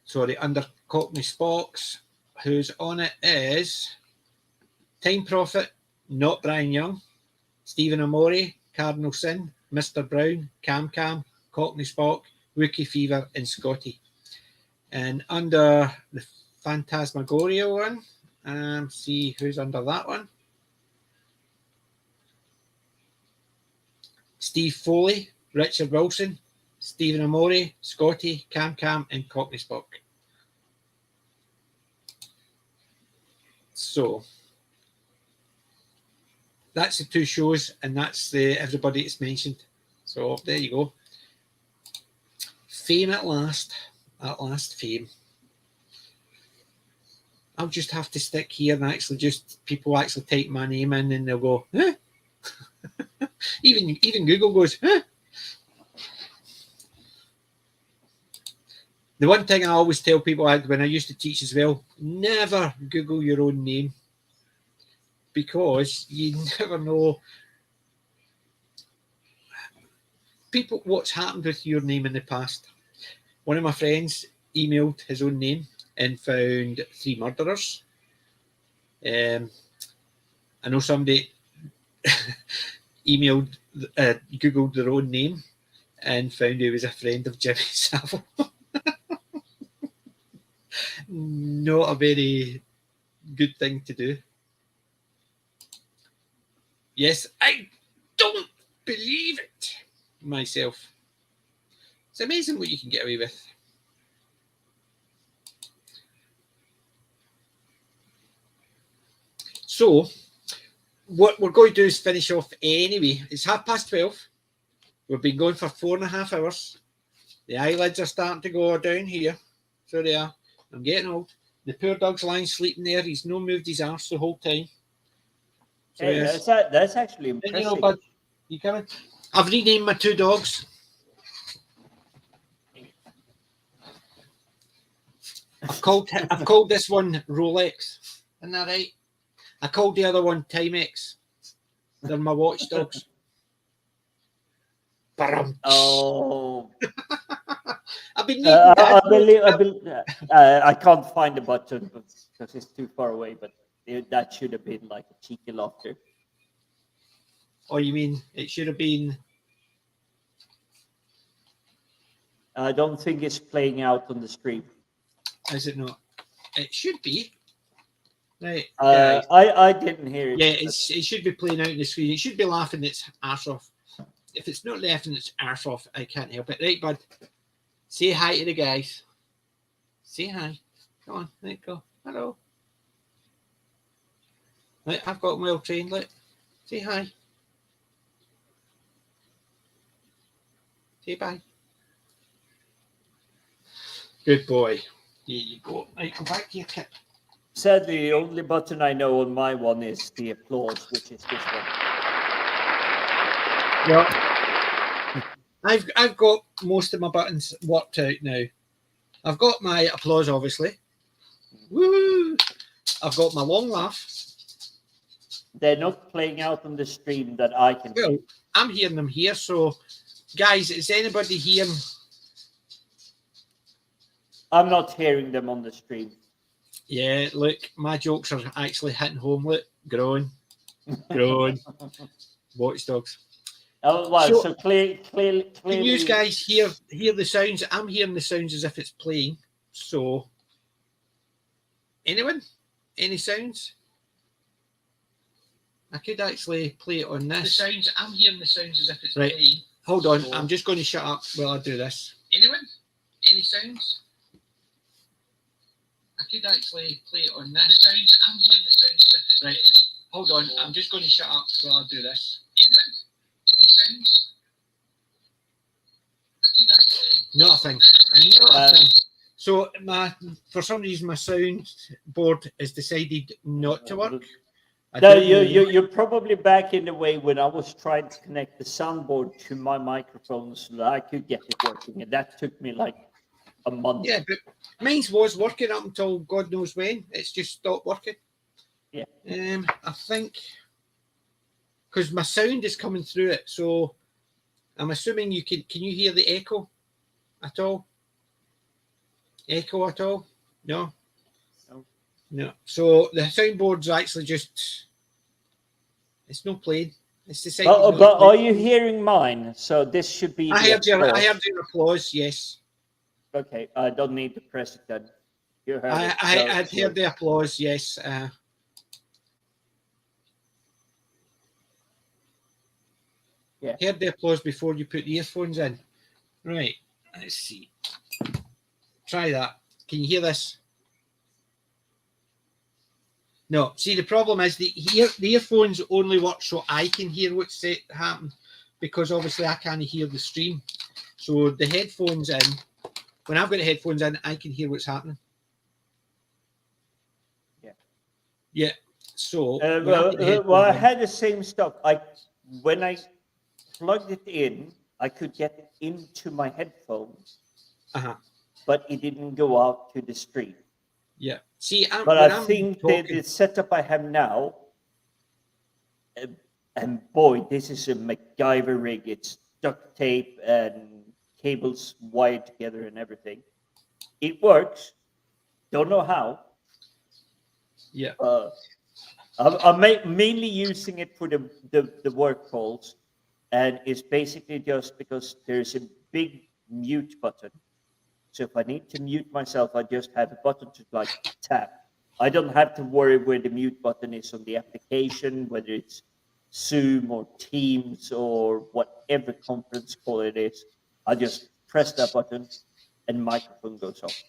Sorry, under Cockney Spocks. Who's on it is Time Prophet, not Brian Young, Stephen Amore, Cardinal Sin, Mr. Brown, Cam, Cockney Spock, Wookie Fever, and Scotty. And under the Phantasmagoria one, see who's under that one. Steve Foley, Richard Wilson, Stephen Amore, Scotty, Cam, and Cockney Spock. So that's the two shows, and that's the everybody that's mentioned. So there you go. Fame at last fame. I'll just have to stick here and actually just people actually type my name in and they'll go, huh? even Google goes, huh? The one thing I always tell people when I used to teach as well, never Google your own name, because you never know people what's happened with your name in the past. One of my friends emailed his own name and found 3 murderers. I know somebody Googled their own name and found he was a friend of Jimmy Savile. Not a very good thing to do. Yes, I don't believe it myself. It's amazing what you can get away with. So, what we're going to do is finish off anyway. It's 12:30. We've been going for 4.5 hours. The eyelids are starting to go down here. So they are. I'm getting old. The poor dog's lying sleeping there. He's not moved his arse the whole time. So hey, yes. that's actually impressive. You know, bud, you coming? I've renamed my 2 dogs. I've called this one Rolex. Isn't that right? I called the other one Timex. They're my watchdogs. Oh. I've been I can't find the button because it's too far away, but that should have been like a cheeky laughter. Oh, you mean it should have been? I don't think it's playing out on the stream. Is it not? It should be. Right. I didn't hear it. Yeah, it should be playing out on the screen. It should be laughing its arse off. If it's not laughing its arse off, I can't help it. Right, bud. Say hi to the guys. Say hi. Come on, let go. Hello. Right, I've got them well trained. Look. Say hi. Say bye. Good boy. There you go. Right, go back to your kit. Sadly, the only button I know on my one is the applause, which is this one. Yeah. I've got most of my buttons worked out now. I've got my applause, obviously. Woo! I've got my long laugh. They're not playing out on the stream that I can. Well, I'm hearing them here. So, guys, is anybody hearing? I'm not hearing them on the stream. Yeah, look, my jokes are actually hitting home. Look, growing. Watchdogs. Oh, well, so clearly. Can you guys hear the sounds? I'm hearing the sounds as if it's playing. So, anyone? Any sounds? I could actually play it on this. The sounds. I'm hearing the sounds as if it's playing. Hold on. I'm just going to shut up while I do this. Anyone? Any sounds? I could actually play it on this. The sounds. I'm hearing the sounds as if it's playing. Hold on. I'm just going to shut up while I do this. Anyone? Any sounds? Nothing. So for some reason my sound board has decided not to work. No, you're probably back in the way when I was trying to connect the soundboard to my microphone so that I could get it working, and that took me like a month. Yeah, but mine was working up until God knows when. It's just stopped working. Yeah. I think because my sound is coming through it, so I'm assuming you can you hear the echo at all? Echo at all? No. No. So the soundboard's actually just it's not playing. It's the same. But are you hearing mine? So this should be. I heard your applause. Yes. Okay, I don't need to press it then. You heard it. I'd heard the applause. Yes. Yeah. Heard the applause before you put the earphones in. Right. Let's see. Try that. Can you hear this? No. See, the problem is the earphones only work so I can hear what's happening, because obviously I can't hear the stream. So the headphones in, when I've got the headphones in, I can hear what's happening. Yeah. So I had the same stuff. When I plugged it in, I could get it into my headphones, but it didn't go out to the stream. Yeah. See, I think the setup I have now, and boy, this is a MacGyver rig. It's duct tape and cables wired together and everything. It works. Don't know how. Yeah. I'm mainly using it for the work calls, and it's basically just because there's a big mute button. So if I need to mute myself, I just have a button to like tap. I don't have to worry where the mute button is on the application, whether it's Zoom or Teams or whatever conference call it is. I just press that button and microphone goes off.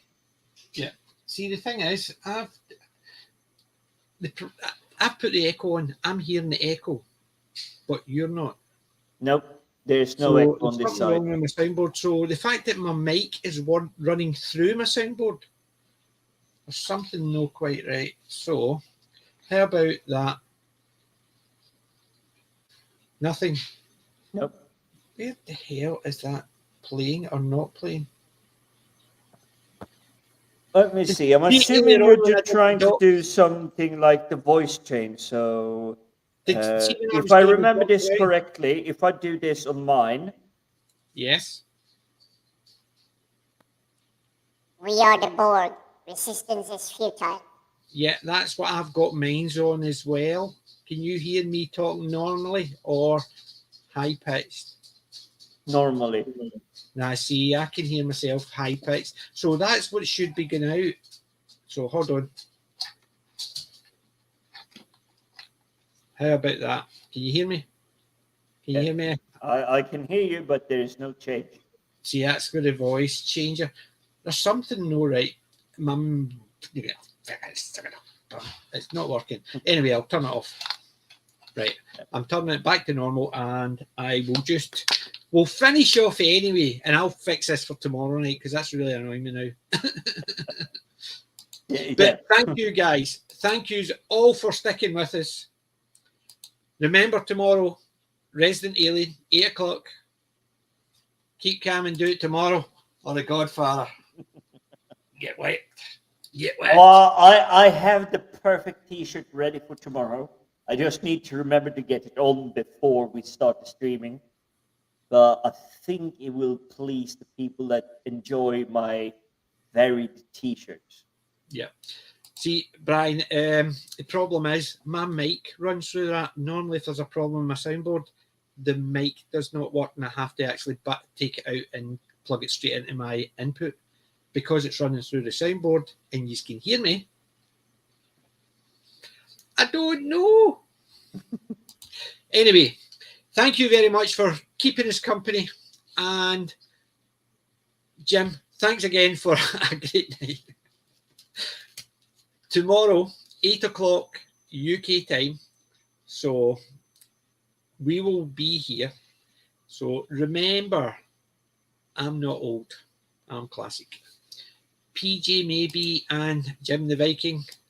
Yeah. See, the thing is, I've put the echo on. I'm hearing the echo, but you're not. Nope. There's no echo on this side. Wrong with my soundboard. So the fact that my mic is running through my soundboard, there's something not quite right. So how about that? Nothing. Nope. Where the hell is that playing or not playing? Let me see. I'm assuming you're trying to do something like the voice change. So if I remember this correctly, if I do this on mine. Yes. We are the Borg. Resistance is futile. Yeah, that's what I've got mine's on as well. Can you hear me talking normally or high-pitched? Normally. Now, see, I can hear myself high-pitched. So that's what should be going out. So hold on. How about that? Can you hear me? Can you hear me? I can hear you, but there is no change. See, that's got a voice changer. There's something no right. It's not working. Anyway, I'll turn it off. Right. I'm turning it back to normal, and we'll finish off anyway, and I'll fix this for tomorrow night because that's really annoying me now. But thank you guys. Thank you all for sticking with us. Remember tomorrow, Resident Alien, 8 o'clock. Keep calm and do it tomorrow, or The Godfather. Get wet. Get wet. Well, I have the perfect T-shirt ready for tomorrow. I just need to remember to get it on before we start the streaming. But I think it will please the people that enjoy my varied T-shirts. Yeah. See, Brian, the problem is my mic runs through that. Normally, if there's a problem with my soundboard, the mic does not work, and I have to actually take it out and plug it straight into my input. Because it's running through the soundboard and you can hear me, I don't know. Anyway, thank you very much for keeping us company. And Jim, thanks again for a great night. Tomorrow, 8 o'clock UK time. So we will be here. So remember, I'm not old. I'm classic. PJ Maybe and Jim the Viking